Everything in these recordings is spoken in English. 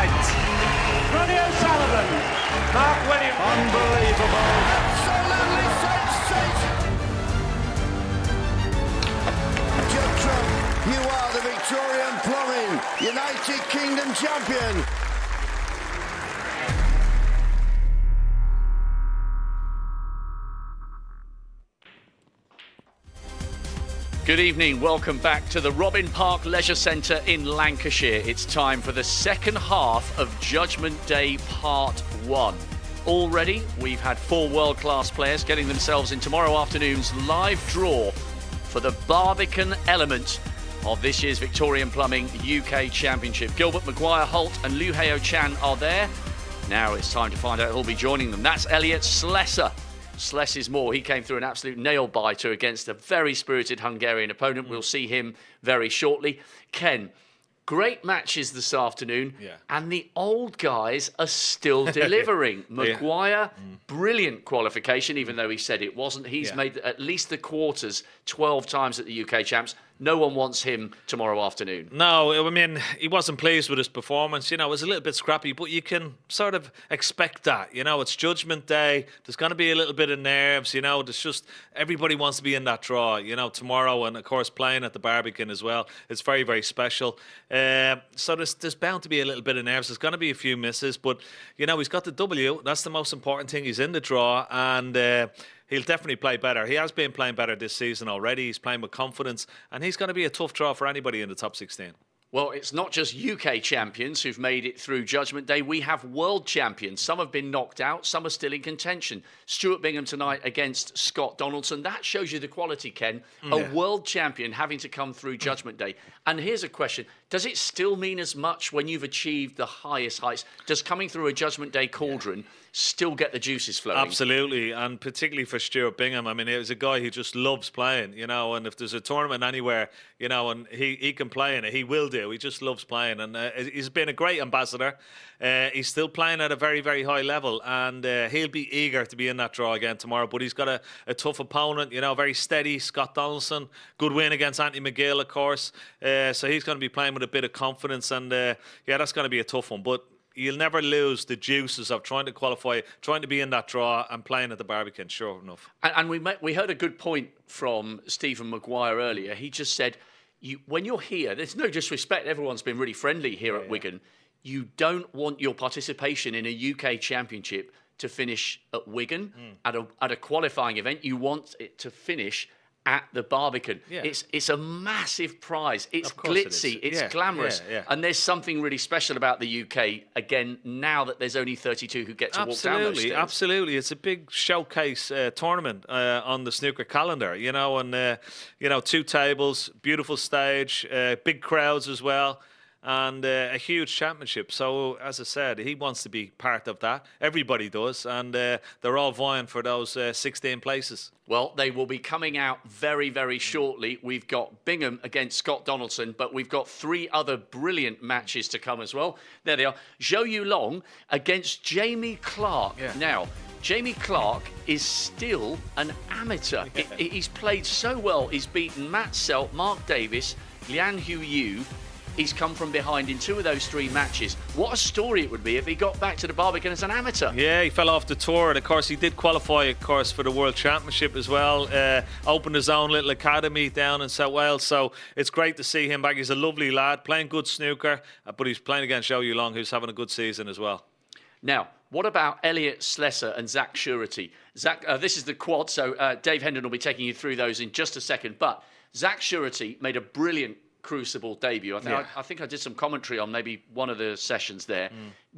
tonight. Ronnie O'Sullivan, Mark Williams. Unbelievable. Absolutely sensational. Judgement, you are the Victorian Plumbing United Kingdom champion. Good evening, welcome back to the Robin Park Leisure Centre in Lancashire. It's time for the second half of Judgment Day Part 1. Already, we've had 4 world-class players getting themselves in tomorrow afternoon's live draw for the Barbican element of this year's Victorian Plumbing UK Championship. Gilbert Maguire Holt and Liu Heo Chan are there. Now it's time to find out who'll be joining them. That's Elliot Slesser. Sless is more. He came through an absolute nail-biter against a very spirited Hungarian opponent. We'll see him very shortly. Ken, great matches this afternoon, and the old guys are still delivering. Maguire, brilliant qualification, even though he said it wasn't. He's made at least the quarters 12 times at the UK Champs. No one wants him tomorrow afternoon. No, I mean, he wasn't pleased with his performance. You know, it was a little bit scrappy, but you can sort of expect that. You know, it's Judgment Day. There's going to be a little bit of nerves. You know, there's just everybody wants to be in that draw, you know, tomorrow. And, of course, playing at the Barbican as well. It's very, very special. So there's bound to be a little bit of nerves. There's going to be a few misses. But, you know, he's got the W. That's the most important thing. He's in the draw. And he'll definitely play better. He has been playing better this season already. He's playing with confidence, and he's going to be a tough draw for anybody in the top 16. Well, it's not just UK champions who've made it through Judgment Day. We have world champions. Some have been knocked out. Some are still in contention. Stuart Bingham tonight against Scott Donaldson. That shows you the quality, Ken. A world champion having to come through Judgment Day. And here's a question. Does it still mean as much when you've achieved the highest heights? Does coming through a Judgment Day cauldron still get the juices flowing? Absolutely, and particularly for Stuart Bingham. I mean, he was a guy who just loves playing, you know, and if there's a tournament anywhere, you know, and he can play in it, he will do. He just loves playing, and he's been a great ambassador. He's still playing at a very, very high level, and he'll be eager to be in that draw again tomorrow, but he's got a tough opponent, you know, very steady, Scott Donaldson. Good win against Anthony McGill, of course. So he's going to be playing with a bit of confidence, and that's going to be a tough one, but you'll never lose the juices of trying to qualify, trying to be in that draw and playing at the Barbican, sure enough. And we heard a good point from Stephen Maguire earlier. He just said, when you're here, there's no disrespect, everyone's been really friendly here at Wigan. You don't want your participation in a UK Championship to finish at Wigan, at a qualifying event. You want it to finish at the Barbican. It's a massive prize. It's glitzy, it's glamorous. And there's something really special about the UK, again, now that there's only 32 who get to walk down those stairs. Absolutely. It's a big showcase tournament on the snooker calendar, you know, and, 2 tables, beautiful stage, big crowds as well. And a huge championship. So, as I said, he wants to be part of that. Everybody does. And they're all vying for those 16 places. Well, they will be coming out very, very shortly. We've got Bingham against Scott Donaldson, but we've got 3 other brilliant matches to come as well. There they are. Zhou Yulong against Jamie Clark. Now, Jamie Clark is still an amateur. He's played so well. He's beaten Matt Selt, Mark Davis, Lian Hu Yu. He's come from behind in 2 of those 3 matches. What a story it would be if he got back to the Barbican as an amateur. Yeah, he fell off the tour, and of course he did qualify, of course, for the World Championship as well. Opened his own little academy down in South Wales, so it's great to see him back. He's a lovely lad, playing good snooker, but he's playing against Zhou Yulong, who's having a good season as well. Now, what about Elliot Slesser and Zach Surety? Zach, this is the quad, so Dave Hendon will be taking you through those in just a second, but Zach Surety made a brilliant Crucible debut. I think I did some commentary on maybe one of the sessions there.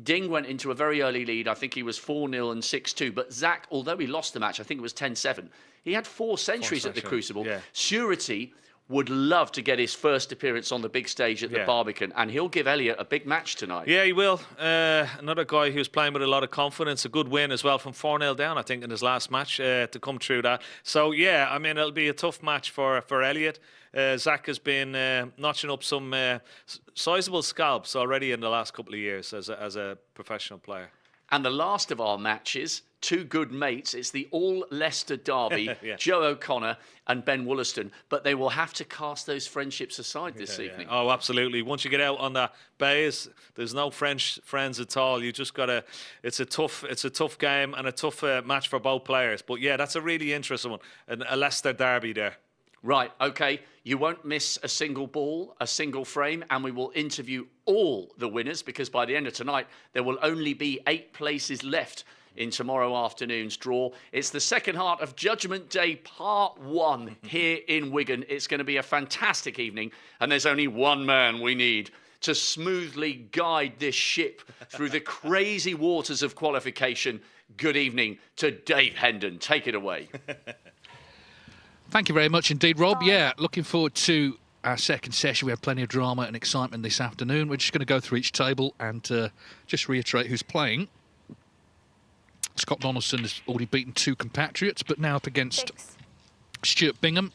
Ding went into a very early lead. I think he was 4-0 and 6-2. But Zach, although he lost the match, I think it was 10-7. He had 4 centuries at the Crucible. Surety would love to get his first appearance on the big stage at the Barbican, and he'll give Elliot a big match tonight. Yeah, he will. Another guy who's playing with a lot of confidence, a good win as well from 4-0 down, I think, in his last match to come through that. So, yeah, I mean, it'll be a tough match for Elliot. Zach has been notching up some sizable scalps already in the last couple of years as a professional player. And the last of our matches, two good mates. It's the all-Leicester derby, Joe O'Connor and Ben Wollaston. But they will have to cast those friendships aside this evening. Oh, absolutely. Once you get out on that base, there's no French friends at all. You just got to... It's a tough game and a tough match for both players. But, yeah, that's a really interesting one. A Leicester derby there. Right, OK. You won't miss a single ball, a single frame, and we will interview all the winners because by the end of tonight, there will only be 8 places left in tomorrow afternoon's draw. It's the second half of Judgment Day Part 1 here in Wigan. It's going to be a fantastic evening, and there's only one man we need to smoothly guide this ship through the crazy waters of qualification. Good evening to Dave Hendon. Take it away. Thank you very much indeed, Rob. Yeah, looking forward to our second session. We have plenty of drama and excitement this afternoon. We're just going to go through each table and just reiterate who's playing. Scott Donaldson has already beaten 2 compatriots, but now up against Stuart Bingham.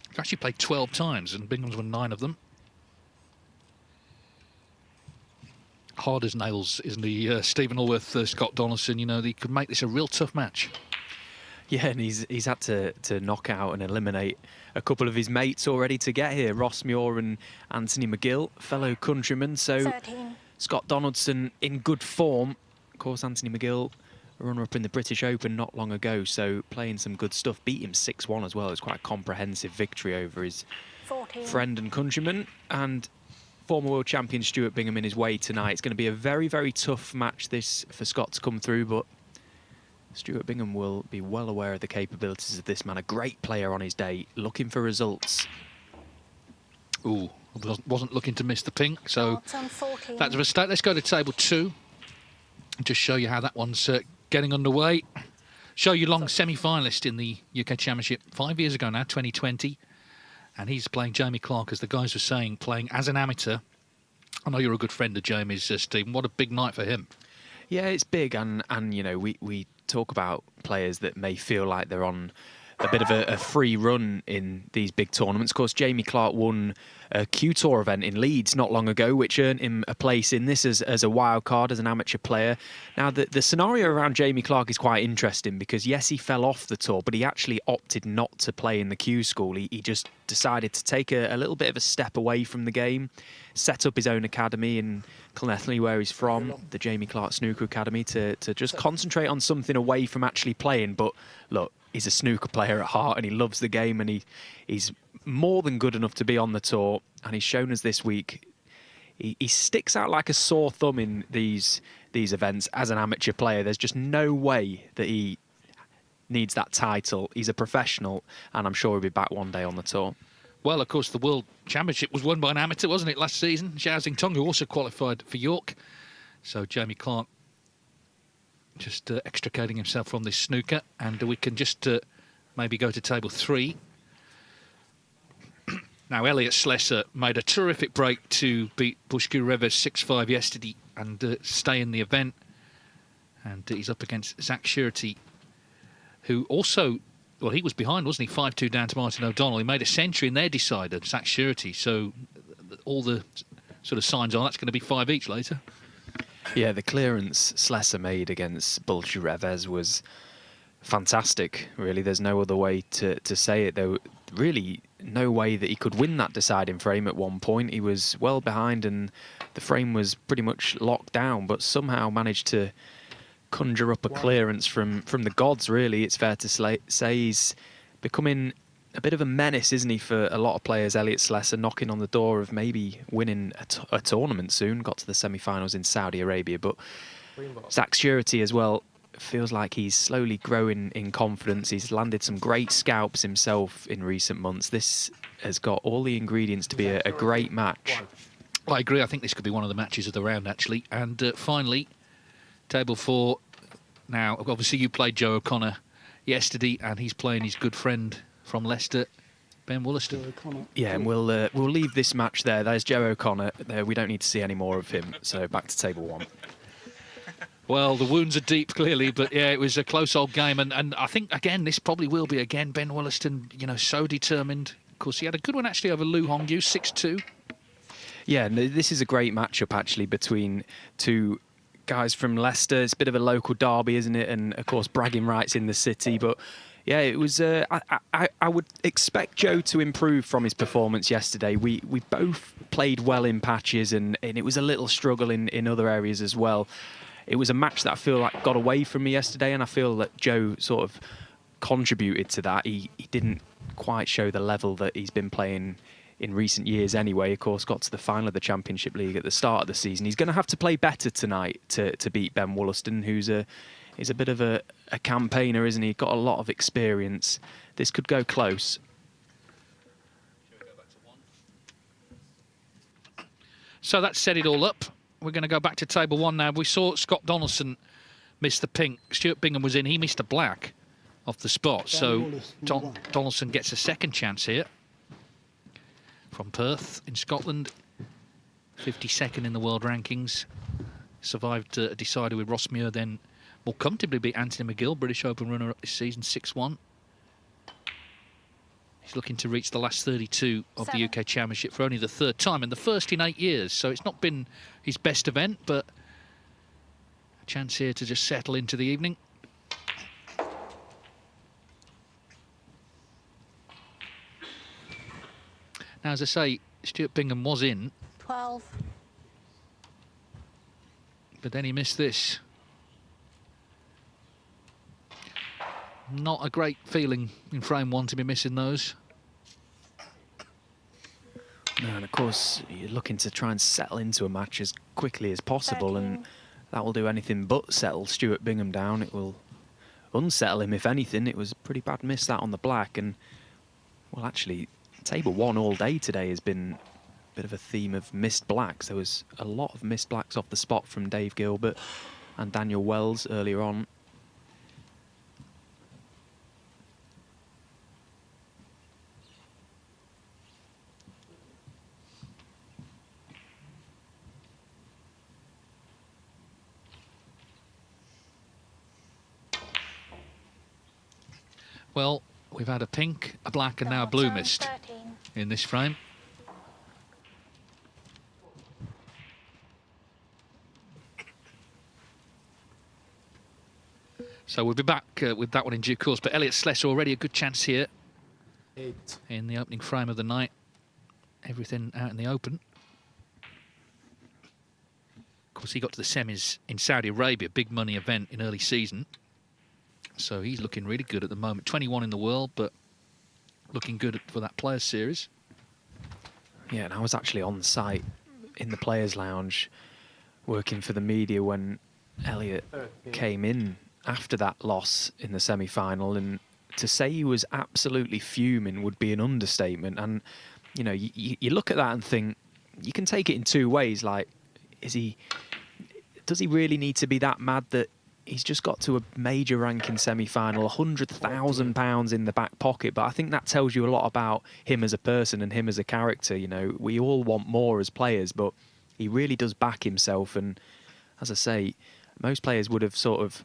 He's actually played 12 times, and Bingham's won 9 of them. Hard as nails, isn't he? Steven Hallworth, Scott Donaldson, you know, he could make this a real tough match. Yeah, and he's had to knock out and eliminate a couple of his mates already to get here. Ross Muir and Anthony McGill, fellow countrymen. So 13. Scott Donaldson in good form. Of course, Anthony McGill, a runner-up in the British Open not long ago, so playing some good stuff. Beat him 6-1 as well. It was quite a comprehensive victory over his 14. friend and countryman. And former world champion Stuart Bingham in his way tonight. It's going to be a very, very tough match this for Scott to come through, but Stuart Bingham will be well aware of the capabilities of this man. A great player on his day, looking for results. Ooh, wasn't looking to miss the pink, so On 14. that's a mistake. Let's go to table 2 and just show you how that one's getting underway. Show you long semi-finalist in the UK Championship 5 years ago now, 2020. And he's playing Jamie Clark, as the guys were saying, playing as an amateur. I know you're a good friend of Jamie's, Stephen. What a big night for him. Yeah, it's big, and you know, we talk about players that may feel like they're on a bit of a free run in these big tournaments. Of course, Jamie Clark won a Q Tour event in Leeds not long ago, which earned him a place in this as a wild card, as an amateur player. Now, the scenario around Jamie Clark is quite interesting because, yes, he fell off the tour, but he actually opted not to play in the Q School. He just decided to take a little bit of a step away from the game, set up his own academy in Llanelli, where he's from, the Jamie Clark Snooker Academy, to just concentrate on something away from actually playing. But look, he's a snooker player at heart and he loves the game, and he's more than good enough to be on the tour. And he's shown us this week he sticks out like a sore thumb in these events as an amateur player. There's just no way that he needs that title. He's a professional, and I'm sure he'll be back one day on the tour. Well, of course, the World Championship was won by an amateur, wasn't it, last season? Xiao Xingtong, who also qualified for York. So Jamie Clark just extricating himself from this snooker. And we can just maybe go to table 3. Now, Elliot Slesser made a terrific break to beat Bushku-Revez 6-5 yesterday and stay in the event. And he's up against Zach Surety, who also... Well, he was behind, wasn't he? 5-2 down to Martin O'Donnell. He made a century in their decider, Zach Surety. So all the sort of signs are that's going to be 5 each later. Yeah, the clearance Slesser made against Bushku-Revez was fantastic, really. There's no other way to say it. There was really no way that he could win that deciding frame at one point. He was well behind and the frame was pretty much locked down, but somehow managed to conjure up a clearance from the gods, really. It's fair to say he's becoming a bit of a menace, isn't he, for a lot of players. Elliot Slesser knocking on the door of maybe winning a tournament soon. Got to the semi-finals in Saudi Arabia, but Zach Surety as well feels like he's slowly growing in confidence. He's landed some great scalps himself in recent months. This has got all the ingredients to be a great match. I agree. I think this could be one of the matches of the round, actually. And finally, table 4. Now, obviously, you played Joe O'Connor yesterday, and he's playing his good friend from Leicester, Ben Wollaston. Yeah, and we'll leave this match there. There's Joe O'Connor. We don't need to see any more of him. So back to table 1. Well, the wounds are deep, clearly, but yeah, it was a close old game. And I think, again, this probably will be, again, Ben Wollaston, you know, so determined. Of course, he had a good one, actually, over Lu Hongyu, 6-2. Yeah, no, this is a great matchup, actually, between two guys from Leicester. It's a bit of a local derby, isn't it? And of course, bragging rights in the city. But yeah, it was. I would expect Joe to improve from his performance yesterday. We both played well in patches, and it was a little struggle in other areas as well. It was a match that I feel like got away from me yesterday, and I feel that Joe sort of contributed to that. He didn't quite show the level that he's been playing in recent years anyway. Of course, got to the final of the Championship League at the start of the season. He's going to have to play better tonight to beat Ben Wollaston, who's a bit of a campaigner, isn't he? Got a lot of experience. This could go close. So that set it all up. We're going to go back to table one now. We saw Scott Donaldson miss the pink. Stuart Bingham was in. He missed a black off the spot. So Donaldson gets a second chance here. From Perth in Scotland, 52nd in the world rankings. Survived a decider with Ross Muir, then more comfortably beat Anthony McGill, British Open runner-up this season, 6-1. He's looking to reach the last 32 of the UK Championship for only the third time, and the first in 8 years. So it's not been his best event, but a chance here to just settle into the evening. Now, as I say, Stuart Bingham was in. 12. But then he missed this. Not a great feeling in frame one to be missing those. No, and of course, you're looking to try and settle into a match as quickly as possible, 13. and that will do anything but settle Stuart Bingham down. It will unsettle him, if anything. It was a pretty bad miss, that on the black, and, well, actually, table one all day today has been a bit of a theme of missed blacks. There was a lot of missed blacks off the spot from Dave Gilbert and Daniel Wells earlier on. Well, we've had a pink, a black, and now a blue missed 13. in this frame. So we'll be back with that one in due course. But Elliot Slessor already a good chance here 8. in the opening frame of the night. Everything out in the open. Of course, he got to the semis in Saudi Arabia, big money event in early season. So he's looking really good at the moment. 21 in the world, but looking good for that Players Series. Yeah, and I was actually on site in the Players Lounge working for the media when Elliot came in after that loss in the semi-final, and to say he was absolutely fuming would be an understatement. And, you know, you look at that and think, you can take it in two ways. Like, does he really need to be that mad that he's just got to a major ranking semi-final, £100,000 in the back pocket? But I think that tells you a lot about him as a person and him as a character. You know, we all want more as players, but he really does back himself. And as I say, most players would have sort of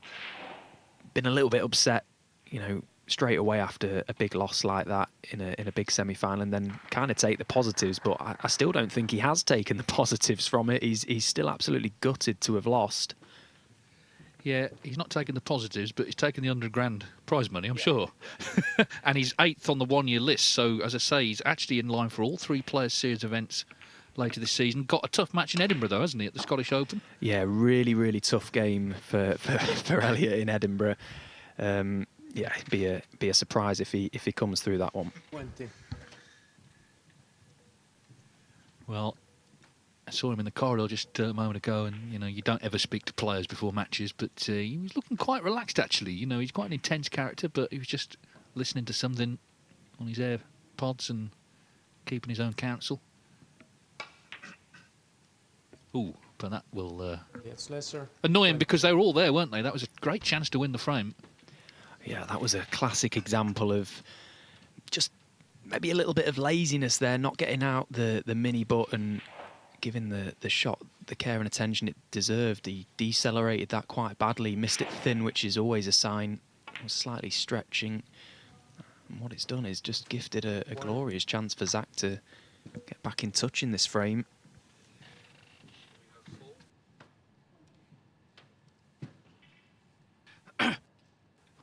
been a little bit upset, you know, straight away after a big loss like that in a big semi-final, and then kind of take the positives. But I still don't think he has taken the positives from it. He's still absolutely gutted to have lost. Yeah, he's not taking the positives, but he's taken the £100,000 prize money, I'm sure. And he's 8th on the one-year list. So, as I say, he's actually in line for all 3 Players Series events later this season. Got a tough match in Edinburgh, though, hasn't he, at the Scottish Open? Yeah, really, really tough game for Elliot in Edinburgh. Yeah, it'd be a surprise if he comes through that one. 20. Well, I saw him in the corridor just a moment ago, and, you know, you don't ever speak to players before matches, but he was looking quite relaxed, actually. You know, he's quite an intense character, but he was just listening to something on his AirPods and keeping his own counsel. Ooh, but that will Yes, lesser. annoy him because they were all there, weren't they? That was a great chance to win the frame. Yeah, that was a classic example of just maybe a little bit of laziness there, not getting out the mini button, giving the shot the care and attention it deserved. He decelerated that quite badly, missed it thin, which is always a sign. It was slightly stretching. And what it's done is just gifted a glorious chance for Zach to get back in touch in this frame.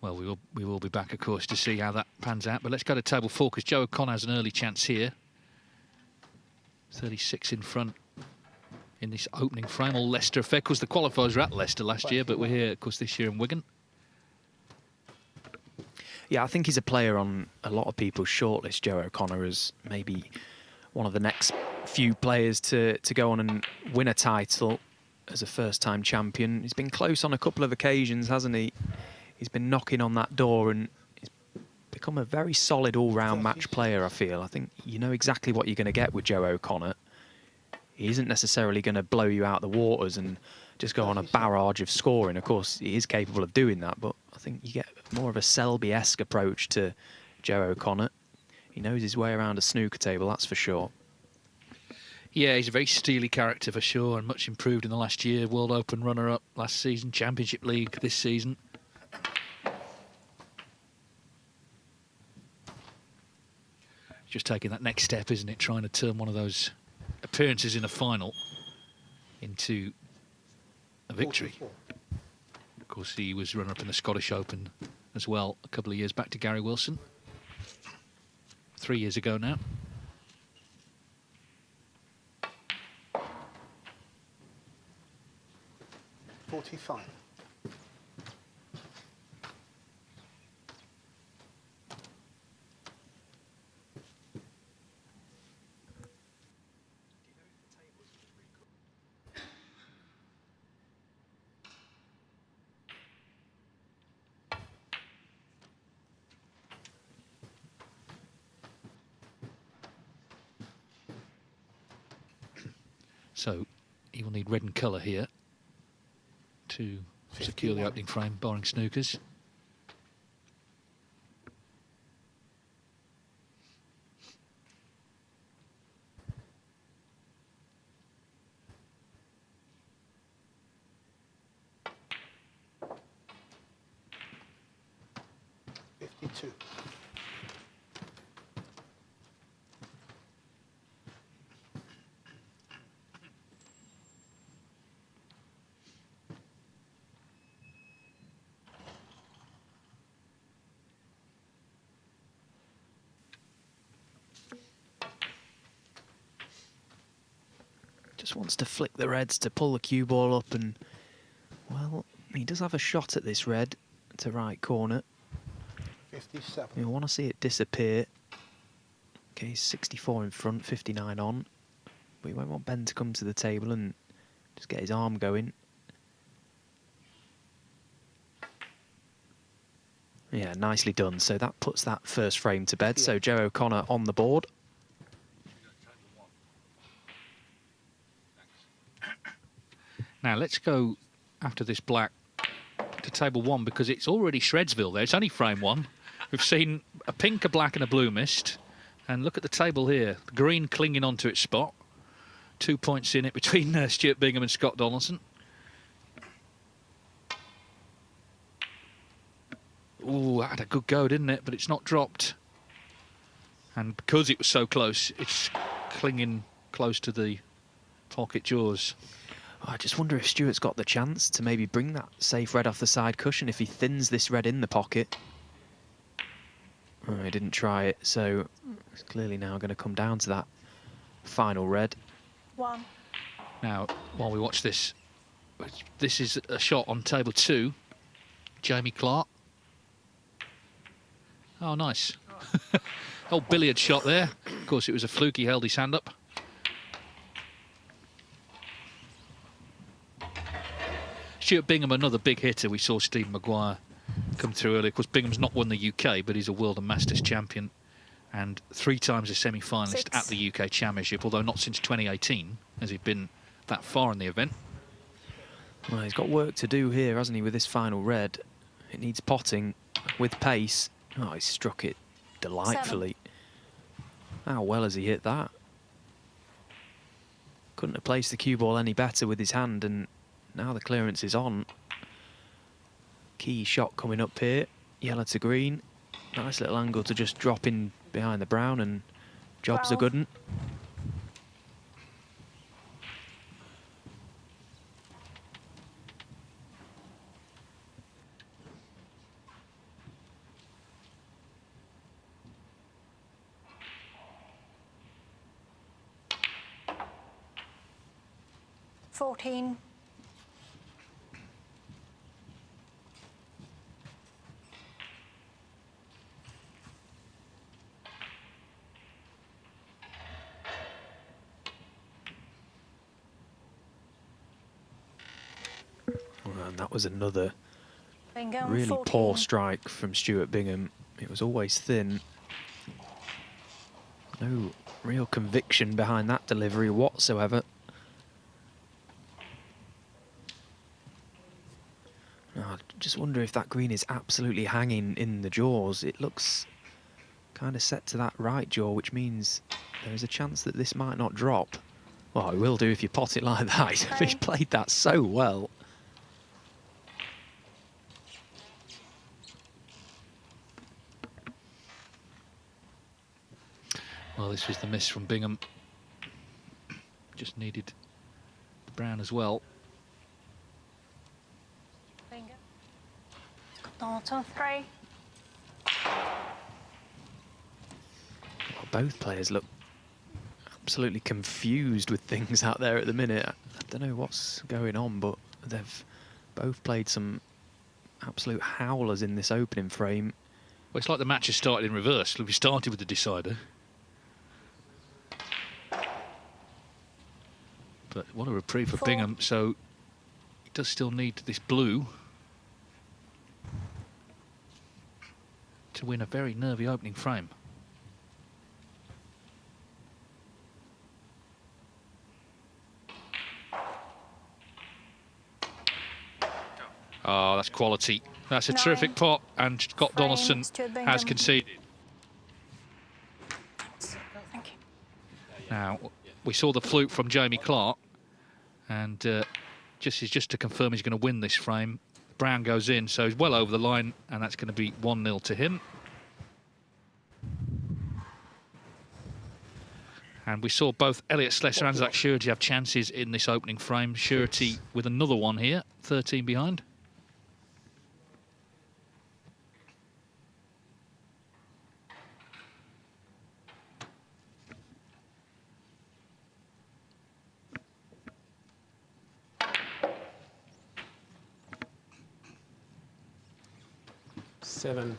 Well, we will be back, of course, to see how that pans out. But let's go to table 4, because Joe O'Connor has an early chance here. 36 in front in this opening frame. All Leicester effect. Of course, the qualifiers were at Leicester last year, but we're here, of course, this year in Wigan. Yeah, I think he's a player on a lot of people's shortlist, Joe O'Connor, as maybe one of the next few players to go on and win a title as a first-time champion. He's been close on a couple of occasions, hasn't he? He's been knocking on that door, and he's become a very solid all-round match player, I feel. I think you know exactly what you're going to get with Joe O'Connor. He isn't necessarily going to blow you out the waters and just go on a barrage of scoring. Of course, he is capable of doing that, but I think you get more of a Selby-esque approach to Joe O'Connor. He knows his way around a snooker table, that's for sure. Yeah, he's a very steely character for sure, and much improved in the last year. World Open runner-up last season, Championship League this season. Just taking that next step, isn't it? Trying to turn one of those appearances in a final into a victory. Of course, he was runner-up in the Scottish Open as well a couple of years back to Gary Wilson. 3 years ago now. $45. So he will need red and colour here to secure the opening frame, barring snookers. $52. Just wants to flick the reds to pull the cue ball up, and well, he does have a shot at this red to right corner. 57. We want to see it disappear. Okay, 64 in front, 59 on. But we won't want Ben to come to the table and just get his arm going. Yeah, nicely done. So that puts that first frame to bed. So Joe O'Connor on the board. Now let's go after this black to table 1, because it's already Shredsville there. It's only frame 1. We've seen a pink, a black and a blue mist. And look at the table here. The green clinging onto its spot. 2 points in it between Stuart Bingham and Scott Donaldson. Ooh, that had a good go, didn't it? But it's not dropped. And because it was so close, it's clinging close to the pocket jaws. Oh, I just wonder if Stuart's got the chance to maybe bring that safe red off the side cushion if he thins this red in the pocket. Oh, he didn't try it, so it's clearly now going to come down to that final red. 1. Now, while we watch this, this is a shot on table 2. Jamie Clark. Oh, nice. Old billiard shot there. Of course, it was a fluke. He held his hand up. Stuart Bingham, another big hitter. We saw Steve Maguire come through earlier. Of course, Bingham's not won the UK, but he's a World and Masters champion and 3 times a semi-finalist at the UK Championship, although not since 2018 has he been that far in the event. Well, he's got work to do here, hasn't he, with this final red. It needs potting with pace. Oh, he struck it delightfully. 7. How well has he hit that? Couldn't have placed the cue ball any better with his hand, and now the clearance is on. Key shot coming up here. Yellow to green. Nice little angle to just drop in behind the brown, and job's 12. a good one. 14. Well, and that was another Bingham, really 14. poor strike from Stuart Bingham. It was always thin. No real conviction behind that delivery whatsoever. I just wonder if that green is absolutely hanging in the jaws. It looks kind of set to that right jaw, which means there is a chance that this might not drop. Well, it will do if you pot it like that. He's played that so well. Well, this was the miss from Bingham. Just needed the brown as well. Bingham. Donaldson, 3. Well, both players look absolutely confused with things out there at the minute. I don't know what's going on, but they've both played some absolute howlers in this opening frame. Well, it's like the match has started in reverse. We started with the decider. But what a reprieve for 4. Bingham. So he does still need this blue to win a very nervy opening frame. Oh, that's quality. That's a 9. terrific pot, and Scott Frame, Donaldson Stuart has Bingham. conceded. Thank you. Now, we saw the fluke from Jamie Clark, and just to confirm he's going to win this frame. Brown goes in, so he's well over the line, and that's going to be 1-0 to him. And we saw both Elliot Slessor and Zach Surety have chances in this opening frame. Surety with another one here, 13 behind. Seven.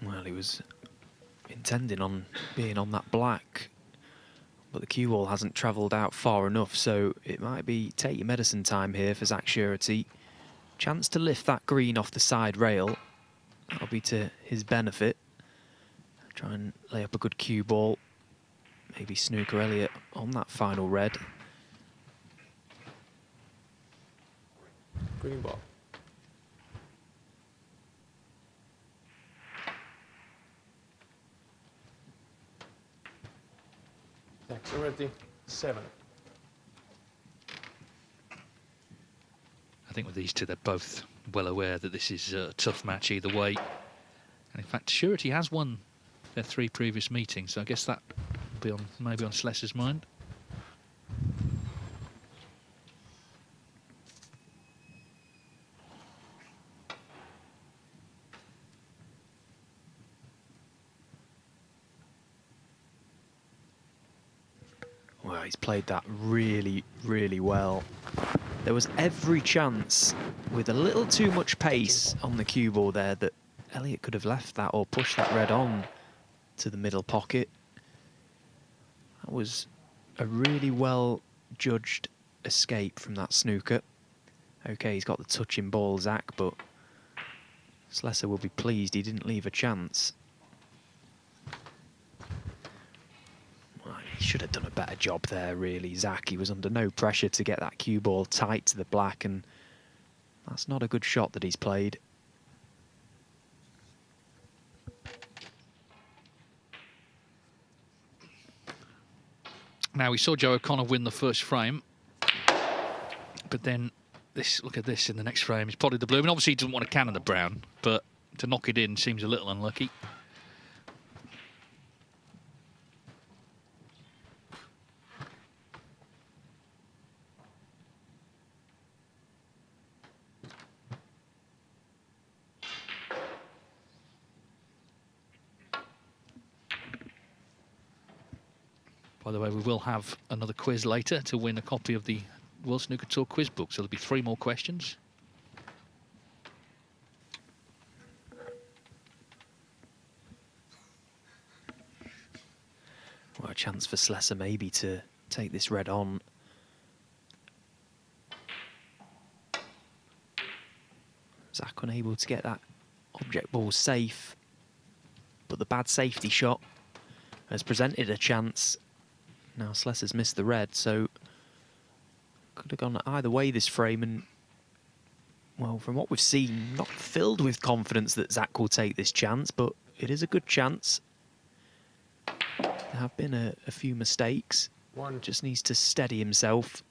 Well, he was intending on being on that black, but the cue ball hasn't travelled out far enough, so it might be take your medicine time here for Zach Surety. Chance to lift that green off the side rail. That'll be to his benefit. Try and lay up a good cue ball. Maybe snooker Elliott on that final red. Green ball. Next already. 7. I think with these two, they're both well aware that this is a tough match either way. And in fact, Surety has won their 3 previous meetings, so I guess that will be on maybe on Slessor's mind. Well, he's played that really, really well. There was every chance, with a little too much pace on the cue ball there, that Elliott could have left that or pushed that red on to the middle pocket. That was a really well judged escape from that snooker. Okay, he's got the touching ball, Zach, but Slessor will be pleased he didn't leave a chance. He should have done a better job there, really, Zach. He was under no pressure to get that cue ball tight to the black, and that's not a good shot that he's played. Now, we saw Joe O'Connor win the first frame, but then look at this in the next frame. He's potted the blue. I mean, obviously he doesn't want to cannon the brown, but to knock it in seems a little unlucky. By By the way, we will have another quiz later to win a copy of the World Snooker Tour quiz book. So there'll be 3 more questions. Well, a chance for Slesser maybe to take this red on. Zach unable to get that object ball safe, but the bad safety shot has presented a chance. Now Slesser's missed the red, so could have gone either way this frame, and well, from what we've seen, not filled with confidence that Zach will take this chance, but it is a good chance. There have been a few mistakes. Just needs to steady himself.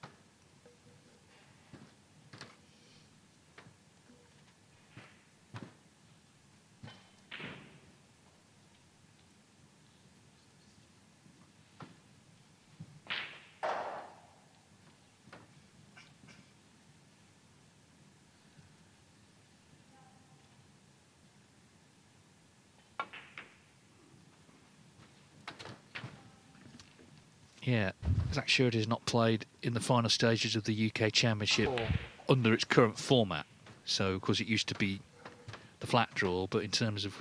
Yeah, Zach Shirley has not played in the final stages of the UK Championship under its current format. So, of course, it used to be the flat draw, but in terms of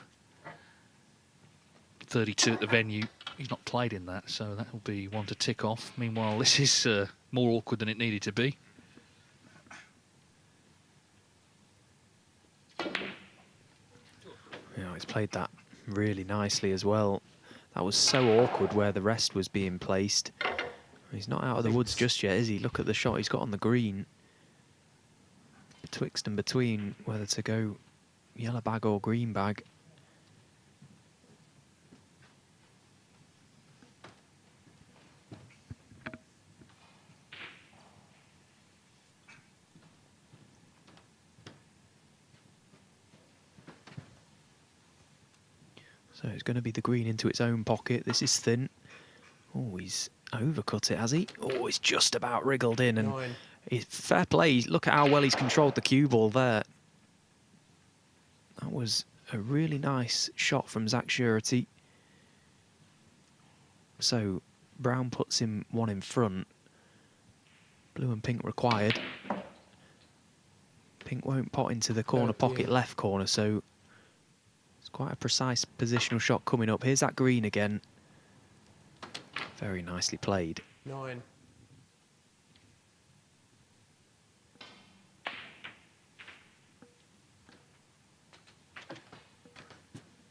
32 at the venue, he's not played in that, so that will be one to tick off. Meanwhile, this is more awkward than it needed to be. Yeah, he's played that really nicely as well. That was so awkward where the rest was being placed. He's not out of the woods just yet, is he? Look at the shot he's got on the green. Betwixt and between whether to go yellow bag or green bag. So it's going to be the green into its own pocket. This is thin. Oh, he's overcut it, has he? Oh, it's just about wriggled in. And fair play. Look at how well he's controlled the cue ball there. That was a really nice shot from Zach Shirley. So brown puts him one in front. Blue and pink required. Pink won't pot into the corner pocket, left corner, so it's quite a precise positional shot coming up. Here's that green again. Very nicely played. 9.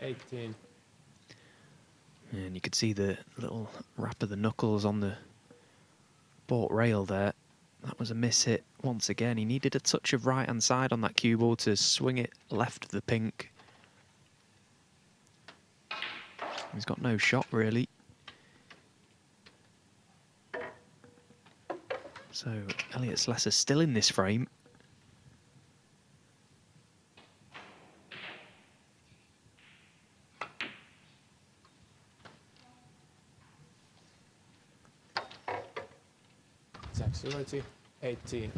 $18. And you could see the little wrap of the knuckles on the baulk rail there. That was a miss hit once again. He needed a touch of right-hand side on that cue ball to swing it left of the pink. He's got no shot, really. So, Elliot Slesser still in this frame. Zach Shirley, 18.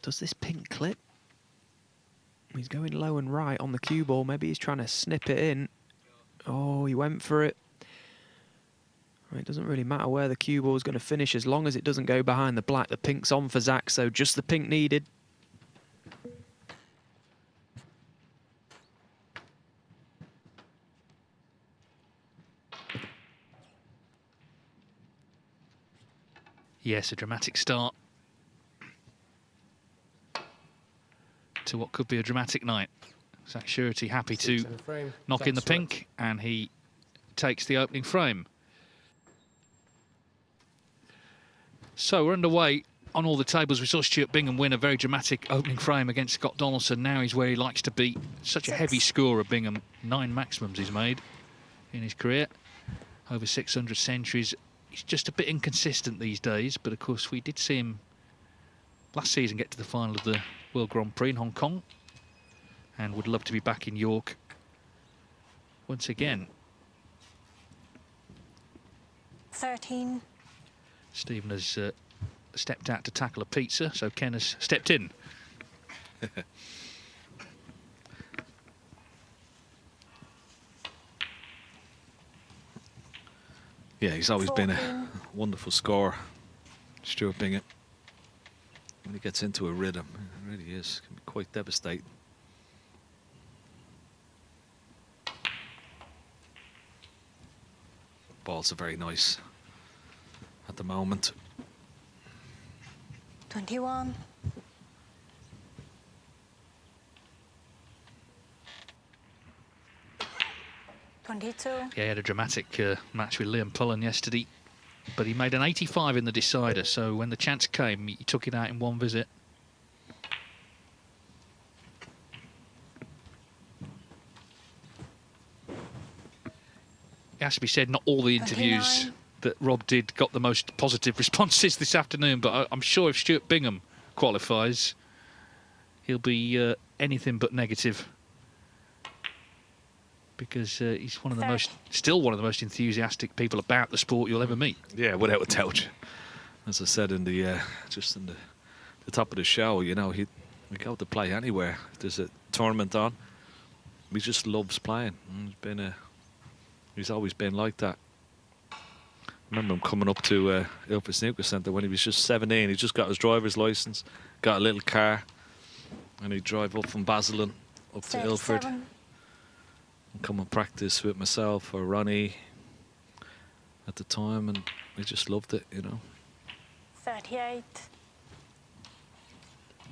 Does this pink clip? He's going low and right on the cue ball. Maybe he's trying to snip it in. Oh, he went for it. It doesn't really matter where the cue ball is going to finish as long as it doesn't go behind the black. The pink's on for Zach, so just the pink needed. Yes, a dramatic start to what could be a dramatic night. Zach Shirley happy to knock in the pink, and he takes the opening frame. So we're underway on all the tables. We saw Stuart Bingham win a very dramatic opening frame against Scott Donaldson. Now he's where he likes to be. Such a heavy scorer, Bingham. 9 maximums he's made in his career. Over 600 centuries. He's just a bit inconsistent these days, but of course we did see him last season get to the final of the World Grand Prix in Hong Kong, and would love to be back in York once again. 13. Stephen has stepped out to tackle a pizza, so Ken has stepped in. Yeah, he's always been a wonderful scorer, Stuart Bingham. When he gets into a rhythm, it really is. It can be quite devastating. Balls are very nice at the moment. 21. Yeah, he had a dramatic match with Liam Pullen yesterday, but he made an 85 in the decider, so when the chance came, he took it out in one visit. It has to be said, not all the interviews 29. that Rob did got the most positive responses this afternoon, but I'm sure if Stuart Bingham qualifies, he'll be anything but negative, because he's one of the still one of the most enthusiastic people about the sport you'll ever meet. Yeah, without a doubt. As I said in the just in the top of the show, you know, he go to play anywhere. If there's a tournament on, he just loves playing. He's always been like that. I remember him coming up to Ilford Snooker Centre when he was just 17. He just got his driver's licence, got a little car, and he'd drive up from Basildon up to Ilford and come and practice with myself or Ronnie at the time, and we just loved it, you know. 38.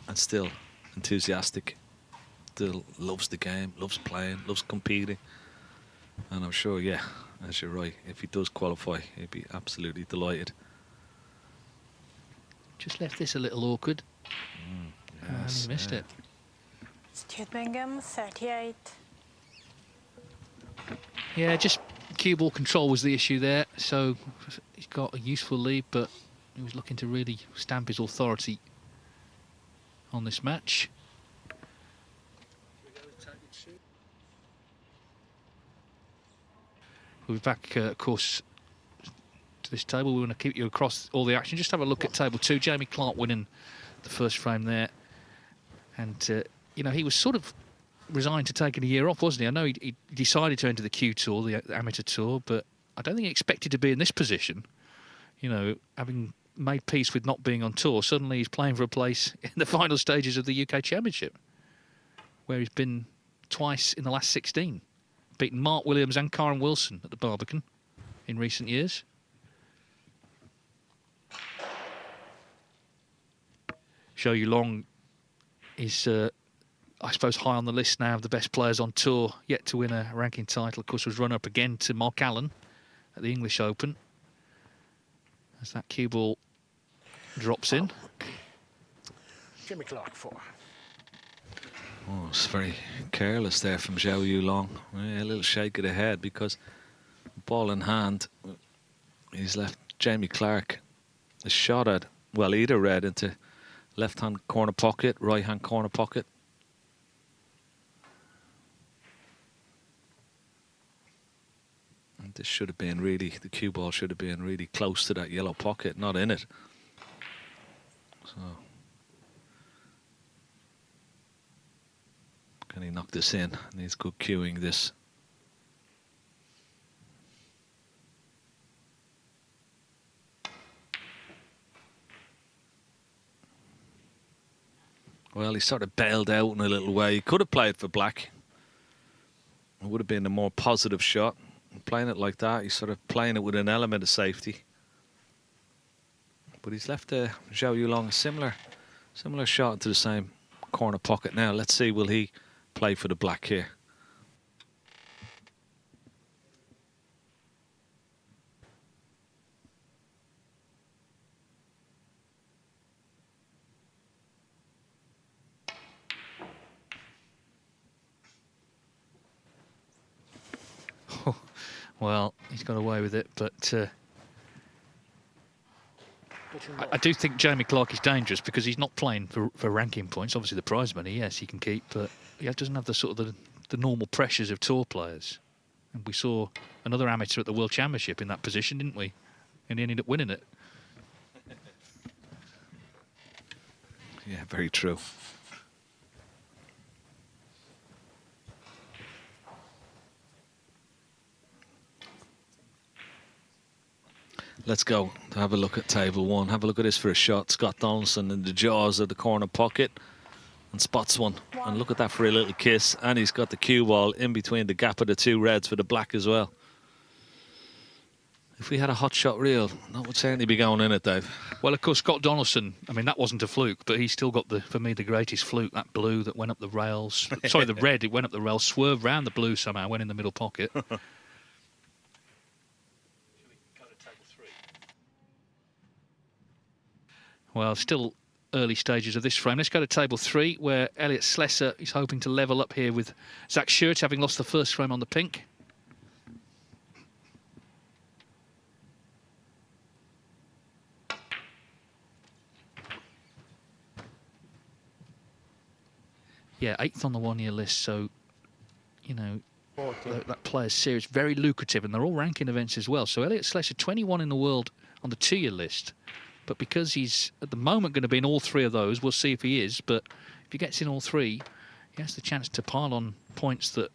And still enthusiastic, still loves the game, loves playing, loves competing. And I'm sure, yeah, as you're right, if he does qualify, he'd be absolutely delighted. Just left this a little awkward. Yes, he missed it. Stuart Bingham, 38. Yeah, just cue ball control was the issue there. So he's got a useful lead, but he was looking to really stamp his authority on this match. We'll be back, of course, to this table. We want to keep you across all the action. Just have a look at table 2. Jamie Clark winning the first frame there. And, you know, he was sort of resigned to taking a year off, wasn't he? I know he decided to enter the Q Tour, the amateur tour, but I don't think he expected to be in this position. You know, having made peace with not being on tour, suddenly he's playing for a place in the final stages of the UK Championship, where he's been twice in the last 16. Beaten Mark Williams and Karen Wilson at the Barbican in recent years. Zhou Yulong is, I suppose, high on the list now of the best players on tour, yet to win a ranking title. Of course, was run up again to Mark Allen at the English Open. As that cue ball drops in. Jimmy Clark, 4. Oh, it's very careless there from Zhou Yulong. Yeah, a little shake of the head, because ball in hand, he's left Jamie Clark a shot at, well, either red into left-hand corner pocket, right-hand corner pocket. And this should have been really, the cue ball should have been really close to that yellow pocket, not in it. So, can he knock this in? Needs good cueing this. Well, he sort of bailed out in a little way. He could have played for black. It would have been a more positive shot. And playing it like that, he's sort of playing it with an element of safety. But he's left Zhou Yulong a similar shot into the same corner pocket now. Let's see, will he play for the black here? Well, he's got away with it, but I do think Jamie Clark is dangerous, because he's not playing for ranking points. Obviously, the prize money, yes, he can keep, but he doesn't have the sort of the normal pressures of tour players. And we saw another amateur at the World Championship in that position, didn't we? And he ended up winning it. Yeah, very true. Let's go to have a look at table one. Have a look at this for a shot. Scott Donaldson in the jaws of the corner pocket and spots one. And look at that for a little kiss. And he's got the cue ball in between the gap of the two reds for the black as well. If we had a hot shot reel, that would certainly be going in it, Dave. Well, of course, Scott Donaldson, I mean, that wasn't a fluke, but he's still got, for me, the greatest fluke, that blue that went up the rails. Sorry, the red, it went up the rails, swerved round the blue somehow, went in the middle pocket. Well, still early stages of this frame. Let's go to table 3, where Elliot Slesser is hoping to level up here with Zach Schurter, having lost the first frame on the pink. Yeah, 8th on the one-year list, so, you know, that player's serious, very lucrative, and they're all ranking events as well. So Elliot Slesser, 21 in the world on the 2-year list. But because he's, at the moment, going to be in all 3 of those, we'll see if he is. But if he gets in all 3, he has the chance to pile on points that,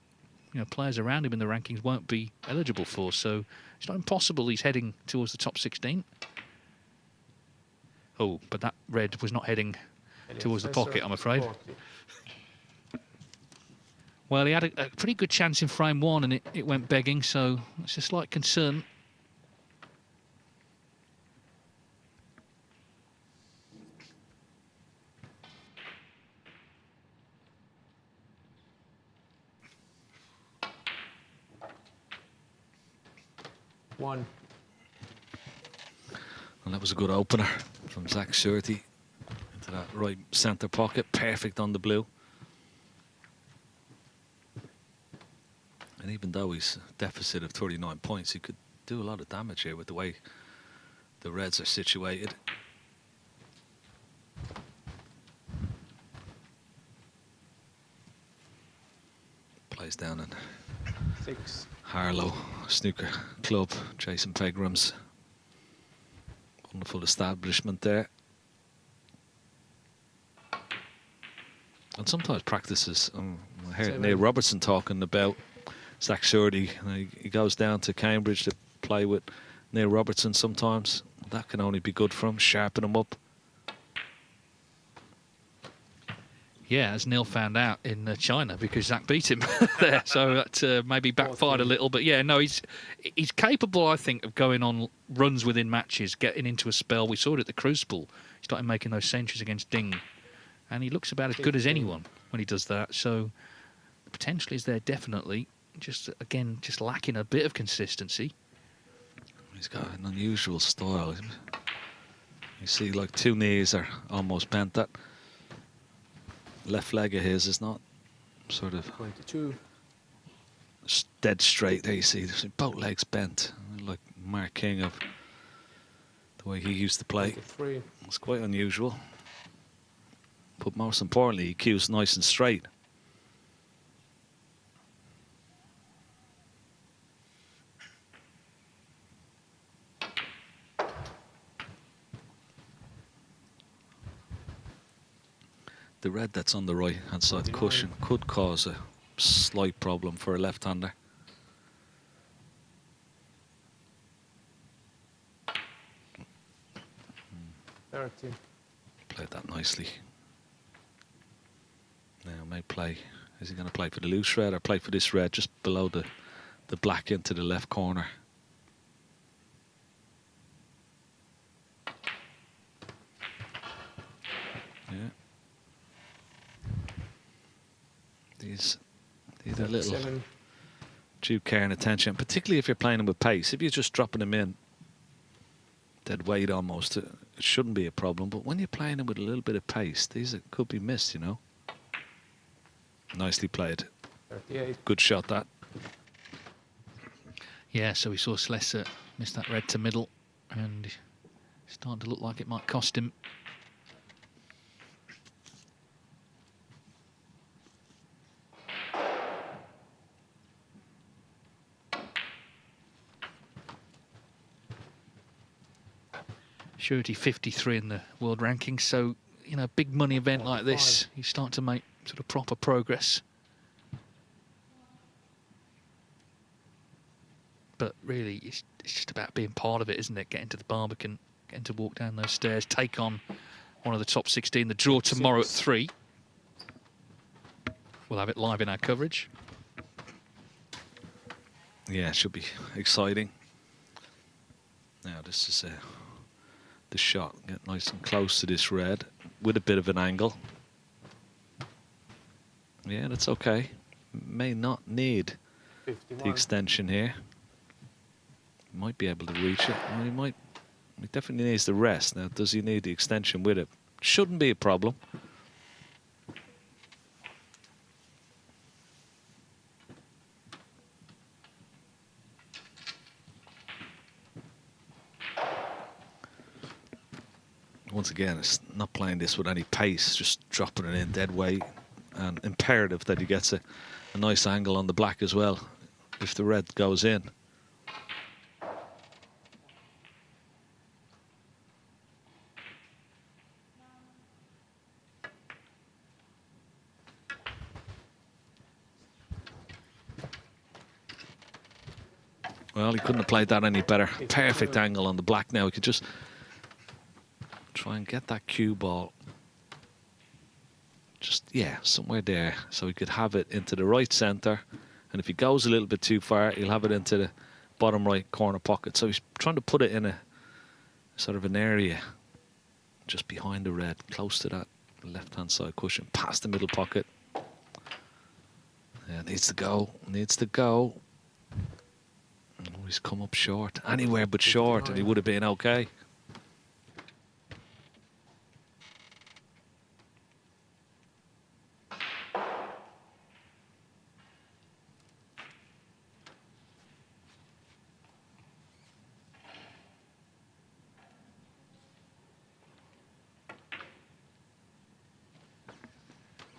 you know, players around him in the rankings won't be eligible for. So it's not impossible he's heading towards the top 16. Oh, but that red was not heading towards the pocket, I'm afraid. Well, he had a pretty good chance in frame 1, and it went begging, so it's a slight concern. One. And that was a good opener from Zach Schurter into that right centre pocket. Perfect on the blue. And even though he's a deficit of 39 points, he could do a lot of damage here with the way the reds are situated. Plays down in 6. Harlow Snooker Club, Jason Pegram's wonderful establishment there. And sometimes practices, I heard Neil Robertson talking about Zach Schurter. He goes down to Cambridge to play with Neil Robertson sometimes. That can only be good for him, sharpen him up. Yeah, as Neil found out in China, because Zach beat him there, so that maybe backfired a little. But yeah, no, he's capable, I think, of going on runs within matches, getting into a spell. We saw it at the Crucible. He started making those centuries against Ding, and he looks about as good as anyone when he does that. So the potential is there, definitely. Just again, just lacking a bit of consistency. He's got an unusual style. You see, like, 2 knees are almost bent. That left leg of his is not sort of 22. Dead straight. There you see both legs bent, like Mark King of the way he used to play. 23. It's quite unusual. But most importantly, he cues nice and straight. The red that's on the right-hand side cushion could cause a slight problem for a left-hander. Played that nicely. Now may play. Is he going to play for the loose red or play for this red just below the black into the left corner? Yeah. These are little due care and attention, particularly if you're playing them with pace. If you're just dropping them in dead weight almost, it shouldn't be a problem. But when you're playing them with a little bit of pace, these could be missed, you know. Nicely played. 38. Good shot, that. Yeah, so we saw Slesser miss that red to middle, and it's starting to look like it might cost him. Surety 53 in the world rankings, so you know, big money event like this, you start to make sort of proper progress. But really, it's just about being part of it, isn't it? Getting to the Barbican, getting to walk down those stairs, take on one of the top 16. The draw tomorrow at 3. We'll have it live in our coverage. Yeah, it should be exciting. Now this is the shot. Get nice and close to this red with a bit of an angle. Yeah, that's okay. May not need 51. the extension here. Might be able to reach it. Well, he definitely needs the rest. Now, does he need the extension with it? Shouldn't be a problem. Once again, it's not playing this with any pace, just dropping it in dead weight, and imperative that he gets a nice angle on the black as well if the red goes in. Well, he couldn't have played that any better. Perfect angle on the black now. He could just try and get that cue ball. Just, yeah, somewhere there. So he could have it into the right centre. And if he goes a little bit too far, he'll have it into the bottom right corner pocket. So he's trying to put it in a sort of an area just behind the red, close to that left-hand side cushion, past the middle pocket. Yeah, needs to go, needs to go. Oh, he's come up short, anywhere but short, and he would have been okay.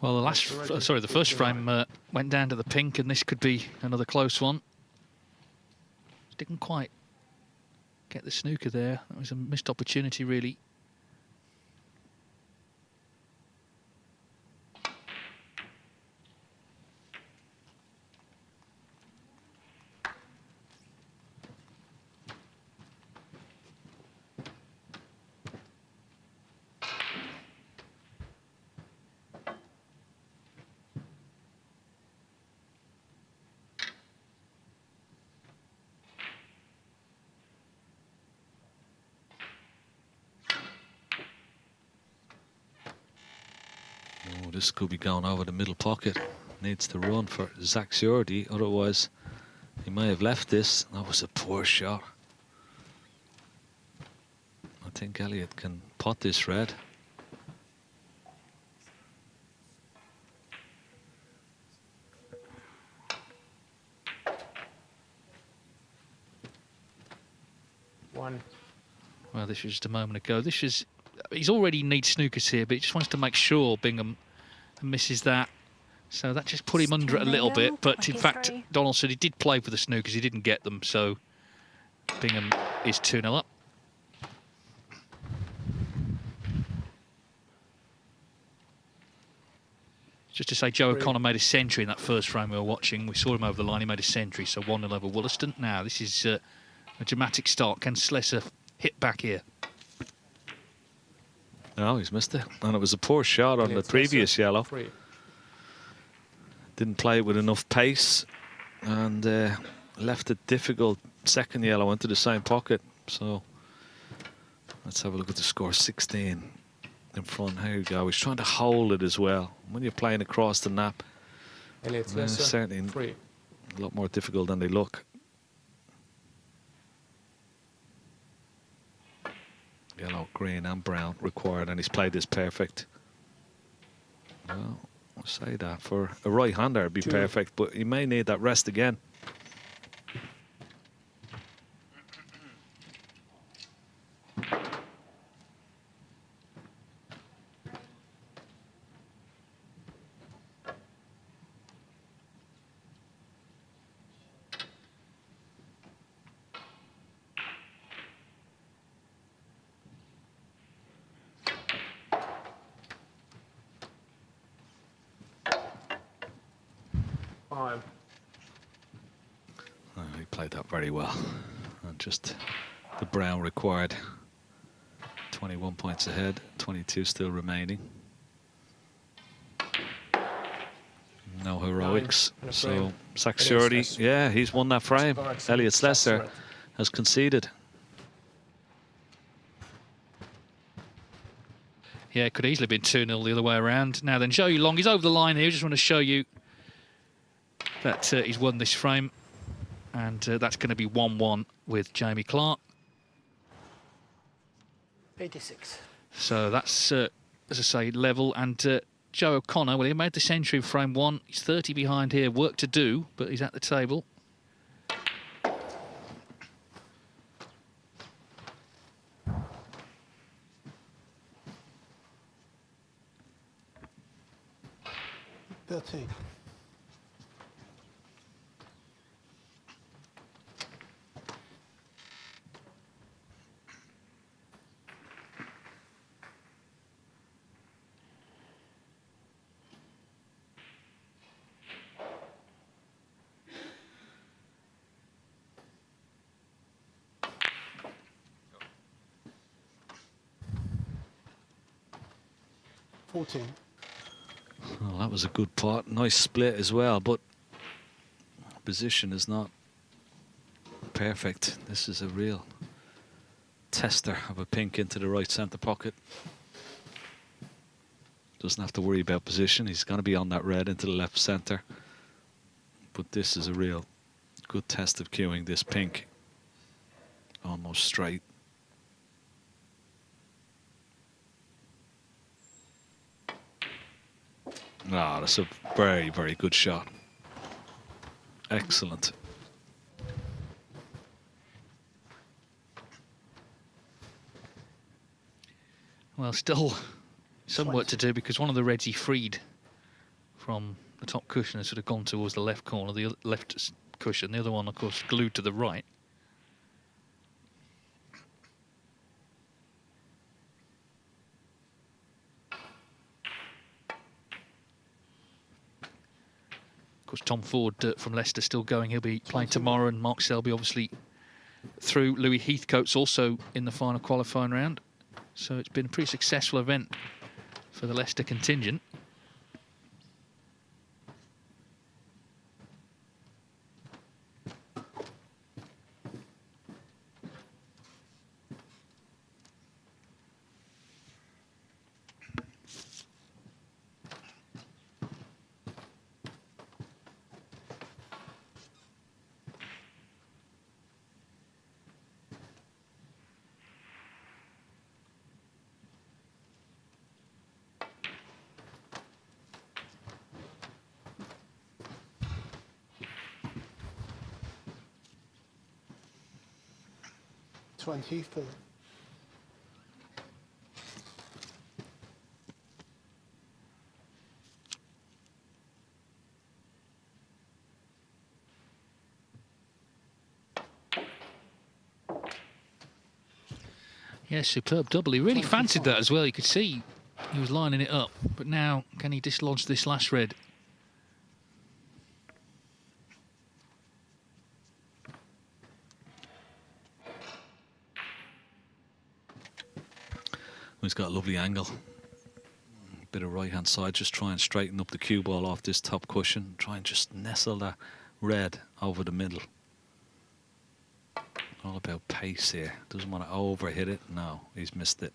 Well, the first frame went down to the pink, and this could be another close one. Didn't quite get the snooker there. That was a missed opportunity, really. Oh, this could be going over the middle pocket. Needs to run for Zach Sjordy, otherwise he may have left this. That was a poor shot. I think Elliott can pot this red. One. Well, this was just a moment ago. This is, he's already needs snookers here, but he just wants to make sure Bingham misses that. So that just put him under it a little bit. But in fact, Donaldson, he did play for the snookers. He didn't get them. So Bingham is 2-0 up. Just to say, Joe O'Connor made a century in that first frame we were watching. We saw him over the line. He made a century. So 1-0 over Wollaston. Now, this is a dramatic start. Can Slessor hit back here? No, he's missed it. And it was a poor shot on the previous yellow. Didn't play it with enough pace and left a difficult second yellow into the same pocket. So let's have a look at the score. 16 in front. Here we go. He's trying to hold it as well. When you're playing across the nap, certainly a lot more difficult than they look. Yellow, green and brown required, and he's played this perfect. Well, I'll say that. For a right-hander, it'd be perfect, but he may need that rest again. 5. Oh, he played that very well. And just the brown required. 21 points ahead, 22 still remaining. No heroics. So Saxiordi, yeah, he's won that frame. Elliot Slessor has conceded. Yeah, it could easily have been 2-0 the other way around. Now then, Joe Long, he's over the line here. Just want to show you that he's won this frame. And that's going to be 1-1 with Jamie Clark. 86. So that's, as I say, level. And Joe O'Connor, well, he made the century in frame 1. He's 30 behind here. Work to do, but he's at the table. Well, that was a good part. Nice split as well, but position is not perfect. This is a real tester of a pink into the right centre pocket. Doesn't have to worry about position. He's going to be on that red into the left centre. But this is a real good test of cueing this pink. Almost straight. Ah, that's a very, very good shot. Excellent. Well, still some work to do because one of the reds he freed from the top cushion has sort of gone towards the left corner, the left cushion. The other one, of course, glued to the right. Of course, Tom Ford from Leicester still going. He'll be playing tomorrow, and Mark Selby obviously through. Louis Heathcote's also in the final qualifying round. So it's been a pretty successful event for the Leicester contingent. For yeah, superb double. He really fancied that as well. You could see he was lining it up. But now, can he dislodge this last red? He's got a lovely angle. Bit of right hand side, just try and straighten up the cue ball off this top cushion. Try and just nestle that red over the middle. All about pace here. Doesn't want to overhit it. No, he's missed it.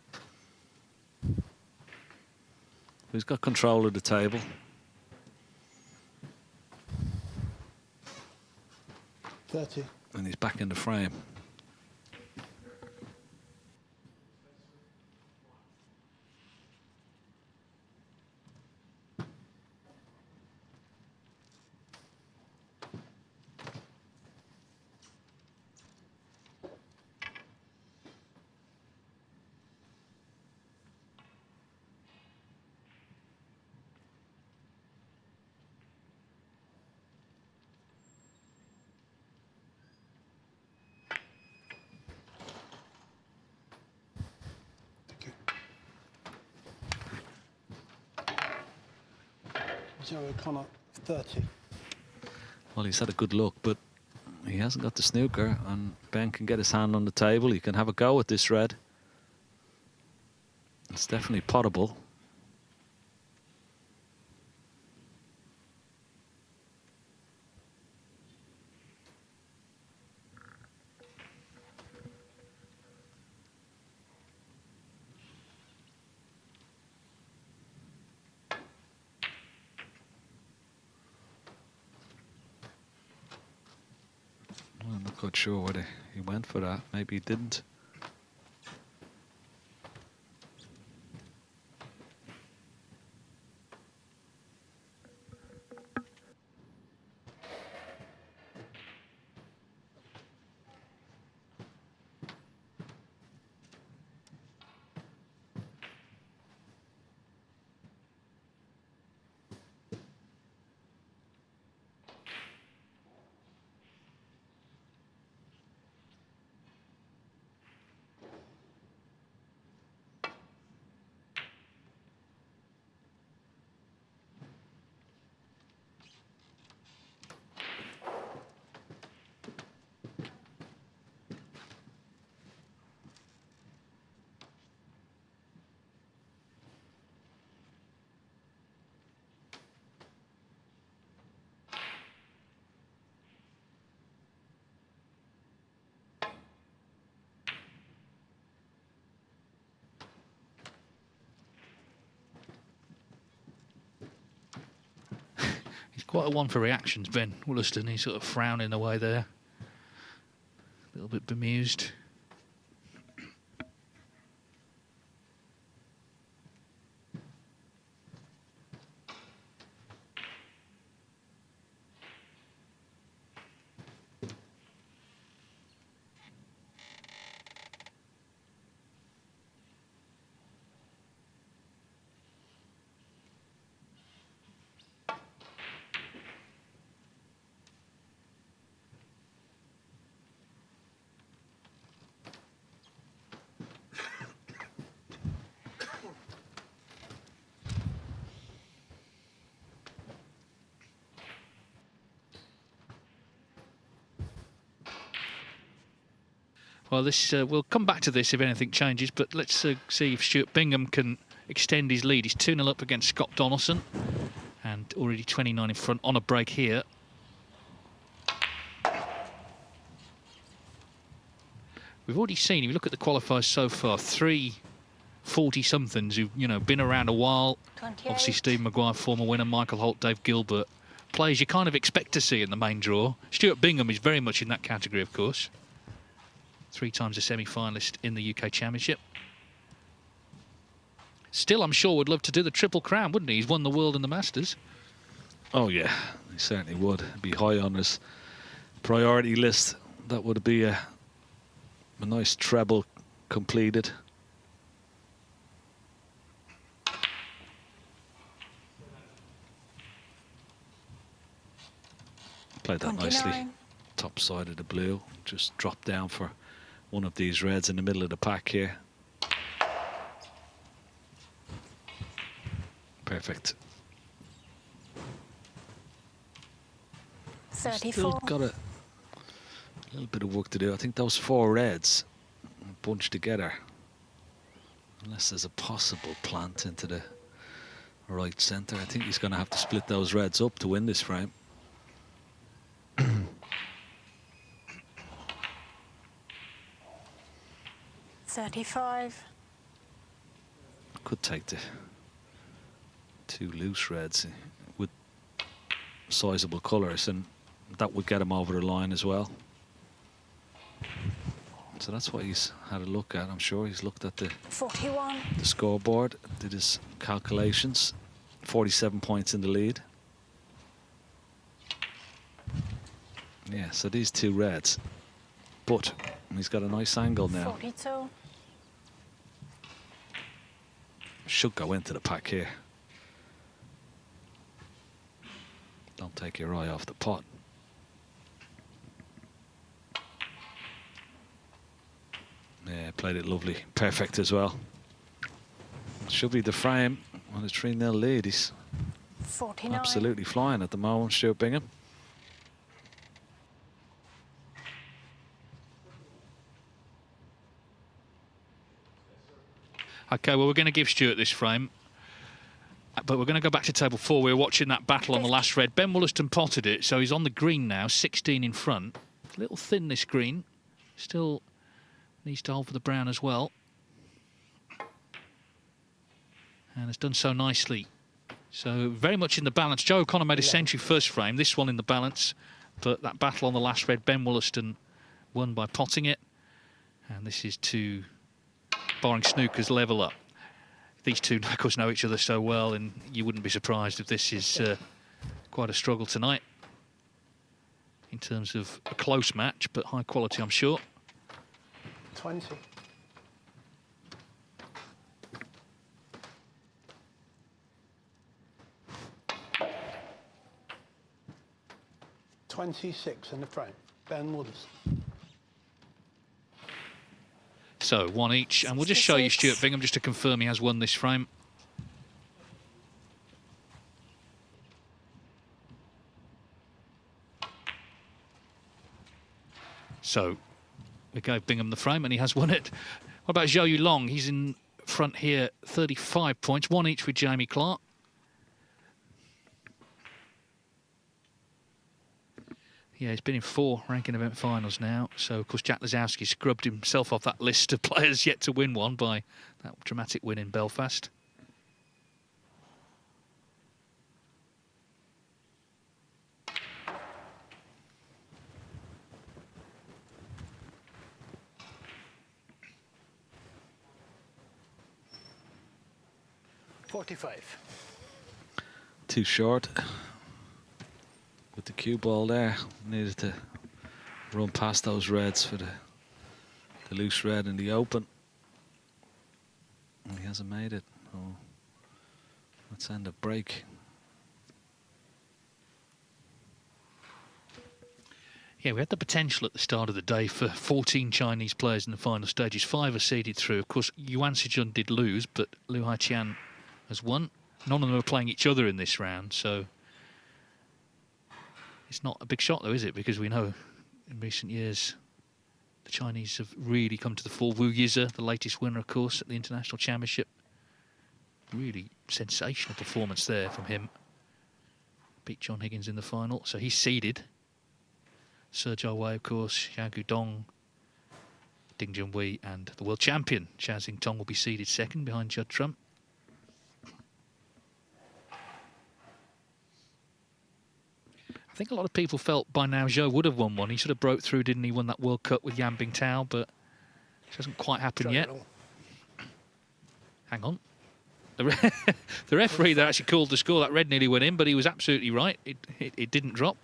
He's got control of the table. And he's back in the frame. Joe O'Connor, 30. Well, he's had a good look, but he hasn't got the snooker, and Ben can get his hand on the table. He can have a go at this red. It's definitely potable. I'm not quite sure whether he went for that. Maybe he didn't. Quite a one for reactions, Ben Wollaston. He's sort of frowning away there. A little bit bemused. Well, this we'll come back to this if anything changes, but let's see if Stuart Bingham can extend his lead. He's 2-0 up against Scott Donaldson and already 29 in front on a break here. We've already seen, if you look at the qualifiers so far, 3 40-somethings who've, you know, been around a while. 28. Obviously, Steve Maguire, former winner, Michael Holt, Dave Gilbert. Players you kind of expect to see in the main draw. Stuart Bingham is very much in that category, of course. 3 times a semi-finalist in the UK Championship. Still, I'm sure would love to do the Triple Crown, wouldn't he? He's won the World and the Masters. Oh, yeah, he certainly would. It'd be high on his priority list. That would be a nice treble completed. Played that 29. nicely. Top side of the blue. Just dropped down for one of these reds in the middle of the pack here. Perfect. 34. Still got a little bit of work to do. I think those 4 reds bunched together. Unless there's a possible plant into the right centre. I think he's going to have to split those reds up to win this frame. 35. Could take the 2 loose reds with sizable colours, and that would get him over the line as well. So that's what he's had a look at. I'm sure he's looked at the 41. the scoreboard, did his calculations. 47 points in the lead. Yeah, so these 2 reds, but he's got a nice angle now. 42. Should go into the pack here. Don't take your eye off the pot. Yeah, played it lovely. Perfect as well. Should be the frame on a 3-0 lead. He's 49. absolutely flying at the moment, Stuart Bingham. OK, well, we're going to give Stuart this frame. But we're going to go back to table 4. We were watching that battle on the last red. Ben Wollaston potted it, so he's on the green now, 16 in front. A little thin, this green. Still needs to hold for the brown as well. And has done so nicely. So very much in the balance. Joe O'Connor made a century first frame. This one in the balance. But that battle on the last red, Ben Wollaston won by potting it. And this is to, barring snookers, level up. These two, of course, know each other so well, and you wouldn't be surprised if this is quite a struggle tonight in terms of a close match, but high quality, I'm sure. 20. 26 in the frame. Ben Wollaston. So, one each, and we'll just show you Stuart Bingham just to confirm he has won this frame. So, we gave Bingham the frame and he has won it. What about Zhou Yulong? He's in front here, 35 points, one each with Jamie Clark. Yeah, he's been in 4 ranking event finals now. So, of course, Jack Lazowski scrubbed himself off that list of players yet to win one by that dramatic win in Belfast. $45. Too short. With the cue ball there, needed to run past those reds for the loose red in the open. And he hasn't made it. Oh, let's end the break. Yeah, we had the potential at the start of the day for 14 Chinese players in the final stages. 5 are seeded through. Of course, Yuan Sijun did lose, but Liu Haiqian has won. None of them are playing each other in this round, so it's not a big shot, though, is it? Because we know in recent years the Chinese have really come to the fore. Wu Yize, the latest winner, of course, at the International Championship. Really sensational performance there from him. Beat John Higgins in the final, so he's seeded. Sergio Wei, of course, Xiao Gudong, Ding Junhui, and the world champion, Xia Xingtong, will be seeded second behind Judd Trump. I think a lot of people felt by now Zhou would have won one. He sort of broke through, didn't he? Won that World Cup with Yan Bingtao, but it hasn't quite happened yet. Hang on. The referee there actually called the score. That red nearly went in, but he was absolutely right. It didn't drop.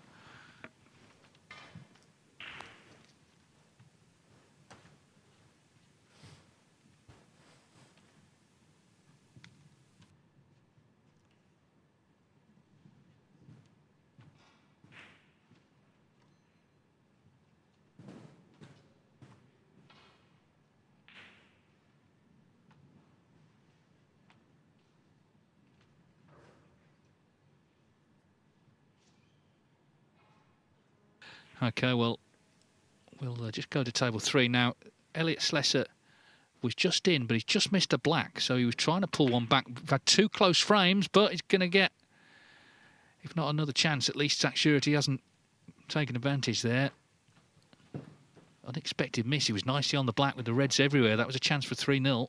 OK, well, we'll just go to table 3 now. Elliot Slessor was just in, but he's just missed a black, so he was trying to pull one back. We've had 2 close frames, but he's going to get, if not another chance, at least Zach Surety hasn't taken advantage there. Unexpected miss. He was nicely on the black with the reds everywhere. That was a chance for 3-0.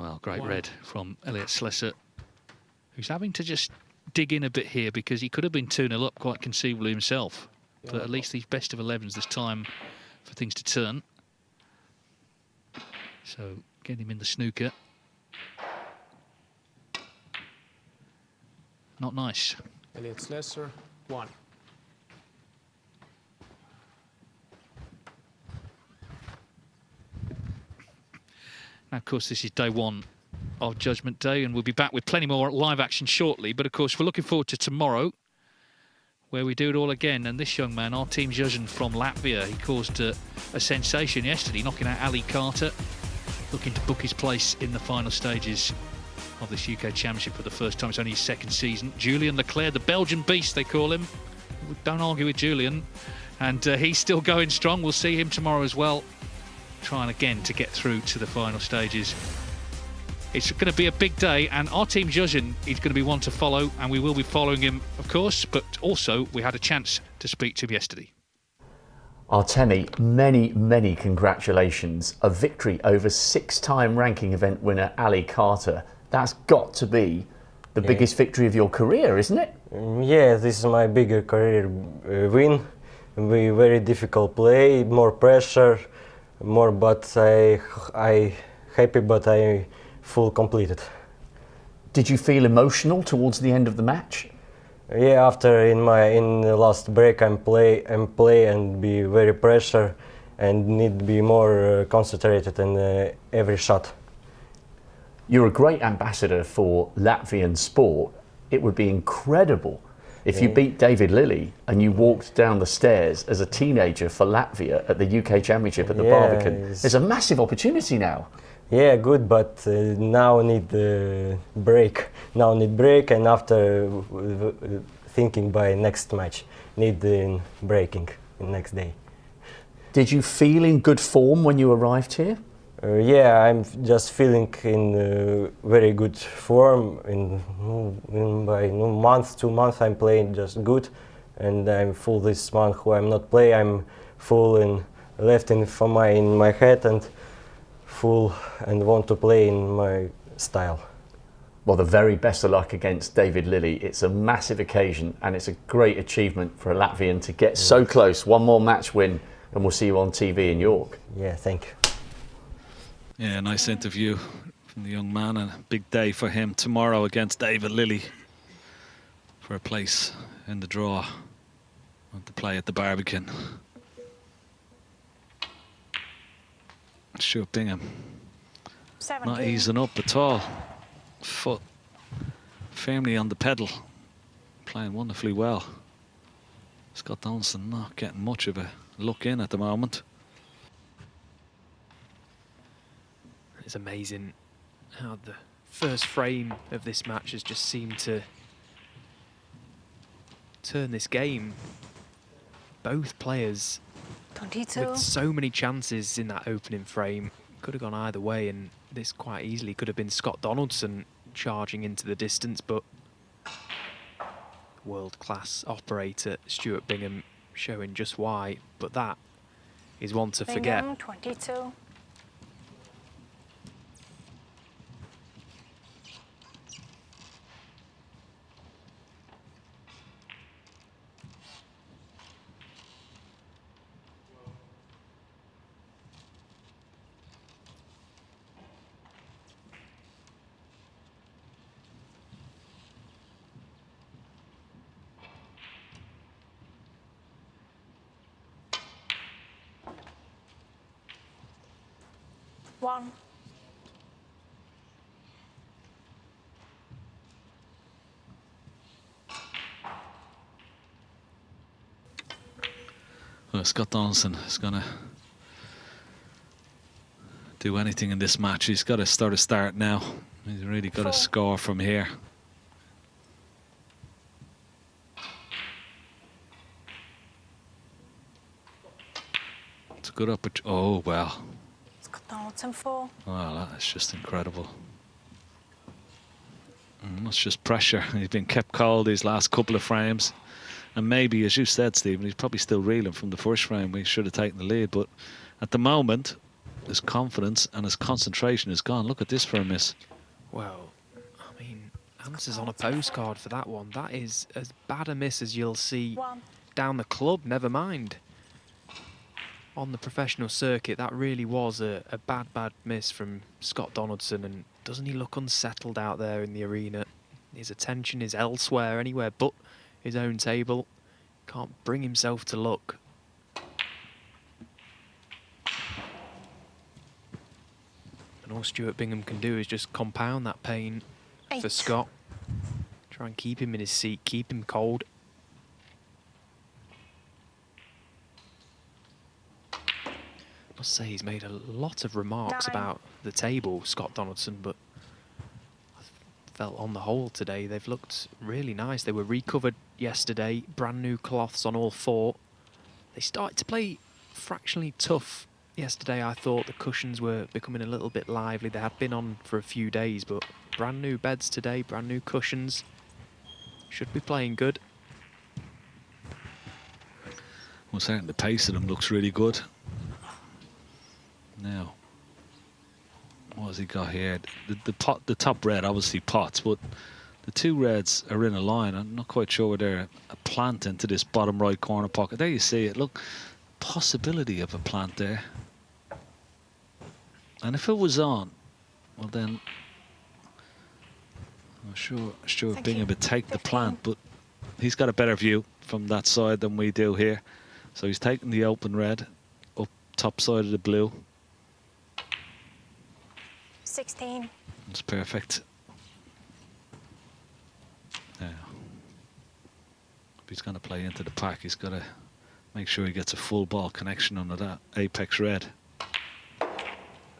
Well, great red from Elliot Slessor, who's having to just dig in a bit here because he could have been 2-0 up quite conceivably himself. But at least these best of 11s, there's time for things to turn. So get him in the snooker. Not nice. Elliot Slessor, 1. Now, of course, this is day 1 of Judgment Day, and we'll be back with plenty more live action shortly. But, of course, we're looking forward to tomorrow, where we do it all again. And this young man, our team judging from Latvia, he caused a sensation yesterday, knocking out Ali Carter, looking to book his place in the final stages of this UK Championship for the first time. It's only his 2nd season. Julian Leclerc, the Belgian beast, they call him. Don't argue with Julian. And he's still going strong. We'll see him tomorrow as well, trying again to get through to the final stages. It's going to be a big day, and our team judging is going to be one to follow, and we will be following him, of course, but also we had a chance to speak to him yesterday. Artemi, many congratulations. A victory over 6-time ranking event winner Ali Carter. That's got to be the biggest victory of your career, isn't it? Yeah, this is my bigger career win. We very difficult play, more pressure, more, but I happy, but I full completed. Did you feel emotional towards the end of the match? Yeah, after in the last break I play and be very pressure and need to be more concentrated in every shot. You're a great ambassador for Latvian sport. It would be incredible if you beat David Lilley and you walked down the stairs as a teenager for Latvia at the UK Championship at the Barbican. There's a massive opportunity now. Yeah, good, but now need break. Now need break, and after thinking by next match, need breaking next day. Did you feel in good form when you arrived here? Yeah, I'm just feeling in very good form. By month, 2 months, I'm playing just good, and I'm full this month. Who I'm not play, I'm full in left in my head and full and want to play in my style. Well, the very best of luck against David Lilley. It's a massive occasion, and it's a great achievement for a Latvian to get so close. One more match win, and we'll see you on TV in York. Yeah, thank you. Yeah, nice interview from the young man, and a big day for him tomorrow against David Lilley for a place in the draw to play at the Barbican. Stuart Bingham 17. not easing up at all. Foot firmly on the pedal, playing wonderfully well. Scott Donaldson not getting much of a look in at the moment. It's amazing how the first frame of this match has just seemed to turn this game. Both players 22. with so many chances in that opening frame. Could have gone either way, and this quite easily could have been Scott Donaldson charging into the distance, but world-class operator Stuart Bingham showing just why. But that is one to forget. Bingham, 22. One. Well, Scott Donaldson is going to do anything in this match. He's got to start now. He's really got to score from here. It's a good opportunity. Oh, well. Donaldson 4. Well, that's just incredible. That's just pressure. He's been kept cold these last couple of frames. And maybe, as you said, Stephen, he's probably still reeling from the first frame. We should have taken the lead. But at the moment, his confidence and his concentration is gone. Look at this for a miss. Well, I mean, answers on a postcard for that one. That is as bad a miss as you'll see down the club, never mind. On the professional circuit, that really was a bad miss from Scott Donaldson, and doesn't he look unsettled out there in the arena? His attention is elsewhere, anywhere but his own table. Can't bring himself to look. And all Stuart Bingham can do is just compound that pain for Scott. Try and keep him in his seat, keep him cold. I must say he's made a lot of remarks about the table, Scott Donaldson, but I felt on the whole today they've looked really nice. They were recovered yesterday, brand new cloths on all four. They started to play fractionally tough yesterday. I thought the cushions were becoming a little bit lively. They had been on for a few days, but brand new beds today, brand new cushions. Should be playing good. Well, certainly the pace of them looks really good. Now, what has he got here? The top red, obviously pots, but the two reds are in a line. I'm not quite sure whether they're a plant into this bottom right corner pocket. There you see it. Look, possibility of a plant there. And if it was on, well then, I'm sure Bingham would take the plant, but he's got a better view from that side than we do here. So he's taking the open red up top side of the blue. 16. That's perfect. Now, if he's going to play into the pack, he's got to make sure he gets a full ball connection under that apex red.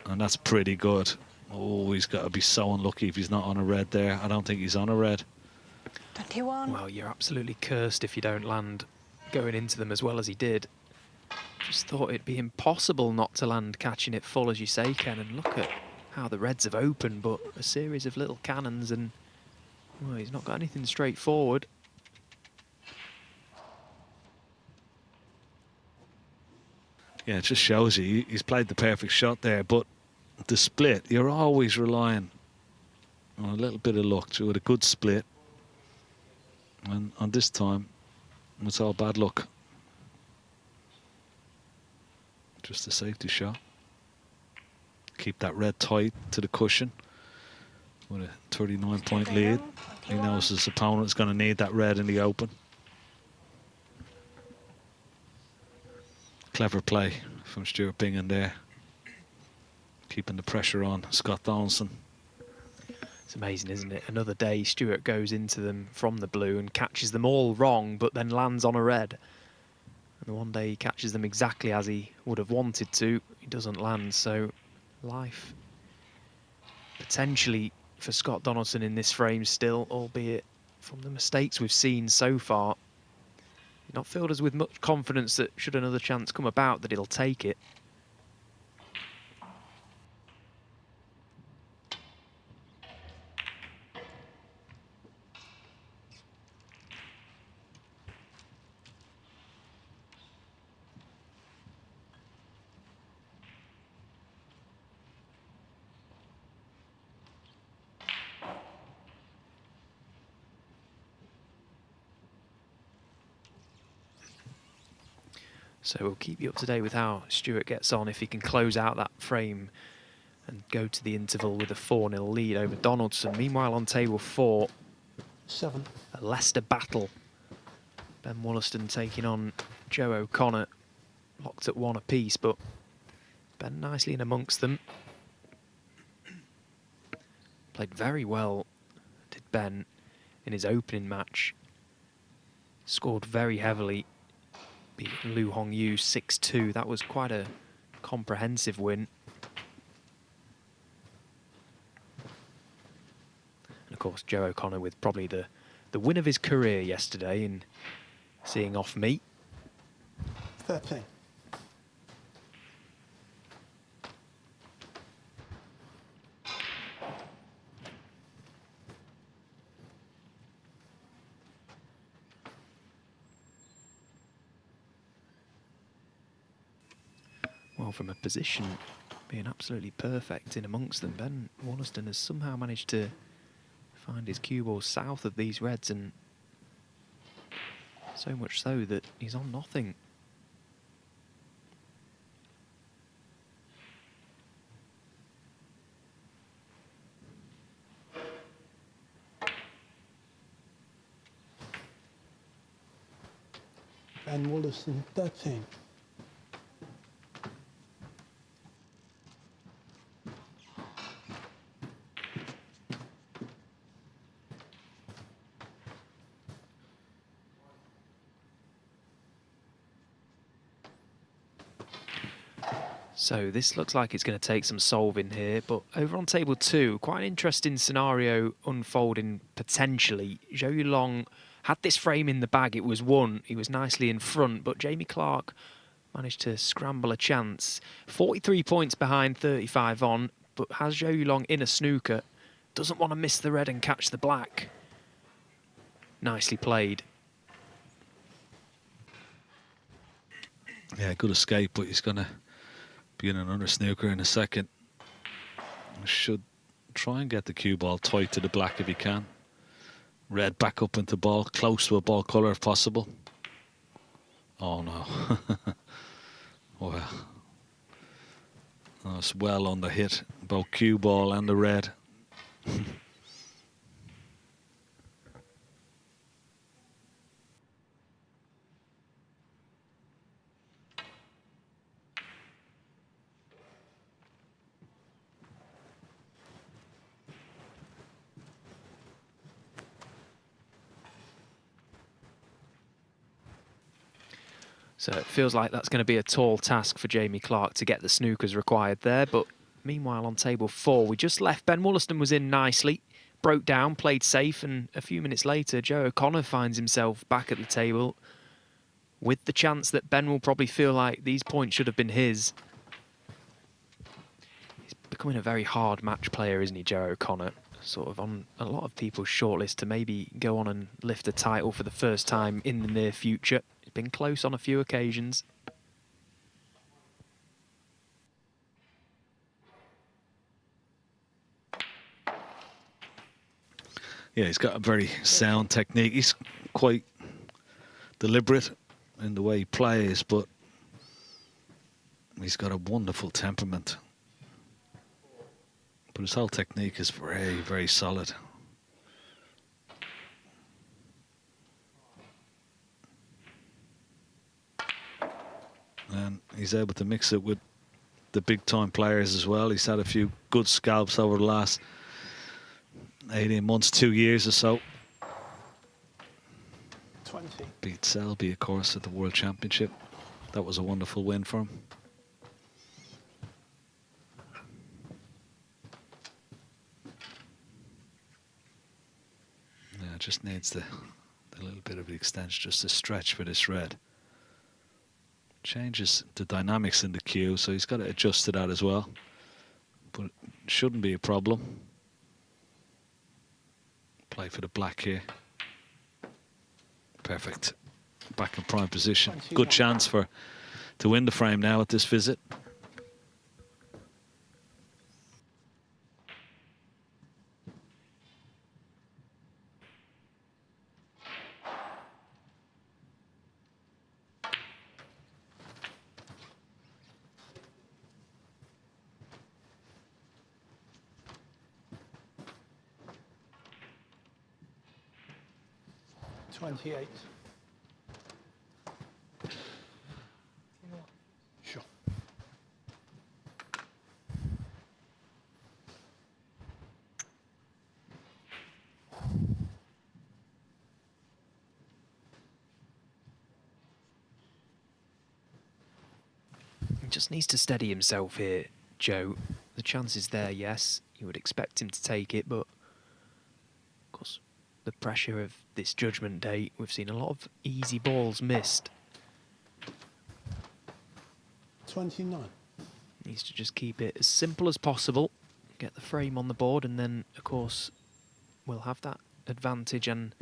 And that's pretty good. Oh, he's got to be so unlucky if he's not on a red there. I don't think he's on a red. 21. Well, you're absolutely cursed if you don't land going into them as well as he did. Just thought it'd be impossible not to land catching it full, as you say, Ken, and look at how the reds have opened, but a series of little cannons, and well, he's not got anything straightforward. Yeah, it just shows you he's played the perfect shot there, but the split, you're always relying on a little bit of luck to with a good split, and on this time it's all bad luck. Just a safety shot. Keep that red tight to the cushion with a 39-point lead. He knows his opponent's going to need that red in the open. Clever play from Stuart Bingham there. Keeping the pressure on Scott Donaldson. It's amazing, isn't it? Another day, Stuart goes into them from the blue and catches them all wrong, but then lands on a red. And one day he catches them exactly as he would have wanted to. He doesn't land, so life potentially for Scott Donaldson in this frame still, albeit from the mistakes we've seen so far. Not fielders with much confidence that should another chance come about that he'll take it. So we'll keep you up to date with how Stuart gets on, if he can close out that frame and go to the interval with a 4-0 lead over Donaldson. Meanwhile, on table 4, 7. A Leicester battle. Ben Wollaston taking on Joe O'Connor, locked at 1 apiece, but Ben nicely in amongst them. Played very well, did Ben, in his opening match. Scored very heavily. Beat Lu Hongyu 6-2. That was quite a comprehensive win. And of course, Joe O'Connor with probably the win of his career yesterday in seeing off me. 13. Well, from a position being absolutely perfect in amongst them. Ben Wollaston has somehow managed to find his cue ball south of these reds, and so much so that he's on nothing. Ben Wollaston 13. So this looks like it's going to take some solving here, but over on table 2, quite an interesting scenario unfolding potentially. Zhou Yulong had this frame in the bag, it was won, he was nicely in front, but Jamie Clark managed to scramble a chance. 43 points behind, 35 on, but has Zhou Yulong in a snooker, doesn't want to miss the red and catch the black. Nicely played. Yeah, good escape, but he's going to be in another snooker in a second. Should try and get the cue ball tight to the black if he can. Red back up into ball, close to a ball colour if possible. Oh no. Well, that's well on the hit, both cue ball and the red. So it feels like that's going to be a tall task for Jamie Clark to get the snookers required there. But meanwhile, on table 4, we just left. Ben Wollaston was in nicely, broke down, played safe, and a few minutes later, Joe O'Connor finds himself back at the table with the chance that Ben will probably feel like these points should have been his. He's becoming a very hard match player, isn't he, Joe O'Connor? Sort of on a lot of people's shortlist to maybe go on and lift a title for the first time in the near future. He's been close on a few occasions. Yeah, he's got a very sound technique. He's quite deliberate in the way he plays, but he's got a wonderful temperament. But his whole technique is very, very solid. And he's able to mix it with the big-time players as well. He's had a few good scalps over the last 18 months, 2 years or so. 20. Beat Selby, of course, at the World Championship. That was a wonderful win for him. Yeah, just needs the little bit of the extension, just a stretch for this red. Changes the dynamics in the cue, so he's got to adjust to that as well. But it shouldn't be a problem. Play for the black here. Perfect. Back in prime position. Good chance to win the frame now at this visit. Sure. He just needs to steady himself here, Joe. The chance is there, yes. You would expect him to take it, but of course, the pressure of this judgment day, we've seen a lot of easy balls missed. 29. Needs to just keep it as simple as possible, get the frame on the board, and then, of course, we'll have that advantage and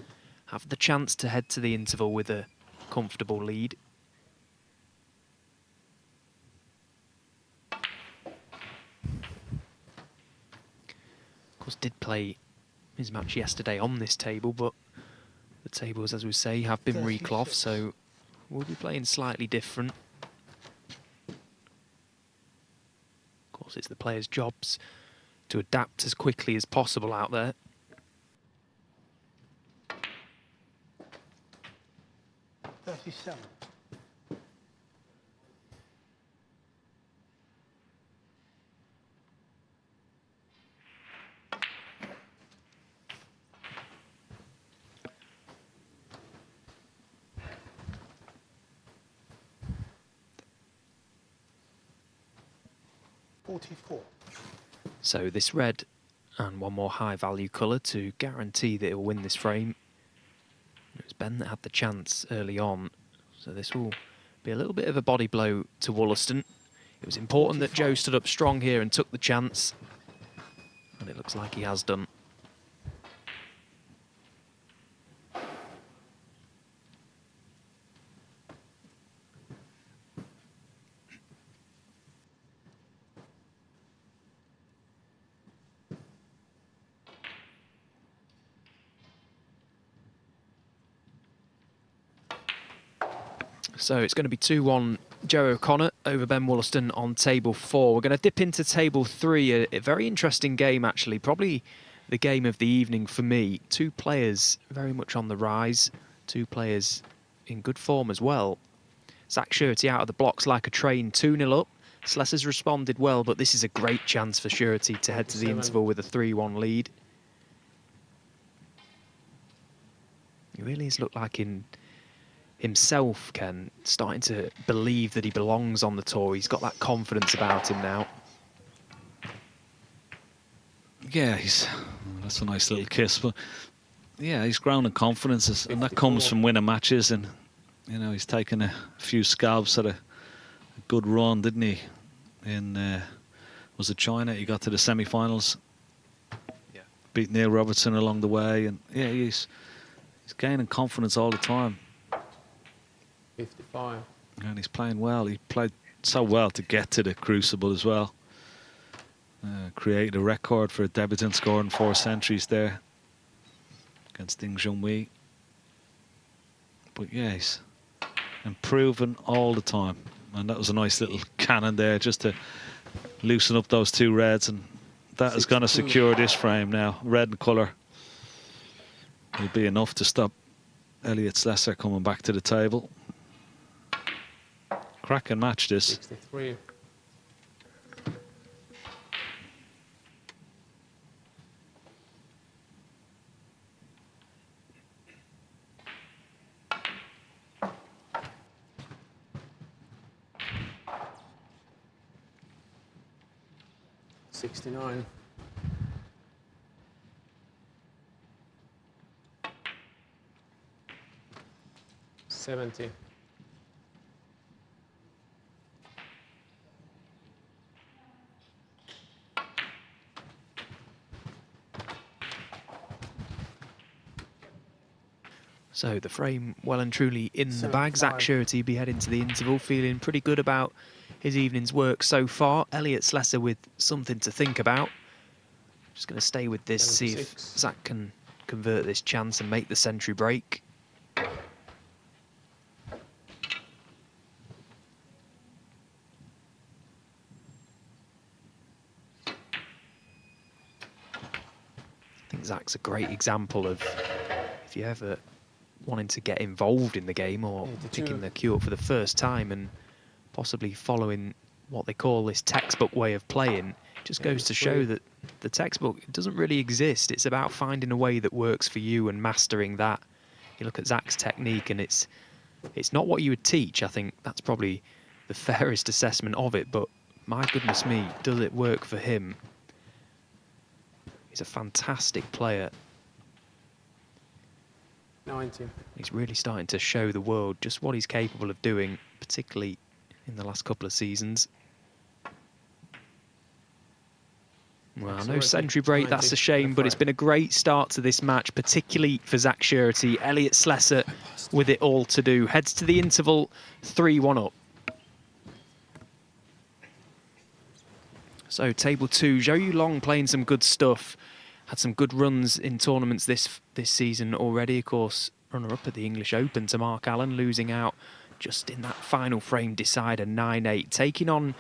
have the chance to head to the interval with a comfortable lead. course, did play his match yesterday on this table, but the tables, as we say, have been reclothed, so we'll be playing slightly different. Of course, it's the players' jobs to adapt as quickly as possible out there. $37. $44. So this red and one more high value colour to guarantee that he'll win this frame. It was Ben that had the chance early on, so this will be a little bit of a body blow to Wollaston. It was important that Joe stood up strong here and took the chance, and it looks like he has done. So it's going to be 2-1 Joe O'Connor over Ben Wollaston on table 4. We're going to dip into table 3, a very interesting game actually, probably the game of the evening for me. Two players very much on the rise, two players in good form as well. Zach Shirty out of the blocks like a train, 2-0 up. Slessor's responded well, but this is a great chance for Shirty to head to the interval with a 3-1 lead. He really has looked like in himself, Ken, starting to believe that he belongs on the tour. He's got that confidence about him now. Yeah, that's a nice little kiss, but yeah, he's grown in confidence, and that comes from winning matches, and you know, he's taken a few scalps at a good run, didn't he? In was it China? He got to the semi-finals, beat Neil Robertson along the way, and yeah, he's gaining confidence all the time. 55. And he's playing well. He played so well to get to the Crucible as well. Created a record for a debutant scoring 4 centuries there against Ding Junhui. But yeah, he's improving all the time. And that was a nice little cannon there just to loosen up those 2 reds. And that is going to secure this frame now. Red in colour will be enough to stop Elliot Slessor coming back to the table. Cracking match this. 63. $69. $70. So the frame well and truly in the bag. Zach Shirty be heading to the interval, feeling pretty good about his evening's work so far. Elliot Slessor with something to think about. Just going to stay with this, see if Zach can convert this chance and make the century break. I think Zach's a great example of, if you ever wanting to get involved in the game or picking the cue up for the first time and possibly following what they call this textbook way of playing, just goes to show that the textbook doesn't really exist. It's about finding a way that works for you and mastering that. You look at Zach's technique and it's not what you would teach. I think that's probably the fairest assessment of it, but my goodness me, does it work for him? He's a fantastic player. 90. He's really starting to show the world just what he's capable of doing, particularly in the last couple of seasons. Well, no century break, that's a shame, but it's been a great start to this match, particularly for Zach Shirty. Elliot Slessor with it all to do. Heads to the interval, 3-1 up. So table 2, Zhou Yulong playing some good stuff. had some good runs in tournaments this season already. Of course, runner-up at the English Open to Mark Allen, losing out just in that final frame decider 9-8, taking on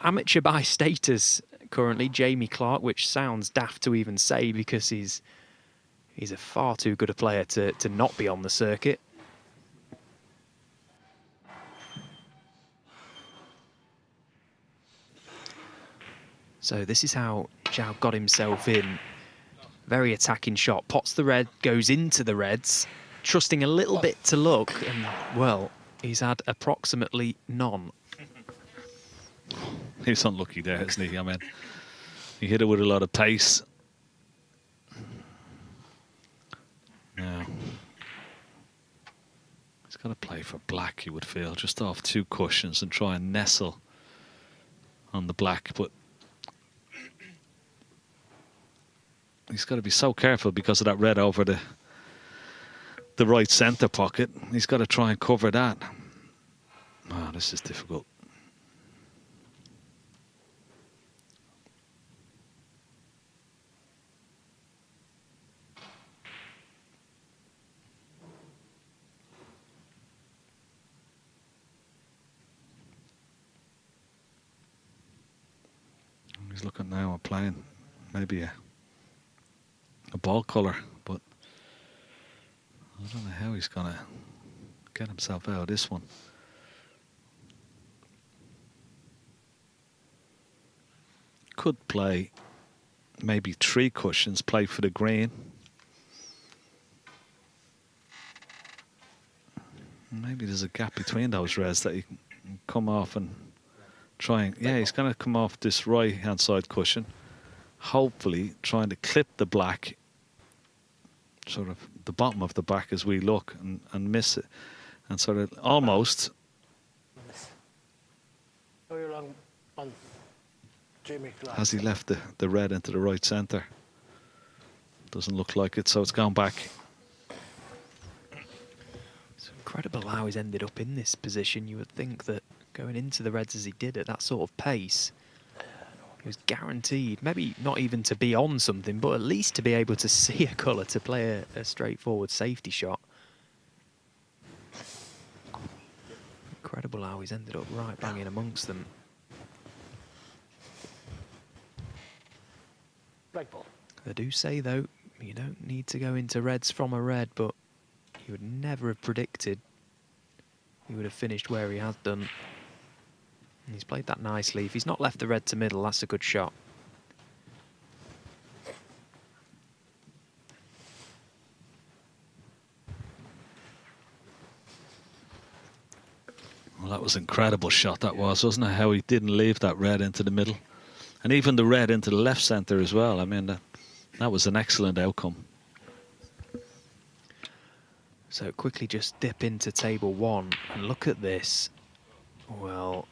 amateur by status currently, Jamie Clark, which sounds daft to even say because he's a far too good a player to not be on the circuit. So this is how Zhao got himself in. Very attacking shot, pots the red, goes into the reds, trusting a little bit to luck, and, well, he's had approximately none. He's unlucky there, isn't he? I mean, he hit it with a lot of pace. Now, he's got to play for black, you would feel, just off 2 cushions and try and nestle on the black, but he's got to be so careful because of that red over the right centre pocket. He's got to try and cover that. Oh, this is difficult. He's looking now at playing maybe a ball colour, but I don't know how he's going to get himself out of this one. Could play maybe 3 cushions, play for the green. Maybe there's a gap between those reds that he can come off and try and... Yeah, he's going to come off this right-hand side cushion, hopefully trying to clip the black, sort of the bottom of the back as we look, and miss it, and sort of almost... Has he left the red into the right centre? Doesn't look like it, so it's gone back. It's incredible how he's ended up in this position. You would think that going into the reds as he did at that sort of pace, he was guaranteed, maybe not even to be on something, but at least to be able to see a colour, to play a straightforward safety shot. Incredible how he's ended up right bang in amongst them. Black ball. They do say, though, you don't need to go into reds from a red, but you would never have predicted he would have finished where he has done. And he's played that nicely. If he's not left the red to middle, that's a good shot. Well, that was an incredible shot, that was, wasn't it? How he didn't leave that red into the middle. And even the red into the left centre as well. I mean, that was an excellent outcome. So quickly just dip into table 1 and look at this. Well,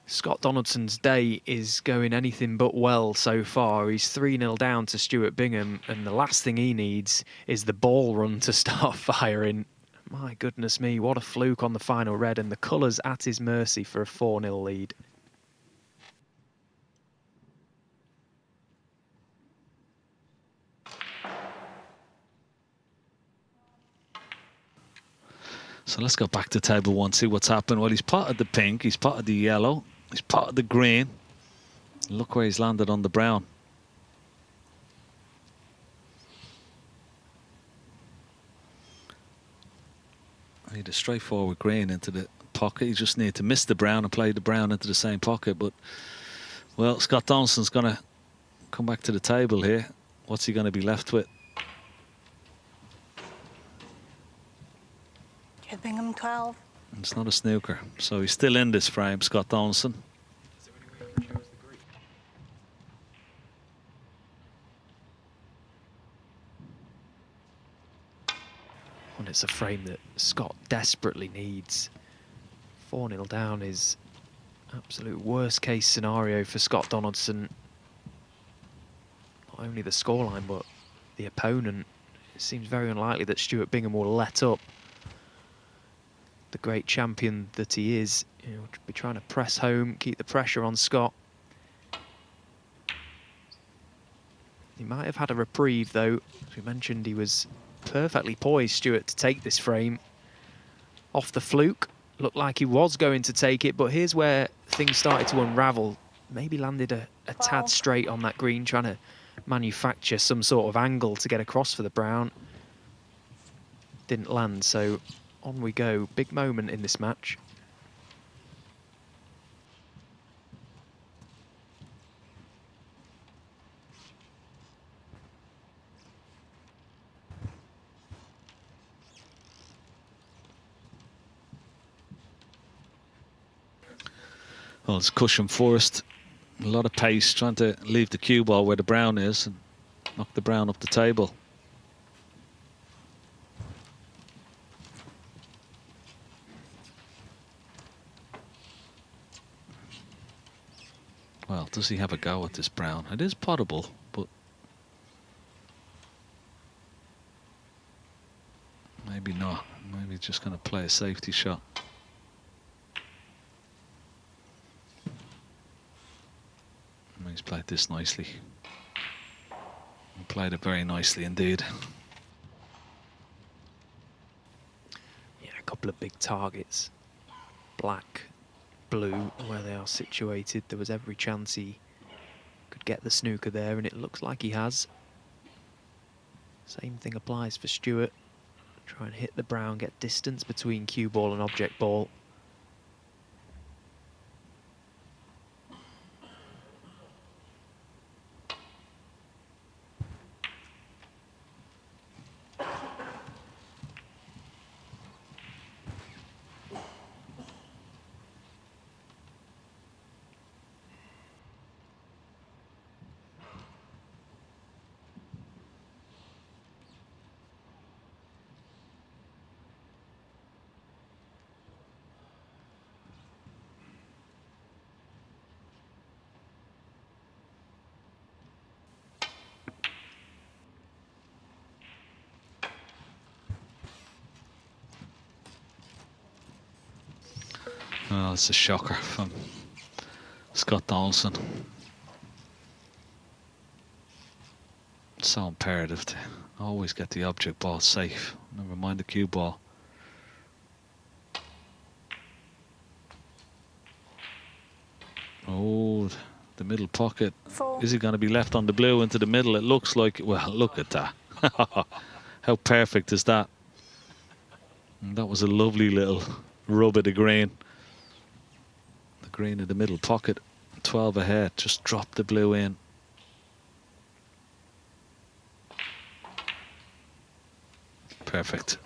Scott Donaldson's day is going anything but well so far. He's 3-0 down to Stuart Bingham, and the last thing he needs is the ball run to start firing. My goodness me, what a fluke on the final red, and the colours at his mercy for a 4-0 lead. So let's go back to table 1, see what's happened. Well, he's potted the pink, he's potted the yellow, he's potted the green. Look where he's landed on the brown. I need a straightforward green into the pocket. You just need to miss the brown and play the brown into the same pocket. But, well, Scott Donaldson's going to come back to the table here. What's he going to be left with? Bingham 12. It's not a snooker, so he's still in this frame, Scott Donaldson. And it's a frame that Scott desperately needs. 4-0 down is absolute worst case scenario for Scott Donaldson. Not only the scoreline, but the opponent. It seems very unlikely that Stuart Bingham will let up. The great champion that he is, you know, be trying to press home, keep the pressure on Scott. He might have had a reprieve, though. As we mentioned, he was perfectly poised, Stuart, to take this frame. Off the fluke, looked like he was going to take it, but here's where things started to unravel. Maybe landed a tad straight on that green, trying to manufacture some sort of angle to get across for the brown. Didn't land, so on we go. Big moment in this match. Well, it's cushion first. A lot of pace, trying to leave the cue ball where the brown is and knock the brown up the table. Well, does he have a go at this brown? It is potable, but maybe not. Maybe just going to play a safety shot. He's played this nicely. He played it very nicely indeed. Yeah, a couple of big targets. Black, blue, where they are situated. There was every chance he could get the snooker there, and it looks like he has. Same thing applies for Stuart. Try and hit the brown, get distance between cue ball and object ball. Oh, it's a shocker from Scott Donaldson. It's so imperative to always get the object ball safe. Never mind the cue ball. Oh, the middle pocket. Is he going to be left on the blue into the middle? It looks like, well, look at that. How perfect is that? And that was a lovely little rub of the green. The green in the middle pocket, 12 ahead, just drop the blue in. Perfect.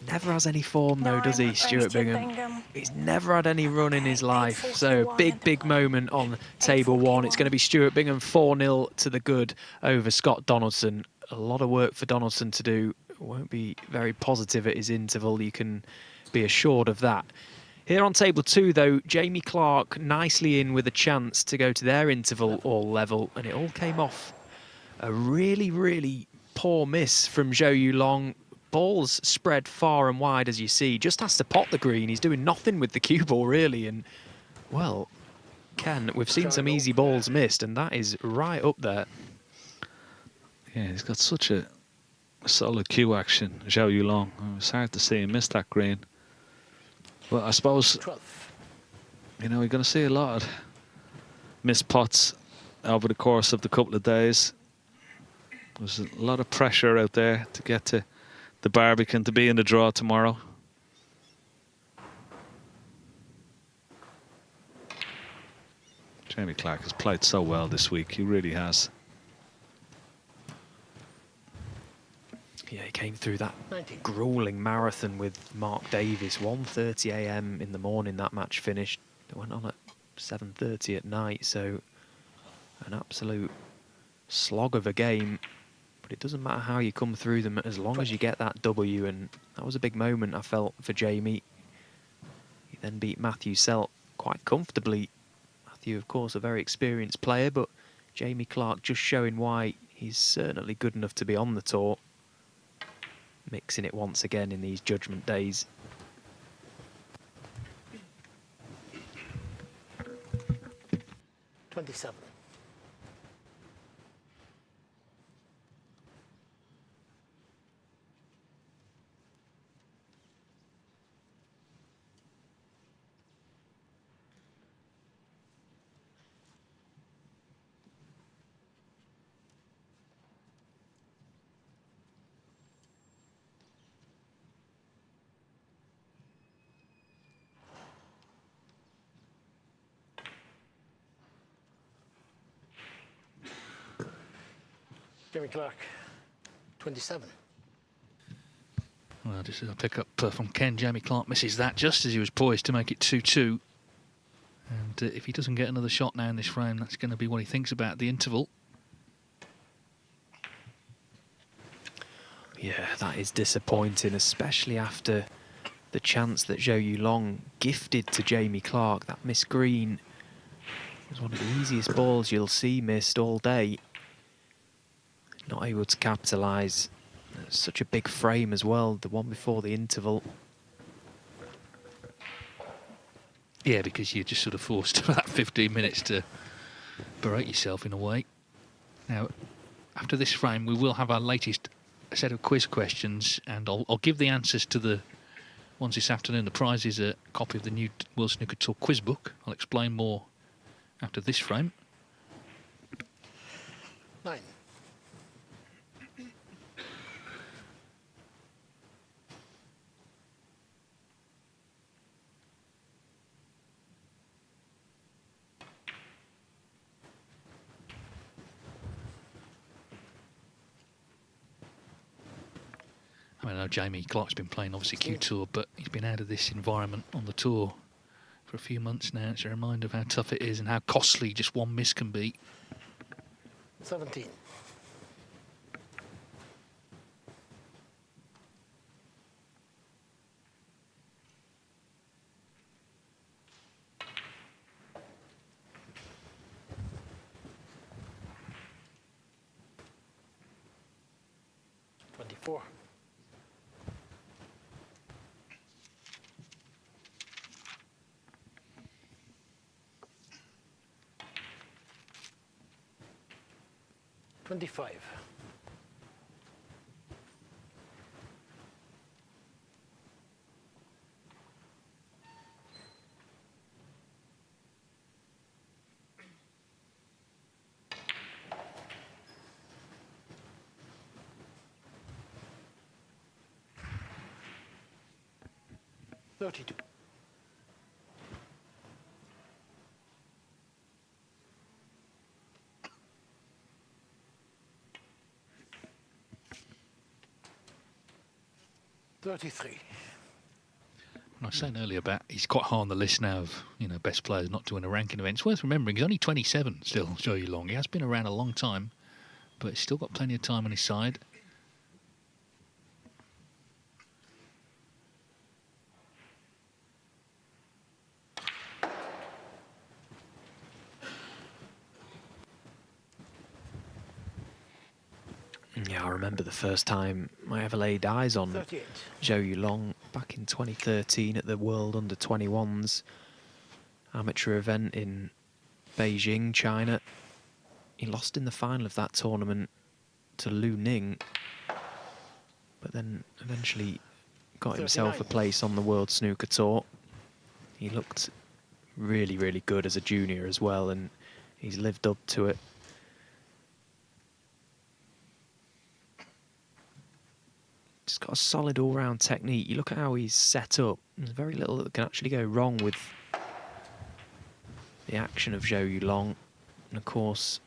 Never has any form though, does he, Stuart Bingham? He's never had any run in his life. So big moment on table one. It's going to be Stuart Bingham 4-0 to the good over Scott Donaldson. A lot of work for Donaldson to do. Won't be very positive at his interval, you can be assured of that. Here on table two, though, Jamie Clark nicely in with a chance to go to their interval all level, and it all came off a really poor miss from Zhou Yulong. Balls spread far and wide, as you see. Just has to pot the green. He's doing nothing with the cue ball, really. And, well, Ken, we've seen some easy balls missed, and that is right up there. Yeah, he's got such a solid cue action, Zhou Yulong. It's hard to see him miss that green. Well, I suppose, you know, we're going to see a lot of missed pots over the course of the couple of days. There's a lot of pressure out there to get to the Barbican, to be in the draw tomorrow. Jamie Clark has played so well this week, he really has. Yeah, he came through that grueling marathon with Mark Davis. 1:30 AM in the morning that match finished. It went on at 7:30 at night, so an absolute slog of a game. But it doesn't matter how you come through them as long as you get that W, and that was a big moment, I felt, for Jamie. He then beat Matthew Selt quite comfortably. Matthew, of course, a very experienced player, but Jamie Clark just showing why he's certainly good enough to be on the tour. Mixing it once again in these judgment days. Jamie Clark, 27. Well, just a pick up from Ken. Jamie Clark misses that just as he was poised to make it 2-2. And if he doesn't get another shot now in this frame, that's going to be what he thinks about the interval. Yeah, that is disappointing, especially after the chance that Zhou Yulong gifted to Jamie Clark. That missed green was one of the easiest balls you'll see missed all day. Not able to capitalise. Such a big frame as well, the one before the interval. Yeah, because you're just sort of forced for that 15 minutes to berate yourself in a way. Now, after this frame, we will have our latest set of quiz questions, and I'll give the answers to the ones this afternoon. The prize is a copy of the new World Snooker Tour quiz book. I'll explain more after this frame. 9. I know Jamie Clark's been playing obviously Q Tour, but he's been out of this environment on the tour for a few months now. It's a reminder of how tough it is and how costly just one miss can be. 17. Four. 25. 32. 33. I was saying earlier about he's quite high on the list now of best players not to win a ranking event. It's worth remembering he's only 27 still, Zhou Yulong. He has been around a long time, but he's still got plenty of time on his side. Yeah, I remember the first time I ever laid eyes on 38. Zhou Yulong back in 2013 at the World Under-21s amateur event in Beijing, China. He lost in the final of that tournament to Lu Ning, but then eventually got himself a place on the World Snooker Tour. He looked really, really good as a junior as well, and he's lived up to it. Just got a solid all-round technique. You look at how he's set up. There's very little that can actually go wrong with the action of Zhou Yulong. And of course,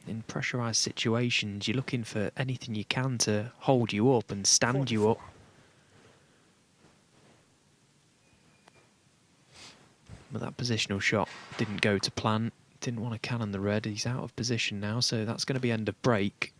in pressurised situations, you're looking for anything you can to hold you up and stand you up. But that positional shot didn't go to plan. Didn't want to cannon the red. He's out of position now, so that's going to be end of break.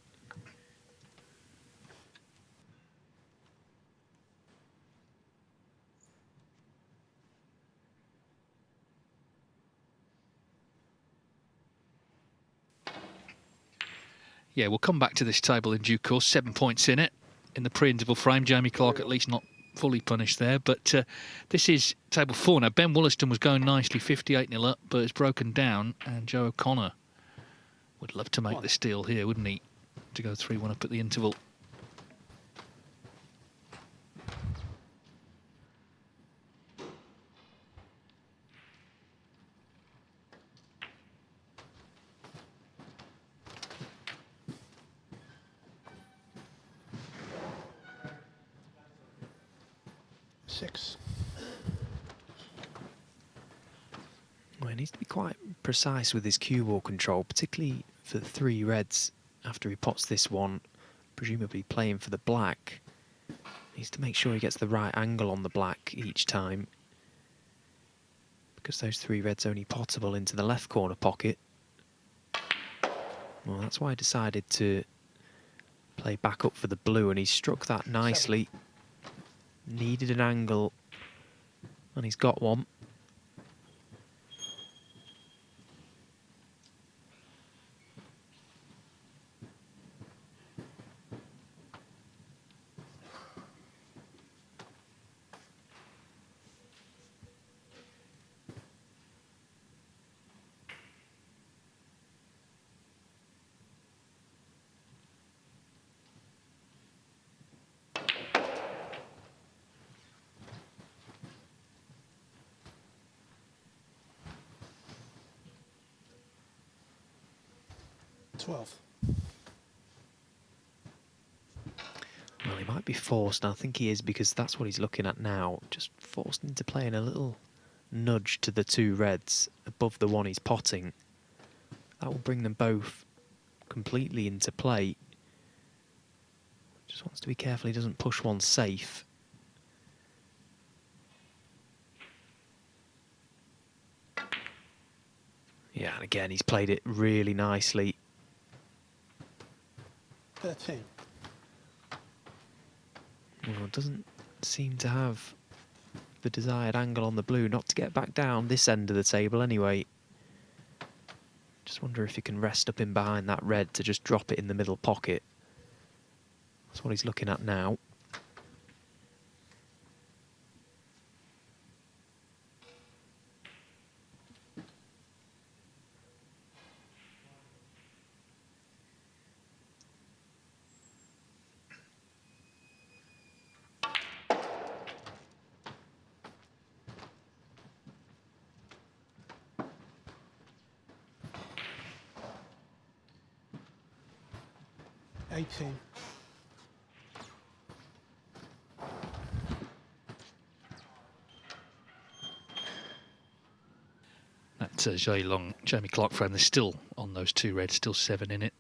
Yeah, we'll come back to this table in due course. 7 points in it in the pre-interval frame. Jamie Clark at least not fully punished there. But this is table 4 now. Ben Wollaston was going nicely, 58-0 up, but it's broken down. And Joe O'Connor would love to make the steal here, wouldn't he? To go 3-1 up at the interval. Well, he needs to be quite precise with his cue ball control, particularly for the 3 reds after he pots this one, presumably playing for the black. Needs to make sure he gets the right angle on the black each time, because those 3 reds only potable into the left corner pocket. Well, that's why I decided to play back up for the blue, and he struck that nicely. Needed an angle, and he's got one. Well, he might be forced, and I think he is, because that's what he's looking at now. Just forced into playing a little nudge to the 2 reds above the one he's potting. That will bring them both completely into play. Just wants to be careful he doesn't push one safe. Yeah, and again, he's played it really nicely. 13. Well, doesn't seem to have the desired angle on the blue, not to get back down this end of the table anyway. Just wonder if he can rest up in behind that red to just drop it in the middle pocket. That's what he's looking at now. That Jamie Clark friend is still on those 2 reds, still 7 in it.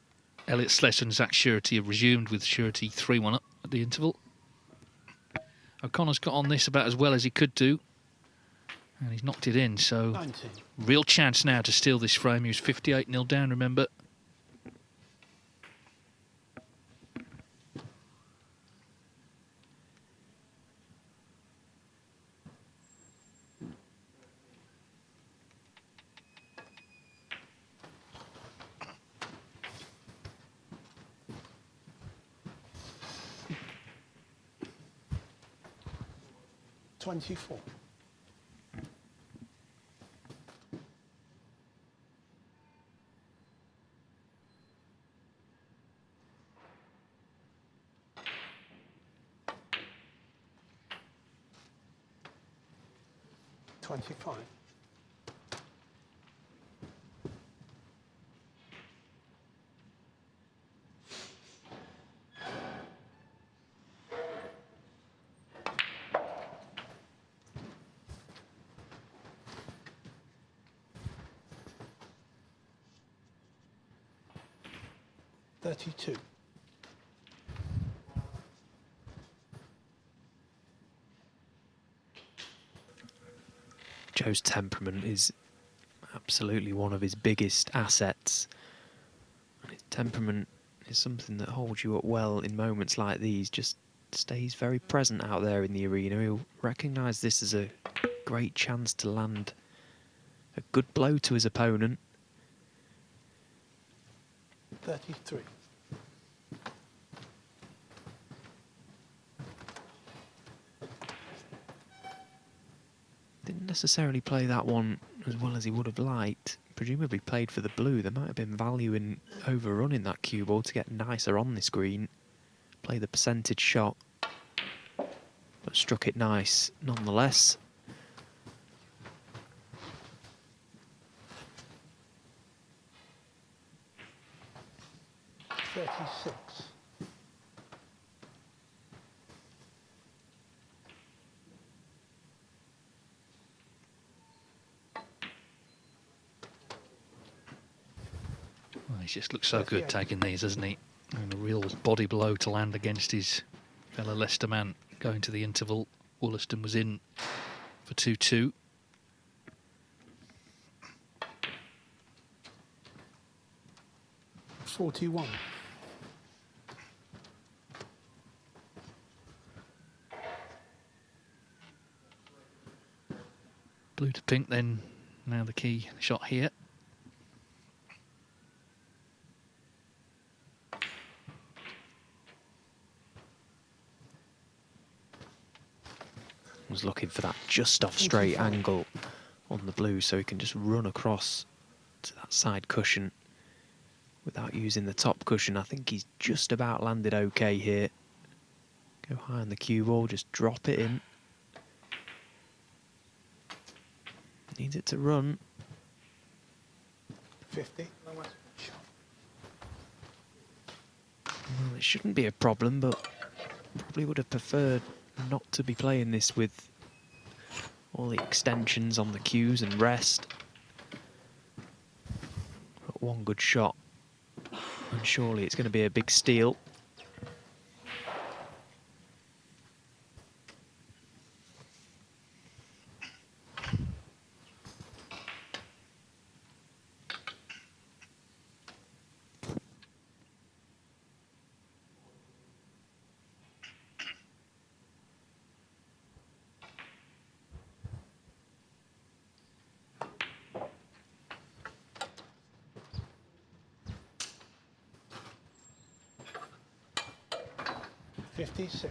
Elliot Slessor and Zach Surety have resumed with Surety 3-1 up at the interval. O'Connor's got on this about as well as he could do, and he's knocked it in, so 19. Real chance now to steal this frame. He was 58-0 down, remember. $24. $25. $32. Joe's temperament is absolutely one of his biggest assets. And his temperament is something that holds you up well in moments like these. Just stays very present out there in the arena. He'll recognise this as a great chance to land a good blow to his opponent. 33. Didn't necessarily play that one as well as he would have liked. Presumably played for the blue. There might have been value in overrunning that cue ball to get nicer on this green. Play the percentage shot, but struck it nice nonetheless. $36. Well, he's just looks so good taking these, doesn't he? And a real body blow to land against his fellow Leicester man. Going to the interval, Wollaston was in for 2-2. $41. Blue to pink then, now the key shot here. Was looking for that just off straight angle on the blue so he can just run across to that side cushion without using the top cushion. I think he's just about landed okay here. Go high on the cue ball, just drop it in. Needs it to run. 50. Well, it shouldn't be a problem, but probably would have preferred not to be playing this with all the extensions on the cues and rest. But one good shot, and surely it's going to be a big steal.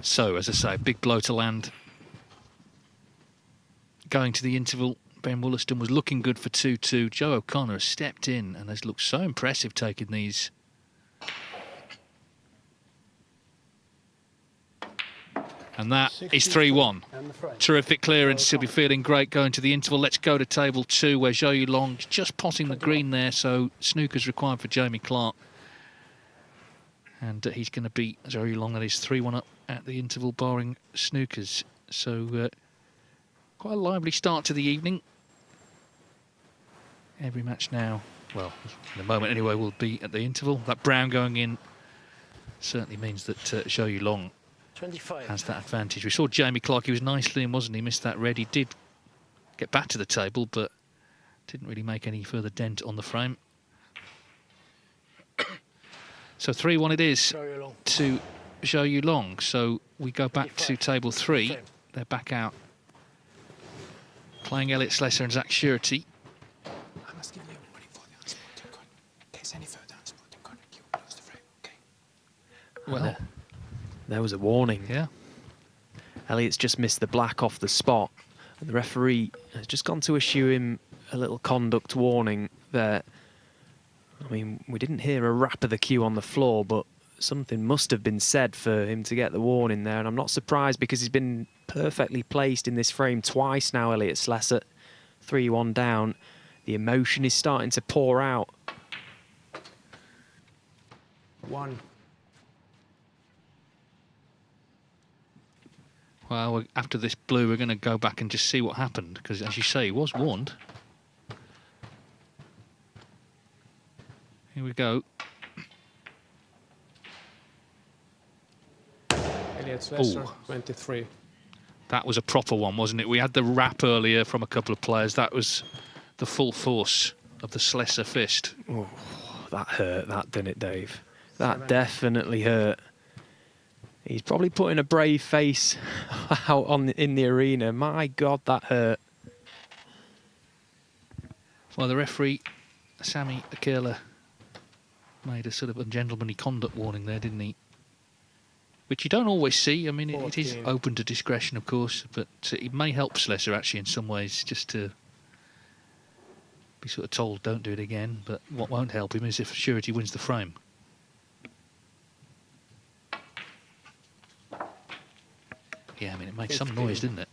So, as I say, big blow to land. Going to the interval, Ben Wollaston was looking good for 2-2. Joe O'Connor has stepped in and has looked so impressive taking these. And that is 3-1. Terrific clearance. He'll be feeling great going to the interval. Let's go to table 2, where Zhou Yulong just potting the green there, so snooker's required for Jamie Clark. And he's going to beat Zhou Yulong. That is 3-1 up at the interval, barring snookers. So quite a lively start to the evening. Every match now, well, in a moment anyway, will be at the interval. That brown going in certainly means that Zhou Yulong 25. has that advantage. We saw Jamie Clark, he was nicely in, wasn't he? Missed that red. He did get back to the table, but didn't really make any further dent on the frame. So 3-1 it is to Zhou Yulong. So we go back to table 3. They're back out playing Elliot Slessor and Zach Surety. I must give you everybody for the unsporting card. In case any further unsporting card, you will lose the frame, okay? Well, there was a warning. Yeah. Elliot's just missed the black off the spot. And the referee has just gone to issue him a little conduct warning there. I mean, we didn't hear a rap of the cue on the floor, but something must have been said for him to get the warning there. And I'm not surprised because he's been perfectly placed in this frame twice now, Elliot Slessor. 3-1 down. The emotion is starting to pour out. 1. Well, after this blue, we're going to go back and just see what happened, because, as you say, he was warned. Here we go. Elliot Slessor, 23. That was a proper one, wasn't it? We had the rap earlier from a couple of players. That was the full force of the Slessor fist. Oh, that hurt, that didn't it, Dave? That definitely hurt. He's probably putting a brave face out in the arena. My God, that hurt. Well, the referee, Sammy Akela, made a sort of ungentlemanly conduct warning there, didn't he? Which you don't always see. I mean, it is open to discretion, of course, but it may help Slessor, actually, in some ways, just to be sort of told, don't do it again. But what won't help him is if Surety wins the frame. Yeah, I mean, it makes some noise, didn't it?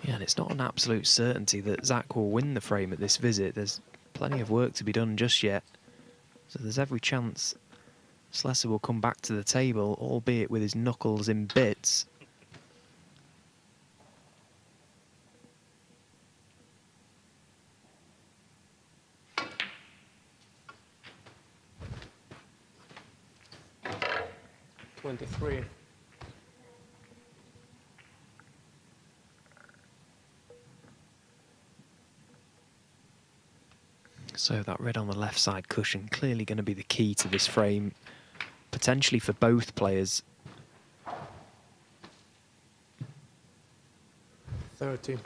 Yeah, and it's not an absolute certainty that Zach will win the frame at this visit. There's plenty of work to be done just yet. So there's every chance Slessor will come back to the table, albeit with his knuckles in bits. $23. So that red on the left side cushion clearly going to be the key to this frame, potentially for both players. 30.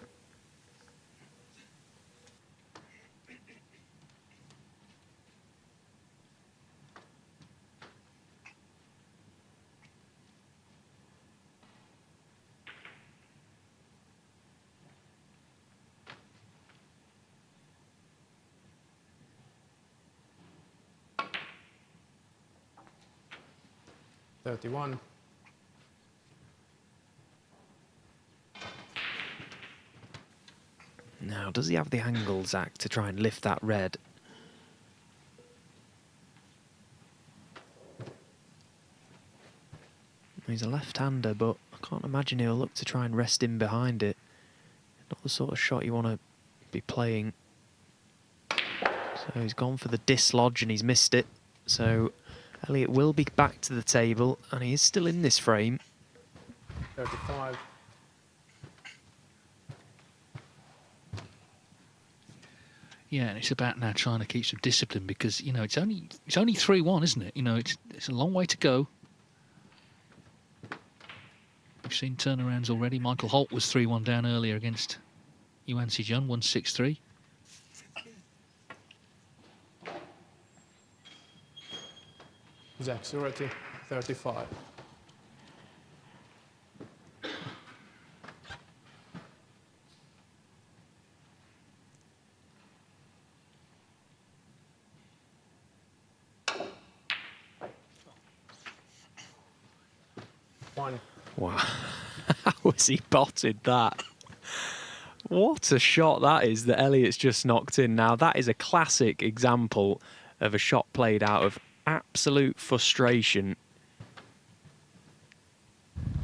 $31. Now, does he have the angle, Zach, to try and lift that red? He's a left-hander, but I can't imagine he'll look to try and rest in behind it. Not the sort of shot you want to be playing. So he's gone for the dislodge and he's missed it. So Elliott will be back to the table, and he is still in this frame. 35. Yeah, and it's about now trying to keep some discipline because, you know, it's only 3-1, isn't it? You know, it's a long way to go. We've seen turnarounds already. Michael Holt was 3-1 down earlier against Yuan Si-jun, 1-6-3. Zach Doherty, 35. One. Wow. How has he botted that? What a shot that is that Elliott's just knocked in. Now, that is a classic example of a shot played out of absolute frustration.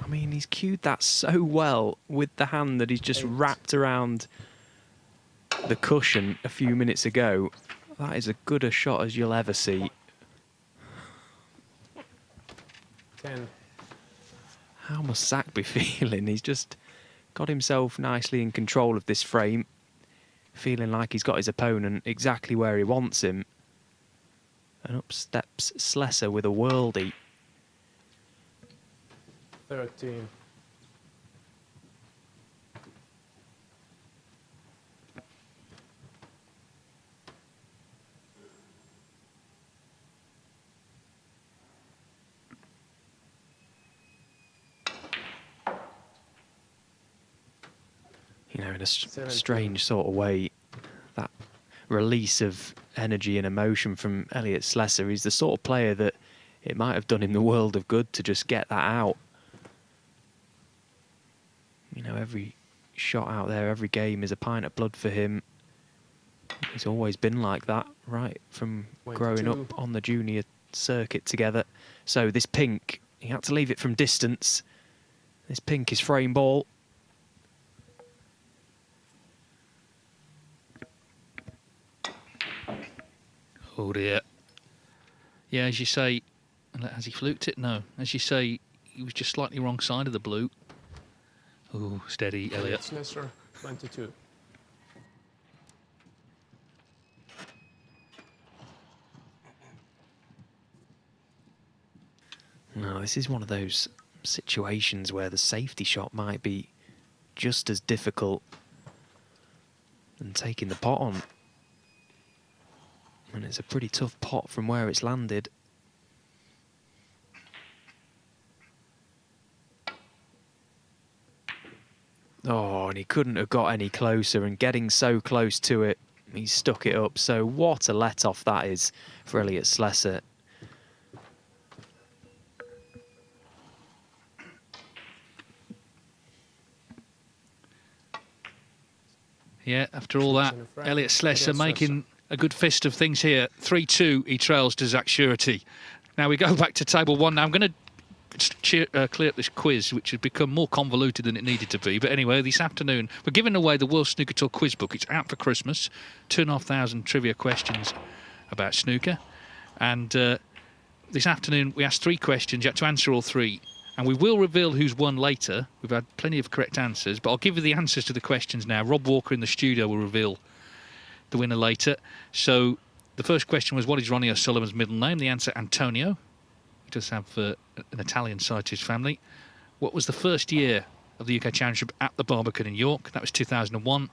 I mean, he's cued that so well with the hand that he's just wrapped around the cushion a few minutes ago. That is as good a shot as you'll ever see. 10. How must Zach be feeling? He's just got himself nicely in control of this frame, feeling like he's got his opponent exactly where he wants him. And up steps Slessor with a worldie. 13. You know, in a strange sort of way, that release of energy and emotion from Elliott Slessor, he's the sort of player that it might have done him the world of good to just get that out. You know, every shot out there, every game is a pint of blood for him. He's always been like that, right from growing up on the junior circuit together. So this pink, he had to leave it from distance. This pink is frame ball. Oh dear. Yeah, as you say, has he fluked it? No. As you say, he was just slightly wrong side of the blue. Oh, steady, Elliott. Slessor, 22. No, this is one of those situations where the safety shot might be just as difficult than taking the pot on. And it's a pretty tough pot from where it's landed. Oh, and he couldn't have got any closer, and getting so close to it, he stuck it up. So what a let-off that is for Elliott Slessor. Yeah, after all that, Elliot Slesser making a good fist of things here. 3-2, he trails to Zach Surety. Now we go back to table one. Now I'm going to clear up this quiz, which has become more convoluted than it needed to be. But anyway, this afternoon, we're giving away the World Snooker Tour quiz book. It's out for Christmas. 2,500 trivia questions about snooker. And this afternoon, we asked 3 questions. You had to answer all 3. And we will reveal who's won later. We've had plenty of correct answers, but I'll give you the answers to the questions now. Rob Walker in the studio will reveal the winner later. So the first question was, what is Ronnie O'Sullivan's middle name? The answer, Antonio. He does have an Italian side to his family. What was the first year of the UK Championship at the Barbican in York? That was 2001.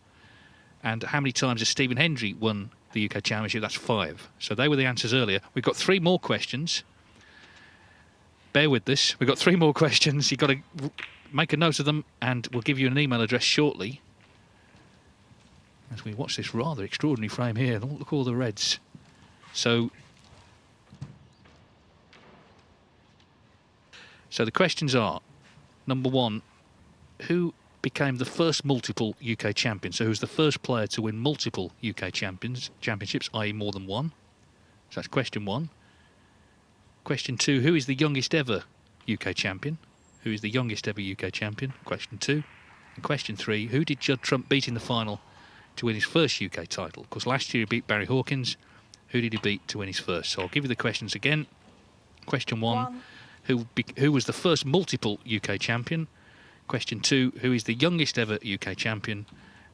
And how many times has Stephen Hendry won the UK Championship? That's 5. So they were the answers earlier. We've got 3 more questions. Bear with this. We've got 3 more questions. You've got to make a note of them, and we'll give you an email address shortly as we watch this rather extraordinary frame here. Look at all the reds. So the questions are, number 1, who became the first multiple UK champion? So who's the first player to win multiple UK championships, i.e. more than one? So that's question 1. Question 2, who is the youngest ever UK champion? Who is the youngest ever UK champion? Question 2. And question 3, who did Judd Trump beat in the final to win his first UK title? Of course, last year he beat Barry Hawkins. Who did he beat to win his first? So I'll give you the questions again. Question 1, who was the first multiple UK champion? Question 2, who is the youngest ever UK champion?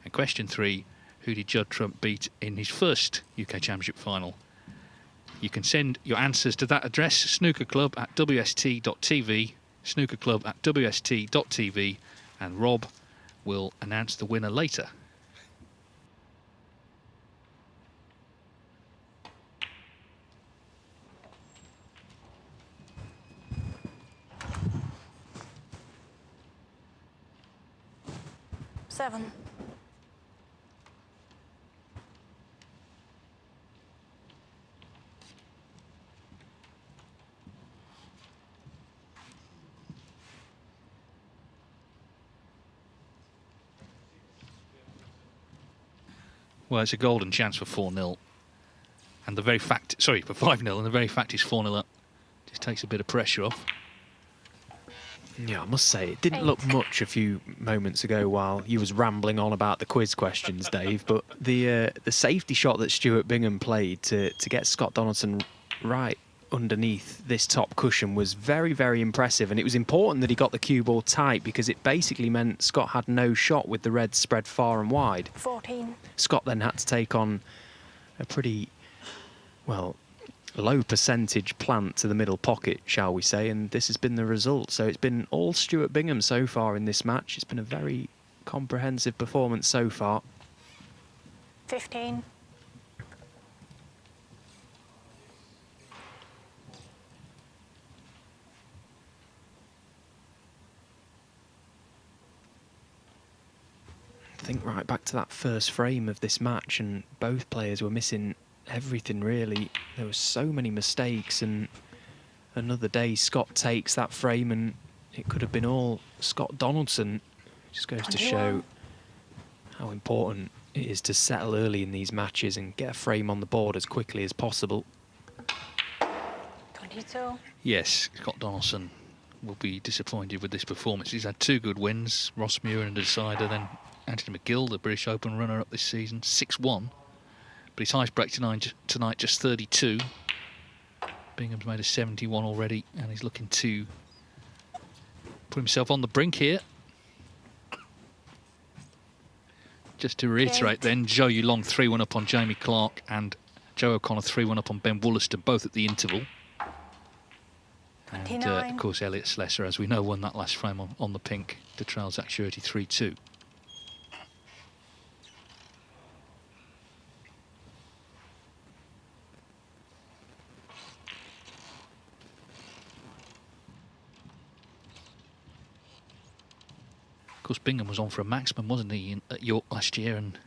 And question 3, who did Judd Trump beat in his first UK Championship final? You can send your answers to that address, snookerclub@wst.tv, snookerclub@wst.tv, and Rob will announce the winner later. Seven. Well, it's a golden chance for 4-0. And the very fact, sorry, for 5-0, and the very fact he's 4-0 up just takes a bit of pressure off. Yeah, I must say, it didn't look much a few moments ago while you was rambling on about the quiz questions, Dave, but the safety shot that Stuart Bingham played to get Scott Donaldson right underneath this top cushion was very, very impressive, and it was important that he got the cue ball tight because it basically meant Scott had no shot with the reds spread far and wide. 14. Scott then had to take on a pretty, well, low percentage plant to the middle pocket, shall we say, and this has been the result. So it's been all Stuart Bingham so far in this match. It's been a very comprehensive performance so far. 15. I think right back to that first frame of this match, and both players were missing everything really. There were so many mistakes, and another day Scott takes that frame and it could have been all Scott Donaldson. It just goes to show how important it is to settle early in these matches and get a frame on the board as quickly as possible. 22. Yes, Scott Donaldson will be disappointed with this performance. He's had 2 good wins, Ross Muir and a decider, then Anthony McGill, the British Open runner-up this season, 6-1. But his highest break tonight just 32. Bingham's made a 71 already, and he's looking to put himself on the brink here. Just to reiterate then, Joe Yulong 3-1 up on Jamie Clark, and Joe O'Connor 3-1 up on Ben Wollaston, both at the interval. And of course Elliot Slesser, as we know, won that last frame on the pink to trail Zach Surety 3-2. Of course, Bingham was on for a maximum, wasn't he, at York last year, and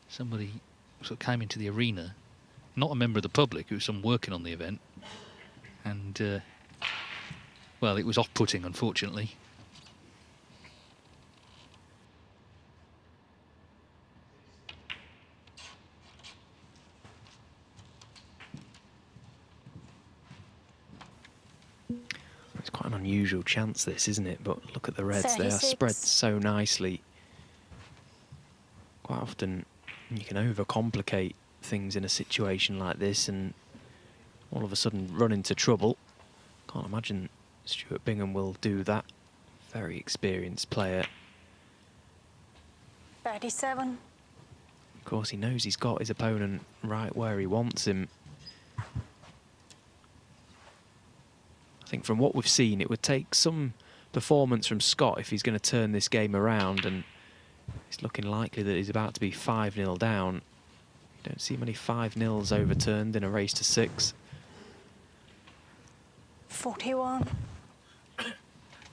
somebody sort of came into the arena, not a member of the public, who was someone working on the event, and well, it was off-putting, unfortunately. It's quite an unusual chance, this, isn't it? But look at the reds; they are 36. spread so nicely. Quite often, you can overcomplicate things in a situation like this, and all of a sudden run into trouble. Can't imagine Stuart Bingham will do that. Very experienced player. 37. Of course, he knows he's got his opponent right where he wants him. I think from what we've seen, it would take some performance from Scott if he's going to turn this game around, and it's looking likely that he's about to be 5-0 down. You don't see many 5-0s overturned in a race to 6. 41.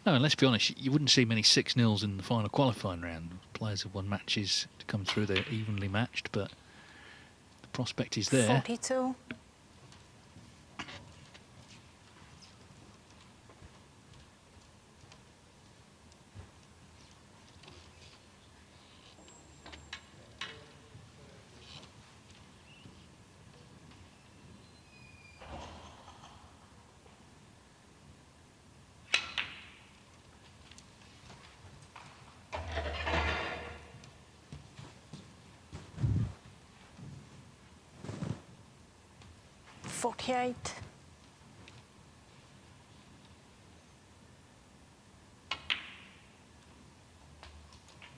No, and let's be honest, you wouldn't see many 6-0s in the final qualifying round. Players have won matches to come through, they're evenly matched, but the prospect is there. 42. Forty-eight.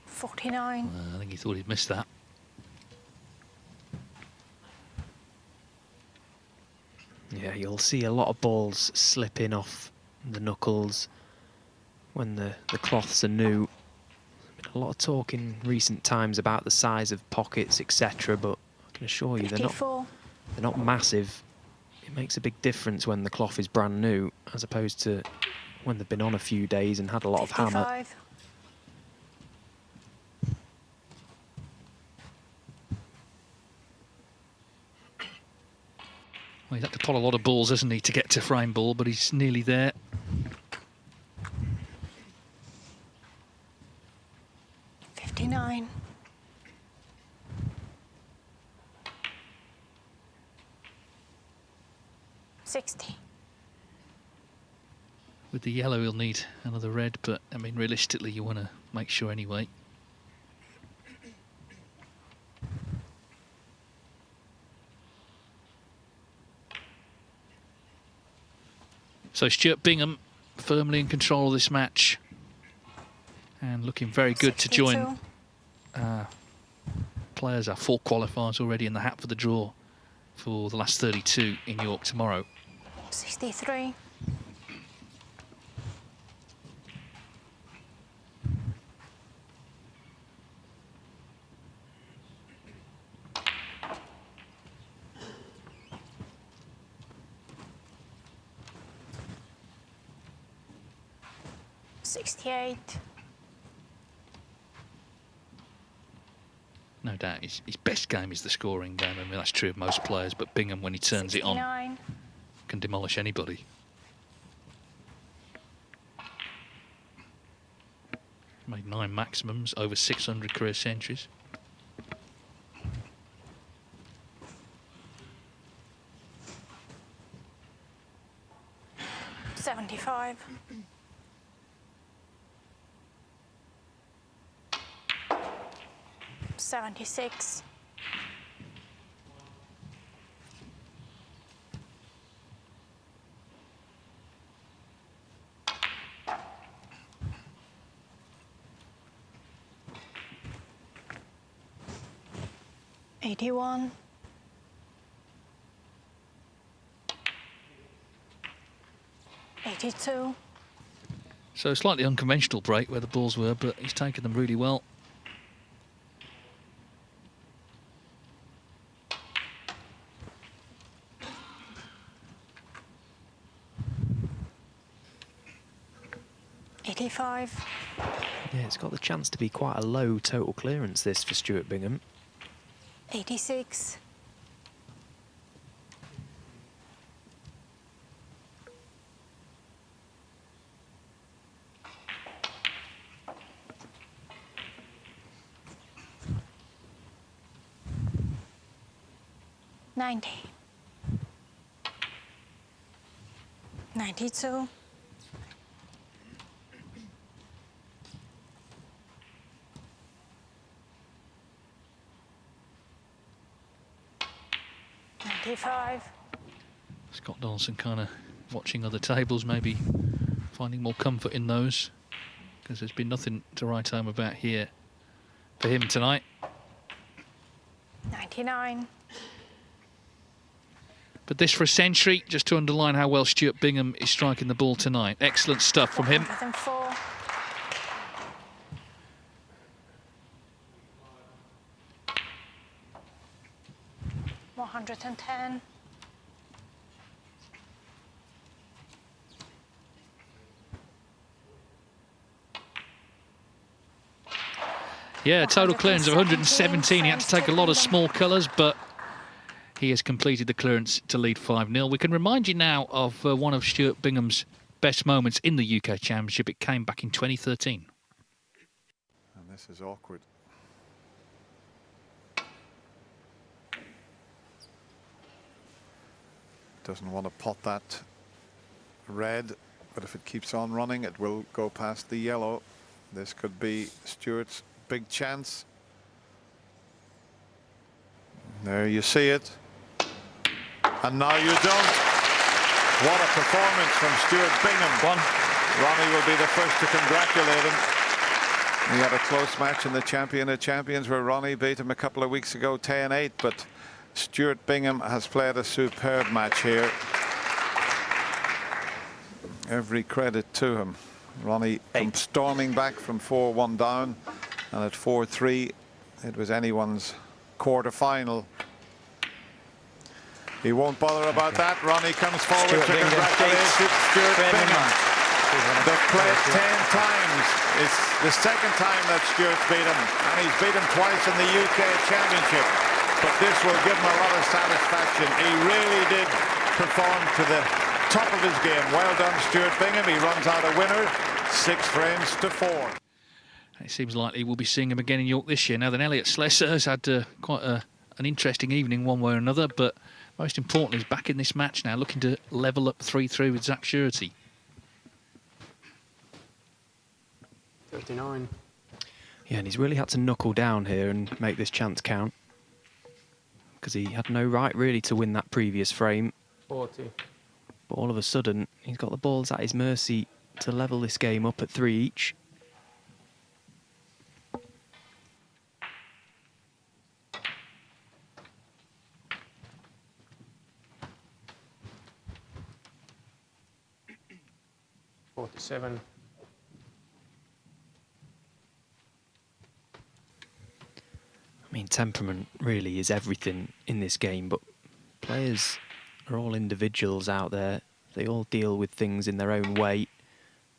$49. I think he thought he'd missed that. Yeah, you'll see a lot of balls slipping off the knuckles when the cloths are new. Been a lot of talk in recent times about the size of pockets, etc., but I can assure you they're not massive. It makes a big difference when the cloth is brand new as opposed to when they've been on a few days and had a lot of hammer. 55. Well, he's had to pull a lot of balls, hasn't he, to get to frame ball, but he's nearly there. $59. $60. With the yellow, he'll need another red, but, I mean, realistically, you want to make sure anyway. So Stuart Bingham firmly in control of this match and looking very good 62. to join players. Our 4 qualifiers already in the hat for the draw for the last 32 in York tomorrow. 63. $68. No doubt his best game is the scoring game. I mean, that's true of most players, but Bingham, when he turns 69. it on, can demolish anybody. Made 9 maximums, over 600 career centuries. $75. 76. $81. 82. So a slightly unconventional break where the balls were, but he's taken them really well. $85. Yeah, it's got the chance to be quite a low total clearance, this, for Stuart Bingham. 86. $90. 92. 85. Scott Donaldson kind of watching other tables, maybe finding more comfort in those, because there's been nothing to write home about here for him tonight. 99. But this for a century, just to underline how well Stuart Bingham is striking the ball tonight. Excellent stuff from him. 104. 110. Yeah, total clearance of 117. He had to take a lot of small colours, but he has completed the clearance to lead 5-0. We can remind you now of one of Stuart Bingham's best moments in the UK Championship. It came back in 2013. And this is awkward. Doesn't want to pot that red, but if it keeps on running, it will go past the yellow. This could be Stuart's big chance. There you see it. And now you don't. What a performance from Stuart Bingham. Ronnie will be the first to congratulate him. He had a close match in the Champion of Champions where Ronnie beat him a couple of weeks ago 10-8, but Stuart Bingham has played a superb match here. Every credit to him. Ronnie storming back from 4-1 down, and at 4-3 it was anyone's quarter-final. He won't bother about that. Ronnie comes forward to congratulate Stuart Bingham. They've played 10 times. It's the second time that Stuart's beat him, and he's beat him twice in the UK Championship. But this will give him a lot of satisfaction. He really did perform to the top of his game. Well done, Stuart Bingham. He runs out a winner, 6 frames to 4. It seems likely we'll be seeing him again in York this year. Now then, Elliot Slessor has had quite an interesting evening one way or another, but most importantly, he's back in this match now, looking to level up 3-3 with Zach Surety. 39. Yeah, and he's really had to knuckle down here and make this chance count, because he had no right really to win that previous frame. 40. But all of a sudden, he's got the balls at his mercy to level this game up at 3 each. $47. I mean, temperament really is everything in this game, but players are all individuals out there. They all deal with things in their own way.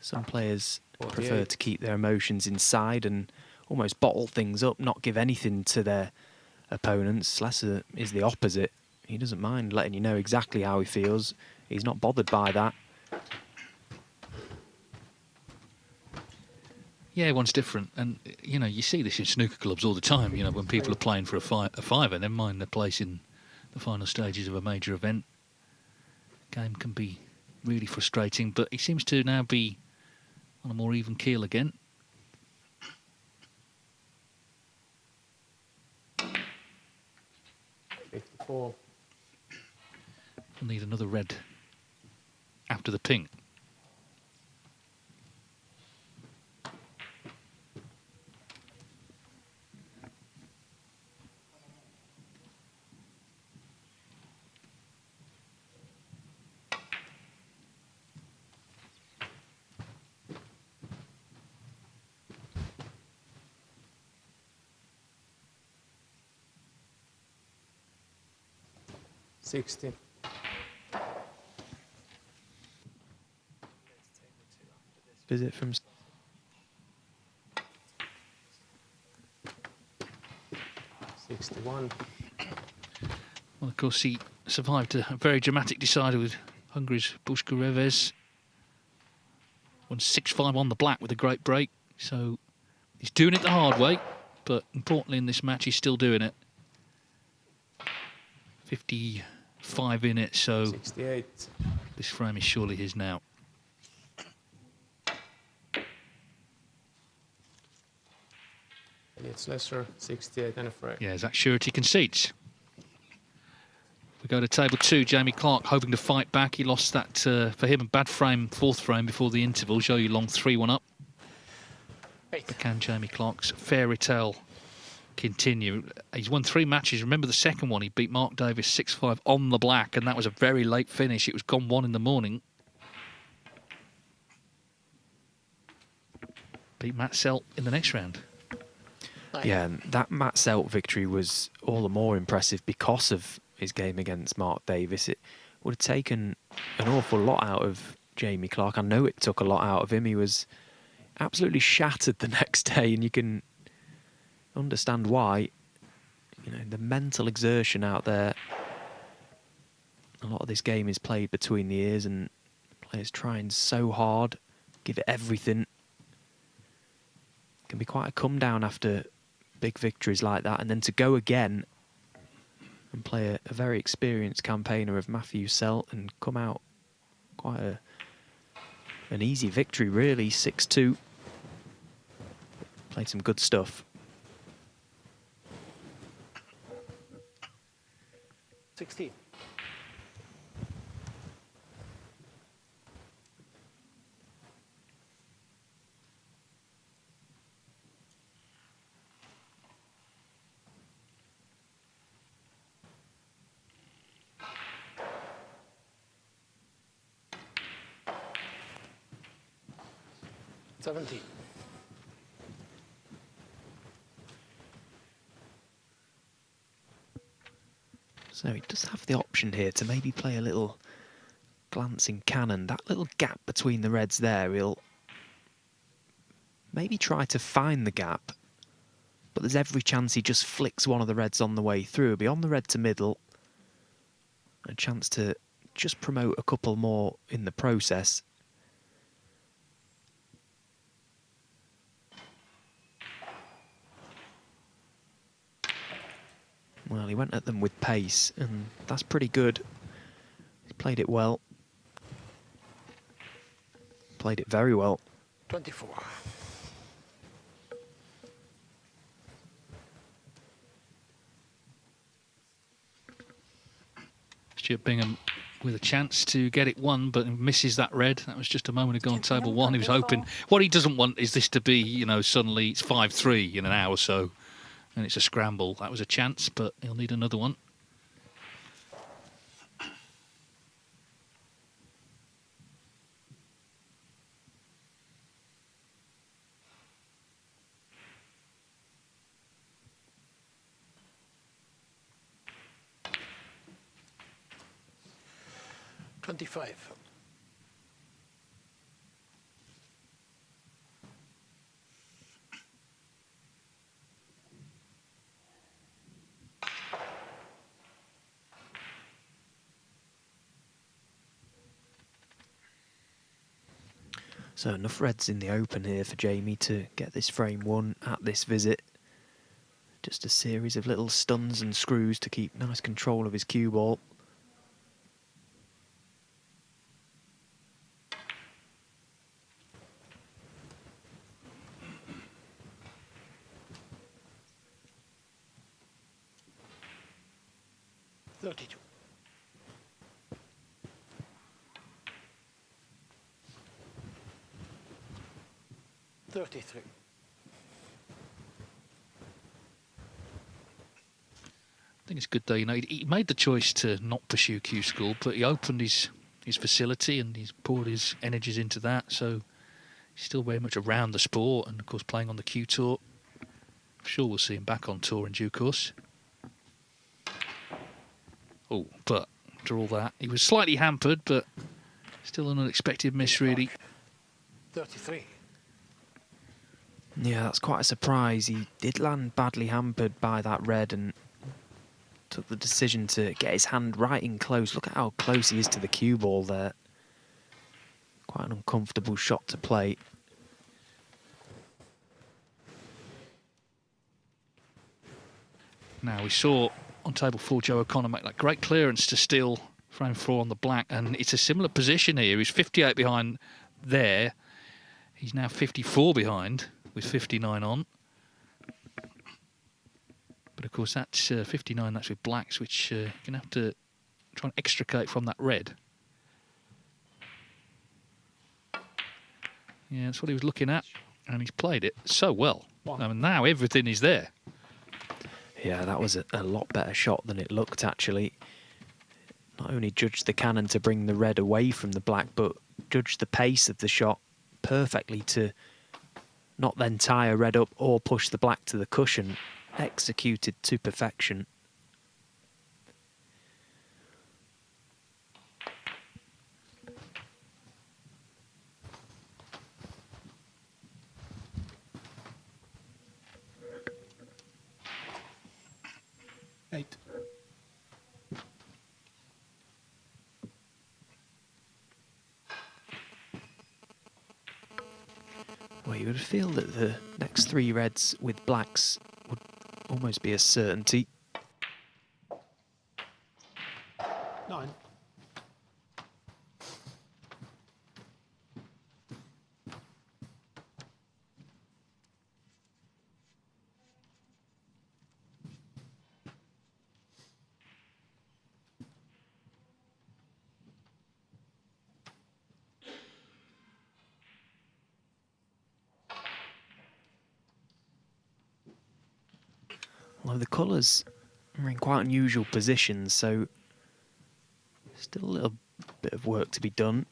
Some players prefer to keep their emotions inside and almost bottle things up, not give anything to their opponents. Slessor is the opposite. He doesn't mind letting you know exactly how he feels. He's not bothered by that. Yeah, everyone's different, and you know, you see this in snooker clubs all the time. You know, when people are playing for a fiver, never mind their place in the final stages of a major event. Game can be really frustrating, but he seems to now be on a more even keel again. $54. We'll need another red after the pink. $60. Visit from... $61. Well, of course, he survived a very dramatic decider with Hungary's Bushka Reves. Won 6-5 on the black with a great break. So he's doing it the hard way, but importantly in this match, he's still doing it. 55 in it, so 68. This frame is surely his now. Elliot Slessor, 68 and a frame. Yeah, Zach Surety concedes. We go to table 2. Jamie Clark hoping to fight back. He lost that, for him, a bad frame, 4th frame before the interval. Zhou Yulong 3-1 up. But can Jamie Clark's fairy tale continue? He's won 3 matches. Remember the second one, he beat Mark Davis 6-5 on the black, and that was a very late finish. It was gone 1 in the morning. Beat Matt Selt in the next round. Yeah, and that Matt Selt victory was all the more impressive because of his game against Mark Davis. It would have taken an awful lot out of Jamie Clark. I know it took a lot out of him. He was absolutely shattered the next day, and you can understand why. You know, the mental exertion out there. A lot of this game is played between the ears, and players trying so hard, give it everything. It can be quite a come down after big victories like that, and then to go again and play a very experienced campaigner of Matthew Selt and come out quite an easy victory, really. 6-2. Played some good stuff. 16. So he does have the option here to maybe play a little glancing cannon. That little gap between the reds there, he'll maybe try to find the gap, but there's every chance he just flicks one of the reds on the way through. He'll be on the red to middle. A chance to just promote a couple more in the process. Well, he went at them with pace, and that's pretty good. He played it well. Played it very well. 24. Stuart Bingham with a chance to get it won, but misses that red. That was just a moment ago on table 1. He was hoping. What he doesn't want is this to be, you know, suddenly it's 5-3 in an hour or so, and it's a scramble. That was a chance, but he'll need another one. $25. So enough reds in the open here for Jamie to get this frame won at this visit. Just a series of little stuns and screws to keep nice control of his cue ball. $32. 33. I think it's good though, you know, he made the choice to not pursue Q School, but he opened his facility and he's poured his energies into that, so he's still very much around the sport and of course playing on the Q Tour. I'm sure we'll see him back on tour in due course. Oh, but after all that, he was slightly hampered, but still an unexpected miss really. 33. Yeah, that's quite a surprise. He did land badly hampered by that red and took the decision to get his hand right in close. Look at how close he is to the cue ball there. Quite an uncomfortable shot to play. Now, we saw on table 4 Joe O'Connor make that great clearance to steal frame 4 on the black, and it's a similar position here. He's 58 behind there. He's now 54 behind with 59 on. But of course that's 59, that's with blacks, which you're going to have to trying to extricate from that red. Yeah, that's what he was looking at, and he's played it so well. I mean, now everything is there. Yeah, that was a lot better shot than it looked, actually. Not only judged the cannon to bring the red away from the black, but judged the pace of the shot perfectly to not then tie a red up or push the black to the cushion. Executed to perfection. Eight. Well, you would feel that the next three reds with blacks would almost be a certainty. 9. Well, the colours are in quite unusual positions, so still a little bit of work to be done.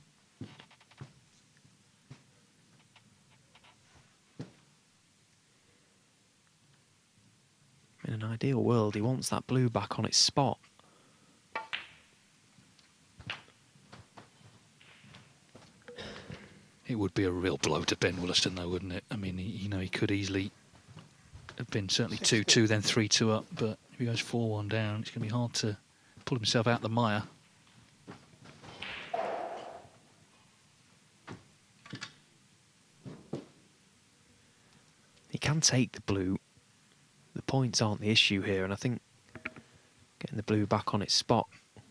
In an ideal world, he wants that blue back on its spot. It would be a real blow to Ben Williston, though, wouldn't it? I mean, he could easily have been certainly 2-2, then 3-2 up, but if he goes 4-1 down, it's going to be hard to pull himself out the mire. He can take the blue. The points aren't the issue here, and I think getting the blue back on its spot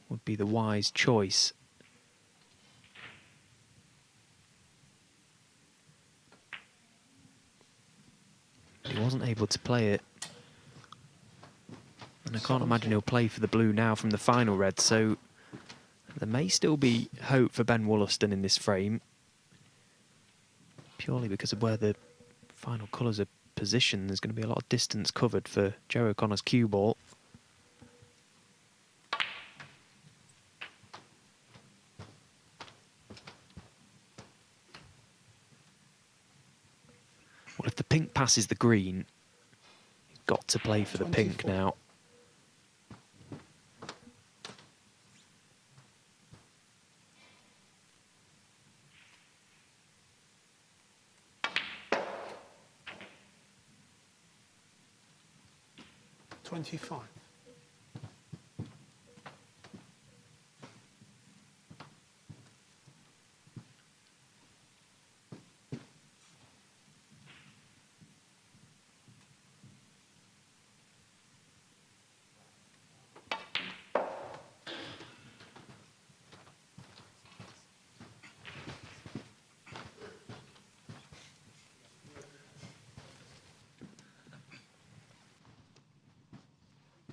would be the wise choice. He wasn't able to play it, and I can't imagine he'll play for the blue now from the final red, so there may still be hope for Ben Wollaston in this frame, purely because of where the final colours are positioned. There's going to be a lot of distance covered for Joe O'Connor's cue ball. Well, if the pink passes the green, he's got to play for the pink now. $25.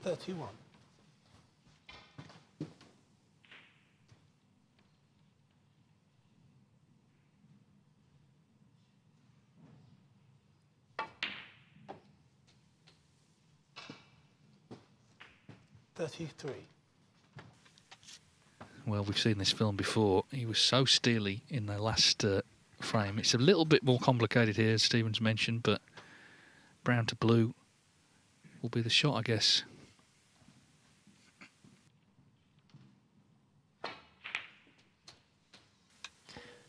$31. $33. Well, we've seen this film before. He was so steely in the last frame. It's a little bit more complicated here, as Stephen's mentioned, but brown to blue will be the shot, I guess.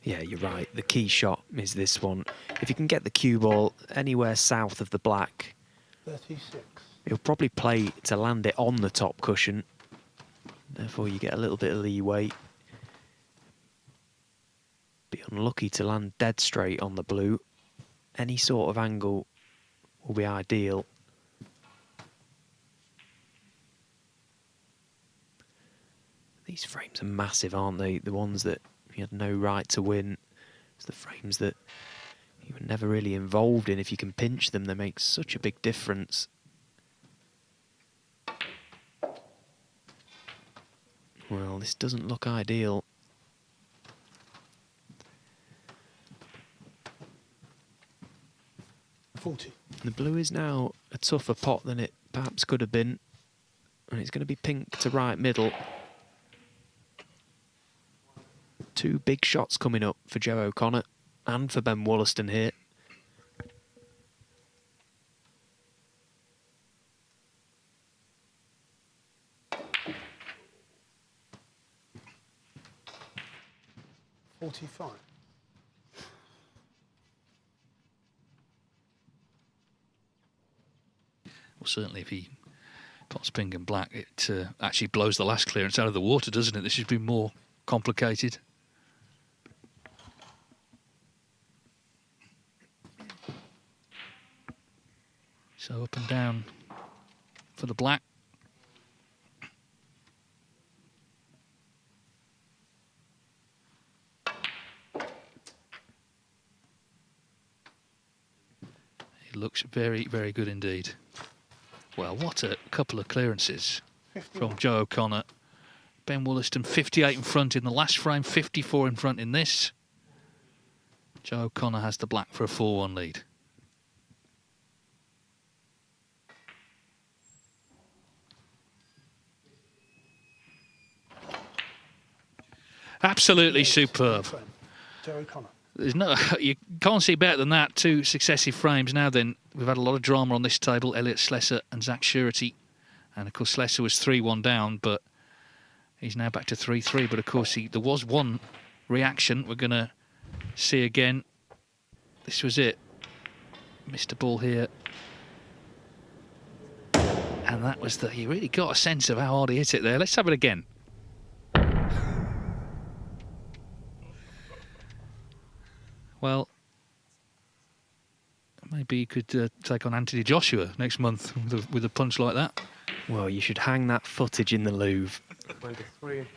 Yeah, you're right. The key shot is this one. If you can get the cue ball anywhere south of the black, 36. he'll probably play to land it on the top cushion. Therefore, you get a little bit of leeway. Be unlucky to land dead straight on the blue. Any sort of angle will be ideal. These frames are massive, aren't they? The ones that you had no right to win. It's the frames that you were never really involved in. If you can pinch them, they make such a big difference. Well, this doesn't look ideal. The blue is now a tougher pot than it perhaps could have been. And it's going to be pink to right middle. 2 big shots coming up for Joe O'Connor and for Ben Wollaston here. $45. Well, certainly if he pots Bingham black, it actually blows the last clearance out of the water, doesn't it? This has been more complicated. So up and down for the black. It looks very, very good indeed. Well, what a couple of clearances from Joe O'Connor. Ben Wollaston 58 in front in the last frame, 54 in front in this. Joe O'Connor has the black for a 4-1 lead. Absolutely superb. Joe O'Connor. There's no, you can't see better than that. 2 successive frames. Now then, we've had a lot of drama on this table. Elliot Slessor and Zach Surety. And of course, Slessor was 3-1 down, but he's now back to 3-3. But of course, there was one reaction we're going to see again. This was it. Missed a ball here. And that was you really got a sense of how hard he hit it there. Let's have it again. Well, maybe you could take on Anthony Joshua next month with a punch like that. Well, you should hang that footage in the Louvre. 23.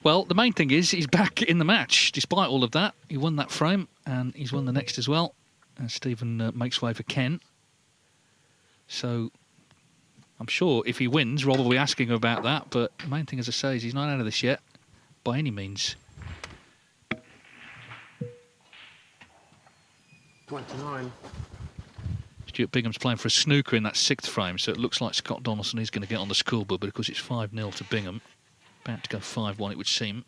Well, the main thing is he's back in the match. Despite all of that, he won that frame and he's won the next as well. And Stephen makes way for Ken. So I'm sure if he wins, Rob will be asking him about that. But the main thing, as I say, is he's not out of this yet by any means. 29. Stuart Bingham's playing for a snooker in that 6th frame, so it looks like Scott Donaldson is going to get on the scoreboard, but of course it's 5-0 to Bingham. About to go 5-1, it would seem.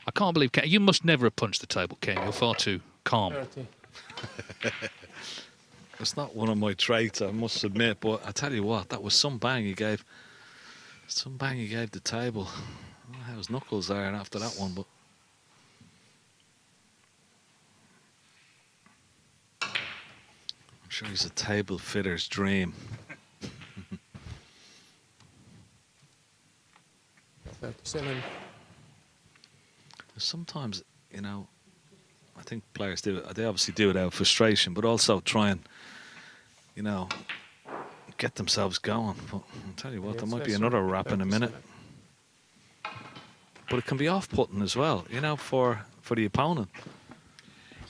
I can't believe, Ken, you must never have punched the table, Ken. You're far too calm. 30. It's not one of my traits, I must admit, but I tell you what, that was some bang he gave. Some bang he gave the table. I don't know how his knuckles are after that one, but... I'm sure he's a table fitter's dream. 37. Sometimes, you know, I think players do it. They obviously do it out of frustration, but also try and, you know, get themselves going. But I'll tell you what, there might be another wrap in a minute. But it can be off-putting as well, you know, for the opponent.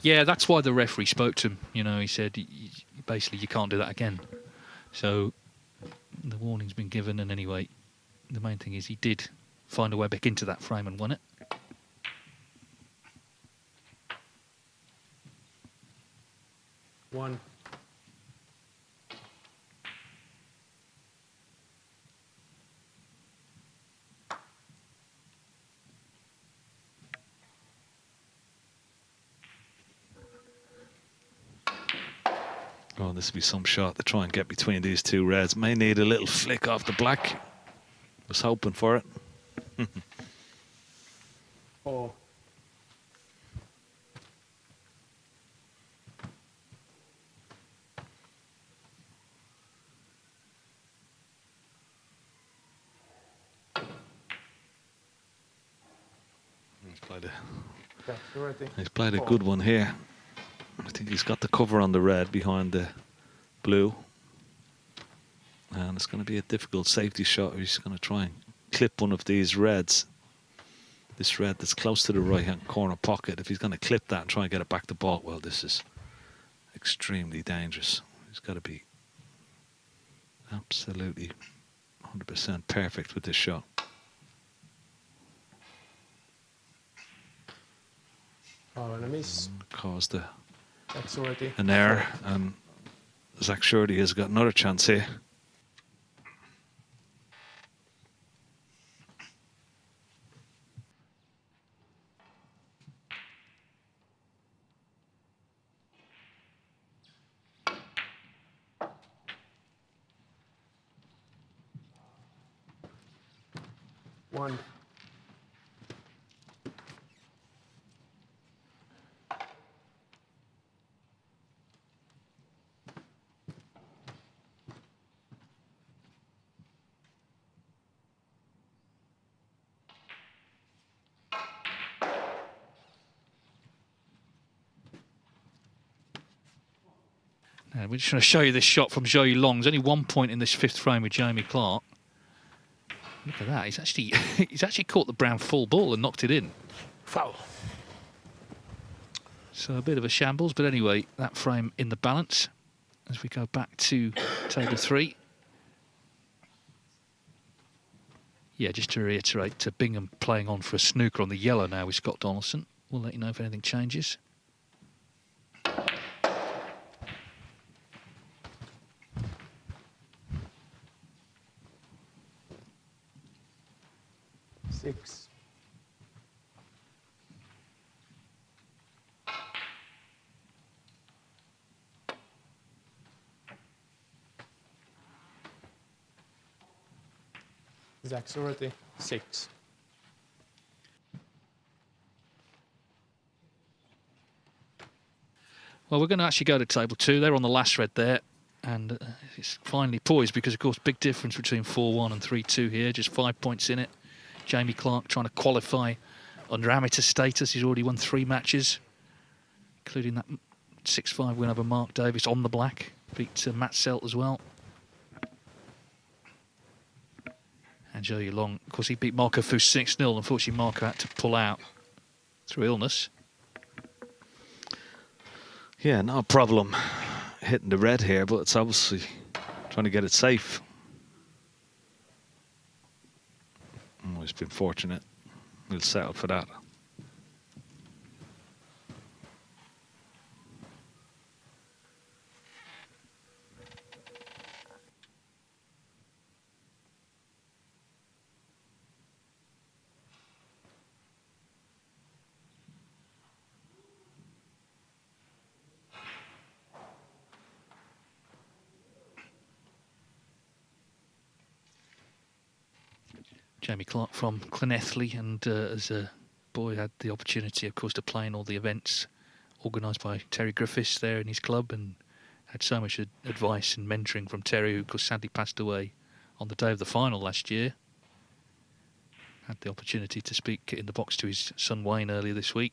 Yeah, that's why the referee spoke to him. You know, he said, basically, you can't do that again. So the warning's been given, and anyway, the main thing is he did find a way back into that frame and won it. One. Oh, this will be some shot to try and get between these 2 reds. May need a little flick off the black. Was hoping for it. 4. He's played a good one here. I think he's got the cover on the red behind the blue. And it's going to be a difficult safety shot. He's going to try and clip one of these reds. This red that's close to the right-hand corner pocket. If he's going to clip that and try and get it back to ball, well, this is extremely dangerous. He's got to be Absolutely 100% perfect with this shot. Oh, and a miss. Caused That's already an error, and Zach Shorty has got another chance here. one. We're just going to show you this shot from Joey Long. There's only 1 point in this 5th frame with Jamie Clark. Look at that. He's actually caught the brown full ball and knocked it in. Foul. So a bit of a shambles, but anyway, that frame in the balance as we go back to table 3. Yeah, just to reiterate, Bingham playing on for a snooker on the yellow now with Scott Donaldson. We'll let you know if anything changes. Six. Zach's already 6. Well, we're going to actually go to table 2. They're on the last red there. And it's finally poised because, of course, big difference between 4-1 and 3-2 here. Just 5 points in it. Jamie Clark trying to qualify under amateur status. He's already won 3 matches, including that 6-5 win over Mark Davis on the black. Beat Matt Selt as well. And Joey Long, of course, he beat Marco Fu 6-0. Unfortunately, Marco had to pull out through illness. Yeah, no problem hitting the red here, but it's obviously trying to get it safe. Oh, he's been fortunate. We'll settle for that. Jamie Clark from Llanelli, and as a boy had the opportunity, of course, to play in all the events organised by Terry Griffiths there in his club, and had so much advice and mentoring from Terry, who of course sadly passed away on the day of the final last year. Had the opportunity to speak in the box to his son Wayne earlier this week,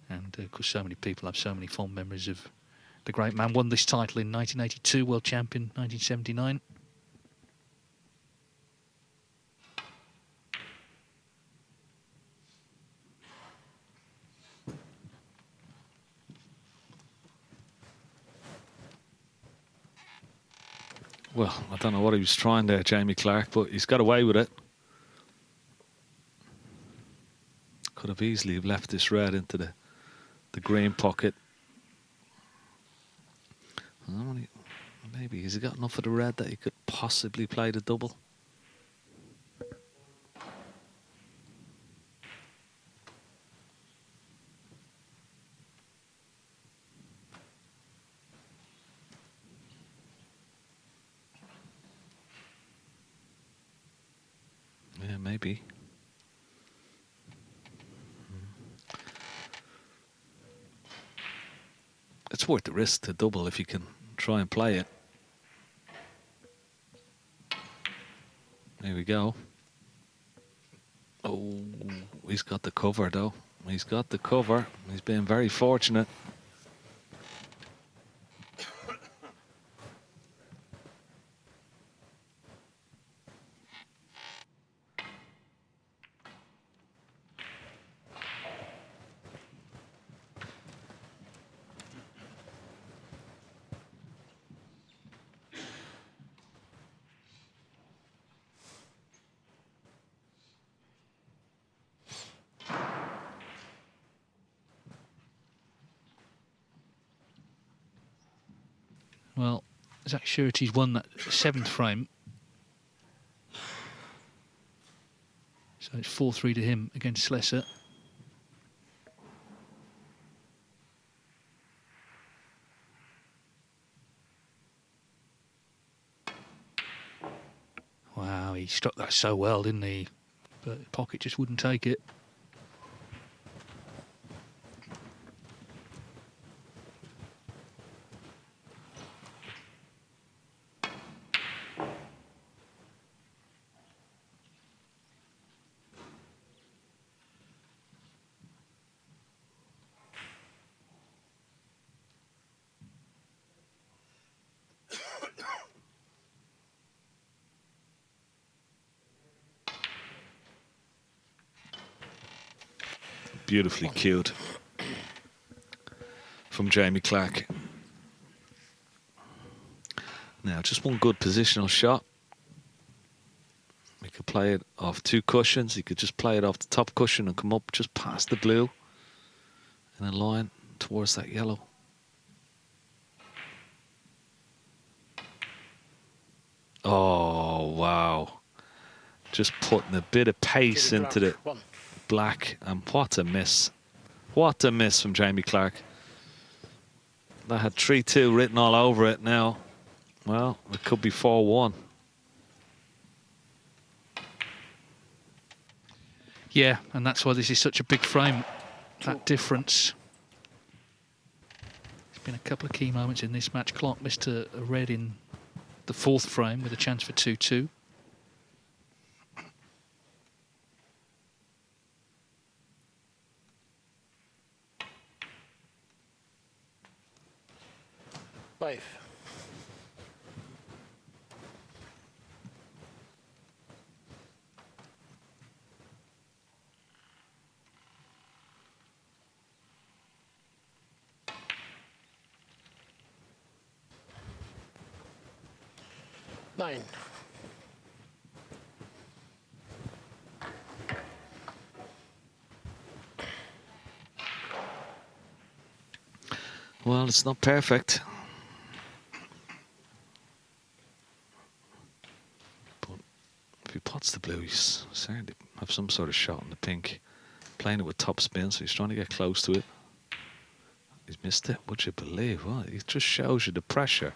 and of course so many people have so many fond memories of the great man. Won this title in 1982, world champion 1979. Well, I don't know what he was trying there, Jamie Clark, but he's got away with it. Could have easily left this red into the green pocket. Maybe he's got enough of the red that he could possibly play the double. Yeah, maybe. It's worth the risk to double if you can try and play it. There we go. Oh, he's got the cover though. He's got the cover. He's been very fortunate. Well, Zach Surety's won that 7th frame. So it's 4-3 to him against Slesser. Wow, he struck that so well, didn't he? But the pocket just wouldn't take it. Beautifully cued from Jamie Clark. Now, just one good positional shot. He could play it off 2 cushions. He could just play it off the top cushion and come up just past the blue in a line towards that yellow. Oh, wow. Just putting a bit of pace into the black, and what a miss. What a miss from Jamie Clark. That had 3-2 written all over it now. Well, it could be 4-1. Yeah, and that's why this is such a big frame, that difference. There's been a couple of key moments in this match. Clark missed a red in the 4th frame with a chance for 2-2. Five. Nine. Well, it's not perfect. But if he pots the blue, he's certainly have some sort of shot in the pink. Playing it with top spin, so he's trying to get close to it. He's missed it, would you believe? Well, it just shows you the pressure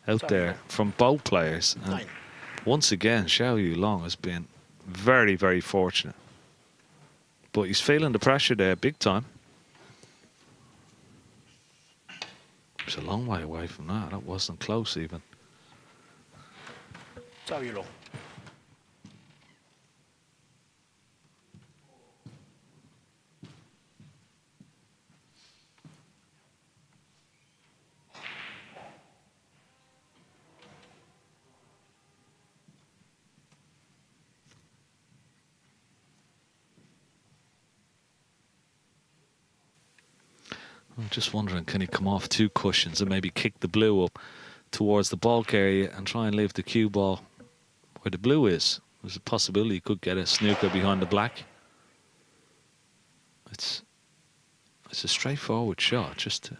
out there from both players. And once again, Xiao Yu Long has been very, very fortunate. But he's feeling the pressure there big time. It's a long way away from that. That wasn't close even. Xiao Yu Long. I'm just wondering, can he come off 2 cushions and maybe kick the blue up towards the bulk area and try and leave the cue ball where the blue is? There's a possibility he could get a snooker behind the black. It's a straightforward shot, just to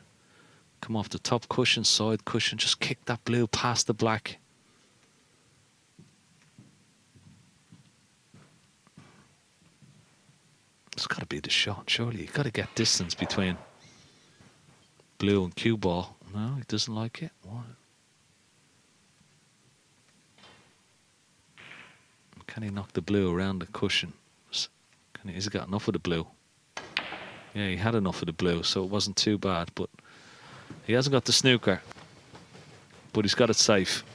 come off the top cushion, side cushion, just kick that blue past the black. It's got to be the shot, surely. You've got to get distance between blue and cue ball. No, he doesn't like it. What? Can he knock the blue around the cushion? Has he got enough of the blue? Yeah, he had enough of the blue, so it wasn't too bad. But he hasn't got the snooker, but he's got it safe.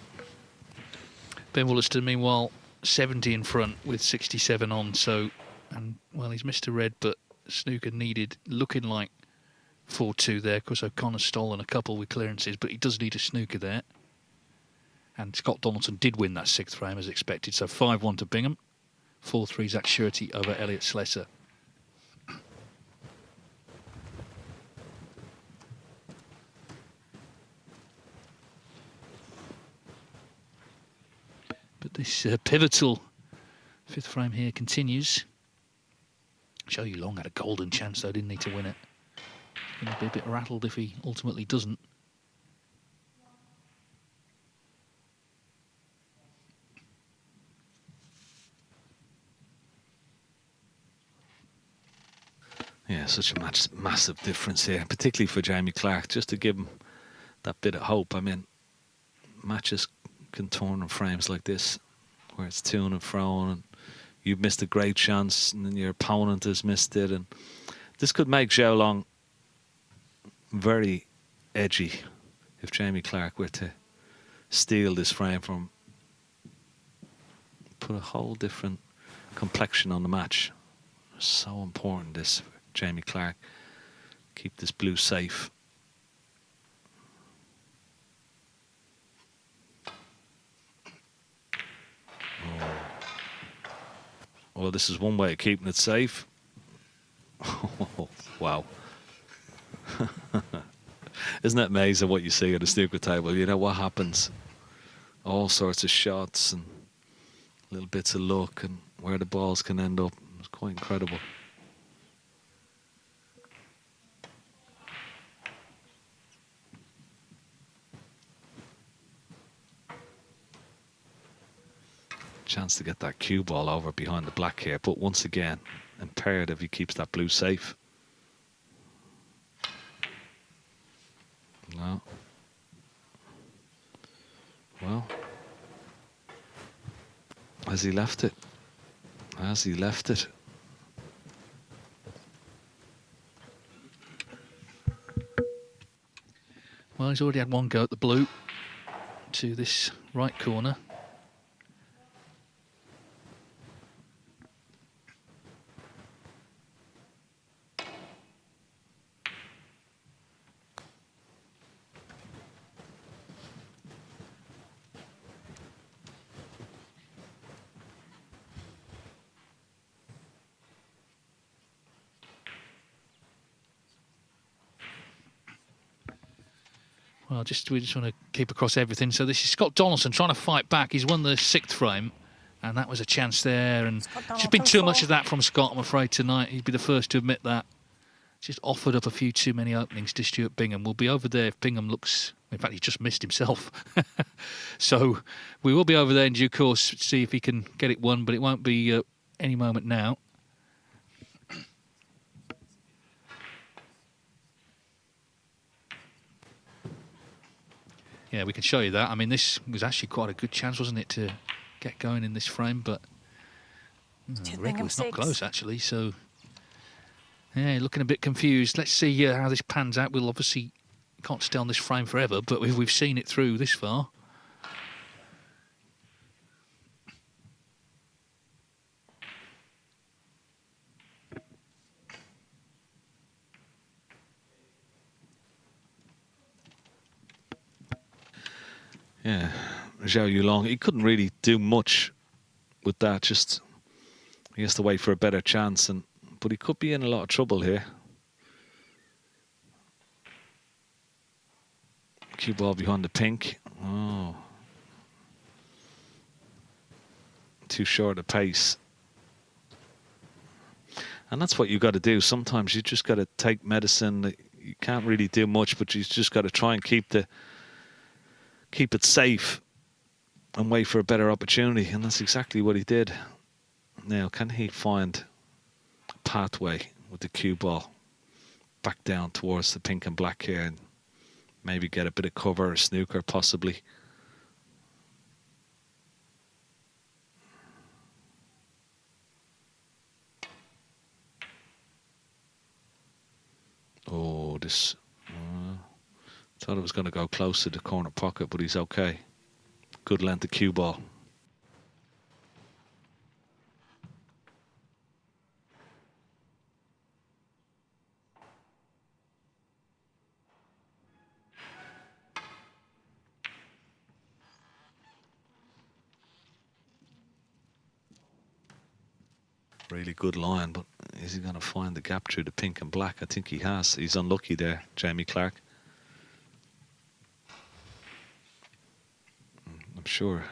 Ben Wollaston, meanwhile, 70 in front with 67 on. So, and well, he's missed a red, but snooker needed, looking like 4-2 there. Of course, O'Connor's stolen a couple with clearances, but he does need a snooker there. And Scott Donaldson did win that 6th frame as expected. So 5-1 to Bingham. 4-3 Zach Surety over Elliot Slesser. But this pivotal 5th frame here continues. Xiao Yu Long had a golden chance though, didn't he, to win it. He's going to be a bit rattled if he ultimately doesn't. Yeah, such a massive difference here, particularly for Jamie Clark, just to give him that bit of hope. I mean, matches can turn in frames like this, where it's to and fro, and you've missed a great chance, and then your opponent has missed it, and this could make Zhao Long very edgy if Jamie Clark were to steal this frame from him. Put a whole different complexion on the match. So important, this for Jamie Clark. Keep this blue safe. Well, this is one way of keeping it safe. Oh, wow. Isn't that amazing what you see at a snooker table? You know what happens? All sorts of shots and little bits of luck and where the balls can end up. It's quite incredible. Chance to get that cue ball over behind the black here, but once again, imperative he keeps that blue safe. No. Well, has he left it? Has he left it? Well, he's already had one go at the blue to this right corner. Well, we just want to keep across everything. So this is Scott Donaldson trying to fight back. He's won the 6th frame, and that was a chance there. And there's been too much of that from Scott, I'm afraid, tonight. He'd be the first to admit that. Just offered up a few too many openings to Stuart Bingham. We'll be over there if Bingham looks... In fact, he just missed himself. So we will be over there in due course to see if he can get it won, but it won't be any moment now. Yeah, we can show you that. I mean, this was actually quite a good chance, wasn't it, to get going in this frame, but Rick was not close, actually, so... Yeah, looking a bit confused. Let's see how this pans out. We'll obviously can't stay on this frame forever, but we've seen it through this far. Yeah, Zhao Yulong, he couldn't really do much with that. Just he has to wait for a better chance, but he could be in a lot of trouble here. Cue ball behind the pink. Oh, too short a pace. And that's what you got to do. Sometimes you just got to take medicine. You can't really do much, but you just got to try and keep it safe and wait for a better opportunity, and that's exactly what he did. Now, can he find a pathway with the cue ball back down towards the pink and black here and maybe get a bit of cover or snooker possibly? Oh, this... thought it was going to go close to the corner pocket, but he's okay. Good length of cue ball. Really good line, but is he going to find the gap through the pink and black? I think he has. He's unlucky there, Jamie Clark. I'm sure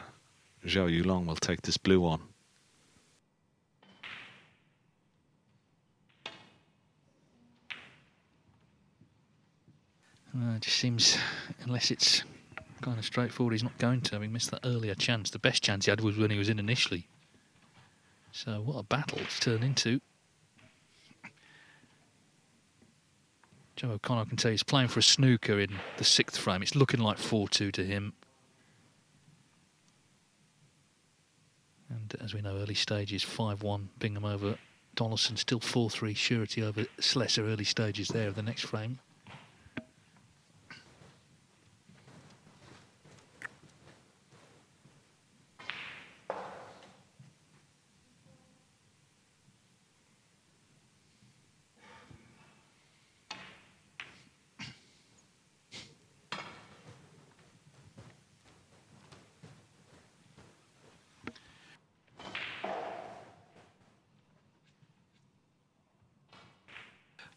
Zhao Yulong will take this blue on. It just seems, unless it's kind of straightforward, he's not going to. Having missed that earlier chance. The best chance he had was when he was in initially. So what a battle it's turned into. Joe O'Connor, I can tell you, he's playing for a snooker in the 6th frame. It's looking like 4-2 to him. And as we know, early stages, 5-1 Bingham over Donaldson, still 4-3 surety over Slessor, early stages there of the next frame.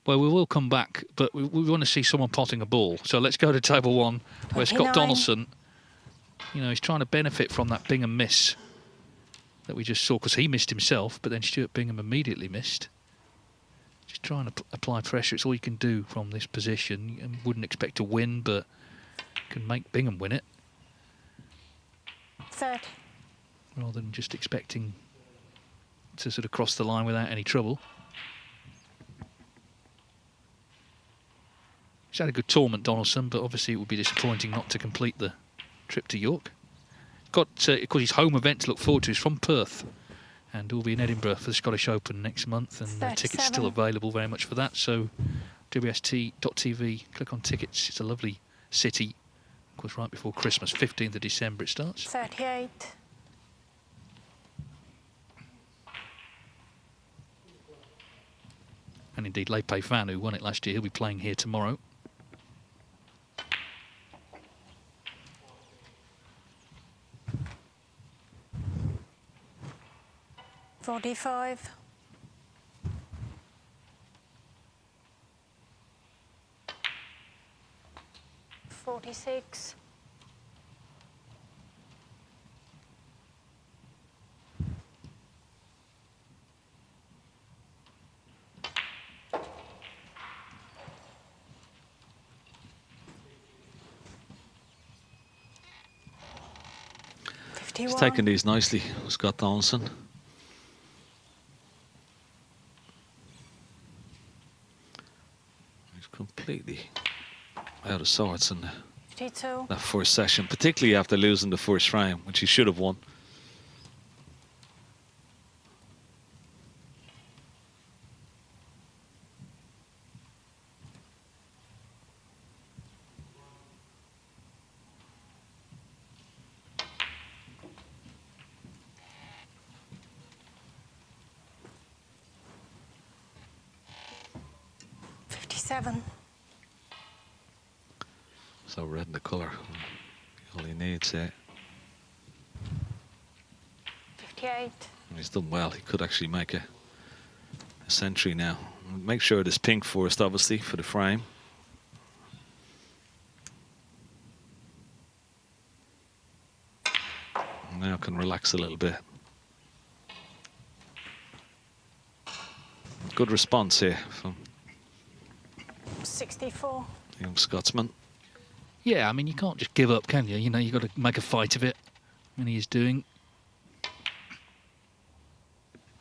Well, we will come back, but we want to see someone potting a ball. So let's go to table 1, where Scott Donaldson, you know, he's trying to benefit from that Bingham miss that we just saw, because he missed himself, but then Stuart Bingham immediately missed. Just trying to apply pressure. It's all you can do from this position. You wouldn't expect to win, but can make Bingham win it. 3rd. Rather than just expecting to sort of cross the line without any trouble. He's had a good tournament, Donaldson, but obviously it would be disappointing not to complete the trip to York. Got, of course, his home event to look forward to. He's from Perth and will be in Edinburgh for the Scottish Open next month, and the tickets still available very much for that. So WST.tv, click on tickets. It's a lovely city. Of course, right before Christmas, 15th of December it starts. 38. And indeed, Lepe Fan, who won it last year, he'll be playing here tomorrow. 45. 46. 51. He's taking these nicely, Scott Donaldson. He's completely out of sorts in 52. that first session, particularly after losing the first frame, which he should have won. So red in the colour, all he needs there. 58. And he's done well. He could actually make a century now. Make sure it is pink first, obviously, for the frame. Now can relax a little bit. Good response here from 64. young Scotsman. Yeah, I mean, you can't just give up, can you? You know, you've got to make a fight of it, and he is doing.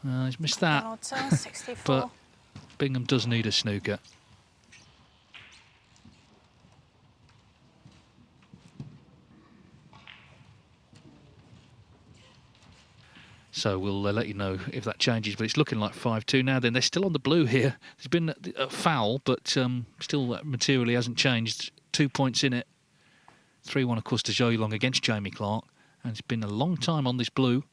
He's missed that. Donaldson, 64. But Bingham does need a snooker. So we'll let you know if that changes, but it's looking like 5-2 now. Then they're still on the blue here. There's been a foul, but still materially hasn't changed. 2 points in it. 3-1, of course, to Joey Long against Jamie Clark. And it's been a long time on this blue.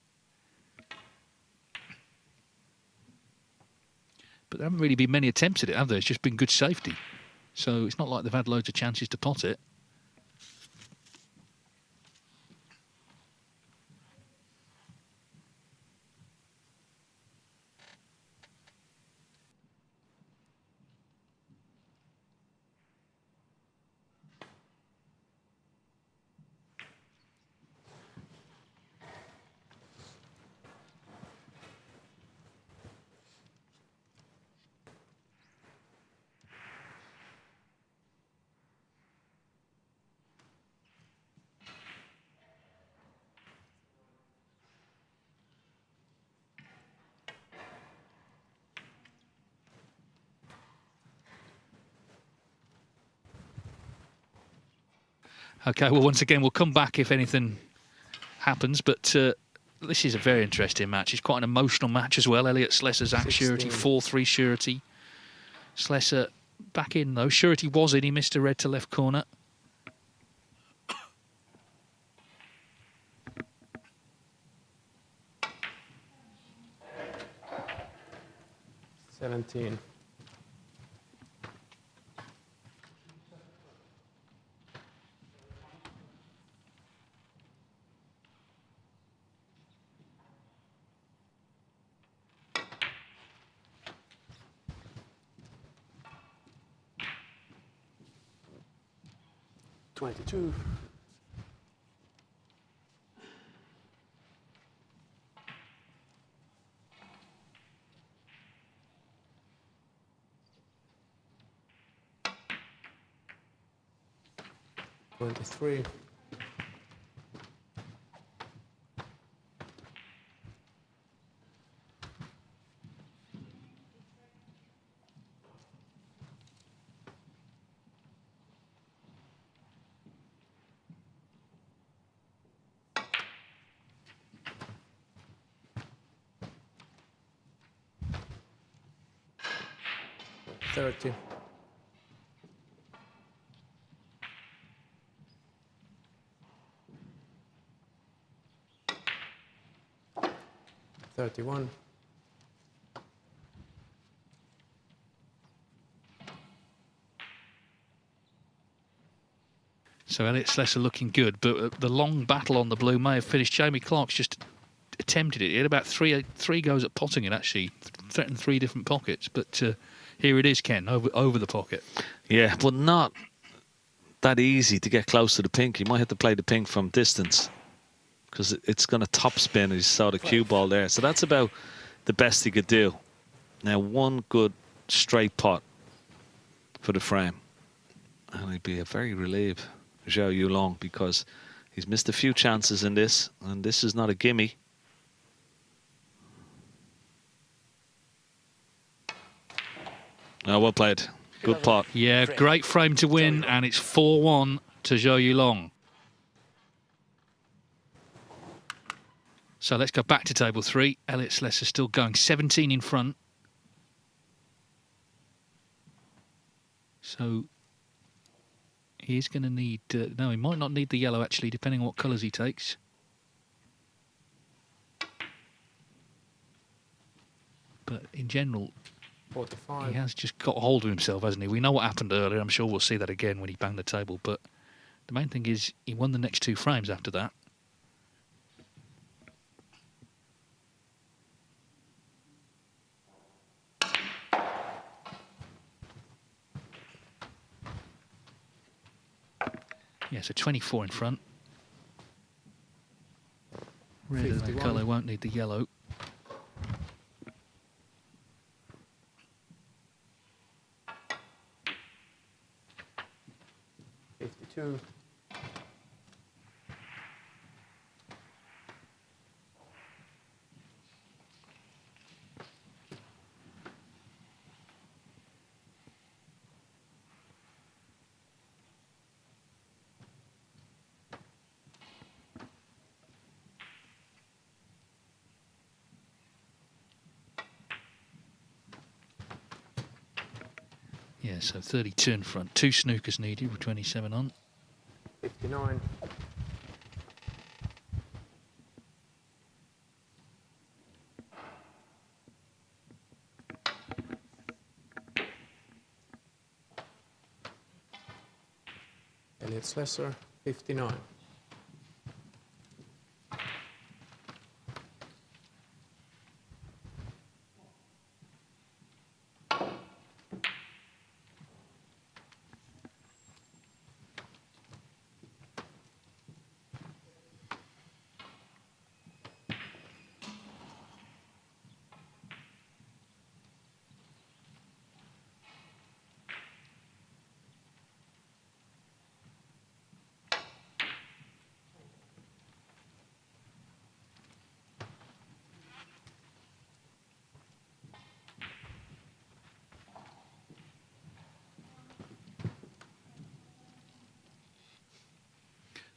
But there haven't really been many attempts at it, have there? It's just been good safety. So it's not like they've had loads of chances to pot it. Okay, well, once again, we'll come back if anything happens, but this is a very interesting match. It's quite an emotional match as well. Elliot Slessor, Zach Surety, 4-3 Surety. Slessor back in, though. Surety was in. He missed a red to left corner. $17. $22. $23. $30. $31. So Elliot Slessor looking good, but the long battle on the blue may have finished. Jamie Clark's just attempted it. He had about three goes at potting it, actually, threatened 3 different pockets, but here it is, Ken, over the pocket. Yeah, but not that easy to get close to the pink. You might have to play the pink from distance because it's going to top spin, as you saw the cue ball there. So that's about the best he could do. Now, one good straight pot for the frame. And he'd be a very relieved Zhao Yulong because he's missed a few chances in this, and this is not a gimme. Oh, well played. Good pot. Yeah, great frame to win, and it's 4-1 to Zhao Yulong. So let's go back to table 3. Elliot Slessor still going, 17 in front. So he's going to need... no, he might not need the yellow, actually, depending on what colours he takes. But in general, 45. he has just got hold of himself, hasn't he? We know what happened earlier. I'm sure we'll see that again when he banged the table. But the main thing is he won the next 2 frames after that. Yeah, so 24 in front. Red of that colour, won't need the yellow. $52. Yeah, so 32 in front. 2 snookers needed with 27 on. 59. Elliot Slessor, 59.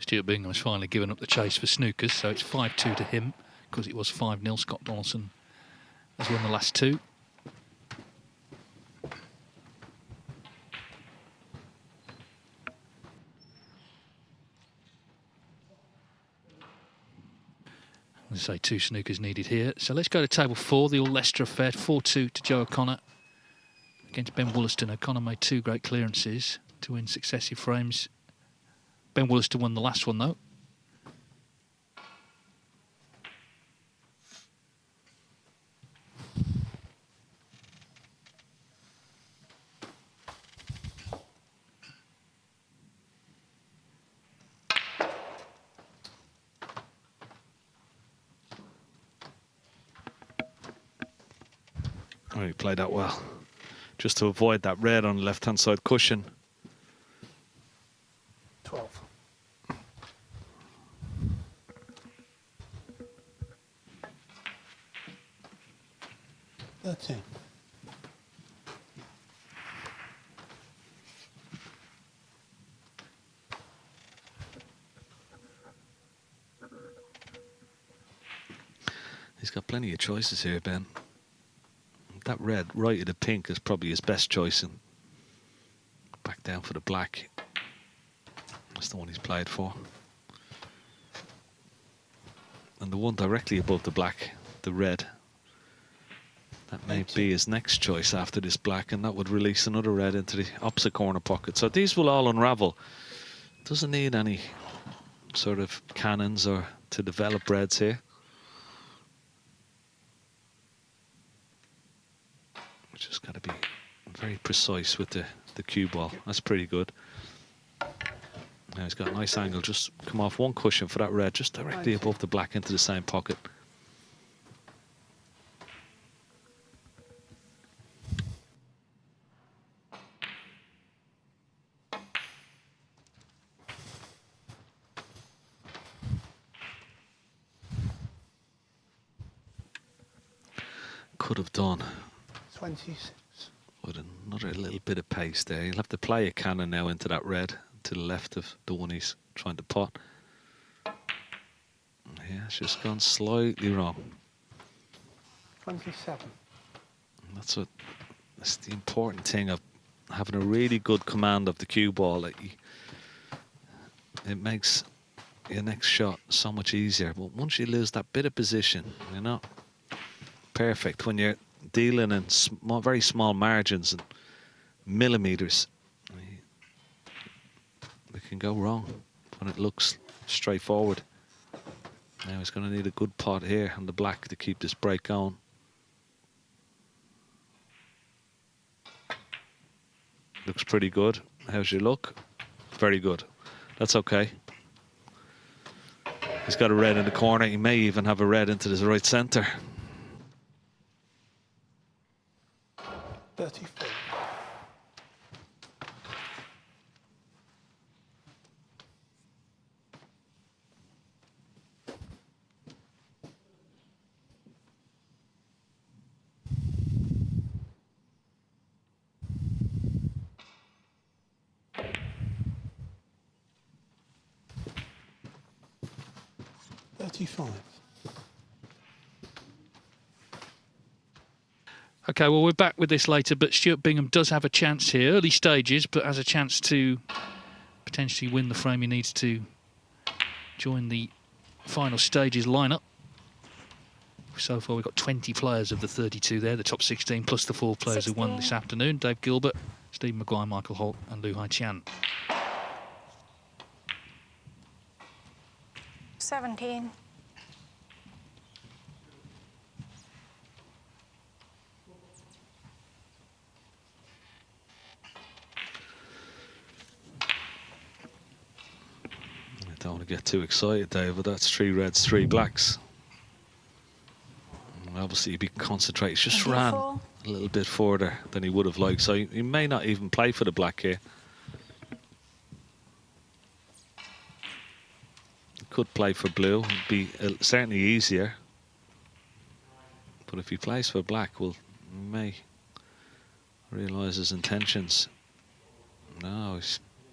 Stuart Bingham has finally given up the chase for snookers, so it's 5-2 to him, because it was 5-0. Scott Donaldson has won the last two. As I say, 2 snookers needed here. So let's go to table 4, the All-Leicester affair, 4-2 to Joe O'Connor against Ben Wollaston. O'Connor made 2 great clearances to win successive frames. Ben Wollaston won the last one, though. Oh, he played that well. Just to avoid that red on the left-hand side cushion. 12. 13. He's got plenty of choices here, Ben. That red right of the pink is probably his best choice. And back down for the black. That's the one he's played for. And the one directly above the black, the red, that may be his next choice after this black, and that would release another red into the opposite corner pocket. So these will all unravel. Doesn't need any sort of cannons or to develop reds here. Just got to be very precise with the cue ball. That's pretty good. Now he's got a nice angle. Just come off one cushion for that red, just directly above the black into the same pocket. Could have done 26. with another little bit of pace there. He'll have to play a cannon now into that red to the left of the one he's trying to pot. Yeah, it's just gone slightly wrong. 27. And that's the important thing of having a really good command of the cue ball. That it makes your next shot so much easier. But once you lose that bit of position, you're not perfect when you're dealing in very small margins and millimeters. It can go wrong when it looks straightforward. Now he's going to need a good pot here on the black to keep this break going. Looks pretty good. How's your look? Very good. That's okay. He's got a red in the corner. He may even have a red into his right centre. 34. Okay, well, we're back with this later, but Stuart Bingham does have a chance here, early stages, but has a chance to potentially win the frame he needs to join the final stages lineup. So far, we've got 20 players of the 32 there, the top 16, plus the 4 players 16. who won this afternoon. Dave Gilbert, Steve Maguire, Michael Holt and Lu Hai Chan. 17. Don't want to get too excited, Dave, but that's 3 reds, 3 blacks. And obviously, he'd be concentrated. He just ran a little bit further than he would have liked, so he may not even play for the black here. He could play for blue. It'd be certainly easier. But if he plays for black, well, he may realise his intentions. No,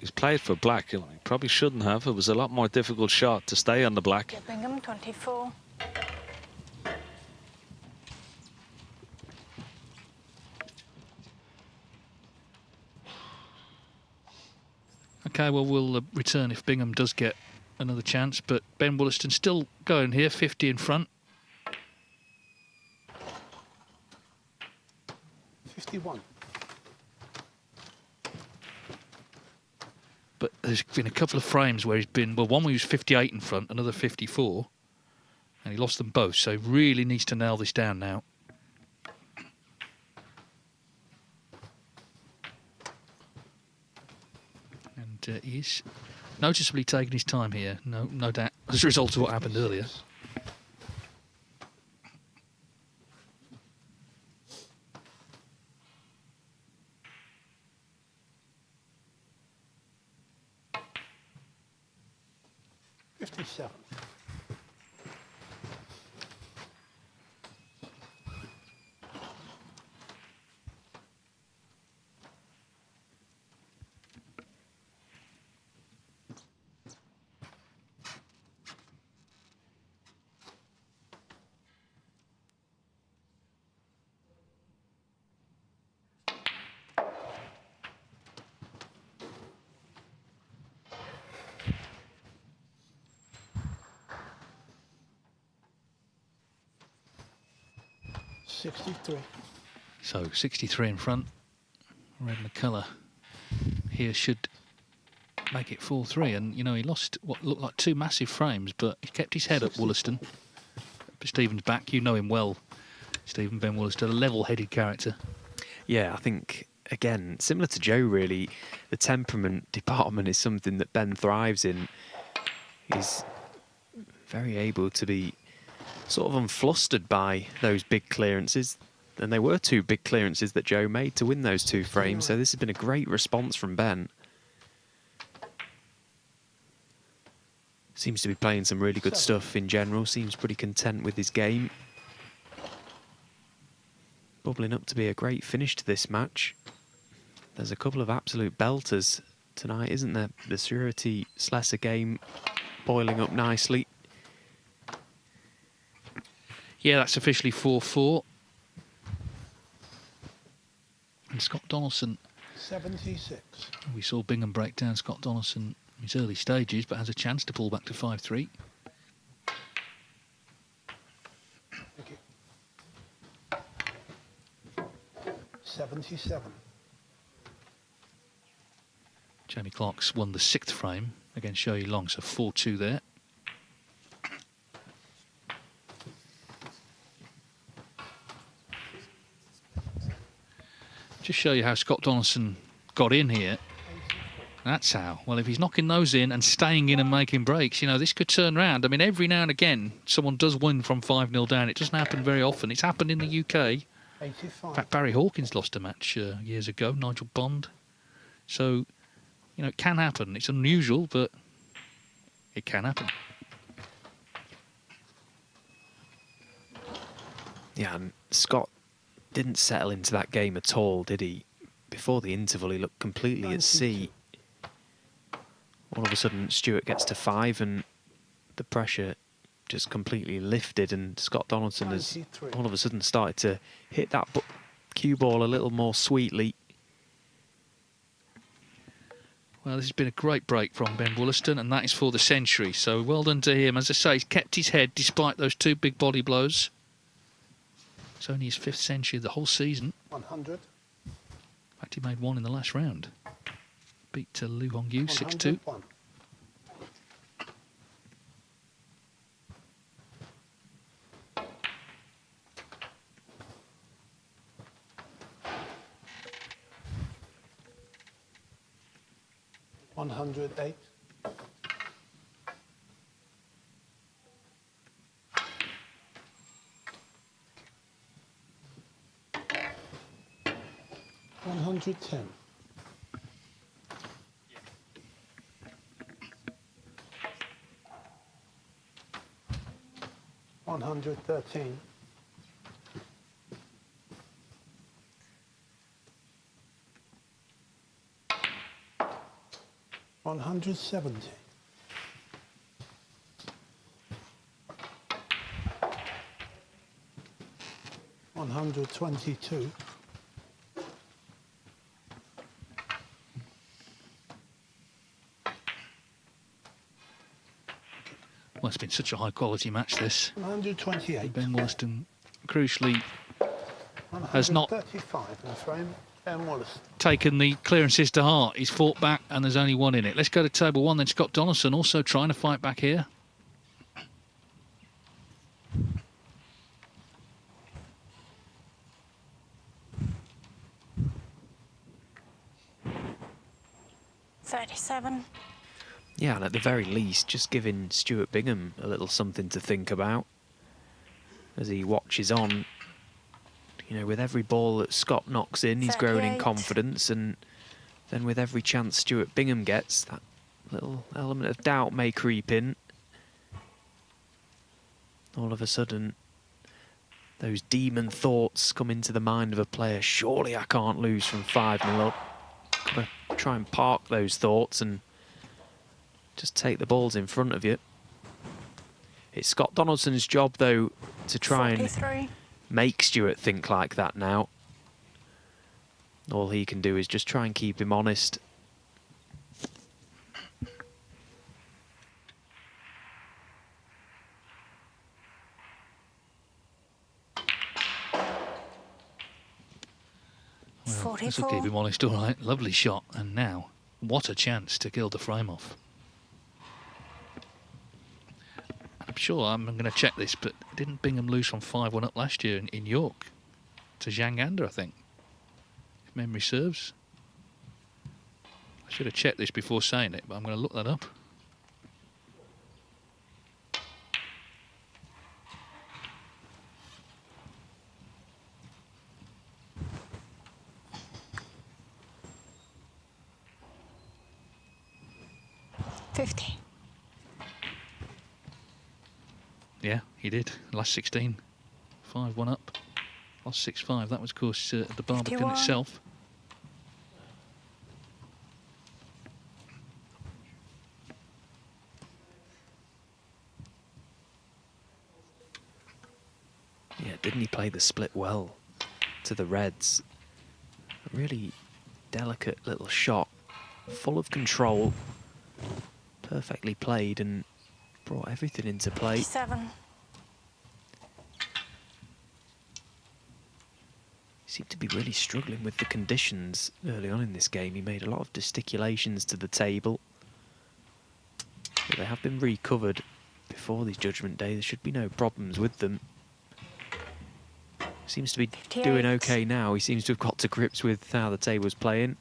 he's played for black. He probably shouldn't have. It was a lot more difficult shot to stay on the black. Bingham, 24. Okay, well, we'll return if Bingham does get another chance, but Ben Wollaston still going here, 50 in front. 51. But there's been a couple of frames where he's been, well, one where he was 58 in front, another 54, and he lost them both, so he really needs to nail this down now. And he's noticeably taking his time here, no doubt, as a result of what happened earlier. $57. 63. So 63 in front. Red McCullough here should make it 4-3. And, you know, he lost what looked like two massive frames, but he kept his head up, Wollaston. But Stephen's back. You know him well, Stephen, Ben Wollaston, a level-headed character. Yeah, I think, again, similar to Joe, really, the temperament department is something that Ben thrives in. He's very able to be sort of unflustered by those big clearances. And they were two big clearances that Joe made to win those two frames. So this has been a great response from Ben. Seems to be playing some really good stuff in general. Seems pretty content with his game. Bubbling up to be a great finish to this match. There's a couple of absolute belters tonight, isn't there? The Surety Slessor game boiling up nicely. Yeah, that's officially 4-4. And Scott Donaldson. 76. We saw Bingham break down Scott Donaldson in his early stages, but has a chance to pull back to 5-3. Thank you. 77. Jamie Clark's won the 6th frame against Shoyi Long, so 4-2 there. Just show you how Scott Donaldson got in here. That's how. Well, if he's knocking those in and staying in and making breaks, you know, this could turn round. I mean, every now and again, someone does win from 5-0 down. It doesn't happen very often. It's happened in the UK. 85. In fact, Barry Hawkins lost a match years ago, Nigel Bond. So, you know, it can happen. It's unusual, but it can happen. Yeah, and Scott didn't settle into that game at all, did he? Before the interval, he looked completely at sea. All of a sudden, Stewart gets to 5 and the pressure just completely lifted, and Scott Donaldson has all of a sudden started to hit that cue ball a little more sweetly. Well, this has been a great break from Ben Wollaston, and that is for the century. So well done to him. As I say, he's kept his head despite those two big body blows. It's only his 5th century of the whole season. 100. In fact, he made one in the last round. Beat Lu Hongyu 6-2. 108. 110. 113. 114. 170. $122. Well, it's been such a high-quality match, this. 128. Ben Wollaston, crucially, has not 135 in the frame. Ben Wollaston. taken the clearances to heart. He's fought back, and there's only one in it. Let's go to table one, then. Scott Donaldson also trying to fight back here. $37. Yeah, and at the very least, just giving Stuart Bingham a little something to think about as he watches on. You know, with every ball that Scott knocks in, he's growing in 38. confidence, and then with every chance Stuart Bingham gets, that little element of doubt may creep in. All of a sudden, those demon thoughts come into the mind of a player. Surely I can't lose from 5-0 up. Gotta try and park those thoughts and just take the balls in front of you. It's Scott Donaldson's job, though, to try 43. and make Stuart think like that now. All he can do is just try and keep him honest. Well, this will keep him honest, all right. Lovely shot. And now, what a chance to kill the frame off. I'm sure I'm going to check this, but didn't Bingham lose from 5-1 up last year in York to Zhang Anda, I think, if memory serves? I should have checked this before saying it, but I'm going to look that up. $50. Yeah, he did. Last 16. 5-1 up. Lost 6-5. That was, of course, the Barbican 51. itself. Yeah, didn't he play the split well to the Reds? A really delicate little shot, full of control, perfectly played and brought everything into play. 7. Seemed to be really struggling with the conditions early on in this game. He made a lot of gesticulations to the table, but they have been recovered before this Judgment Day. There should be no problems with them. Seems to be 58. doing okay now. He seems to have got to grips with how the table's playing.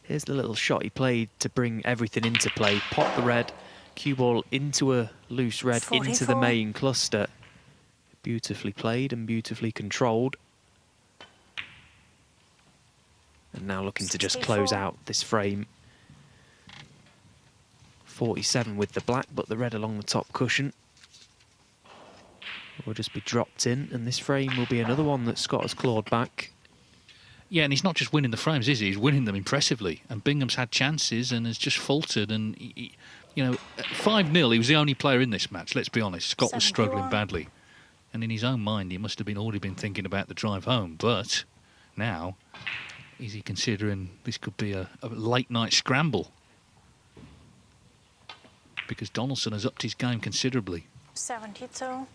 Here's the little shot he played to bring everything into play. Pop the red, cue ball into a loose red, 44. into the main cluster. Beautifully played and beautifully controlled. And now looking to just close 64. out this frame. 47 with the black, but the red along the top cushion will just be dropped in, and this frame will be another one that Scott has clawed back. Yeah, and he's not just winning the frames, is he? He's winning them impressively. And Bingham's had chances and has just faltered. And, you know, at 5-0, he was the only player in this match, let's be honest. Scott was struggling 71. badly. And in his own mind, he must have already been thinking about the drive home. But now, is he considering this could be a late-night scramble? Because Donaldson has upped his game considerably. 72.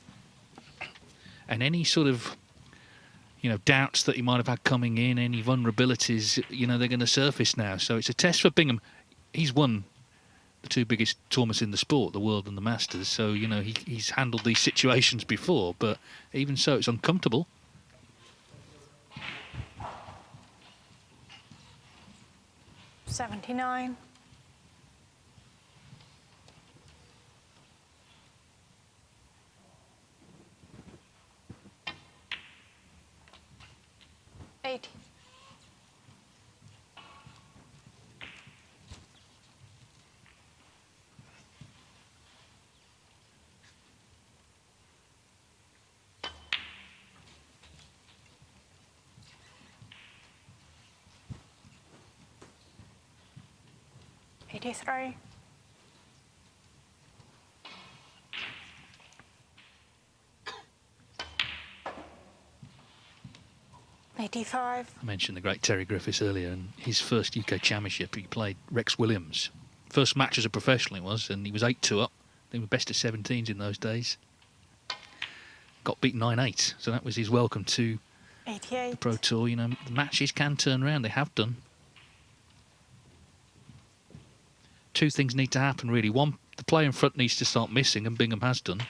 And any sort of, you know, doubts that he might have had coming in, any vulnerabilities, you know, they're going to surface now. So it's a test for Bingham. He's won the two biggest tournaments in the sport, the World and the Masters. So, you know, he's handled these situations before, but even so, it's uncomfortable. $79. $80. 83. 85. I mentioned the great Terry Griffiths earlier, and his first UK Championship, he played Rex Williams. First match as a professional it was, and he was 8-2 up. They were best of 17s in those days. Got beat 9-8, so that was his welcome to 88. the Pro Tour. You know, the matches can turn around. They have done. Two things need to happen, really. One, the player in front needs to start missing, and Bingham has done.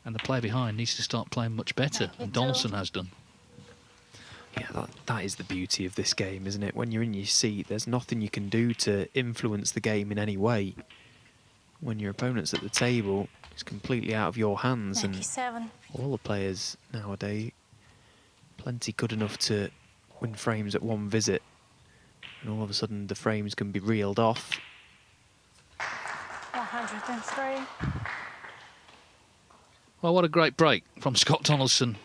And the player behind needs to start playing much better, and Donaldson has done. Yeah, that is the beauty of this game, isn't it? When you're in your seat, there's nothing you can do to influence the game in any way. When your opponent's at the table, it's completely out of your hands. 97. And all the players nowadays, plenty good enough to win frames at one visit. And all of a sudden, the frames can be reeled off. 103. Well, what a great break from Scott Donaldson.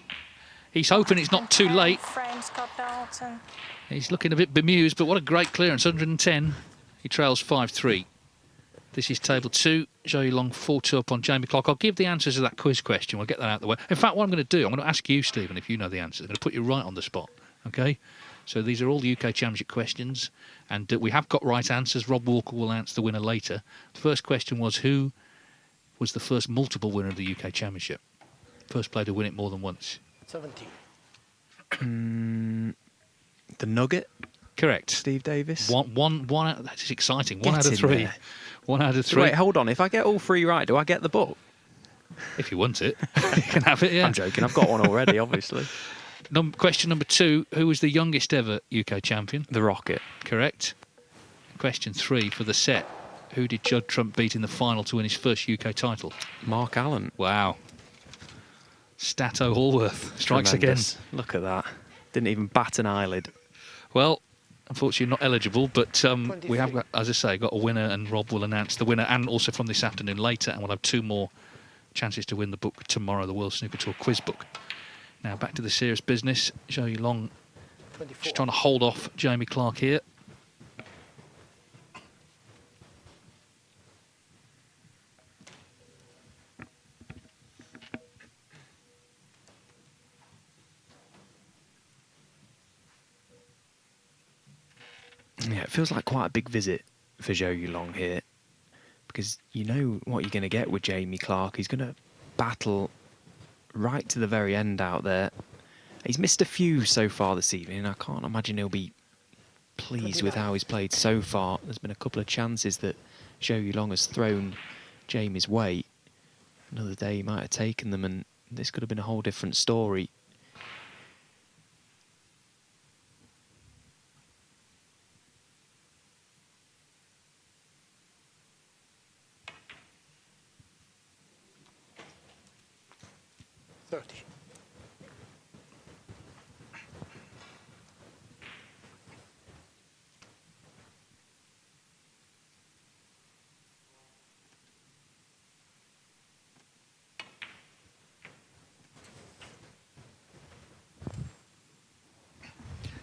He's hoping it's not too late. Frame Scott Donaldson. He's looking a bit bemused, but what a great clearance, 110. He trails 5-3. This is table 2. Joey Long 4-2 up on Jamie Clark. I'll give the answers to that quiz question. We'll get that out of the way. In fact, what I'm going to do, I'm going to ask you, Stephen, if you know the answers. I'm going to put you right on the spot, OK? So these are all the UK Championship questions, and we have got right answers. Rob Walker will answer the winner later. The first question was, who was the first multiple winner of the UK Championship? First player to win it more than once. 70. The Nugget? Correct. Steve Davis? One out, that's exciting. Get One out of in 3. there. 1 out of 3. So wait, hold on. If I get all 3 right, do I get the book? If you want it, you can have it, yeah. I'm joking. I've got one already, obviously. Question number 2. Who was the youngest ever UK champion? The Rocket. Correct. Question 3 for the set. Who did Judd Trump beat in the final to win his first UK title? Mark Allen. Wow. Stato Hallworth strikes Tremendous. again. Look at that. Didn't even bat an eyelid. Well, unfortunately not eligible, but we have, got, as I say, got a winner, and Rob will announce the winner, and also from this afternoon later, and we'll have 2 more chances to win the book tomorrow, the World Snooker Tour quiz book. Now back to the serious business. Joey Long 24. just trying to hold off Jamie Clark here. Yeah, it feels like quite a big visit for Joey Long here, because you know what you're going to get with Jamie Clark. He's going to battle right to the very end out there. He's missed a few so far this evening, and I can't imagine he'll be pleased with how he's played so far. There's been a couple of chances that Joey Long has thrown Jamie's way. Another day he might have taken them, and this could have been a whole different story.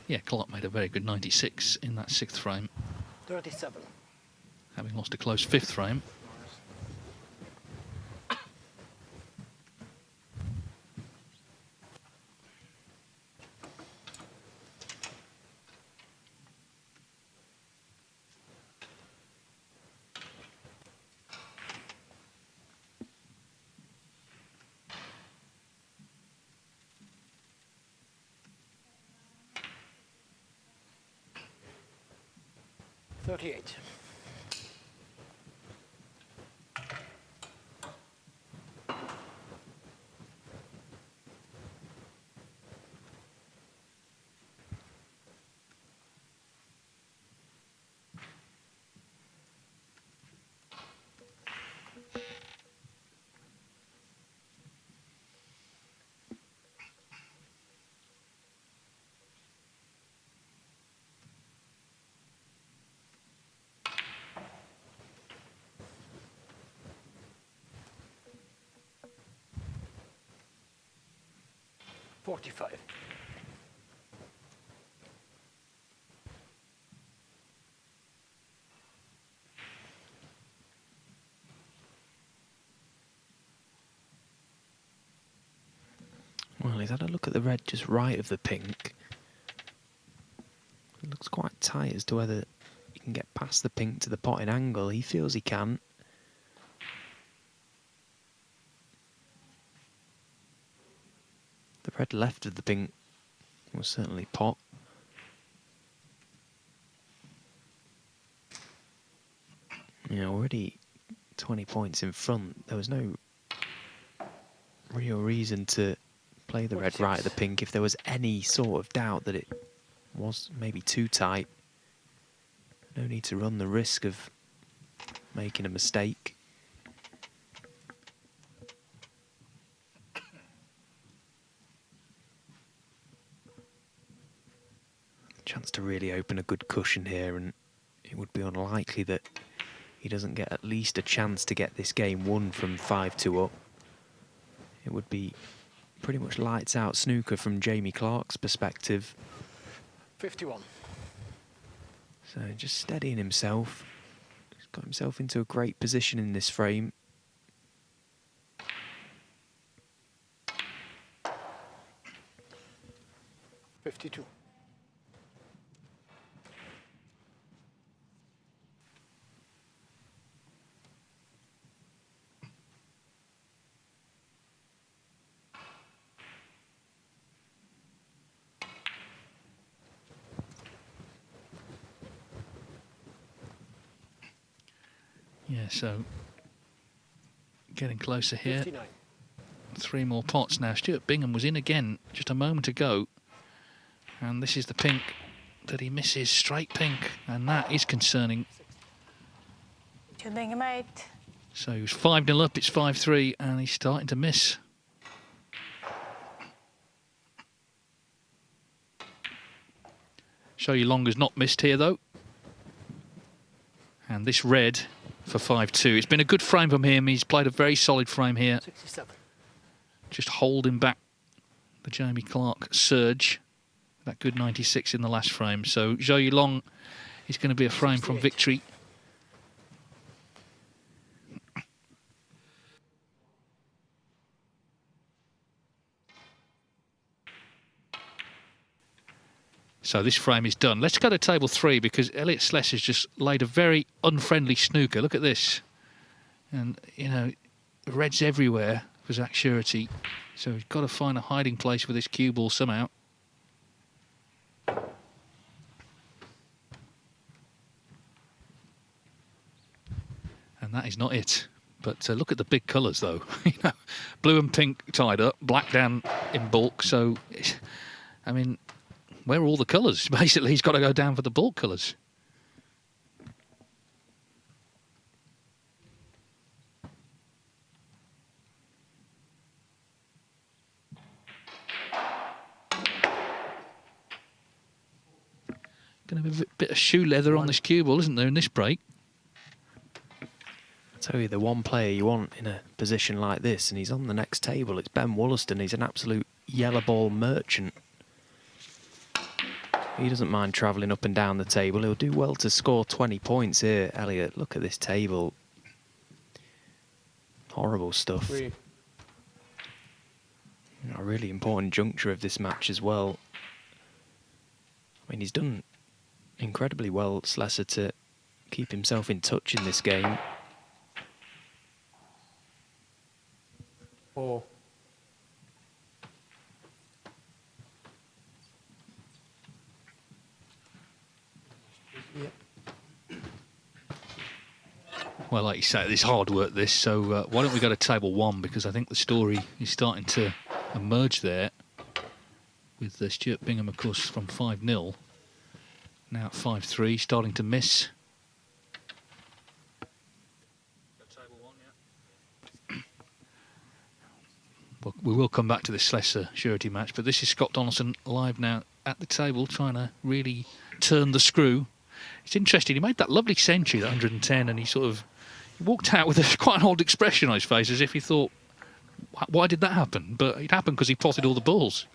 Yeah, Clark made a very good 96 in that 6th frame, 37. having lost a close 5th frame. $45. Well, he's had a look at the red just right of the pink. It looks quite tight as to whether he can get past the pink to the potting angle. He feels he can. The red left of the pink will certainly pot. Yeah, already 20 points in front. There was no real reason to play the red right of the pink if there was any sort of doubt that it was maybe too tight. No need to run the risk of making a mistake. Chance to really open a good cushion here, and it would be unlikely that he doesn't get at least a chance to get this game won from 5-2 up. It would be pretty much lights out snooker from Jamie Clark's perspective. 51. So just steadying himself. He's got himself into a great position in this frame. $52. Yeah, so getting closer here. 59. 3 more pots now. Stuart Bingham was in again just a moment ago. And this is the pink that he misses, straight pink. And that is concerning. To Bingham 8. So he was 5-0 up, it's 5-3, and he's starting to miss. Show You Long has not missed here, though. And this red for 5-2. It's been a good frame from him. He's played a very solid frame here. 67. Just holding back the Jamie Clark surge. That good 96 in the last frame. So Show You Long is going to be a frame from victory. So this frame is done. Let's go to table 3 because Elliot Slessor's just laid a very unfriendly snooker. Look at this. And, you know, red's everywhere for Zach Surety. So he's got to find a hiding place for this cue ball somehow. And that is not it. But look at the big colours, though. You know, blue and pink tied up, black down in bulk. So, I mean, where are all the colours? Basically, he's got to go down for the bulk colours. Going to be a bit of shoe leather on this cue ball, isn't there, in this break? I tell you, the one player you want in a position like this, and he's on the next table, it's Ben Wollaston. He's an absolute yellow ball merchant. He doesn't mind travelling up and down the table. He'll do well to score 20 points here. Elliot, look at this table. Horrible stuff. Three. A really important juncture of this match as well. I mean, he's done incredibly well, Slessor, to keep himself in touch in this game. 4. Well, like you say, it's hard work, this. So why don't we go to table 1, because I think the story is starting to emerge there. With Stuart Bingham, of course, from 5-0. Now at 5-3, starting to miss. Well, we will come back to this Slessor Surety match, but this is Scott Donaldson live now at the table, trying to really turn the screw. It's interesting, he made that lovely century, that 110, and he sort of walked out with quite an odd expression on his face, as if he thought, why did that happen? But it happened because he potted all the balls.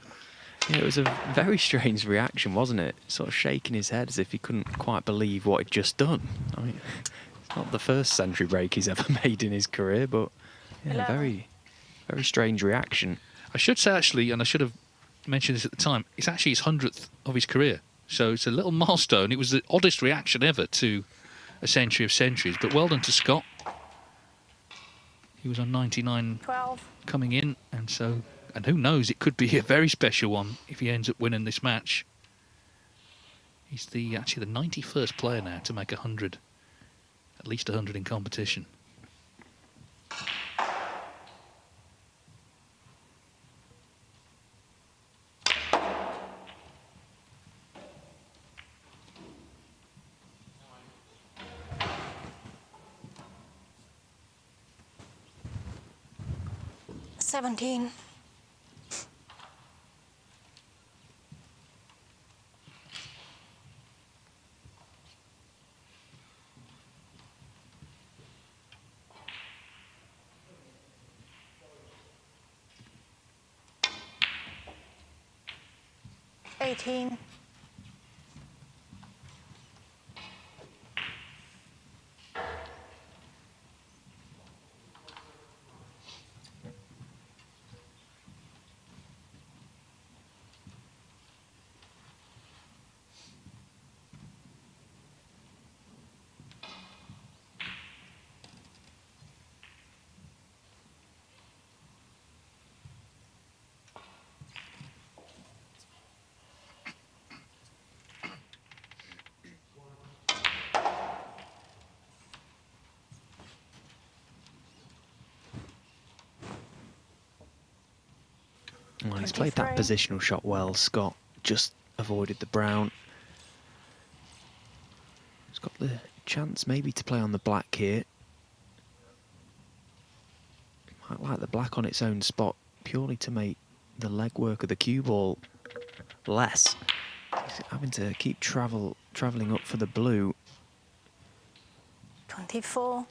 Yeah, it was a very strange reaction, wasn't it? Sort of shaking his head as if he couldn't quite believe what he'd just done. I mean, it's not the first century break he's ever made in his career, but yeah, very, very strange reaction. I should say, actually, and I should have mentioned this at the time, it's actually his 100th of his career. So it's a little milestone. It was the oddest reaction ever to a century of centuries. But well done to Scott. He was on 99 coming in. And who knows, it could be a very special one if he ends up winning this match. He's actually the 91st player now to make 100, at least 100 in competition. $17. $18. Well, he's played that positional shot well. Scott just avoided the brown. He's got the chance maybe to play on the black here. Might like the black on its own spot purely to make the legwork of the cue ball less. He's having to keep travelling up for the blue. 24.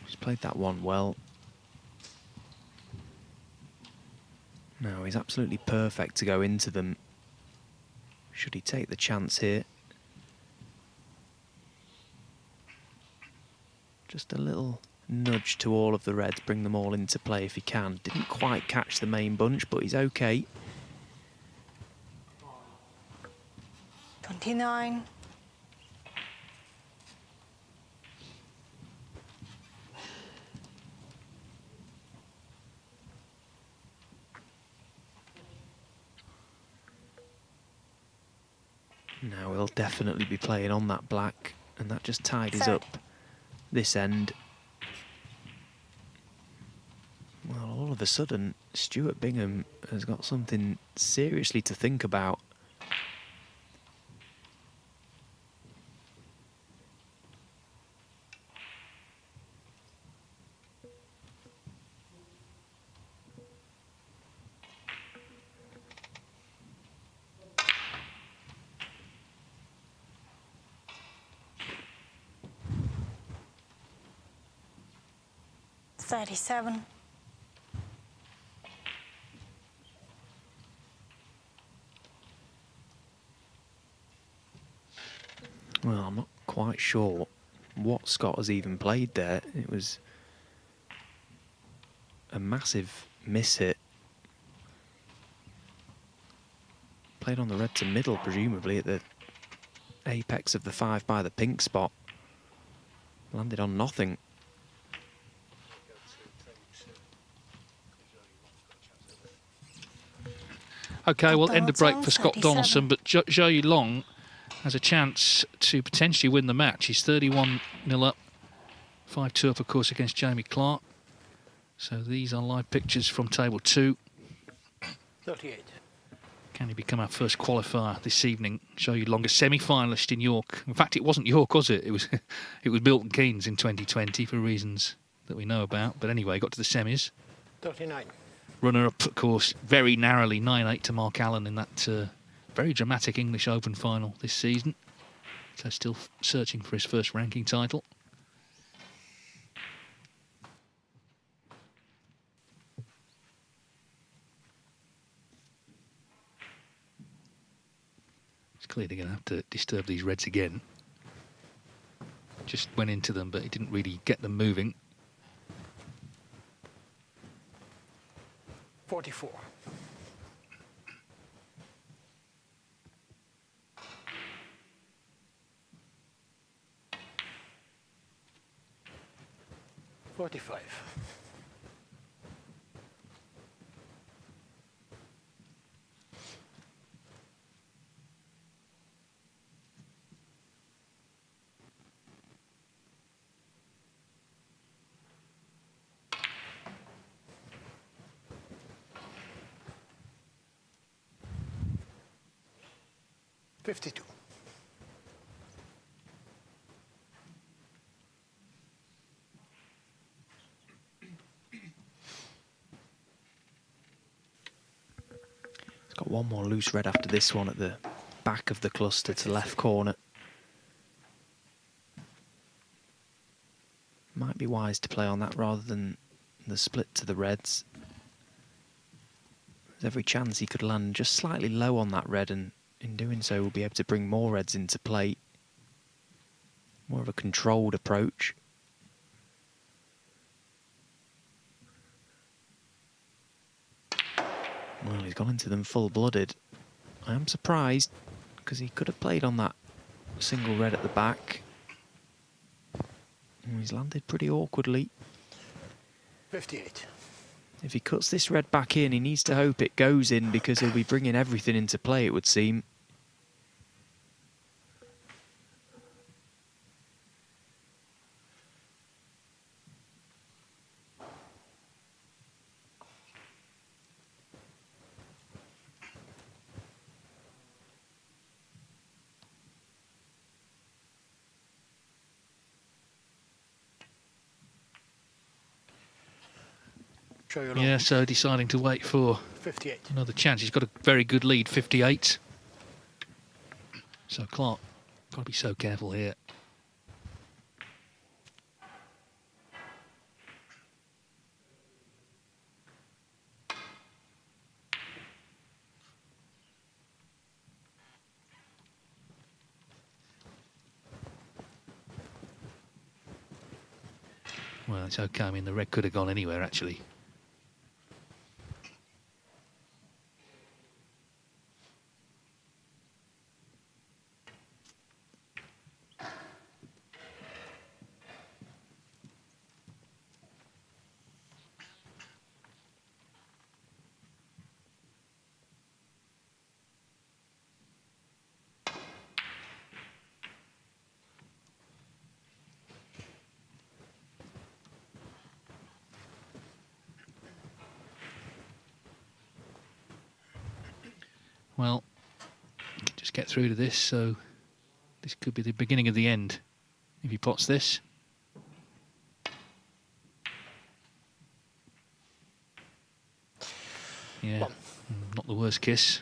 He's played that one well. No, he's absolutely perfect to go into them. Should he take the chance here? Just a little nudge to all of the reds, bring them all into play if he can. Didn't quite catch the main bunch, but he's okay. 29. Now he'll definitely be playing on that black, and that just tidies up this end. Well, all of a sudden, Stuart Bingham has got something seriously to think about. $37. Well, I'm not quite sure what Scott has even played there. It was a massive miss hit. Played on the red to middle, presumably at the apex of the 5 by the pink spot. Landed on nothing. OK, we'll end the break for Scott Donaldson, but Zhou Long has a chance to potentially win the match. He's 31-0 up, 5-2 up, of course, against Jamie Clark. So these are live pictures from table 2. 38. Can he become our first qualifier this evening? Zhou Long, a semi-finalist in York. In fact, it wasn't York, was it? It was it was Milton Keynes in 2020 for reasons that we know about. But anyway, got to the semis. 39. Runner-up, of course, very narrowly, 9-8 to Mark Allen in that very dramatic English Open final this season. So still searching for his first ranking title. It's clearly going to have to disturb these reds again. Just went into them, but he didn't really get them moving. 14. 44. $45. 52. He's got one more loose red after this one at the back of the cluster to the left corner. Might be wise to play on that rather than the split to the reds. There's every chance he could land just slightly low on that red, and in doing so we'll be able to bring more reds into play. More of a controlled approach. Well, he's gone into them full-blooded. I am surprised, because he could have played on that single red at the back. And he's landed pretty awkwardly. 58. If he cuts this red back in, he needs to hope it goes in, because he'll be bringing everything into play, it would seem. Yeah, so deciding to wait for 58. Another chance. He's got a very good lead, 58. So Clark, got to be so careful here. Well, it's okay. I mean, the red could have gone anywhere, actually. Well, you can just get through to this, so this could be the beginning of the end if he pots this. Yeah, not the worst kiss.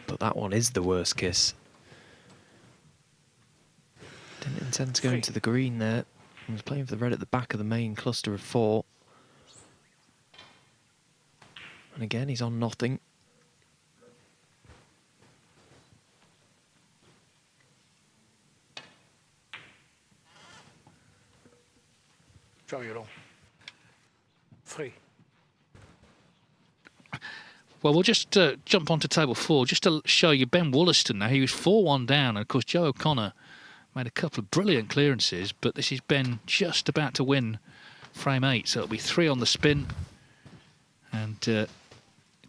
But that one is the worst kiss. Didn't intend to go into the green there. He was playing for the red at the back of the main cluster of 4. And again, he's on nothing. Show you all. 3. Well, we'll just jump onto table 4 just to show you Ben Wollaston now. He was 4-1 down, and of course Joe O'Connor made a couple of brilliant clearances, but this is Ben just about to win frame 8, so it'll be 3 on the spin, and of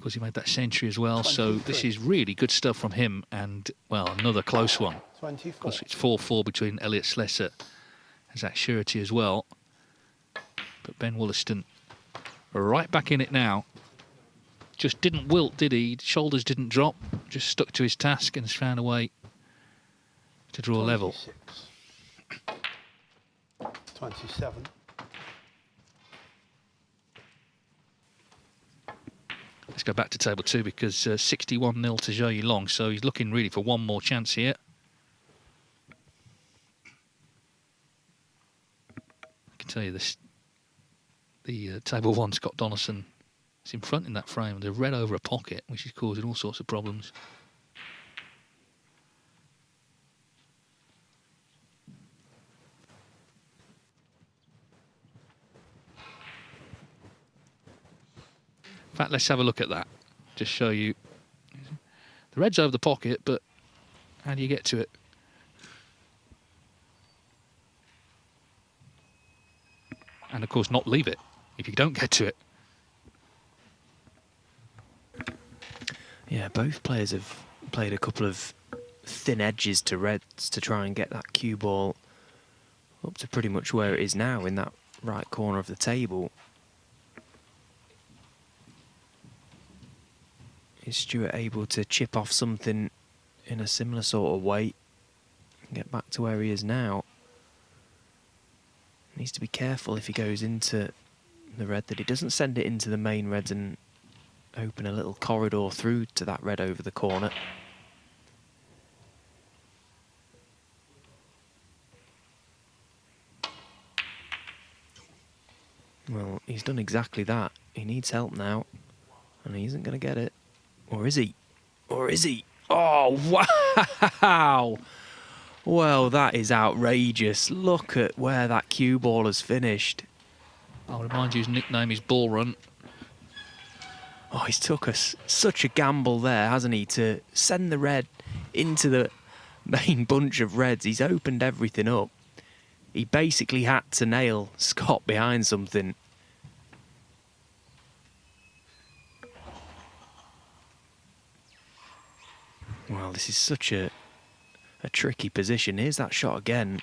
course he made that century as well, so this is really good stuff from him, and well, another close one. 24. Of course it's 4-4 between Elliot Slessor and Zach Surety as well, but Ben Wollaston right back in it now. Just didn't wilt, did he? Shoulders didn't drop, just stuck to his task and has found a way to draw 26. level. 27. Let's go back to table 2 because 61-0 to Zhou Yilong, so he's looking really for one more chance here. I can tell you this: the table 1 Scott Donaldson is in front in that frame with a red over a pocket, which is causing all sorts of problems. In fact, let's have a look at that. Just show you. The red's over the pocket, but how do you get to it? And of course, not leave it if you don't get to it. Yeah, both players have played a couple of thin edges to reds to try and get that cue ball up to pretty much where it is now in that right corner of the table. Is Stuart able to chip off something in a similar sort of way and get back to where he is now? Needs to be careful if he goes into the red that he doesn't send it into the main reds and open a little corridor through to that red over the corner. Well, he's done exactly that. He needs help now, and he isn't going to get it. Or is he? Or is he? Oh, wow! Well, that is outrageous. Look at where that cue ball has finished. I'll remind you his nickname is Ball Run. Oh, he's took us such a gamble there, hasn't he, to send the red into the main bunch of reds. He's opened everything up. He basically had to nail Scott behind something. Well, this is such a tricky position. Here's that shot again.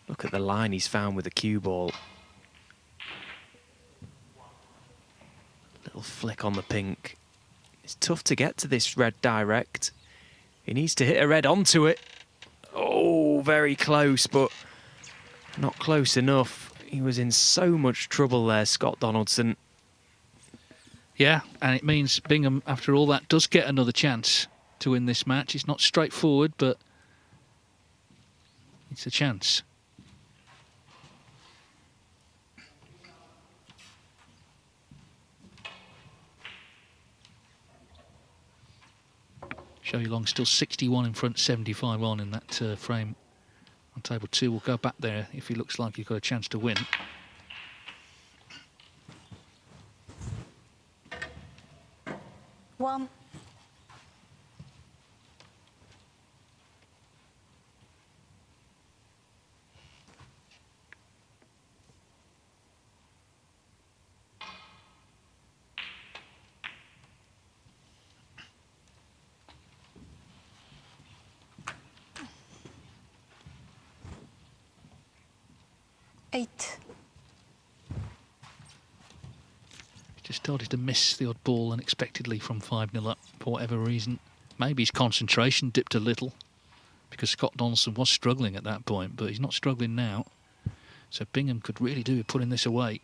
Look at the line he's found with the cue ball. Little flick on the pink. It's tough to get to this red direct. He needs to hit a red onto it. Oh, very close, but not close enough. He was in so much trouble there, Scott Donaldson. Yeah, and it means Bingham, after all that, does get another chance to win this match. It's not straightforward, but it's a chance. Zhou Yilong still 61 in front, 75 on in that frame on table 2. We'll go back there if he looks like he's got a chance to win. One. Eight. Just started to miss the odd ball unexpectedly from 5-0 up for whatever reason. Maybe his concentration dipped a little because Scott Donaldson was struggling at that point, but he's not struggling now. So Bingham could really do with putting this away.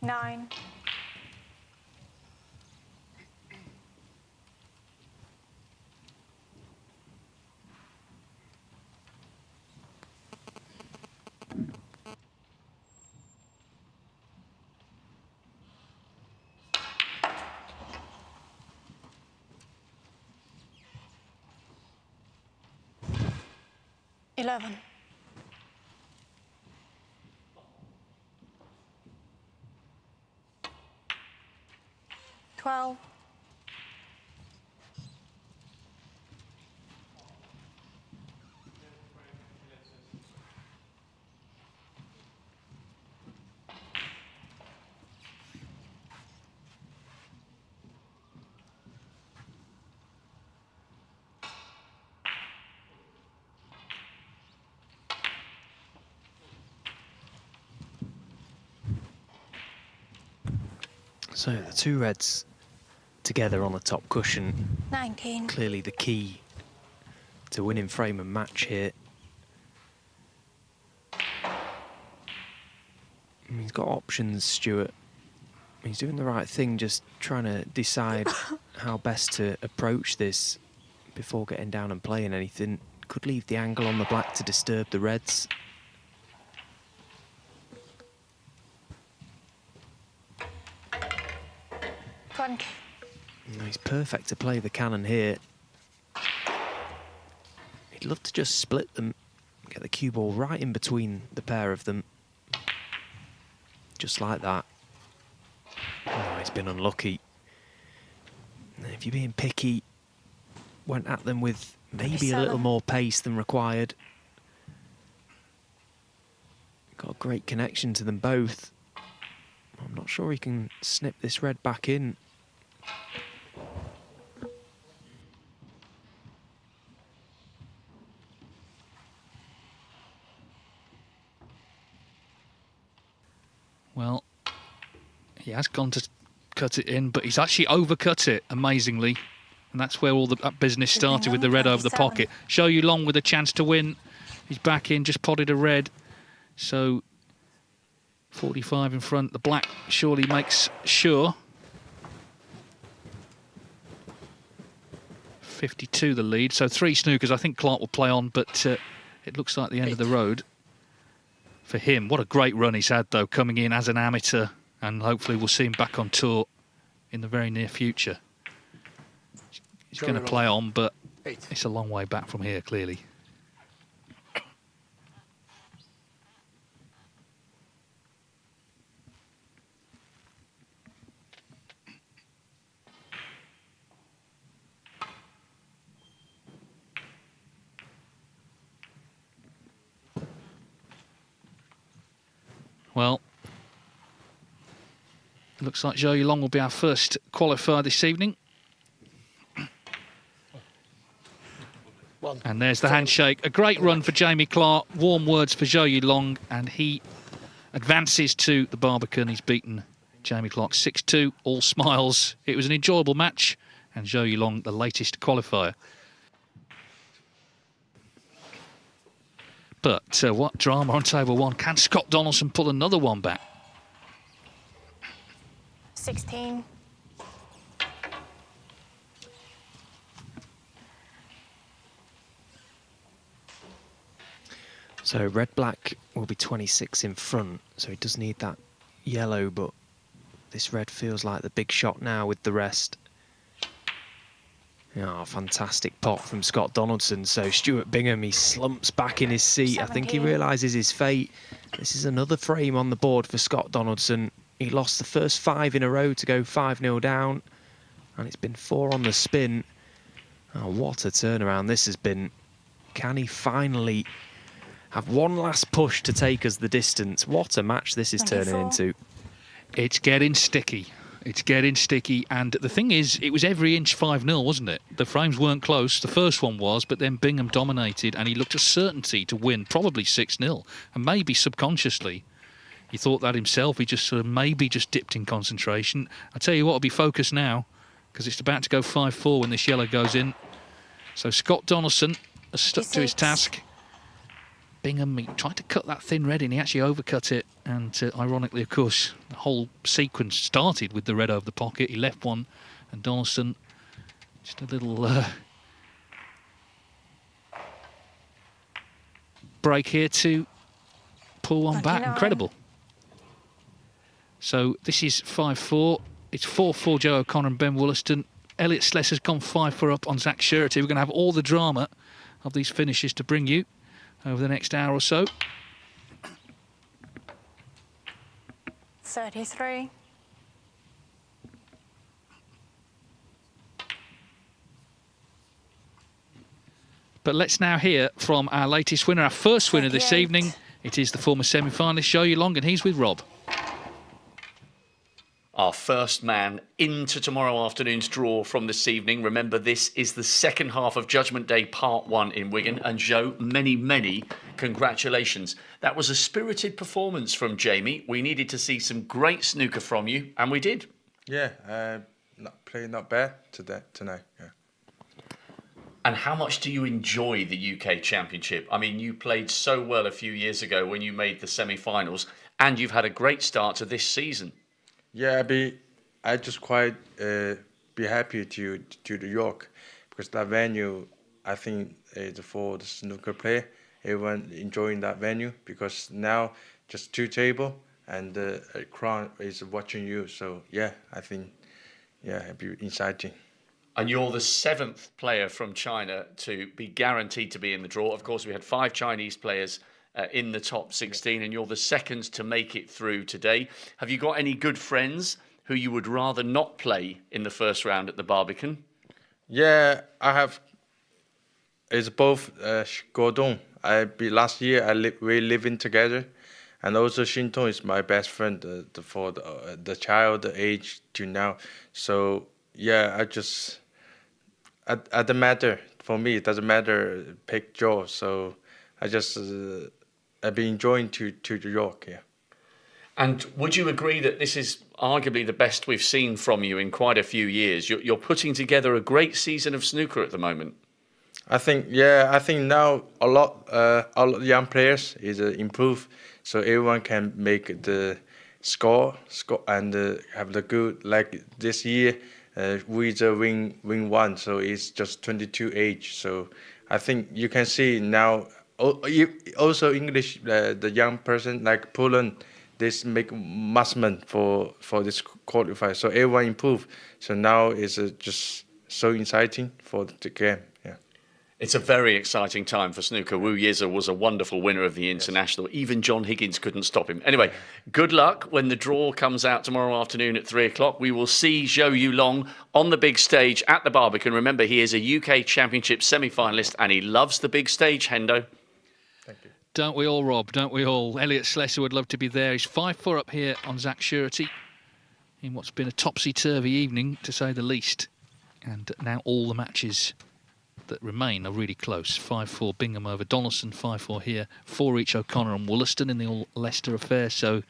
Nine. Eleven. 12. So the two reds together on the top cushion. 19. Clearly the key to winning frame and match here. He's got options, Stuart. He's doing the right thing, just trying to decide how best to approach this before getting down and playing anything. Could leave the angle on the black to disturb the reds. He's perfect to play the cannon here. He'd love to just split them, get the cue ball right in between the pair of them. Just like that. Oh, he's been unlucky. If you're being picky, went at them with maybe a little more pace than required. Got a great connection to them both. I'm not sure he can snip this red back in. Well, he has gone to cut it in, but he's actually overcut it, amazingly. And that's where all that business started, with the red over the pocket. Zhou Yulong with a chance to win. He's back in, just potted a red. So 45 in front. The black surely makes sure. 52 the lead. So 3 snookers. I think Clark will play on, but it looks like the end of the road for him. What a great run he's had, though, coming in as an amateur. And hopefully we'll see him back on tour in the very near future. He's going to play on, but it's a long way back from here, clearly. Well, it looks like Zhou Yulong will be our first qualifier this evening. And there's the handshake. A great run for Jamie Clark. Warm words for Zhou Yulong, and he advances to the Barbican. He's beaten Jamie Clark 6-2. All smiles. It was an enjoyable match, and Zhou Yulong, the latest qualifier. But what drama on table 1. Can Scott Donaldson pull another one back? 16. So red-black will be 26 in front, so he does need that yellow, but this red feels like the big shot now with the rest. Oh, fantastic pot from Scott Donaldson. So Stuart Bingham, he slumps back in his seat. 17. I think he realises his fate. This is another frame on the board for Scott Donaldson. He lost the first 5 in a row to go 5-0 down, and it's been 4 on the spin. Oh, what a turnaround this has been. Can he finally have one last push to take us the distance? What a match this is turning into. It's getting sticky. It's getting sticky. And the thing is, it was every inch 5-0, wasn't it? The frames weren't close. The first one was, but then Bingham dominated, and he looked a certainty to win, probably 6-0. And maybe subconsciously, he thought that himself. He just sort of maybe just dipped in concentration. I tell you what, will be focused now, because it's about to go 5-4 when this yellow goes in. So Scott Donaldson has stuck to his task. Bingham, he tried to cut that thin red in, he actually overcut it, and ironically, of course, the whole sequence started with the red over the pocket. He left one, and Donaldson, just a little break here to pull one back. Incredible. So this is 5-4. It's 4-4 Joe O'Connor and Ben Wollaston. Elliot Slessor's gone 5-4 up on Zach Surety. We're going to have all the drama of these finishes to bring you over the next hour or so. 33. But let's now hear from our latest winner, our first winner this evening. It is the former semi-finalist, Zhou Yulong, and he's with Rob. Our first man into tomorrow afternoon's draw from this evening. Remember, this is the second half of Judgment Day Part 1 in Wigan. And Zhou, many, many congratulations. That was a spirited performance from Jamie. We needed to see some great snooker from you, and we did. Yeah, playing not bad tonight. Yeah. And how much do you enjoy the UK Championship? I mean, you played so well a few years ago when you made the semi-finals. and you've had a great start to this season. Yeah, I just quite be happy to New York, because that venue, I think, is for the snooker player. Everyone enjoying that venue, because now just 2 tables and the crowd is watching you. So yeah, I think, yeah, it'd be exciting. And you're the 7th player from China to be guaranteed to be in the draw. Of course, we had 5 Chinese players in the top 16, and you're the 2nd to make it through today. Have you got any good friends who you would rather not play in the first round at the Barbican? Yeah, I have. It's both Gordon. Last year we living together, and also Xintong is my best friend for the child age to now. So yeah, I just it doesn't matter for me. It doesn't matter pick draw. So I just I've been enjoying to New York. Yeah. And would you agree that this is arguably the best we've seen from you in quite a few years? You're putting together a great season of snooker at the moment. I think now a lot of young players is improve, so everyone can make the score and have the good. Like this year, we win 1, so it's just 22 age. So I think you can see now. Also English, the young person like Poland, this make mustman for this qualify. So everyone improve. So now it's just so exciting for the game. Yeah. It's a very exciting time for snooker. Wu Yiza was a wonderful winner of the International. Yes. Even John Higgins couldn't stop him. Anyway, good luck when the draw comes out tomorrow afternoon at 3 o'clock. We will see Zhou Yulong on the big stage at the Barbican. Remember, he is a UK Championship semi-finalist and he loves the big stage, Hendo. Thank you. Don't we all, Rob? Don't we all? Elliot Slessor would love to be there. He's 5-4 up here on Zach Surety in what's been a topsy-turvy evening, to say the least. And now all the matches that remain are really close. 5-4 Bingham over Donaldson, 5-4 here, 4 each O'Connor and Wollaston in the all Leicester affair. So,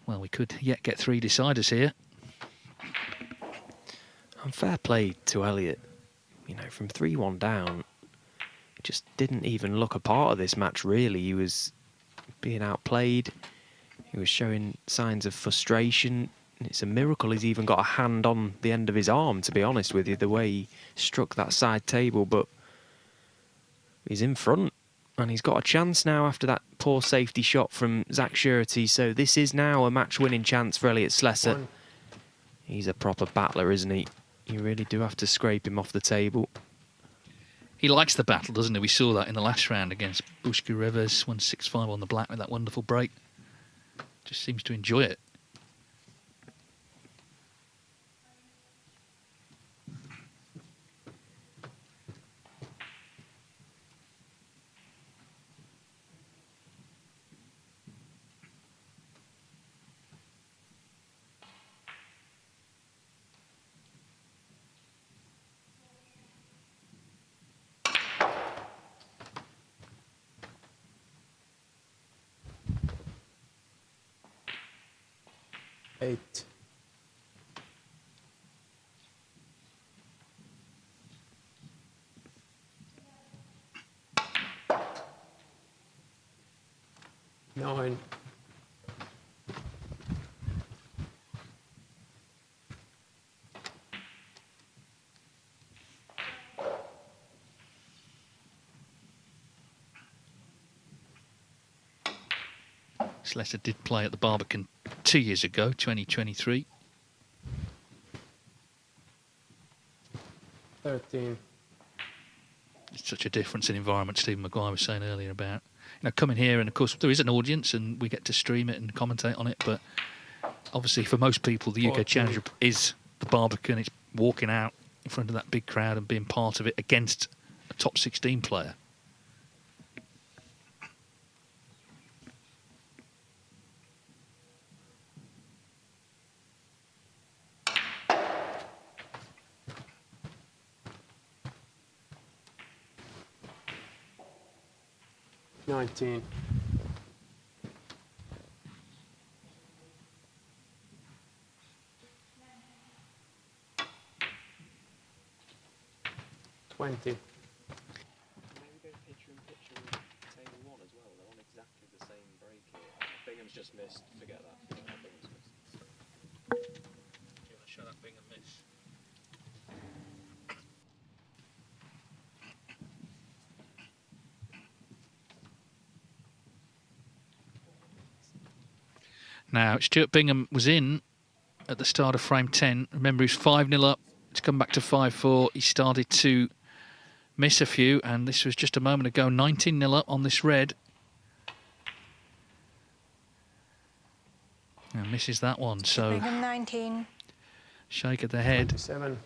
well, we could yet get 3 deciders here. And fair play to Elliot. You know, from 3-1 down, he just didn't even look a part of this match, really. He was being outplayed. He was showing signs of frustration. It's a miracle he's even got a hand on the end of his arm, to be honest with you, the way he struck that side table. But he's in front, and he's got a chance now after that poor safety shot from Zach Surety. So this is now a match-winning chance for Elliot Slessor. He's a proper battler, isn't he? You really do have to scrape him off the table. He likes the battle, doesn't he? We saw that in the last round against Bushka Rivers, won 6-5 on the black with that wonderful break. Just seems to enjoy it. Eight. Nine. Slessor did play at the Barbican 2 years ago, 2023. 13. It's such a difference in environment. Stephen Maguire was saying earlier about, you know, coming here, and of course there is an audience and we get to stream it and commentate on it, but obviously for most people the UK Championship is the Barbican. It's walking out in front of that big crowd and being part of it against a top 16 player. Nineteen. 20. Maybe go picture in picture with table 1 as well. They're on exactly the same break here. Bingham's He's just missed. Forget that. Do you want to show that Bingham miss? Now, Stuart Bingham was in at the start of frame 10. Remember, he's 5-0 up. It's come back to 5-4. He started to miss a few, and this was just a moment ago, 19-0 up on this red. And misses that one, so... Bingham 19. Shake of the head. 7.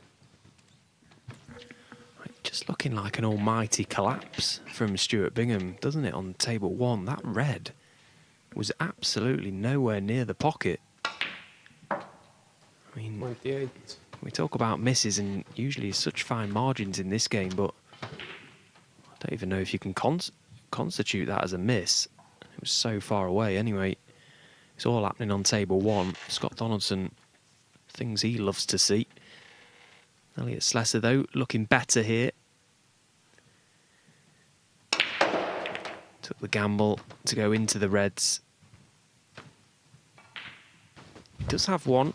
Just looking like an almighty collapse from Stuart Bingham, doesn't it, on table 1? That red was absolutely nowhere near the pocket. I mean, 28. we talk about misses and usually such fine margins in this game, but I don't even know if you can constitute that as a miss. It was so far away anyway. It's all happening on table 1. Scott Donaldson, things he loves to see. Elliot Slessor, though, looking better here. Took the gamble to go into the reds. He does have one.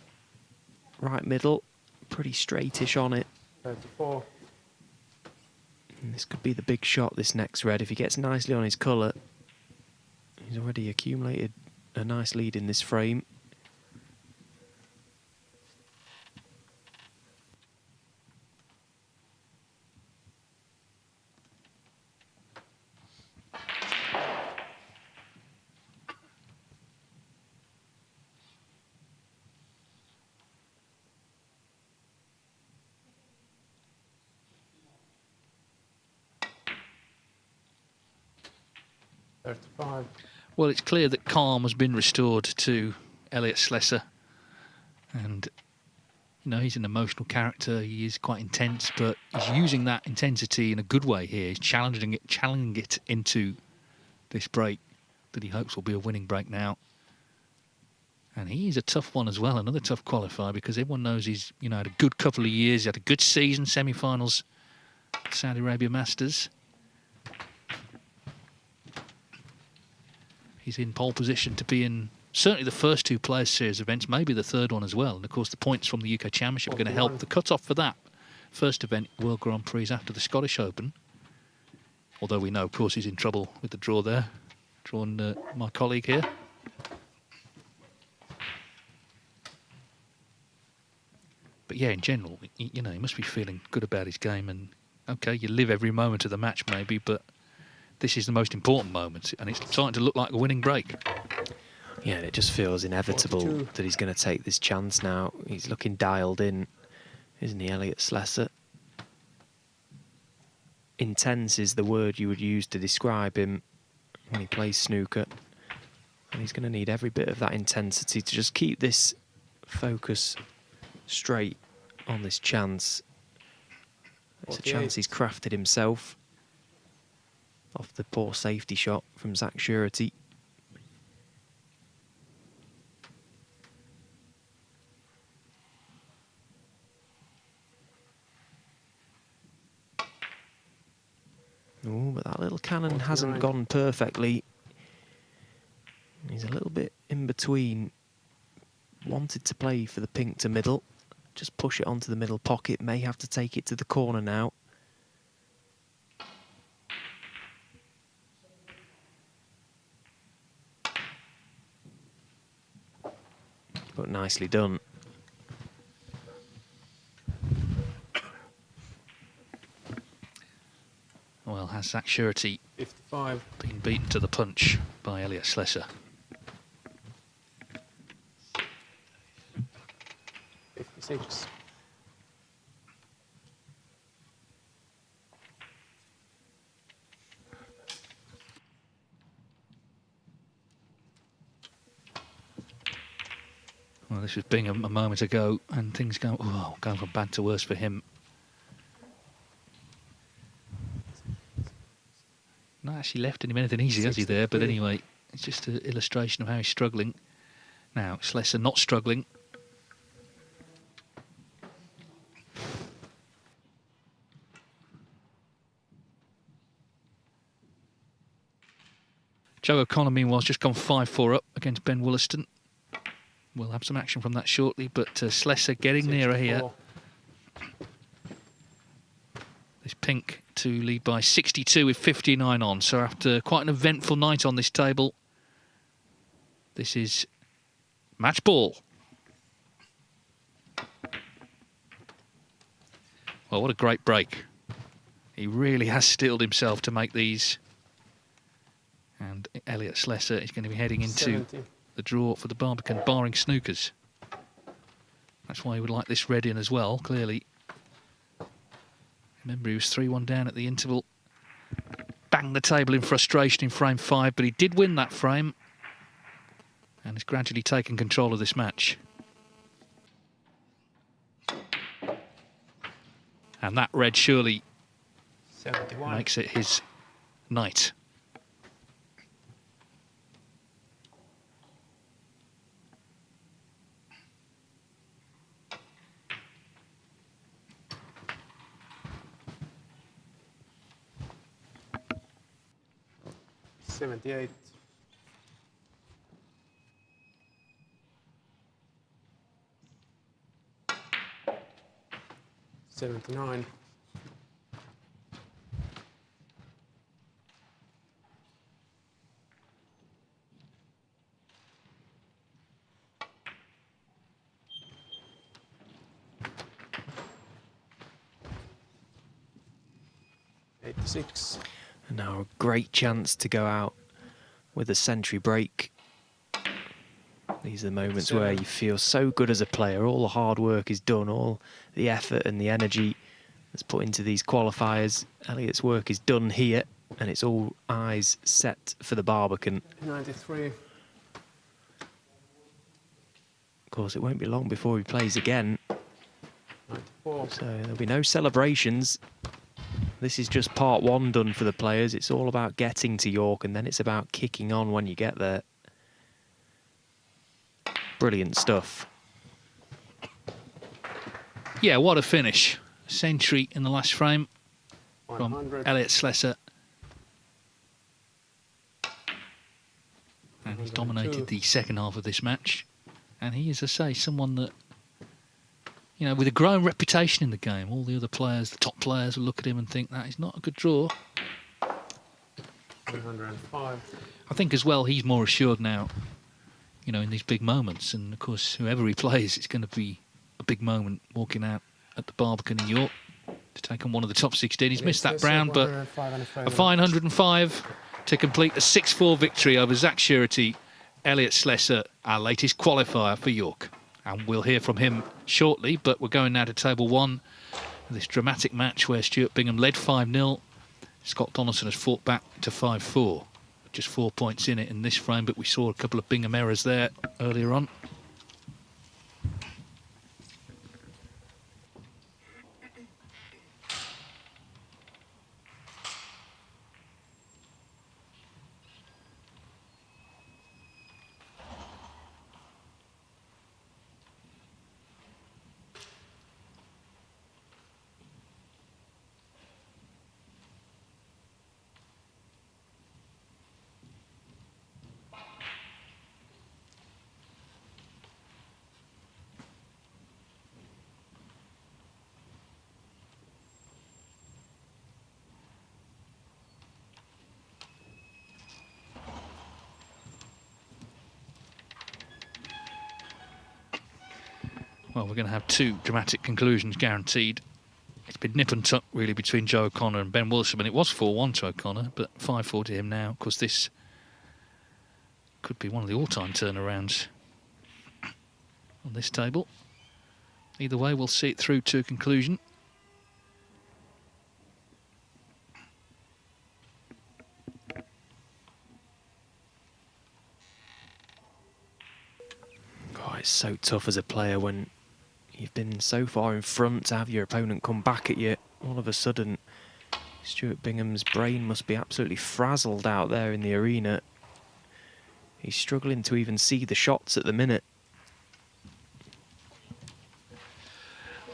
Right middle, pretty straightish on it. 34. And this could be the big shot, this next red. If he gets nicely on his colour, he's already accumulated a nice lead in this frame. Well, it's clear that calm has been restored to Elliot Slessor. And, you know, he's an emotional character. He is quite intense, but he's using that intensity in a good way here. He's challenging it into this break that he hopes will be a winning break now. And he's a tough one as well, another tough qualifier, because everyone knows he's, you know, had a good couple of years. He had a good season, semi-finals, Saudi Arabia Masters. He's in pole position to be in certainly the first 2 Players' Series events, maybe the third one as well. And, of course, the points from the UK Championship are going to help. The cut-off for that first event, World Grand Prix, is after the Scottish Open. Although we know, of course, he's in trouble with the draw there. Drawn my colleague here. But, yeah, in general, you know, he must be feeling good about his game. And, OK, you live every moment of the match maybe, but this is the most important moment, and it's starting to look like a winning break. Yeah, it just feels inevitable 42. That he's going to take this chance now. He's looking dialed in, isn't he, Elliot Slessor? Intense is the word you would use to describe him when he plays snooker. And he's going to need every bit of that intensity to just keep this focus straight on this chance. It's a chance he's crafted himself off the poor safety shot from Zach Surety. Oh, but that little cannon hasn't gone perfectly. He's a little bit in between. Wanted to play for the pink to middle. Just push it onto the middle pocket. May have to take it to the corner now. But nicely done. Well, has Zach Surety 55. been beaten to the punch by Elliot Slessor? 56. Well, this was Bingham a moment ago, and things going from bad to worse for him. Not actually left him anything easy, has he, there? But anyway, it's just an illustration of how he's struggling. Now, Slessor not struggling. Joe O'Connor, meanwhile, has just gone 5-4 up against Ben Wollaston. We'll have some action from that shortly, but Slesser getting nearer here. This pink to lead by 62 with 59 on. So after quite an eventful night on this table, this is match ball. Well, what a great break. He really has steeled himself to make these. And Elliot Slesser is going to be heading into 70. the draw for the Barbican, barring snookers. That's why he would like this red in as well, clearly. Remember, he was 3-1 down at the interval. Banged the table in frustration in frame 5, but he did win that frame. And has gradually taken control of this match. And that red surely 71. makes it his night. $78. 79. 86. And now a great chance to go out with a century break. These are the moments where you feel so good as a player. All the hard work is done, all the effort and the energy that's put into these qualifiers. Elliot's work is done here, and it's all eyes set for the Barbican. 93. Of course, it won't be long before he plays again. 94. So there'll be no celebrations. This is just part one done for the players. It's all about getting to York, and then it's about kicking on when you get there. Brilliant stuff. Yeah, what a finish. Century in the last frame from 100. Elliot Slesser. And he's dominated the second half of this match. And he is, as I say, someone that, you know, with a growing reputation in the game, all the other players, the top players, will look at him and think that is not a good draw. 105. I think as well, he's more assured now, you know, in these big moments. And of course, whoever he plays, it's going to be a big moment walking out at the Barbican in York to take on one of the top 16. He's missed that brown, but a fine 105 to complete a 6-4 victory over Zach Surety, Elliot Slesser, our latest qualifier for York. And we'll hear from him shortly, but we're going now to table one. This dramatic match where Stuart Bingham led 5-0. Scott Donaldson has fought back to 5-4. Just 4 points in it in this frame, but we saw a couple of Bingham errors there earlier on. Well, we're going to have two dramatic conclusions guaranteed. It's been nip and tuck, really, between Joe O'Connor and Ben Wilson. And it was 4-1 to O'Connor, but 5-4 to him now. Of course, this could be one of the all-time turnarounds on this table. Either way, we'll see it through to a conclusion. Oh, it's so tough as a player when you've been so far in front to have your opponent come back at you. All of a sudden, Stuart Bingham's brain must be absolutely frazzled out there in the arena. He's struggling to even see the shots at the minute.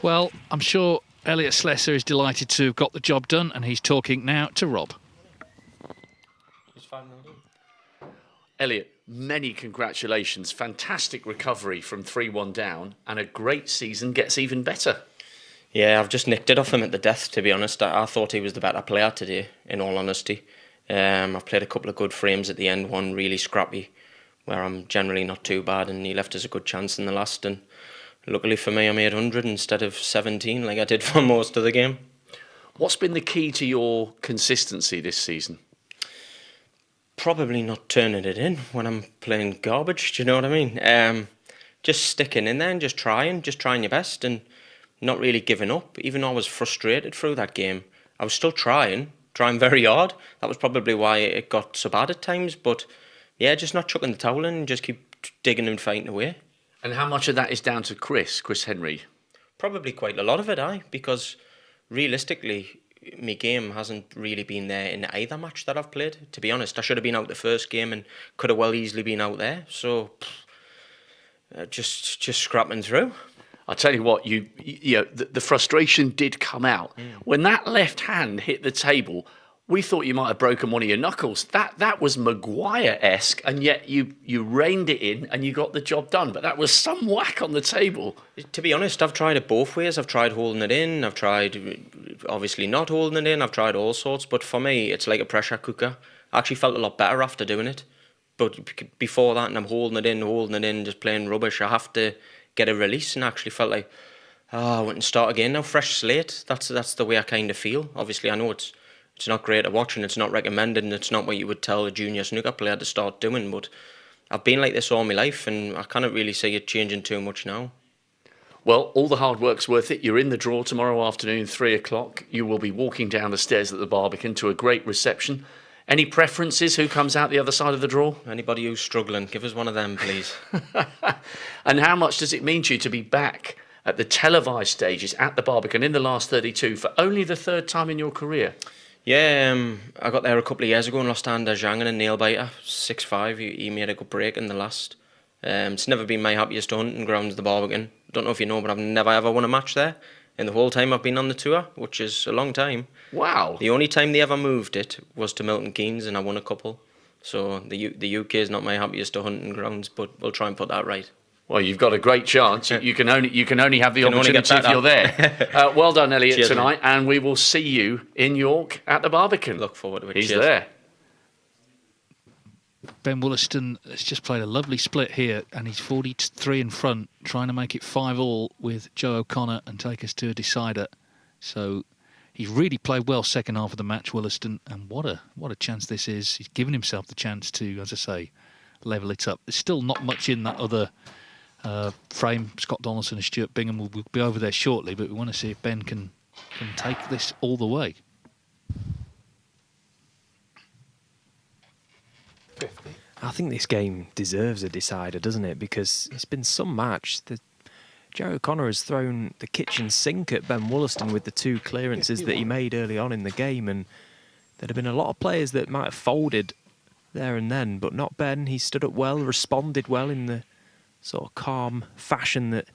Well, I'm sure Elliot Slesser is delighted to have got the job done, and he's talking now to Rob. Elliot, many congratulations. Fantastic recovery from 3-1 down, and a great season gets even better. Yeah, I've just nicked it off him at the death, to be honest. I thought he was the better player today, in all honesty. I've played a couple of good frames at the end, one really scrappy, where I'm generally not too bad, and he left us a good chance in the last. And luckily for me, I made 100 instead of 17, like I did for most of the game. What's been the key to your consistency this season? Probably not turning it in when I'm playing garbage, do you know what I mean? Just sticking in there and just trying your best and not really giving up. Even though I was frustrated through that game, I was still trying very hard. That was probably why it got so bad at times, but yeah, just not chucking the towel in and just keep digging and fighting away. And how much of that is down to Chris Henry? Probably quite a lot of it, because realistically, my game hasn't really been there in either match that I've played. To be honest, I should have been out the first game and could have well easily been out there. So, just scrapping through. I tell you what, the frustration did come out when that left hand hit the table. We thought you might have broken one of your knuckles. That was Maguire-esque, and yet you reined it in and you got the job done. But that was some whack on the table. To be honest, I've tried it both ways. I've tried holding it in. I've tried obviously not holding it in. I've tried all sorts. But for me, it's like a pressure cooker. I actually felt a lot better after doing it. But before that, and I'm holding it in, just playing rubbish, I have to get a release, and I actually felt like, I went and start again now, fresh slate. That's the way I kind of feel. Obviously, I know it's not great to watch and it's not recommended and it's not what you would tell a junior snooker player to start doing, but I've been like this all my life and I can't really see it changing too much now. Well, all the hard work's worth it. You're in the draw tomorrow afternoon, 3 o'clock. You will be walking down the stairs at the Barbican to a great reception. Any preferences? Who comes out the other side of the draw? Anybody who's struggling, give us one of them, please. And how much does it mean to you to be back at the televised stages at the Barbican in the last 32 for only the third time in your career? Yeah, I got there a couple of years ago and lost Anders Zhang in a nail biter, 6-5. He made a good break in the last. It's never been my happiest hunting grounds, the Barbican. Don't know if you know, but I've never ever won a match there in the whole time I've been on the tour, which is a long time. Wow. The only time they ever moved it was to Milton Keynes and I won a couple. So the UK is not my happiest hunting grounds, but we'll try and put that right. Well, you've got a great chance. You can only have the opportunity if you're there. Well done, Elliot, Cheers, tonight, mate. and we will see you in York at the Barbican. Look forward to it. He's Cheers. there. Ben Wollaston has just played a lovely split here, and he's 43 in front, trying to make it 5-all with Joe O'Connor and take us to a decider. So he's really played well second half of the match, Wollaston, and what a chance this is. He's given himself the chance to, as I say, level it up. There's still not much in that other frame. Scott Donaldson and Stuart Bingham will be over there shortly, but we want to see if Ben can take this all the way. 50. I think this game deserves a decider, doesn't it? Because it's been some match. Joe O'Connor has thrown the kitchen sink at Ben Wollaston with the 2 clearances that he made early on in the game, and there'd have been a lot of players that might have folded there and then, but not Ben. He stood up well, responded well in the sort of calm fashion that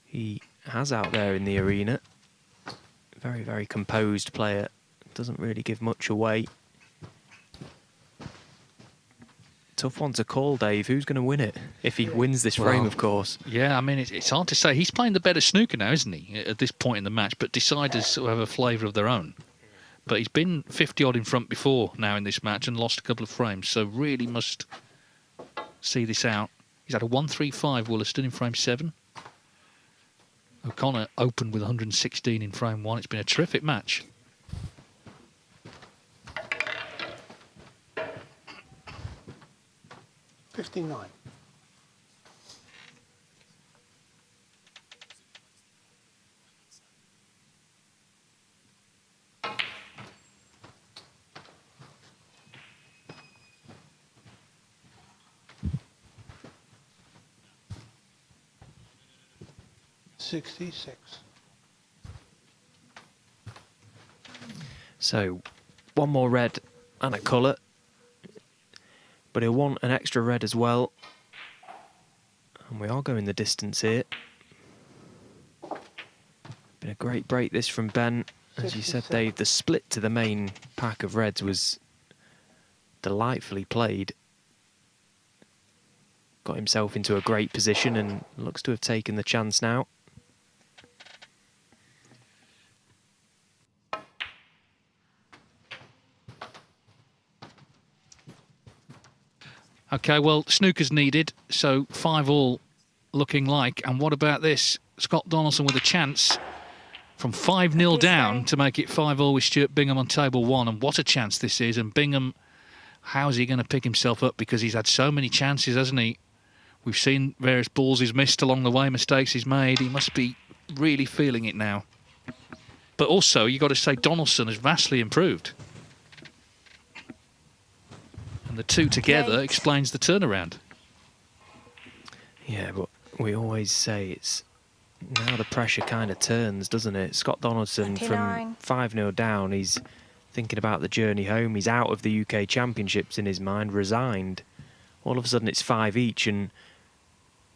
he has out there in the arena. Very, very composed player. Doesn't really give much away. Tough one to call, Dave. Who's going to win it? If he wins this frame, of course. Yeah, I mean, it's hard to say. He's playing the better snooker now, isn't he, at this point in the match? But deciders sort of have a flavour of their own. But he's been 50-odd in front before now in this match and lost a couple of frames. So really must see this out. He's had a 1-3-5, Wollaston, in frame 7. O'Connor opened with 116 in frame 1. It's been a terrific match. $59. $66. So, one more red and a colour. But he'll want an extra red as well. And we are going the distance here. Been a great break this from Ben. As you said, Dave, the split to the main pack of reds was delightfully played. got himself into a great position and looks to have taken the chance now. OK, well, snooker's needed, so 5-all looking like. And what about this? Scott Donaldson with a chance from 5-0 down to make it 5-all with Stuart Bingham on table 1. And what a chance this is. And Bingham, how's he going to pick himself up? Because he's had so many chances, hasn't he? We've seen various balls he's missed along the way, mistakes he's made. He must be really feeling it now. But also, you've got to say Donaldson has vastly improved. And the two together explains the turnaround. Yeah, but we always say it's now the pressure kind of turns, doesn't it? Scott Donaldson 29. from 5-0 down, he's thinking about the journey home. He's out of the UK Championships in his mind, resigned. All of a sudden it's 5 each, and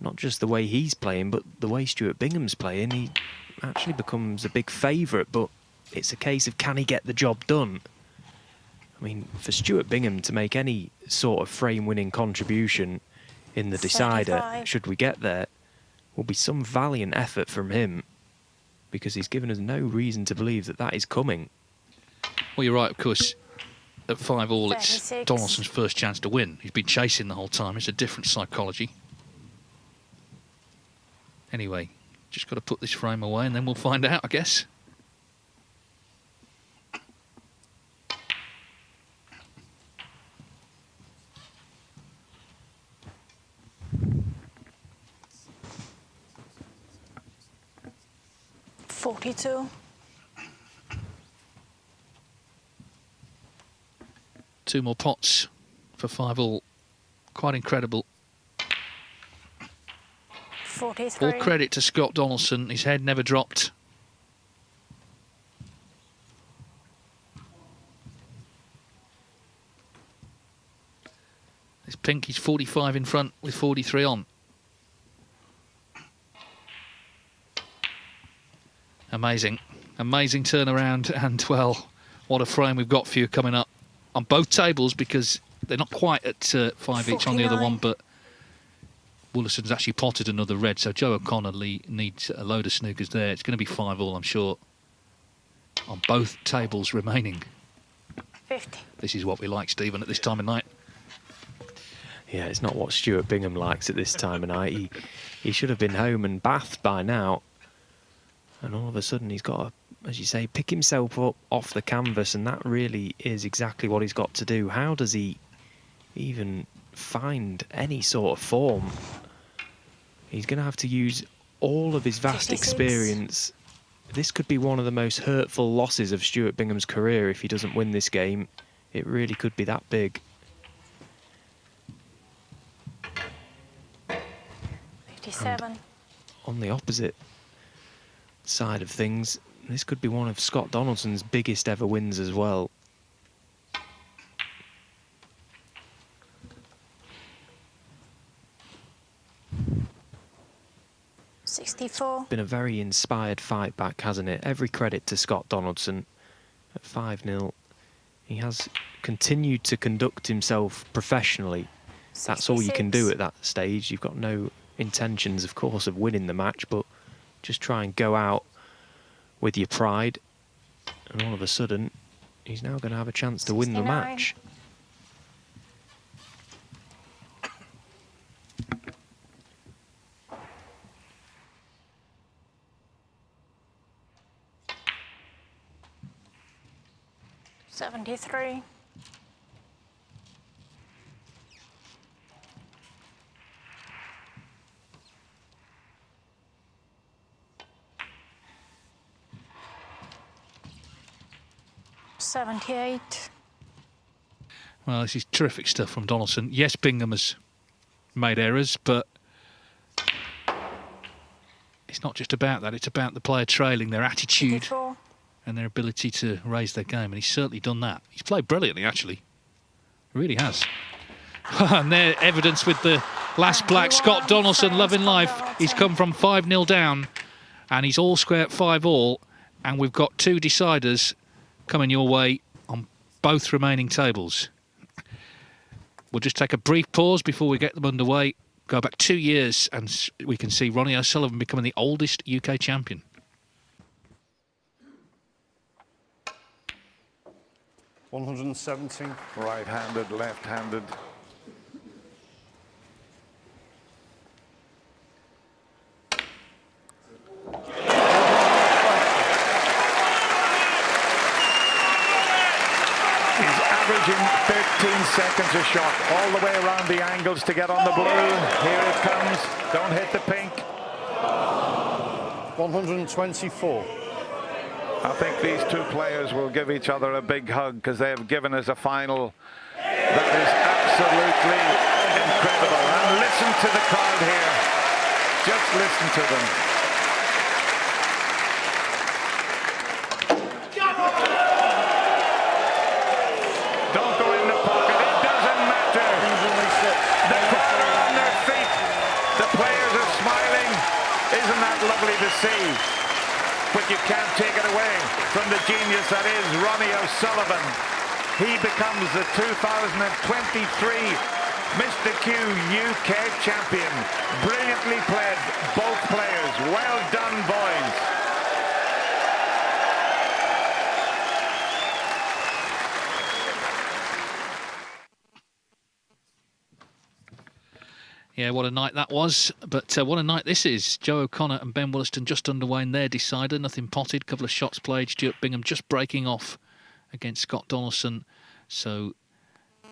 not just the way he's playing, but the way Stuart Bingham's playing, he actually becomes a big favourite, but it's a case of can he get the job done? I mean, for Stuart Bingham to make any sort of frame-winning contribution in the decider, 75. should we get there, will be some valiant effort from him, because he's given us no reason to believe that that is coming. Well, you're right, of course. At 5-all, it's 36. Donaldson's first chance to win. He's been chasing the whole time. It's a different psychology. Anyway, just got to put this frame away and then we'll find out, I guess. $42. 2 more pots for 5-all. Quite incredible. 43. All credit to Scott Donaldson. His head never dropped. This pink, he's 45 in front with 43 on. Amazing. Amazing turnaround, and, well, what a frame we've got for you coming up on both tables, because they're not quite at 5 each on the other one, but Woolerson's actually potted another red, so Joe O'Connor needs a load of snookers there. It's going to be 5-all, I'm sure, on both tables remaining. 50. This is what we like, Stephen, at this time of night. Yeah, it's not what Stuart Bingham likes at this time of night. He should have been home and bathed by now. And all of a sudden he's got to, as you say, pick himself up off the canvas, and that really is exactly what he's got to do. How does he even find any sort of form? He's going to have to use all of his vast 56. experience. This could be one of the most hurtful losses of Stuart Bingham's career if he doesn't win this game. It really could be that big. 57. And on the opposite side of things, this could be one of Scott Donaldson's biggest ever wins as well. $64. Been a very inspired fight back, hasn't it? Every credit to Scott Donaldson at 5-0. He has continued to conduct himself professionally. That's all you can do at that stage. You've got no intentions, of course, of winning the match, but just try and go out with your pride. And all of a sudden, he's now going to have a chance to win the 69. match. $73. $78. Well, this is terrific stuff from Donaldson. Yes, Bingham has made errors, but it's not just about that. It's about the player trailing, their attitude 84. and their ability to raise their game, and he's certainly done that. He's played brilliantly, actually. He really has. And there, evidence with the last black. Scott Donaldson, loving life. He's come from 5-0 down, and he's all square at 5-all, and we've got 2 deciders coming your way on both remaining tables. We'll just take a brief pause before we get them underway. Go back 2 years and we can see Ronnie O'Sullivan becoming the oldest UK champion. $117. Right-handed, left-handed. Averaging 13 seconds a shot, all the way around the angles to get on the blue. Here it comes. Don't hit the pink. 124. I think these two players will give each other a big hug because they have given us a final that is absolutely incredible. And listen to the crowd here. Just listen to them. Don't go in the pocket. It doesn't matter. The crowd are on their feet. The players are smiling. Isn't that lovely to see? But you can't take it away from the genius that is Ronnie O'Sullivan. He becomes the 2023 Mr. Q UK champion. Brilliantly played, both players. Well done, boys. Yeah, what a night that was. But what a night this is. Joe O'Connor and Ben Williston just underway in their decider. Nothing potted. Couple of shots played. Stuart Bingham just breaking off against Scott Donaldson. So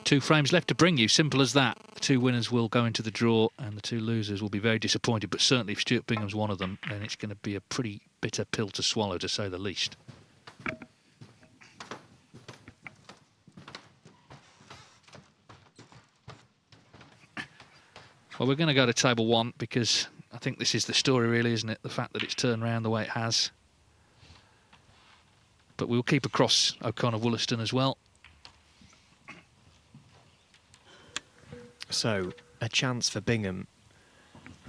2 frames left to bring you. Simple as that. The 2 winners will go into the draw and the 2 losers will be very disappointed. But certainly if Stuart Bingham's one of them, then it's going to be a pretty bitter pill to swallow, to say the least. Well, we're going to go to table 1 because I think this is the story, really, isn't it? The fact that it's turned around the way it has. But we'll keep across O'Connor-Wollaston as well. So, a chance for Bingham.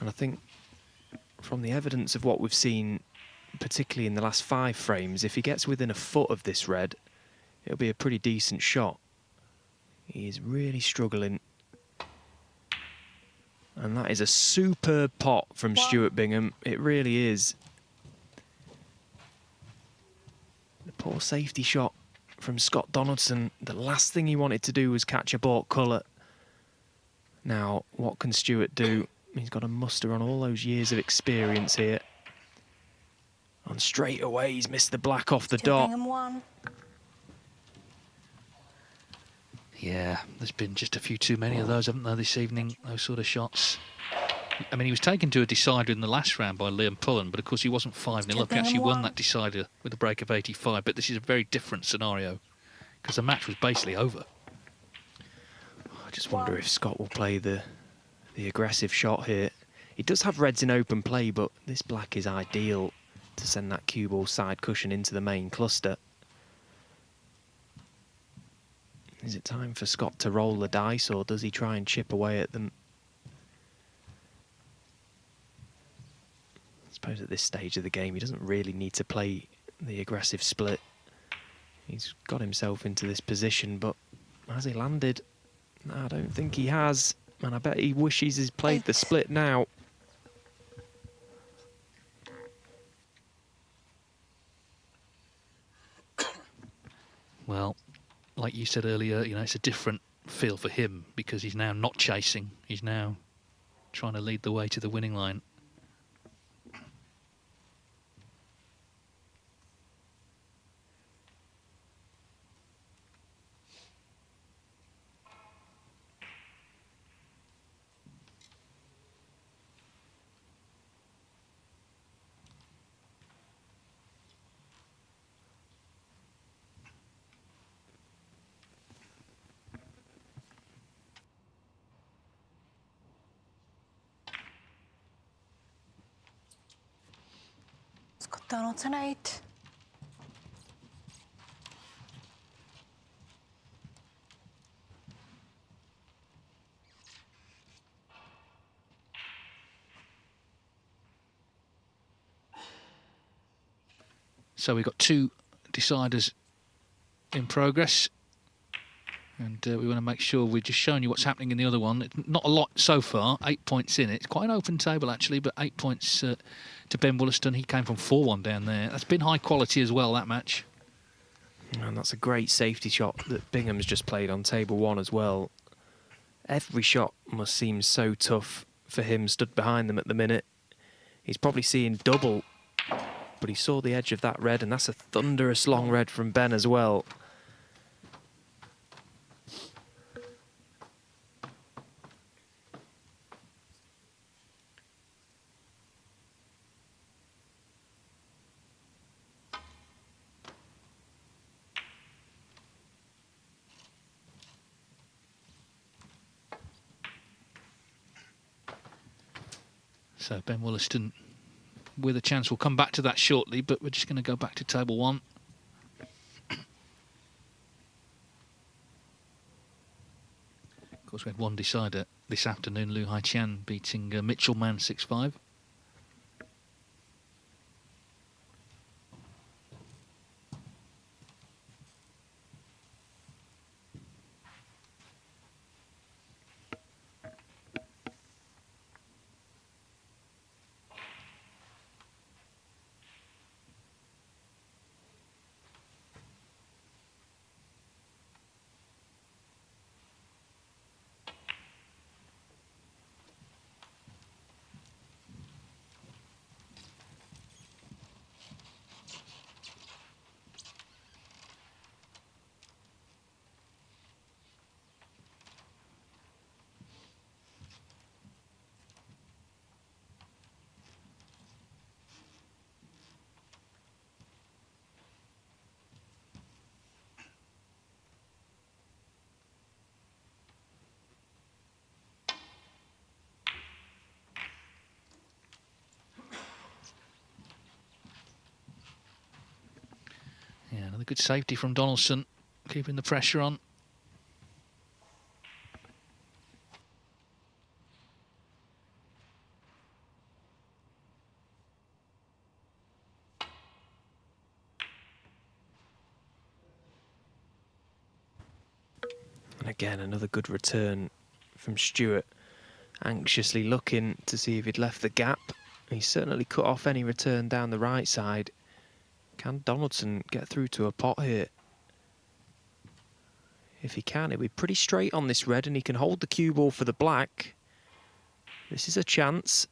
And I think from the evidence of what we've seen, particularly in the last 5 frames, if he gets within a foot of this red, it'll be a pretty decent shot. He is really struggling. And that is a superb pot from Stuart Bingham. It really is. The poor safety shot from Scott Donaldson. The last thing he wanted to do was catch a baulk colour. Now, what can Stuart do? He's got to muster on all those years of experience here. And straight away, he's missed the black off the dot. Bingham 1. Yeah, there's been just a few too many of those, haven't there, this evening, those sort of shots. I mean, he was taken to a decider in the last round by Liam Pullen, but of course he wasn't 5-0 up. He actually won that decider with a break of 85, but this is a very different scenario because the match was basically over. I just wonder if Scott will play the aggressive shot here. He does have reds in open play, but this black is ideal to send that cue ball side cushion into the main cluster. Is it time for Scott to roll the dice, or does he try and chip away at them? I suppose at this stage of the game, he doesn't really need to play the aggressive split. He's got himself into this position, but has he landed? No, I don't think he has. And I bet he wishes he's played the split now. Well, like you said earlier, you know, it's a different feel for him because he's now not chasing. He's now trying to lead the way to the winning line. Scott Donaldson 8. So we've got 2 deciders in progress. And we want to make sure we're just showing you what's happening in the other one. It's not a lot so far, 8 points in it. It's quite an open table, actually, but 8 points to Ben Wollaston. He came from 4-1 down there. That's been high quality as well, that match. And that's a great safety shot that Bingham's just played on table 1 as well. Every shot must seem so tough for him, stood behind them at the minute. He's probably seeing double, but he saw the edge of that red, and that's a thunderous long red from Ben as well. So Ben Wollaston with a chance. We'll come back to that shortly, but we're just going to go back to table 1. Of course, we had one decider this afternoon, Lu Haiqian beating Mitchell Mann 6-5. Yeah, another good safety from Donaldson, keeping the pressure on. And again, another good return from Stewart, anxiously looking to see if he'd left the gap. He certainly cut off any return down the right side. Can Donaldson get through to a pot here? If he can, he'll be pretty straight on this red, and he can hold the cue ball for the black. This is a chance.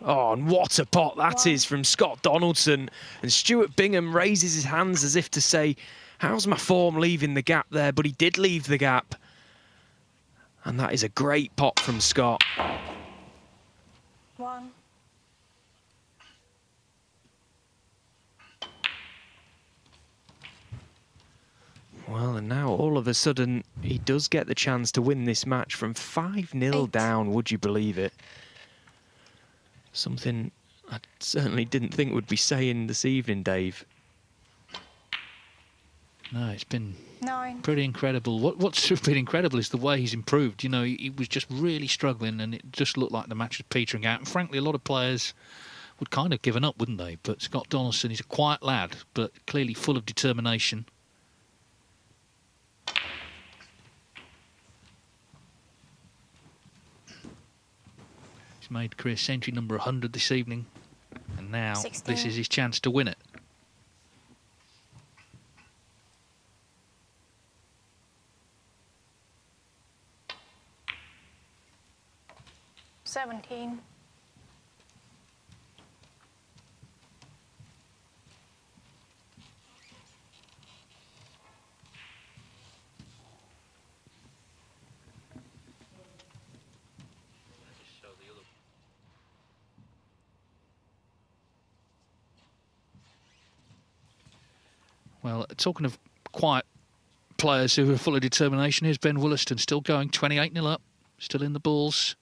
Oh, and what a pot that is from Scott Donaldson. And Stuart Bingham raises his hands as if to say, how's my form leaving the gap there? But he did leave the gap. And that is a great pot from Scott. 1. Well, and now all of a sudden he does get the chance to win this match from 5-0 down, would you believe it? Something I certainly didn't think would be saying this evening, Dave. No, it's been 9. pretty incredible. What's been incredible is the way he's improved. You know, he was just really struggling, and it just looked like the match was petering out. And frankly, a lot of players would kind of given up, wouldn't they? But Scott Donaldson, he's a quiet lad, but clearly full of determination. He's made career century number 100 this evening, and now 16. This is his chance to win it. 17. Well, talking of quiet players who are full of determination, here's Ben Wollaston still going, 28-0 up, still in the balls.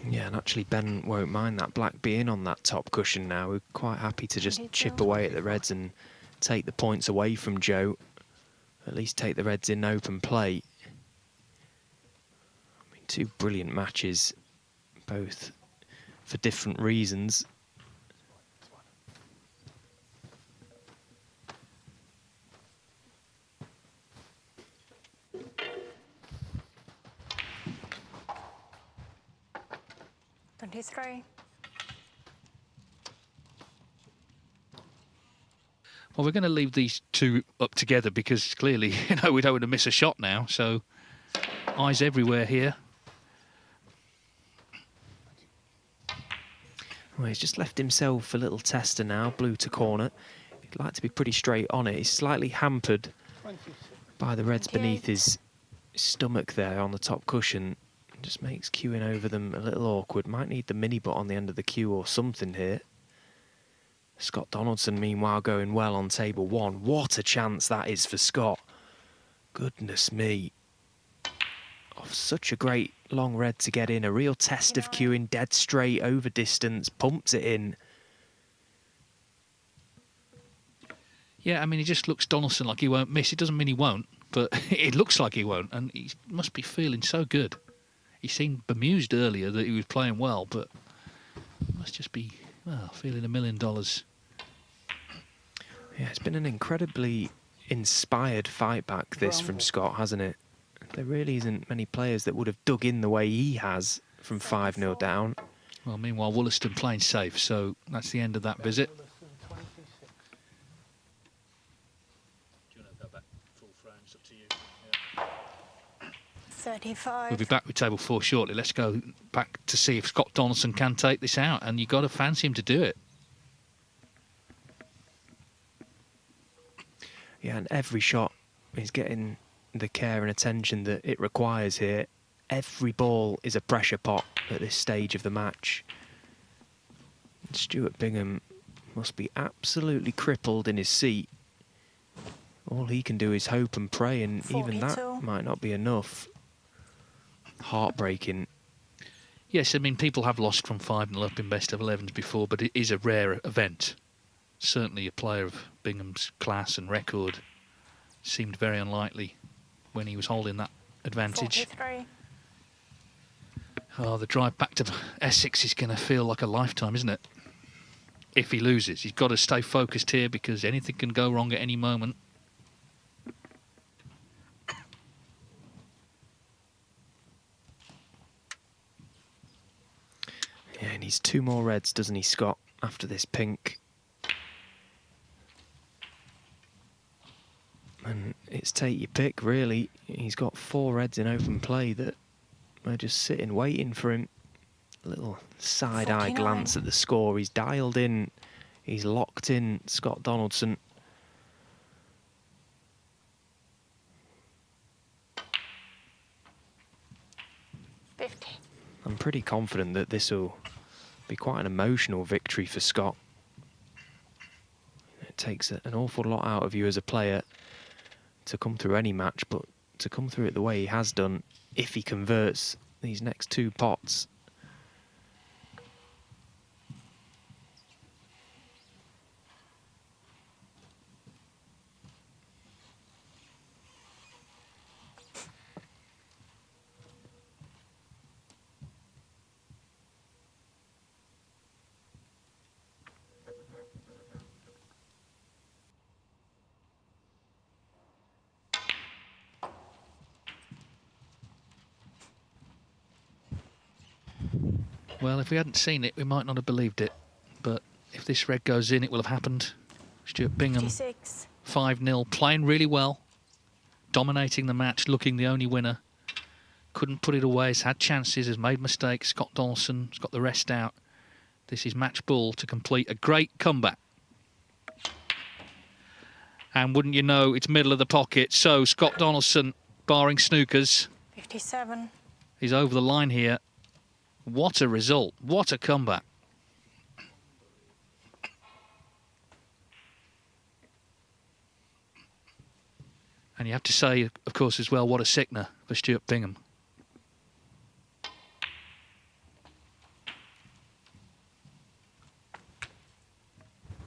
Yeah, and actually Ben won't mind that black being on that top cushion now. We're quite happy to just chip away at the reds and take the points away from Joe. At least take the reds in open play. I mean, 2 brilliant matches, both for different reasons. 43. Well, we're going to leave these two up together because clearly, we don't want to miss a shot now. So, eyes everywhere here. Well, he's just left himself a little tester now, blue to corner. He'd like to be pretty straight on it. He's slightly hampered by the reds beneath his stomach there on the top cushion. It just makes queuing over them a little awkward. Might need the mini butt on the end of the queue or something here. Scott Donaldson, meanwhile, going well on table one. What a chance that is for Scott. Goodness me. Off such a great long red to get in. A real test of queuing, dead straight, over distance, pumps it in. Yeah, I mean, he just looks Donaldson like he won't miss. It doesn't mean he won't, but it looks like he won't. And he must be feeling so good. He seemed bemused earlier that he was playing well, but must just be, well, feeling $1 million. Yeah, it's been an incredibly inspired fight back, this, from Scott, hasn't it? There really isn't many players that would have dug in the way he has from 5-0 down. Well, meanwhile, Wollaston playing safe, so that's the end of that visit. 35. We'll be back with table 4 shortly. Let's go back to see if Scott Donaldson can take this out, and you've got to fancy him to do it. Yeah, and every shot is getting the care and attention that it requires here. Every ball is a pressure pot at this stage of the match. Stuart Bingham must be absolutely crippled in his seat. All he can do is hope and pray, and 42. even that might not be enough. Heartbreaking. Yes, I mean, people have lost from 5-0 up in best of 11s before, but it is a rare event. Certainly a player of Bingham's class and record seemed very unlikely when he was holding that advantage. 43. Oh, the drive back to Essex is going to feel like a lifetime, isn't it? If he loses, he's got to stay focused here because anything can go wrong at any moment. Yeah, he needs 2 more reds, doesn't he, Scott, after this pink. And it's take your pick, really. He's got 4 reds in open play that are just sitting, waiting for him. A little side-eye glance at the score. He's dialed in. He's locked in, Scott Donaldson. I'm pretty confident that this will be quite an emotional victory for Scott. It takes an awful lot out of you as a player to come through any match, but to come through it the way he has done, if he converts these next 2 pots. Well, if we hadn't seen it, we might not have believed it. But if this red goes in, it will have happened. Stuart Bingham, 56. 5-0, playing really well, dominating the match, looking the only winner. Couldn't put it away, has had chances, has made mistakes. Scott Donaldson has got the rest out. This is match ball to complete a great comeback. And wouldn't you know, it's middle of the pocket. So Scott Donaldson, barring snookers, 57. he's over the line here. What a result. What a comeback. And you have to say, of course, as well, what a sickener for Stuart Bingham.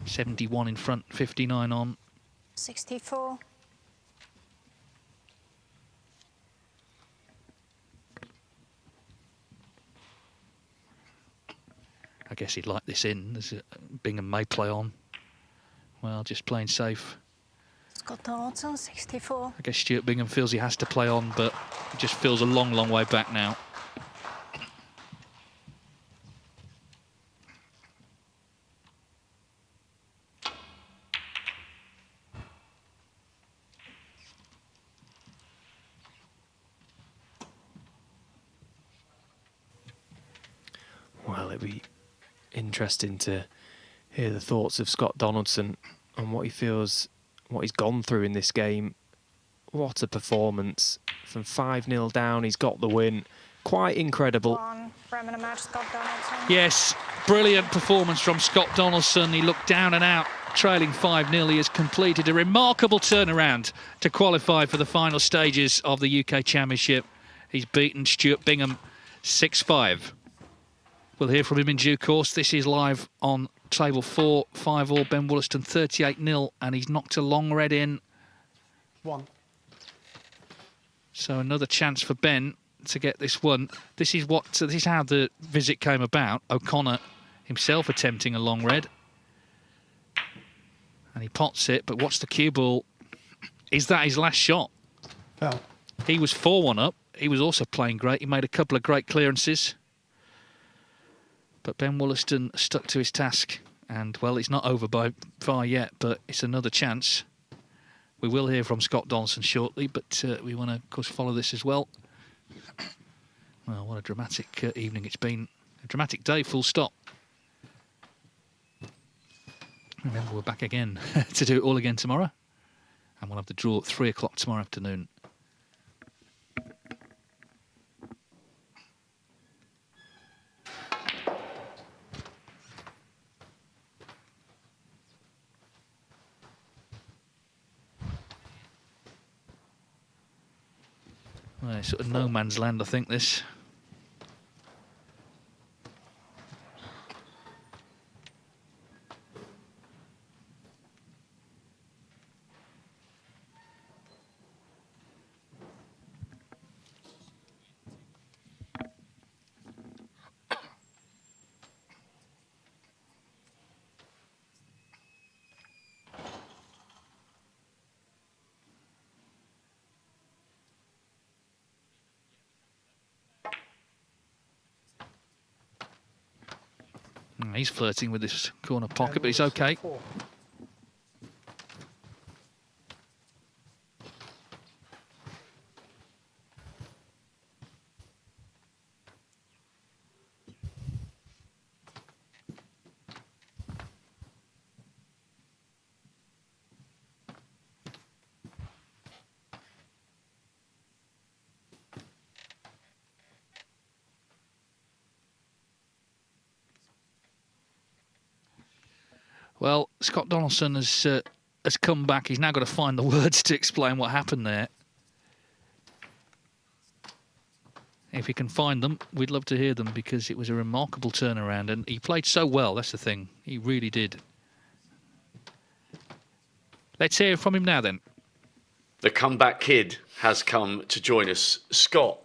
.71 in front, 59 on. 64. I guess he'd like this in. Bingham may play on. Well, just playing safe. Scott Donaldson, 64. I guess Stuart Bingham feels he has to play on, but it just feels a long, long way back now. Well, it'd be interesting to hear the thoughts of Scott Donaldson and what he feels, what he's gone through in this game. What a performance. From 5-0 down, he's got the win. Quite incredible. Yes, brilliant performance from Scott Donaldson. He looked down and out, trailing 5-0. He has completed a remarkable turnaround to qualify for the final stages of the UK Championship. He's beaten Stuart Bingham 6-5. We'll hear from him in due course. This is live on table 4, 5-all, Ben Wollaston 38-0, and he's knocked a long red in. 1. So another chance for Ben to get this one. This is how the visit came about. O'Connor himself attempting a long red. And he pots it, but watch the cue ball. Is that his last shot? Foul. He was 4-1 up. He was also playing great. He made a couple of great clearances. But Ben Wollaston stuck to his task. And, well, it's not over by far yet, but it's another chance. We will hear from Scott Donaldson shortly, but we want to, of course, follow this as well. Well, what a dramatic evening it's been. A dramatic day, full stop. Remember, we're back again to do it all again tomorrow. And we'll have the draw at 3 o'clock tomorrow afternoon. Well, sort of no man's land, I think, this. He's flirting with this corner pocket, but he's okay. Well, Scott Donaldson has come back. He's now got to find the words to explain what happened there. If he can find them, we'd love to hear them, because it was a remarkable turnaround, and he played so well, that's the thing. He really did. Let's hear from him now, then. The comeback kid has come to join us. Scott,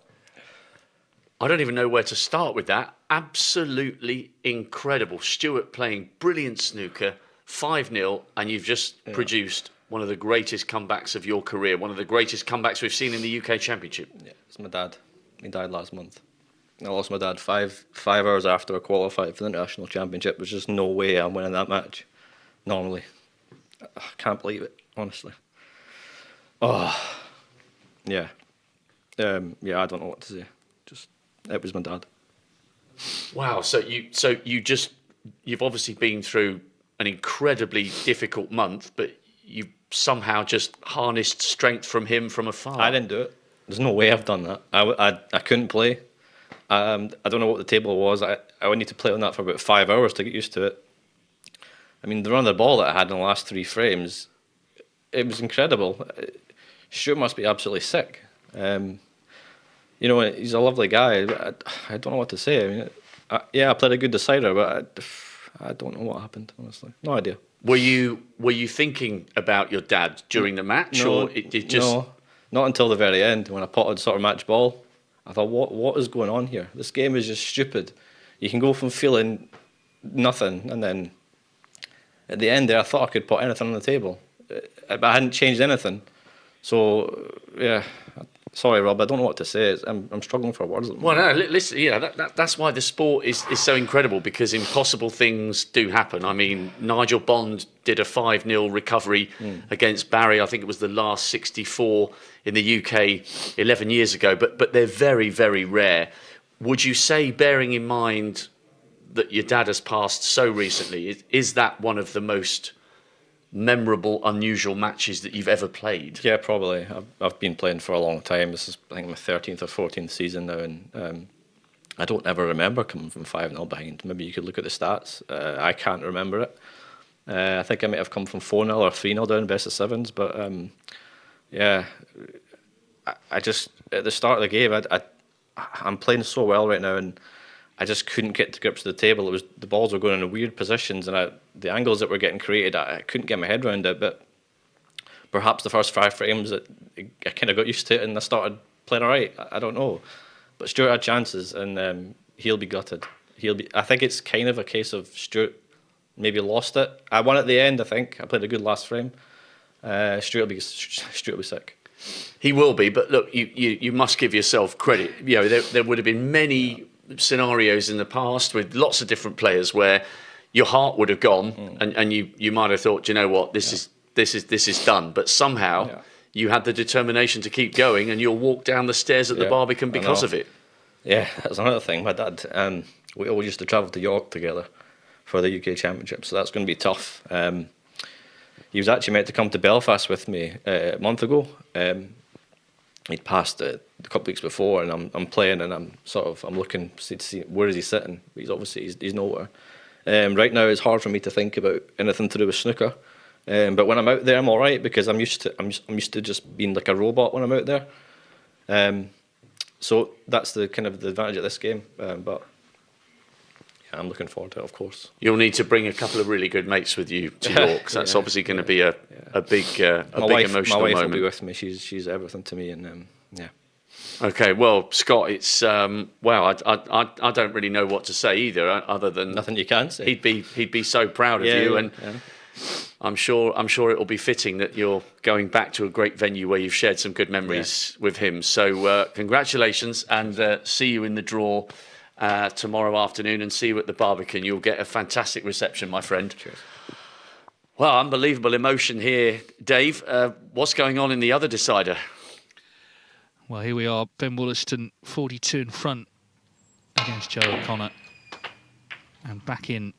I don't even know where to start with that. Absolutely incredible. Stuart playing brilliant snooker, 5-0, and you've just produced one of the greatest comebacks of your career, one of the greatest comebacks we've seen in the UK Championship. Yeah, it's my dad. He died last month. I lost my dad five hours after I qualified for the National Championship. There's just no way I'm winning that match, normally. I can't believe it, honestly. Oh, yeah. Yeah, I don't know what to say. Just, it was my dad. Wow, so you've obviously been through an incredibly difficult month, but you somehow just harnessed strength from him from afar. I didn't do it. There's no way I've done that. I couldn't play. I don't know what the table was. I would need to play on that for about 5 hours to get used to it. I mean, the run of the ball that I had in the last 3 frames, it was incredible. Stuart must be absolutely sick. You know, he's a lovely guy. I don't know what to say. I mean, yeah, I played a good decider, but I don't know what happened, honestly. No idea. Were you thinking about your dad during the match, or it just... No, not until the very end, when I potted sort of match ball. I thought, what is going on here? This game is just stupid. You can go from feeling nothing, and then at the end there, I thought I could put anything on the table. But I hadn't changed anything. So, yeah, sorry, Rob, I don't know what to say. I'm struggling for words. Well, no, listen, yeah, that's why the sport is so incredible, because impossible things do happen. I mean, Nigel Bond did a 5-0 recovery against Barry. I think it was the last 64 in the UK 11 years ago, but they're very, very rare. Would you say, bearing in mind that your dad has passed so recently, is that one of the most memorable, unusual matches that you've ever played? Yeah, probably. I've been playing for a long time. This is, I think, my 13th or 14th season now, and I don't ever remember coming from 5-0 behind. Maybe you could look at the stats. I can't remember it. I think I might have come from 4-0 or 3-0 down best of sevens, but yeah, I just, at the start of the game, I'm playing so well right now, and I just couldn't get to grips with the table. It was, the balls were going in weird positions, and the angles that were getting created, I couldn't get my head around it. But perhaps the first 5 frames, I kind of got used to it, and I started playing all right. I don't know. But Stuart had chances, and he'll be gutted. I think it's kind of a case of Stuart maybe lost it. I won at the end, I think. I played a good last frame. Stuart will be sick. He will be, but look, you must give yourself credit. You know, there would have been many scenarios in the past with lots of different players where your heart would have gone, and you might have thought, you know what, this is done. But somehow you had the determination to keep going, and you'll walk down the stairs at the Barbican because of it. Yeah, that's another thing. My dad, we all used to travel to York together for the UK Championship, so that's going to be tough. He was actually meant to come to Belfast with me a month ago. He'd passed a couple of weeks before, and I'm playing, and I'm looking to see where is he sitting. He's nowhere. Right now, it's hard for me to think about anything to do with snooker. But when I'm out there, I'm all right, because I'm used to just being like a robot when I'm out there. So that's the kind of the advantage of this game. But yeah, I'm looking forward to it, of course. You'll need to bring a couple of really good mates with you to York. So that's obviously going to be a big emotional moment. My wife will be with me. She's everything to me, and yeah. Okay, well, Scott, it's wow. I don't really know what to say either, other than nothing you can say. He'd be so proud of you, and I'm sure it will be fitting that you're going back to a great venue where you've shared some good memories with him. So congratulations, and see you in the draw tomorrow afternoon, and see you at the Barbican. You'll get a fantastic reception, my friend. Cheers. Well, unbelievable emotion here, Dave. What's going on in the other decider? Well, here we are, Ben Wollaston 42 in front against Joe O'Connor, and back in.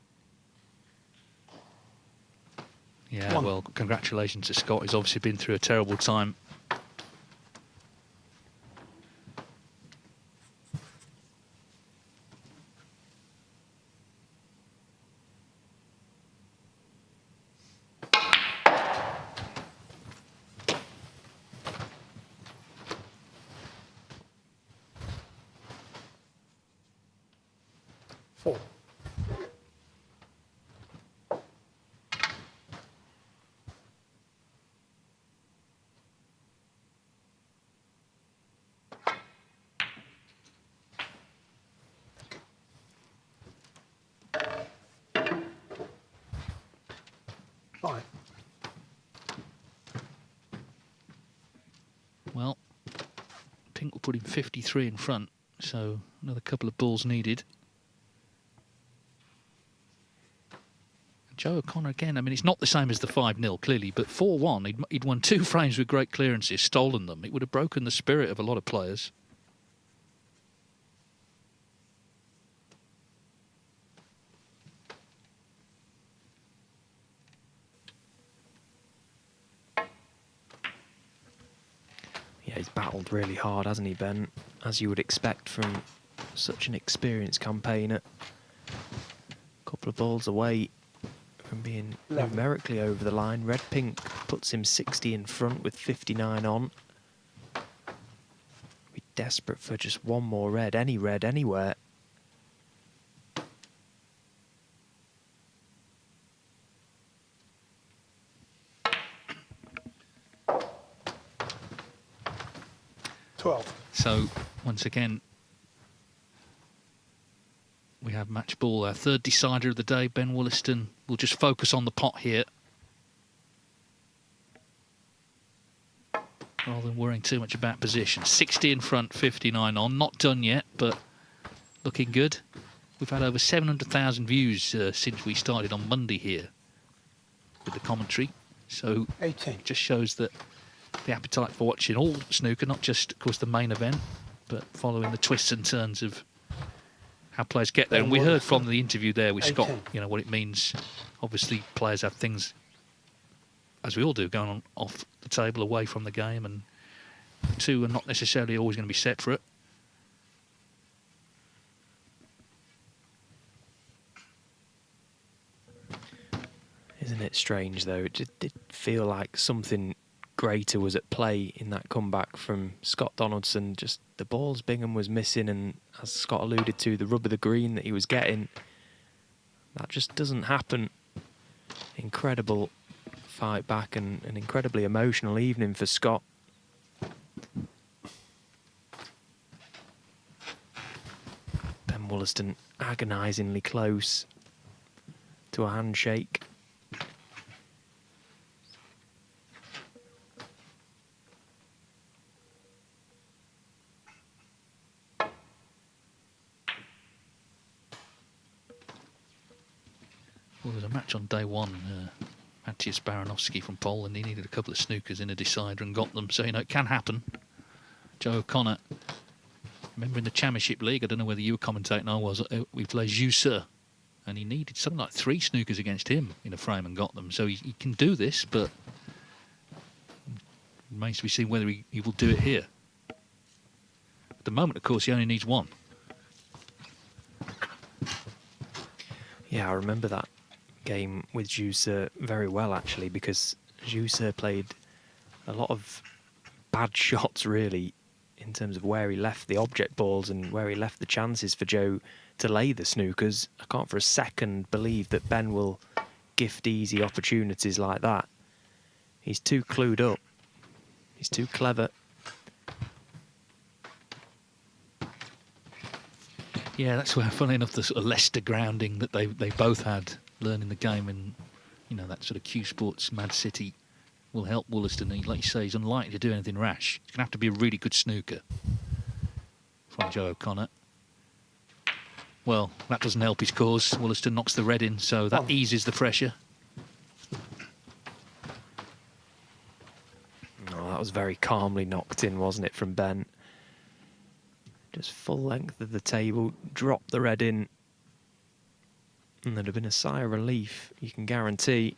Yeah, well, congratulations to Scott. He's obviously been through a terrible time. Well, Pink will put him 53 in front, so another couple of balls needed. Joe O'Connor again, I mean, it's not the same as the 5-0, clearly, but 4-1, he'd won 2 frames with great clearances, stolen them. It would have broken the spirit of a lot of players. Yeah, he's battled really hard, hasn't he, Ben? As you would expect from such an experienced campaigner. A couple of balls away from being numerically over the line. Red-pink puts him 60 in front with 59 on. Be desperate for just one more red anywhere. So, once again, we have match ball. Our third decider of the day, Ben Wollaston, will just focus on the pot here, rather than worrying too much about position. 60 in front, 59 on. Not done yet, but looking good. We've had over 700,000 views since we started on Monday here with the commentary. So, 18. It just shows that the appetite for watching all snooker, not just, of course, the main event, but following the twists and turns of how players get there. And we heard from the interview there with Scott, 18. you know, what it means. Obviously, players have things, as we all do, going on off the table, away from the game, and the two are not necessarily always going to be separate. Isn't it strange, though? It did feel like something greater was at play in that comeback from Scott Donaldson. Just the balls Bingham was missing, and as Scott alluded to, the rub of the green that he was getting, that just doesn't happen. Incredible fight back and an incredibly emotional evening for Scott. Ben Wollaston agonisingly close to a handshake. Well, there was a match on day one. Matthias Baranowski from Poland, he needed a couple of snookers in a decider and got them. So, you know, it can happen. Joe O'Connor, remember in the Championship League, I don't know whether you were commentating, I was, we played Jusser, and he needed something like 3 snookers against him in a frame and got them. So he can do this, but it remains to be seen whether he will do it here. At the moment, of course, he only needs 1. Yeah, I remember that game with Jusser very well, actually, because Jusser played a lot of bad shots, really, in terms of where he left the object balls and where he left the chances for Joe to lay the snookers. I can't for a second believe that Ben will gift easy opportunities like that. He's too clued up. He's too clever. Yeah, that's where, funnily enough, the sort of Leicester grounding that they both had, learning the game in, you know, that sort of Q Sports Mad City, will help Wollaston. Like you say, he's unlikely to do anything rash. He's going to have to be a really good snooker from Joe O'Connor. Well, that doesn't help his cause. Wollaston knocks the red in, so that eases the pressure. Oh, that was very calmly knocked in, wasn't it, from Ben? Just full length of the table, drop the red in. And there'd have been a sigh of relief, you can guarantee.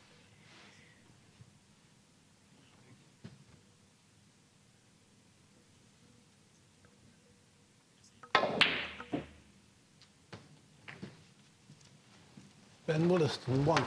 Ben Wollaston, 1.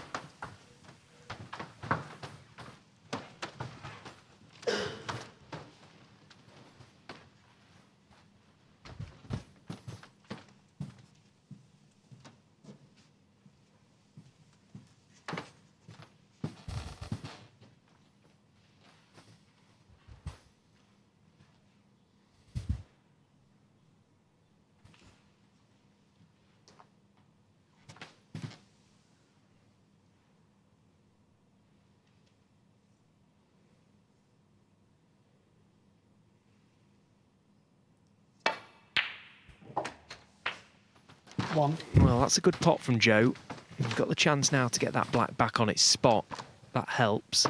Well, that's a good pot from Joe. He's got the chance now to get that black back on its spot. That helps.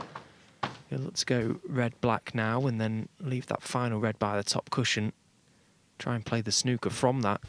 Let's go red-black now and then leave that final red by the top cushion. Try and play the snooker from that.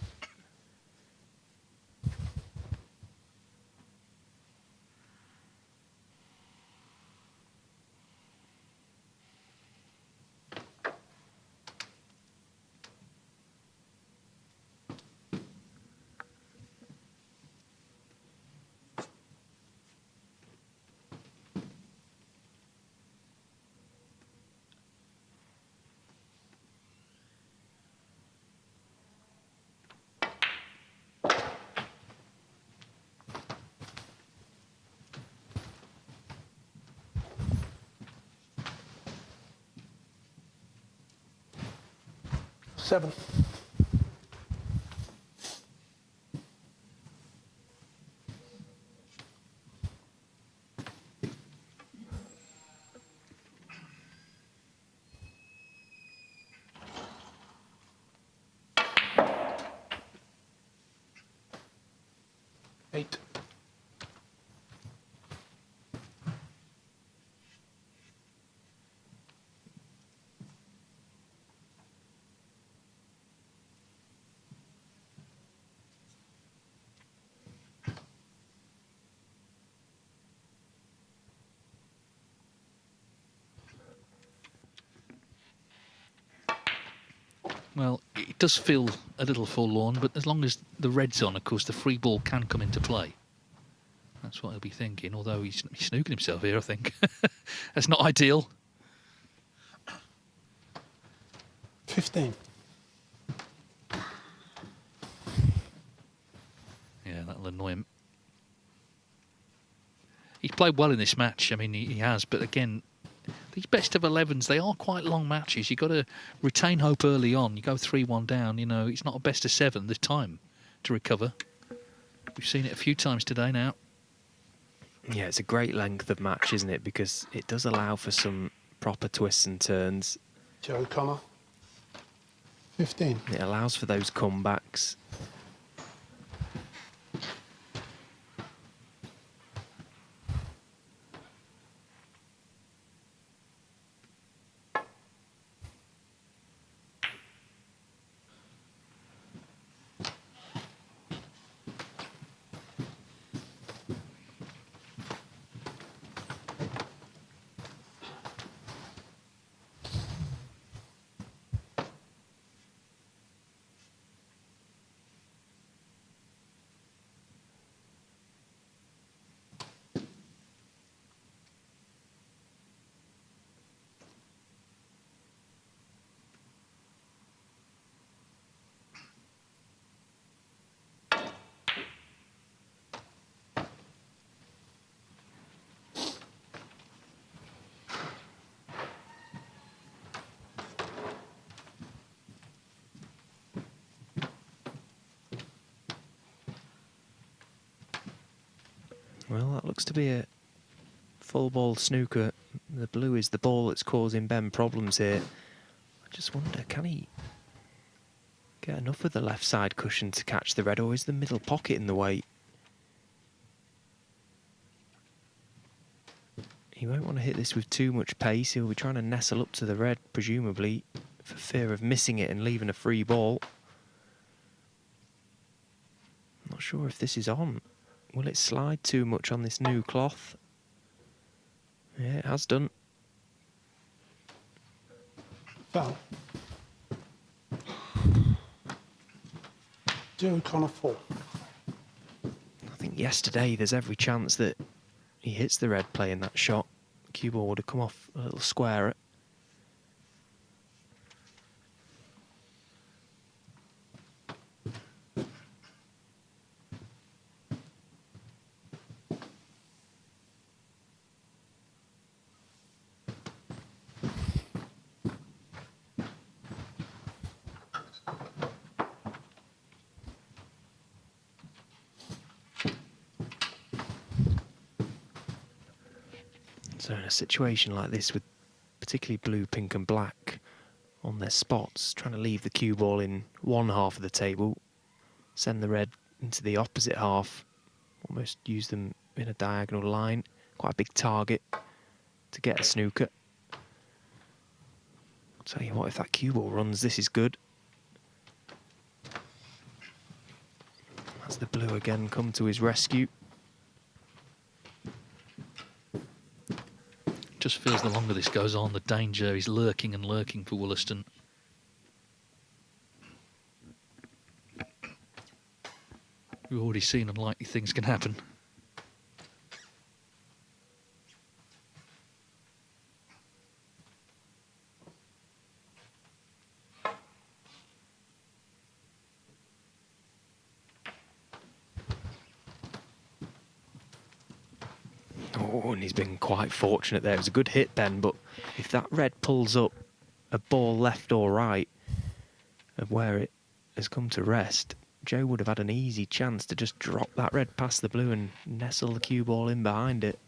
Seven. Eight. Well, it does feel a little forlorn, but as long as the red's on, of course, the free ball can come into play. That's what he'll be thinking, although he's snooking himself here, I think. That's not ideal. 15. Yeah, that'll annoy him. He's played well in this match. I mean, he has, but again, these best of 11s, they are quite long matches. You've got to retain hope early on. You go 3-1 down, you know, it's not a best of 7. There's time to recover. We've seen it a few times today now. Yeah, it's a great length of match, isn't it? Because it does allow for some proper twists and turns. Joe Connor. 15. It allows for those comebacks. Well, that looks to be a full ball snooker. The blue is the ball that's causing Ben problems here. I just wonder, can he get enough of the left side cushion to catch the red, or is the middle pocket in the way? He won't want to hit this with too much pace. He'll be trying to nestle up to the red, presumably, for fear of missing it and leaving a free ball. Not sure if this is on. Will it slide too much on this new cloth? Yeah, it has done. Foul. Joe Connor 4. I think yesterday there's every chance that he hits the red playing that shot. Cue ball would have come off a little squarer. So in a situation like this, with particularly blue, pink and black on their spots, trying to leave the cue ball in one half of the table, send the red into the opposite half, almost use them in a diagonal line, quite a big target to get a snooker. I'll tell you what, if that cue ball runs, this is good. That's the blue again come to his rescue. Just feels the longer this goes on, the danger is lurking and lurking for Wollaston. We've already seen unlikely things can happen. Oh, and he's been quite fortunate there. It was a good hit, Ben, but if that red pulls up a ball left or right of where it has come to rest, Joe would have had an easy chance to just drop that red past the blue and nestle the cue ball in behind it.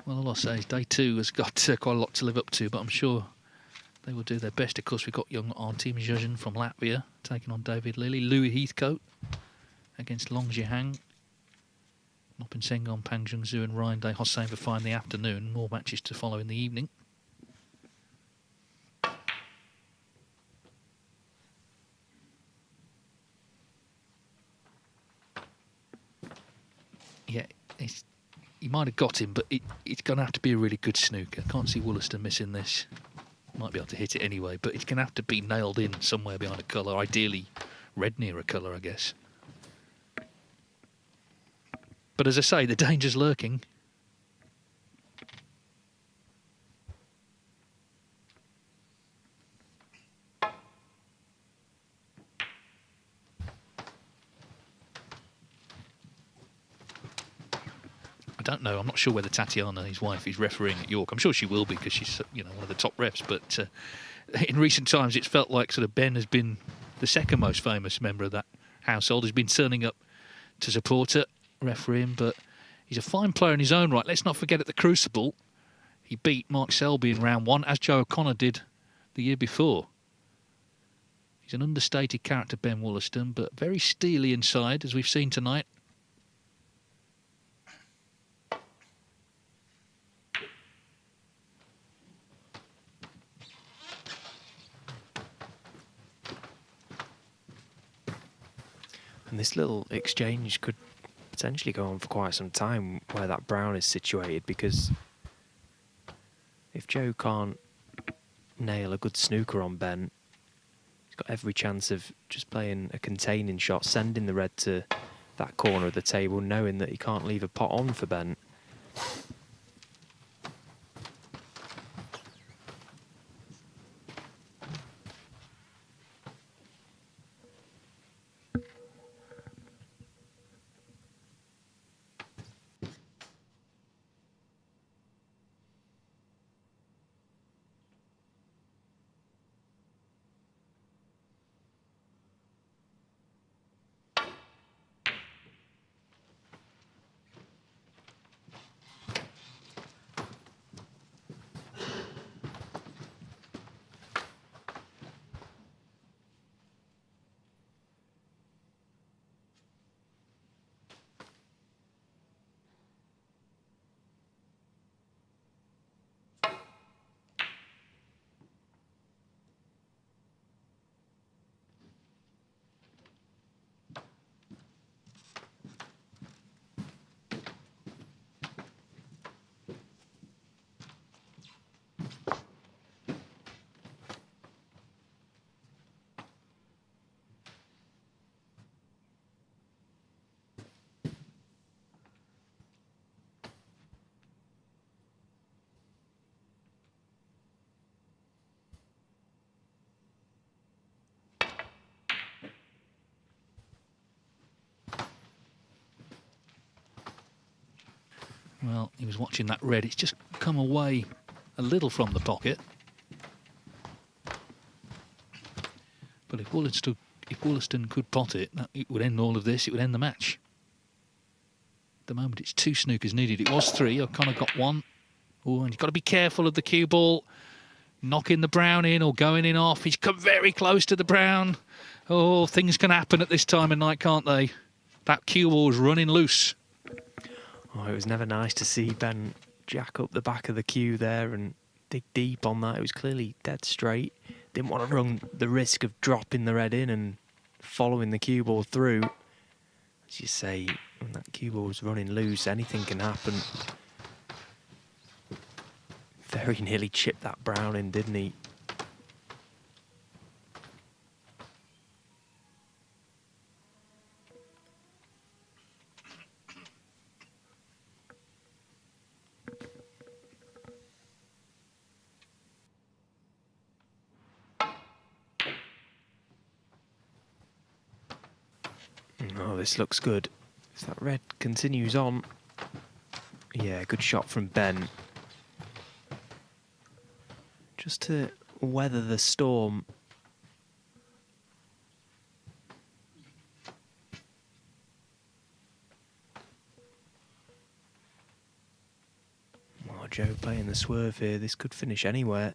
Well, all I'll say is day 2 has got quite a lot to live up to, but I'm sure they will do their best. Of course, we've got young Artem Zhuzhin from Latvia taking on David Lilly. Louis Heathcote against Long Jihang. Noppin Sengon, Pang Jungzhu and Ryan Day Hossein for fine the afternoon. More matches to follow in the evening. Yeah, he might have got him, but it's going to have to be a really good snooker. Can't see Wollaston missing this. Might be able to hit it anyway, but it's going to have to be nailed in somewhere behind a colour. Ideally, red near a colour, I guess. But as I say, the danger's lurking. I don't know. I'm not sure whether Tatiana, his wife, is refereeing at York. I'm sure she will be because she's, you know, one of the top refs. But in recent times, it's felt like sort of Ben has been the second most famous member of that household. Has been turning up to support her, refereeing. But he's a fine player in his own right. Let's not forget at the Crucible, he beat Mark Selby in round one, as Joe O'Connor did the year before. He's an understated character, Ben Wollaston, but very steely inside, as we've seen tonight. And this little exchange could potentially go on for quite some time where that brown is situated, because if Joe can't nail a good snooker on Ben, he's got every chance of just playing a containing shot, sending the red to that corner of the table, knowing that he can't leave a pot on for Ben. Well, he was watching that red. It's just come away a little from the pocket. But if Wollaston could pot it, it would end all of this. It would end the match. At the moment, it's 2 snookers needed. It was 3. O'Connor got 1. Oh, and you've got to be careful of the cue ball. Knocking the brown in or going in off. He's come very close to the brown. Oh, things can happen at this time of night, can't they? That cue ball's running loose. Oh, it was never nice to see Ben jack up the back of the cue there and dig deep on that. It was clearly dead straight. Didn't want to run the risk of dropping the red in and following the cue ball through. As you say, when that cue ball's running loose, anything can happen. Very nearly chipped that brown in, didn't he? Oh, this looks good. If that red continues on. Yeah, good shot from Ben. Just to weather the storm. Oh, Joe playing the swerve here. This could finish anywhere.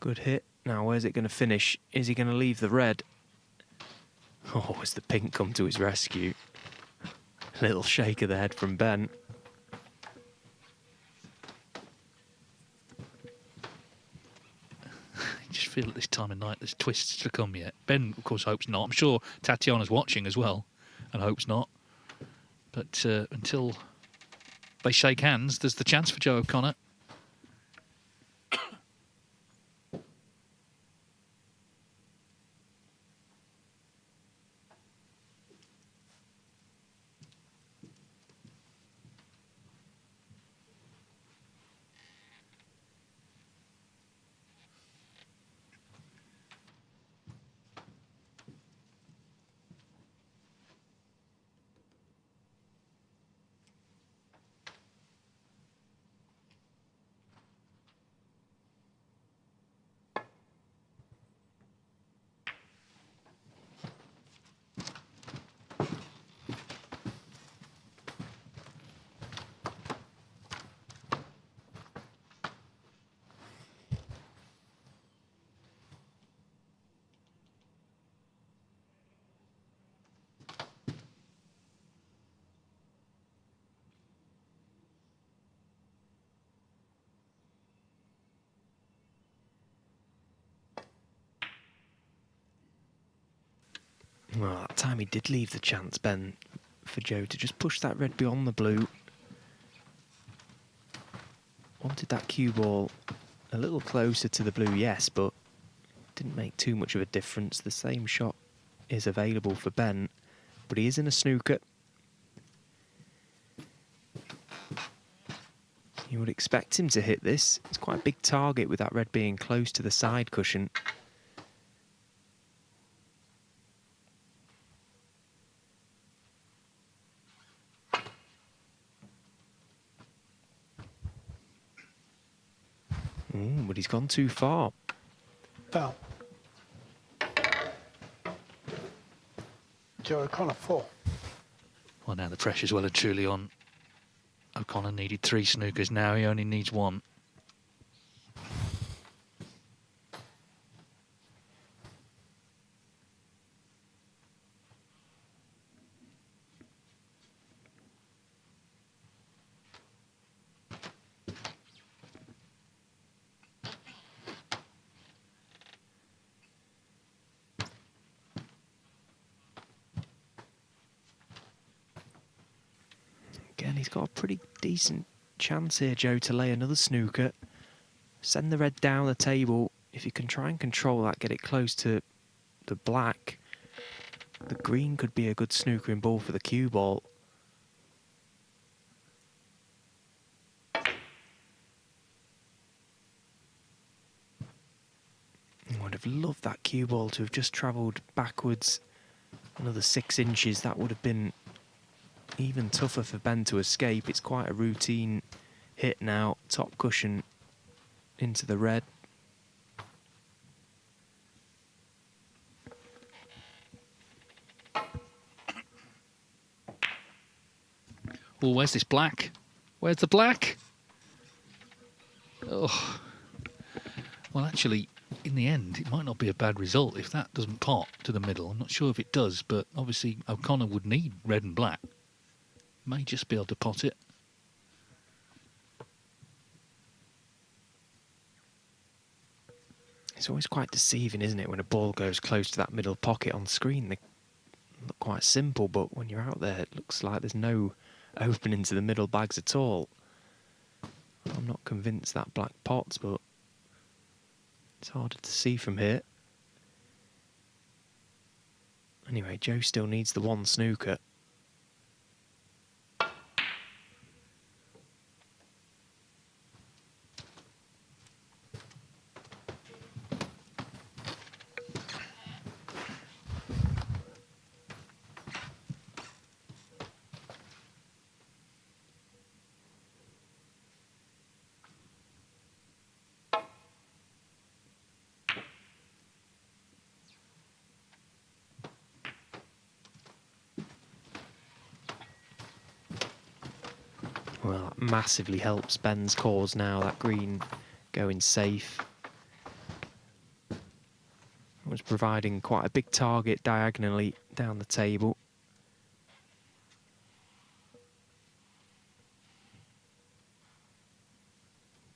Good hit. Now, where's it going to finish? Is he going to leave the red? Oh, has the pink come to his rescue? Little shake of the head from Ben. I just feel at this time of night there's twists to come yet. Ben, of course, hopes not. I'm sure Tatiana's watching as well and hopes not. But until they shake hands, there's the chance for Joe O'Connor. Well, that time he did leave the chance, Ben, for Joe to just push that red beyond the blue. Wanted that cue ball a little closer to the blue, yes, but didn't make too much of a difference. The same shot is available for Ben, but he is in a snooker. You would expect him to hit this. It's quite a big target with that red being close to the side cushion. But he's gone too far. Foul. Joe O'Connor, 4. Well, now the pressure's well and truly on. O'Connor needed 3 snookers. Now he only needs 1. Again, he's got a pretty decent chance here, Joe, to lay another snooker. Send the red down the table. If you can try and control that, get it close to the black, the green could be a good snookering ball for the cue ball. I would have loved that cue ball to have just travelled backwards another 6 inches. That would have been even tougher for Ben to escape. It's quite a routine hit now. Top cushion into the red. Oh, where's this black? Where's the black? Oh. Well, actually, in the end, it might not be a bad result if that doesn't pot to the middle. I'm not sure if it does, but obviously O'Connor would need red and black. May just be able to pot it. It's always quite deceiving, isn't it, when a ball goes close to that middle pocket on screen. They look quite simple, but when you're out there, it looks like there's no opening to the middle bags at all. I'm not convinced that black pots, but it's harder to see from here. Anyway, Joe still needs the 1 snooker. Well, that massively helps Ben's cause now, that green going safe. providing quite a big target diagonally down the table.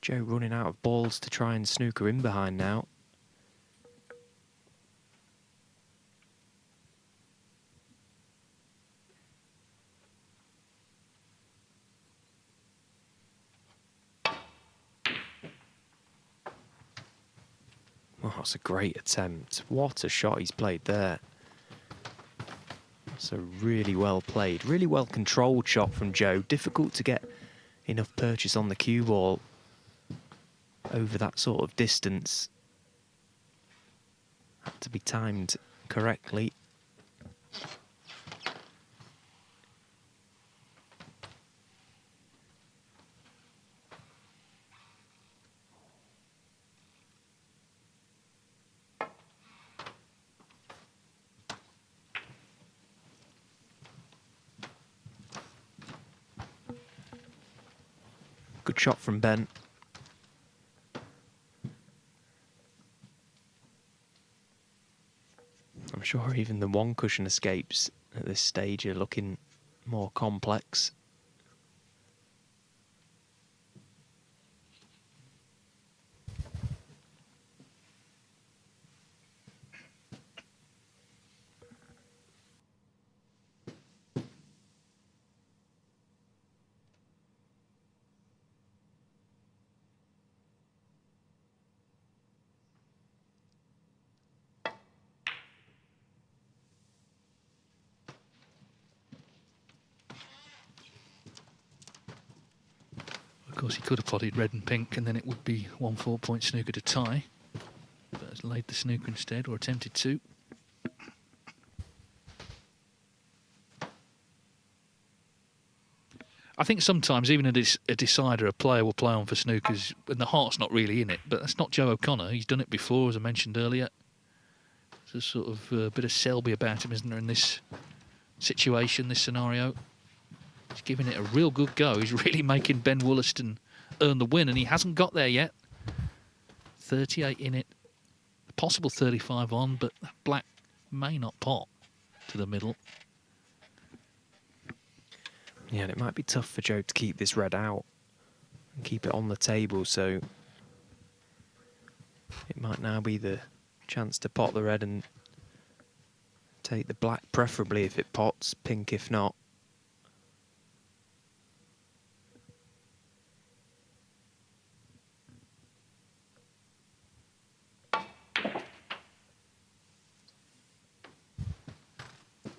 Joe running out of balls to try and snooker in behind now. Oh, that's a great attempt. What a shot he's played there. That's a really well played, really well controlled shot from Joe. Difficult to get enough purchase on the cue ball over that sort of distance. Had to be timed correctly. Good shot from Ben. I'm sure even the one cushion escapes at this stage are looking more complex. Of course, he could have potted red and pink, and then it would be 1 4-point snooker to tie. But has laid the snooker instead, or attempted to. I think sometimes, even a decider, a player will play on for snookers when the heart's not really in it. But that's not Joe O'Connor. He's done it before, as I mentioned earlier. There's a sort of bit of Selby about him, isn't there, in this situation, this scenario? He's giving it a real good go. He's really making Ben Wollaston earn the win, and he hasn't got there yet. 38 in it. A possible 35 on, but black may not pot to the middle. Yeah, and it might be tough for Joe to keep this red out and keep it on the table, so it might now be the chance to pot the red and take the black, preferably if it pots, pink if not.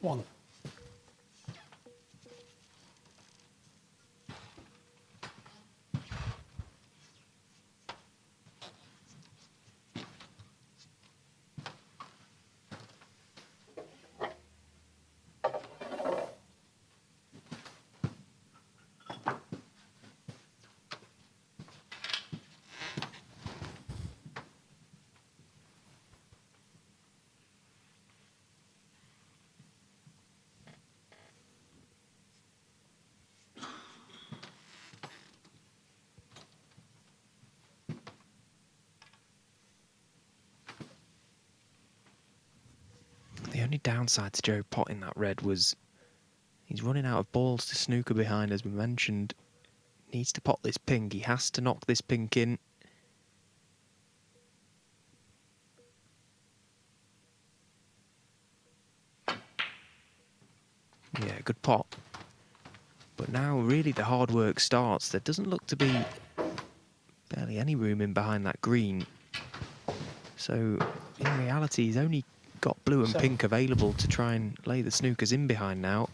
One. The only downside to Joe potting that red was he's running out of balls to snooker behind, as we mentioned. Needs to pot this pink. He has to knock this pink in. Yeah, good pot. But now really the hard work starts. There doesn't look to be barely any room in behind that green. So in reality, he's only got blue and pink available to try and lay the snookers in behind now.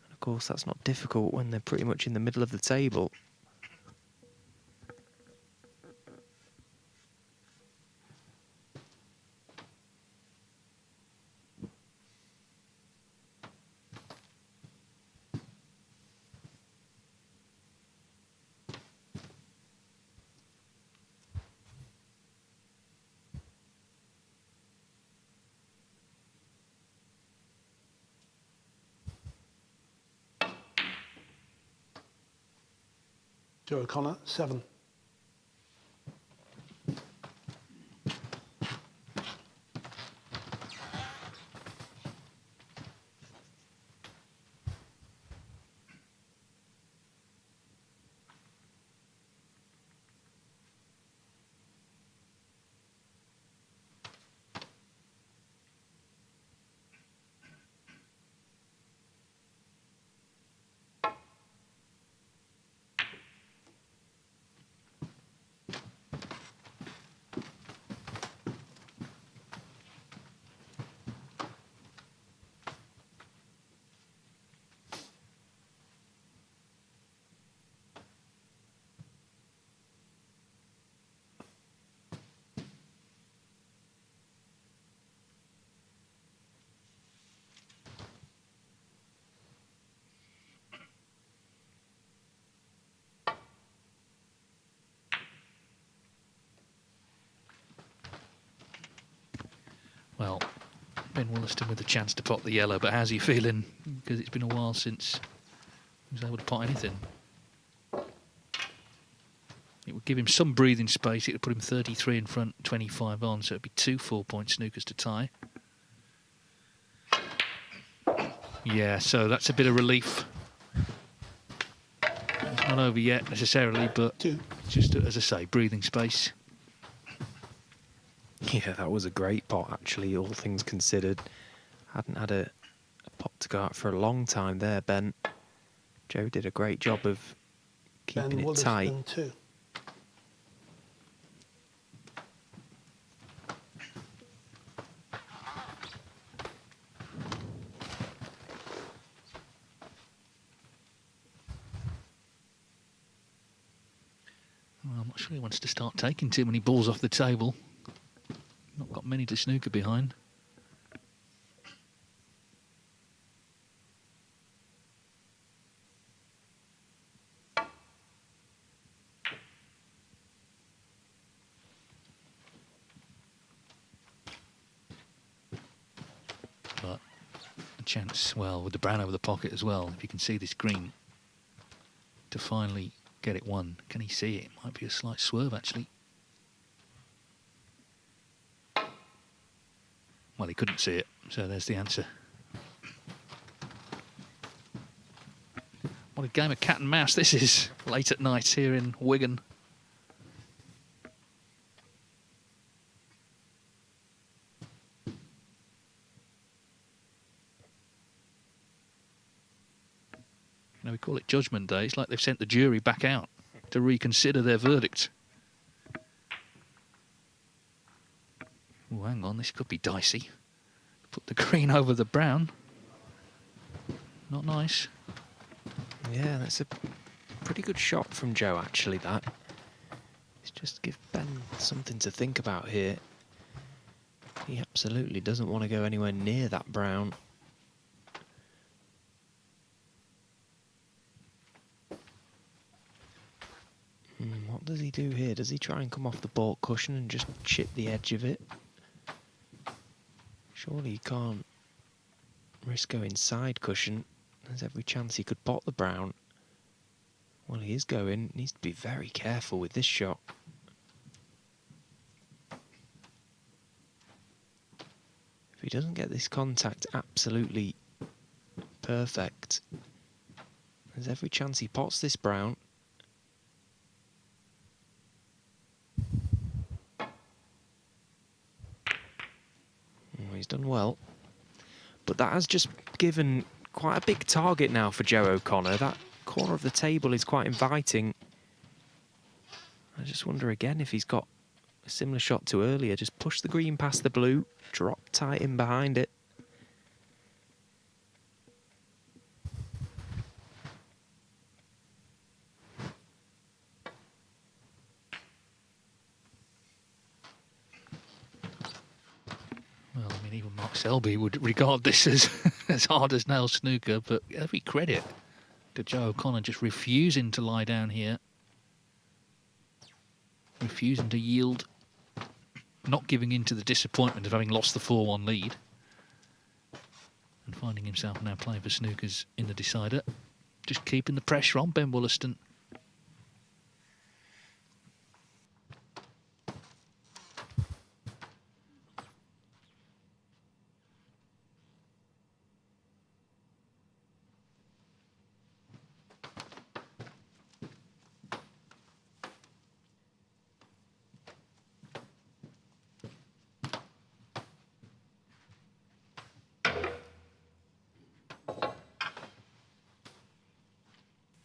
And of course, that's not difficult when they're pretty much in the middle of the table. Joe O'Connor, 7. Well, Ben Wollaston with a chance to pot the yellow, but how's he feeling? Because it's been a while since he was able to pot anything. It would give him some breathing space. It would put him 33 in front, 25 on, so it'd be 2 4-point snookers to tie. Yeah, so that's a bit of relief. It's not over yet necessarily, but just, as I say, breathing space. Yeah, that was a great pot, actually, all things considered. Hadn't had a pot to go out for a long time there, Ben. Joe did a great job of keeping it tight. Too. Well, I'm not sure he wants to start taking too many balls off the table. Not got many to snooker behind. But a chance, well, with the brown over the pocket as well, if you can see this green, to finally get it won. Can he see it? It might be a slight swerve, actually. Well, he couldn't see it, so there's the answer. What a game of cat and mouse this is, late at night here in Wigan. You know, we call it Judgment Day. It's like they've sent the jury back out to reconsider their verdict. Oh, hang on, this could be dicey. Put the green over the brown. Not nice. Yeah, that's a pretty good shot from Joe, actually, that. It's just give Ben something to think about here. He absolutely doesn't want to go anywhere near that brown. What does he do here? Does he try and come off the baulk cushion and just chip the edge of it? Surely he can't risk going side cushion. There's every chance he could pot the brown. Well, he is going. Needs to be very careful with this shot. If he doesn't get this contact absolutely perfect, there's every chance he pots this brown. He's done well, but that has just given quite a big target now for Joe O'Connor. That corner of the table is quite inviting. I just wonder again if he's got a similar shot to earlier. Just push the green past the blue, drop tight in behind it. Well, I mean, even Mark Selby would regard this as, as hard as nail snooker, but every credit to Joe O'Connor just refusing to lie down here. Refusing to yield. Not giving in to the disappointment of having lost the 4-1 lead. And finding himself now playing for snookers in the decider. Just keeping the pressure on Ben Wollaston.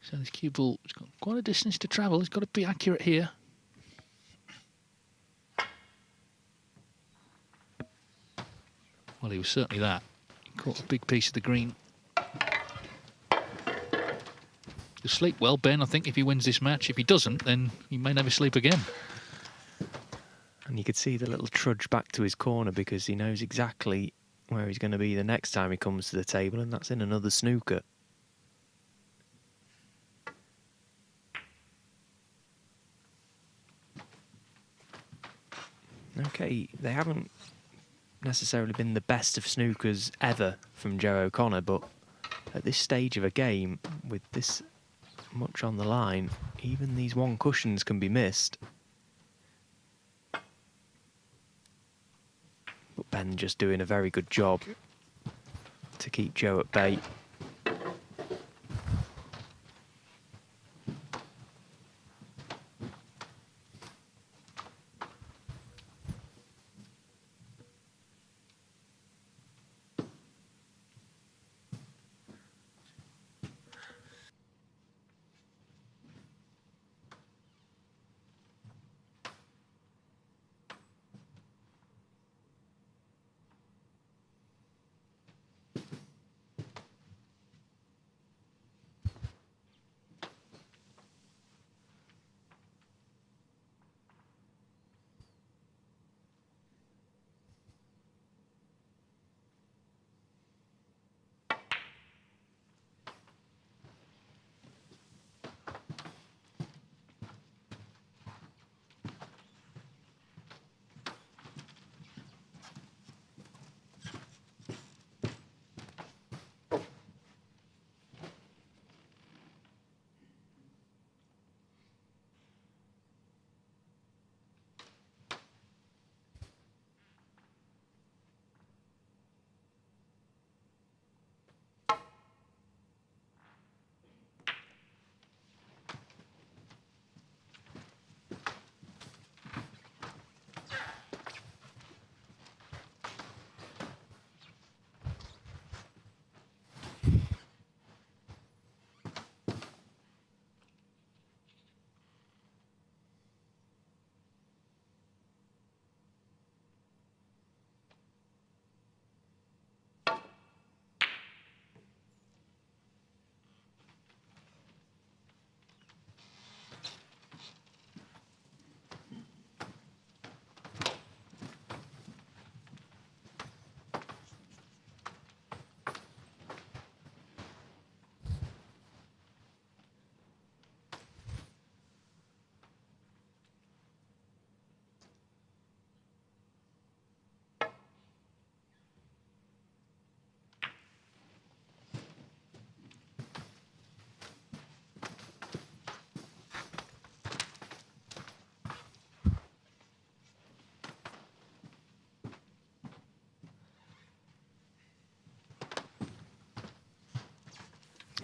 So this cue ball has got quite a distance to travel. He's got to be accurate here. Well, he was certainly that. He caught a big piece of the green. He'll sleep well, Ben, I think, if he wins this match. If he doesn't, then he may never sleep again. And you could see the little trudge back to his corner because he knows exactly where he's going to be the next time he comes to the table, and that's in another snooker. Okay, they haven't necessarily been the best of snookers ever from Joe O'Connor, but at this stage of a game, with this much on the line, even these one cushions can be missed. But Ben just doing a very good job to keep Joe at bay.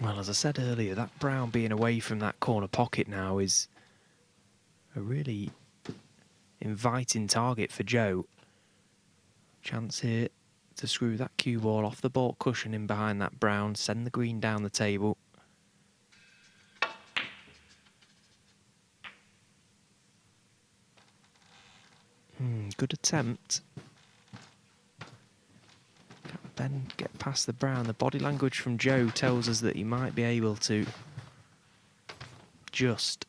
Well, as I said earlier, that brown being away from that corner pocket now is a really inviting target for Joe. Chance here to screw that cue ball off the baulk cushion in behind that brown, send the green down the table. Good attempt. Ben get past the brown. The body language from Joe tells us that he might be able to just.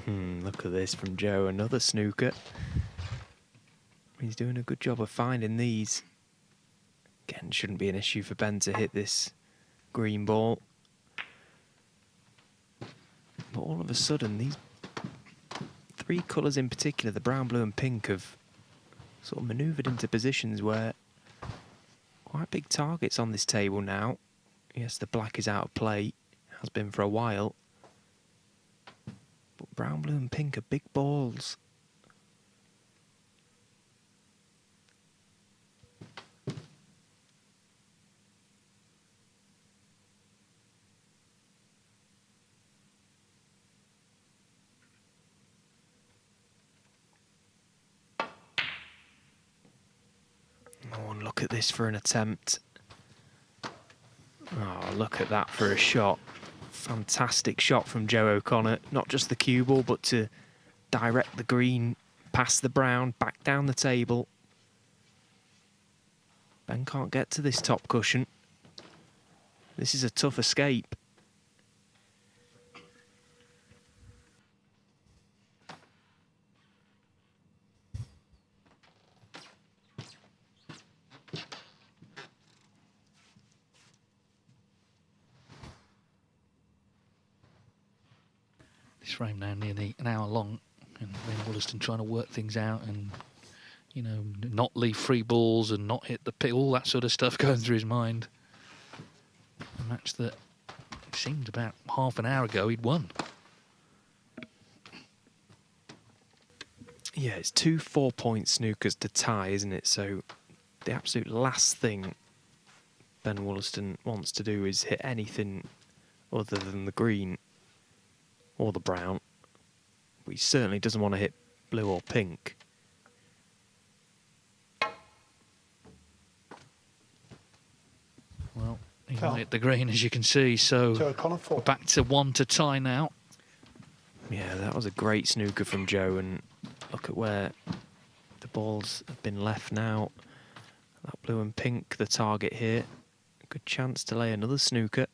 Look at this from Joe, another snooker. He's doing a good job of finding these. Again, shouldn't be an issue for Ben to hit this green ball. But all of a sudden, these three colours in particular, the brown, blue and pink, have sort of manoeuvred into positions where quite big targets on this table now. Yes, the black is out of play, has been for a while. But brown, blue and pink are big balls. look at this for an attempt. Oh, look at that for a shot. Fantastic shot from Joe O'Connor. Not just the cue ball, but to direct the green past the brown, back down the table. Ben can't get to this top cushion. This is a tough escape. This frame now nearly an hour long, and Ben Wollaston trying to work things out and, you know, not leave free balls and not hit the pit, all that sort of stuff going through his mind. A match that seemed about half an hour ago he'd won. Yeah, it's 2 4-point snookers to tie, isn't it? So the absolute last thing Ben Wollaston wants to do is hit anything other than the green or the brown. But he certainly doesn't want to hit blue or pink. Well, he hit the green, as you can see, so we're back to 1 to tie now. Yeah, that was a great snooker from Joe, and look at where the balls have been left now. That blue and pink, the target here. Good chance to lay another snooker.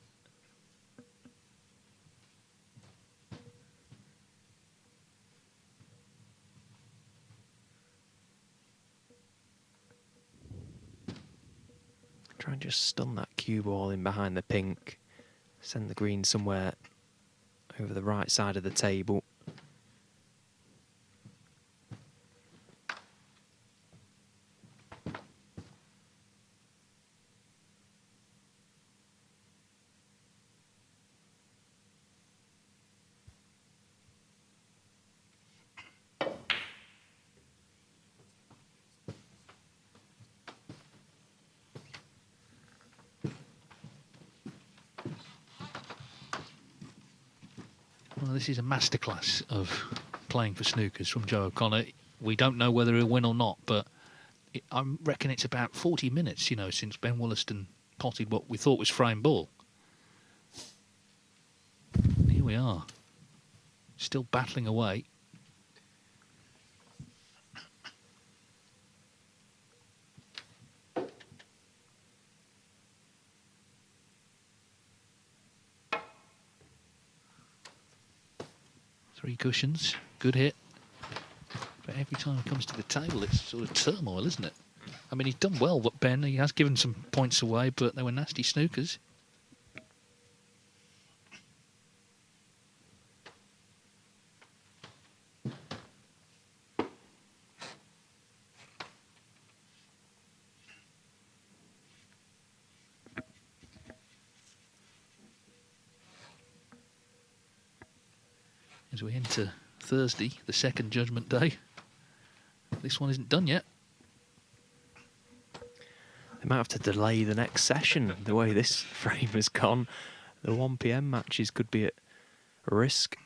Try and just stun that cue ball in behind the pink. Send the green somewhere over the right side of the table. Well, this is a masterclass of playing for snookers from Joe O'Connor. We don't know whether he'll win or not, but I reckon it's about 40 minutes, you know, since Ben Wollaston potted what we thought was frame ball. And here we are, still battling away. Three cushions, good hit. But every time it comes to the table, it's sort of turmoil, isn't it? I mean, he's done well, but Ben, he has given some points away, but they were nasty snookers. As we enter Thursday, the second judgment day, this one isn't done yet. They might have to delay the next session, the way this frame has gone. The 1 PM matches could be at risk.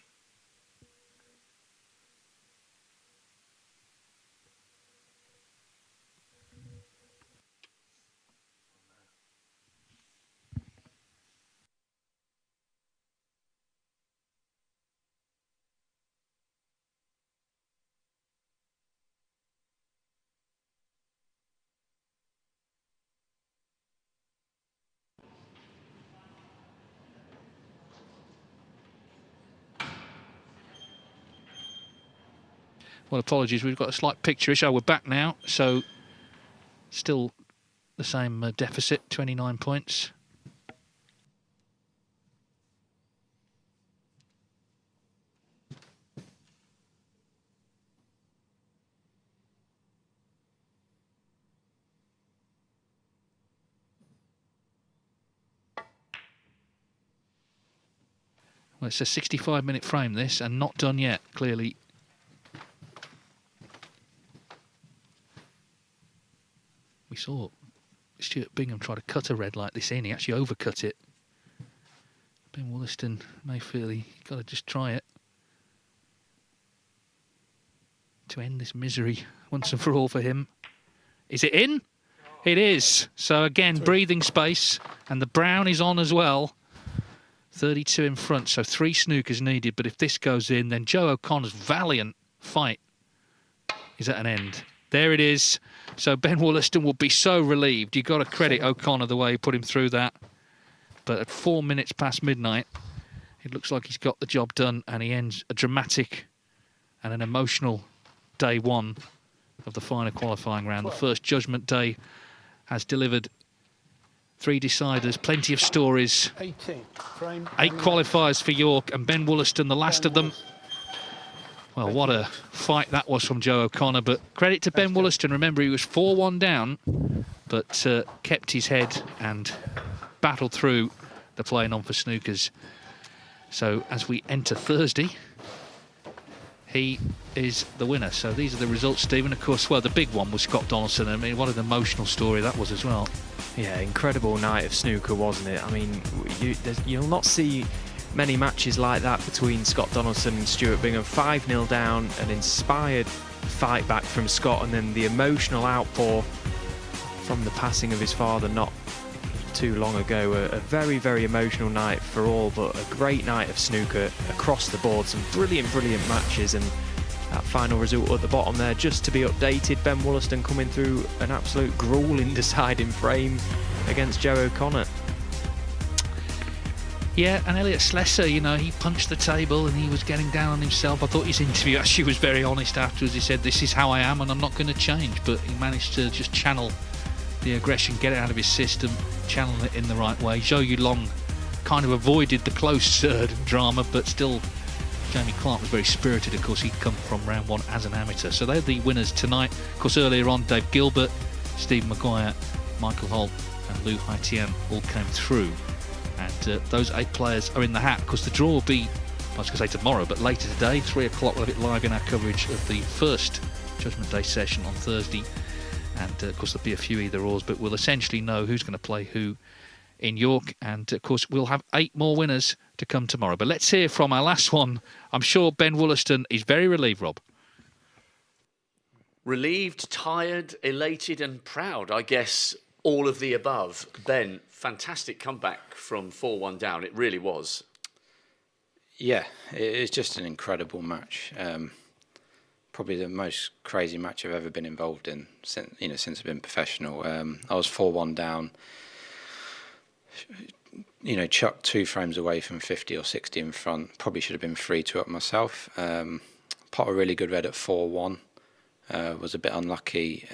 Well, apologies, we've got a slight picture issue. We're back now, so still the same deficit, 29 points. Well, it's a 65-minute frame, this, and not done yet, clearly. We saw Stuart Bingham try to cut a red like this in. He actually overcut it. Ben Wollaston may feel he's got to just try it to end this misery once and for all for him. Is it in? It is. So again, breathing space, and the brown is on as well. 32 in front, so 3 snookers needed. But if this goes in, then Joe O'Connor's valiant fight is at an end. There it is. So Ben Wollaston will be so relieved. You've got to credit O'Connor the way he put him through that. But at 4 minutes past midnight, it looks like he's got the job done, and he ends a dramatic and an emotional day 1 of the final qualifying round. The first judgment day has delivered 3 deciders, plenty of stories. 18. Frame. 8 qualifiers for York, and Ben Wollaston, the last of them. Well, what a fight that was from Joe O'Connor, but credit to Ben Wollaston. Remember, he was 4-1 down, but kept his head and battled through the playing on for snookers. So as we enter Thursday, he is the winner. So these are the results, Stephen. Of course, well, the big one was Scott Donaldson. I mean, what an emotional story that was as well. Yeah, incredible night of snooker, wasn't it? I mean, you'll not see many matches like that between Scott Donaldson and Stuart Bingham. 5-0 down, an inspired fight back from Scott, and then the emotional outpour from the passing of his father not too long ago. A very, very emotional night for all, but a great night of snooker across the board. Some brilliant matches, and that final result at the bottom there, just to be updated, Ben Wollaston coming through an absolute grueling deciding frame against Joe O'Connor. Yeah, and Elliot Slessor, you know, he punched the table and he was getting down on himself. I thought his interview actually was very honest afterwards. He said, this is how I am and I'm not going to change, but he managed to just channel the aggression, get it out of his system, channel it in the right way. Zhou Yulong kind of avoided the close drama, but still Jamie Clark was very spirited. Of course, he'd come from round 1 as an amateur. So they're the winners tonight. Of course, earlier on, Dave Gilbert, Steve Maguire, Michael Holt and Lou Haitian all came through. And those 8 players are in the hat. Of course, the draw will be, I was going to say tomorrow, but later today, 3 o'clock, we'll have it live in our coverage of the first Judgment Day session on Thursday. And of course, there'll be a few either-ors, but we'll essentially know who's going to play who in York. And of course, we'll have 8 more winners to come tomorrow. But let's hear from our last one. I'm sure Ben Wollaston is very relieved, Rob. Relieved, tired, elated and proud, I guess all of the above. Ben, fantastic comeback from 4-1 down. It really was. Yeah, it's just an incredible match. Probably the most crazy match I've ever been involved in since I've been professional. I was 4-1 down. Chucked 2 frames away from 50 or 60 in front. Probably should have been 3-2 up myself. Pot a really good red at 4-1. Was a bit unlucky.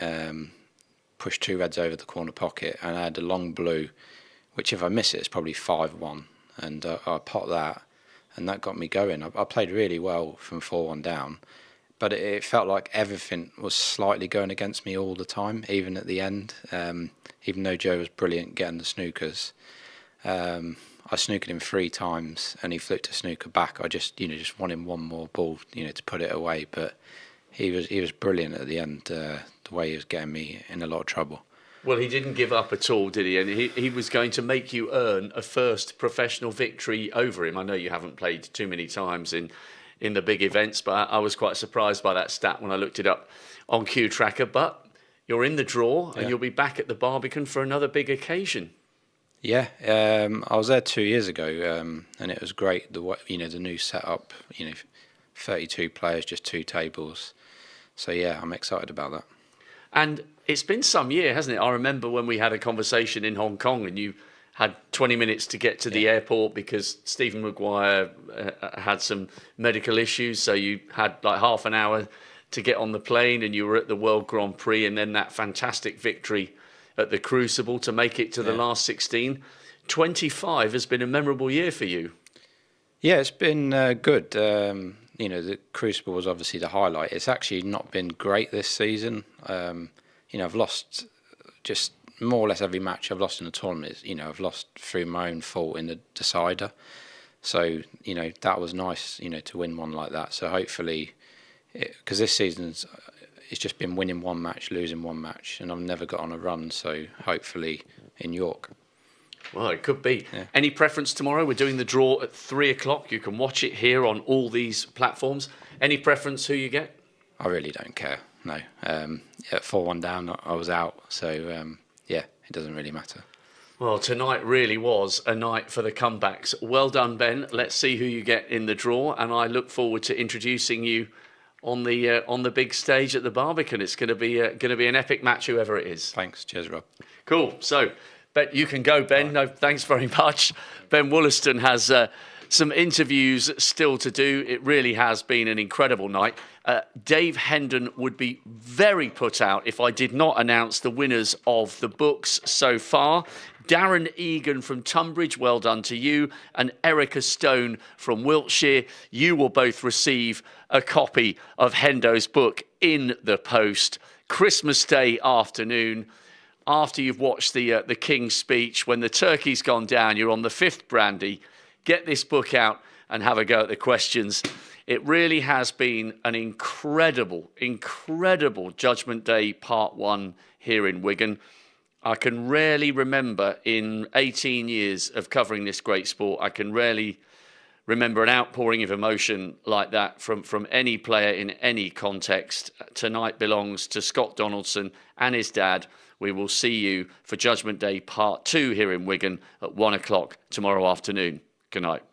Pushed 2 reds over the corner pocket, and I had a long blue, which if I miss it, it's probably 5-1. And I pot that, and that got me going. I played really well from 4-1 down, but it felt like everything was slightly going against me all the time, even at the end. Even though Joe was brilliant getting the snookers, I snookered him 3 times, and he flipped a snooker back. I just wanted one more ball, to put it away. But he was brilliant at the end. The way he was getting me in a lot of trouble. Well, he didn't give up at all, did he? And he was going to make you earn a first professional victory over him. I know you haven't played too many times in the big events, but I was quite surprised by that stat when I looked it up on Q Tracker. But you're in the draw, and you'll be back at the Barbican for another big occasion. Yeah, I was there 2 years ago, and it was great. The new setup, 32 players, just 2 tables. So yeah, I'm excited about that. And it's been some year, hasn't it? I remember when we had a conversation in Hong Kong and you had 20 minutes to get to the airport because Stephen Maguire had some medical issues. So you had like half an hour to get on the plane, and you were at the World Grand Prix, and then that fantastic victory at the Crucible to make it to the last 16. 25 has been a memorable year for you. Yeah, it's been good. The Crucible was obviously the highlight. It's actually not been great this season. I've lost just more or less every match I've lost in the tournament. I've lost through my own fault in the decider. So, that was nice, to win one like that. So hopefully, because this season's it's just been winning one match, losing one match, and I've never got on a run. So hopefully in York. Well, it could be. Yeah. Any preference tomorrow? We're doing the draw at 3 o'clock. You can watch it here on all these platforms. Any preference who you get? I really don't care, no. At 4-1 down, I was out. So, yeah, it doesn't really matter. Well, tonight really was a night for the comebacks. Well done, Ben. Let's see who you get in the draw, and I look forward to introducing you on the big stage at the Barbican. It's going to be an epic match, whoever it is. Thanks. Cheers, Rob. Cool. So, Ben, you can go, Ben. No, thanks very much. Ben Wollaston has some interviews still to do. It really has been an incredible night. Dave Hendon would be very put out if I did not announce the winners of the books so far. Darren Egan from Tunbridge, well done to you, and Erica Stone from Wiltshire. You will both receive a copy of Hendo's book in the post. Christmas Day afternoon, after you've watched the King's speech, when the turkey's gone down, you're on the 5th brandy, get this book out and have a go at the questions. It really has been an incredible, incredible Judgment Day Part 1 here in Wigan. I can rarely remember, in 18 years of covering this great sport, I can rarely remember an outpouring of emotion like that from any player in any context. Tonight belongs to Scott Donaldson and his dad. We will see you for Judgment Day Part 2 here in Wigan at 1 o'clock tomorrow afternoon. Good night.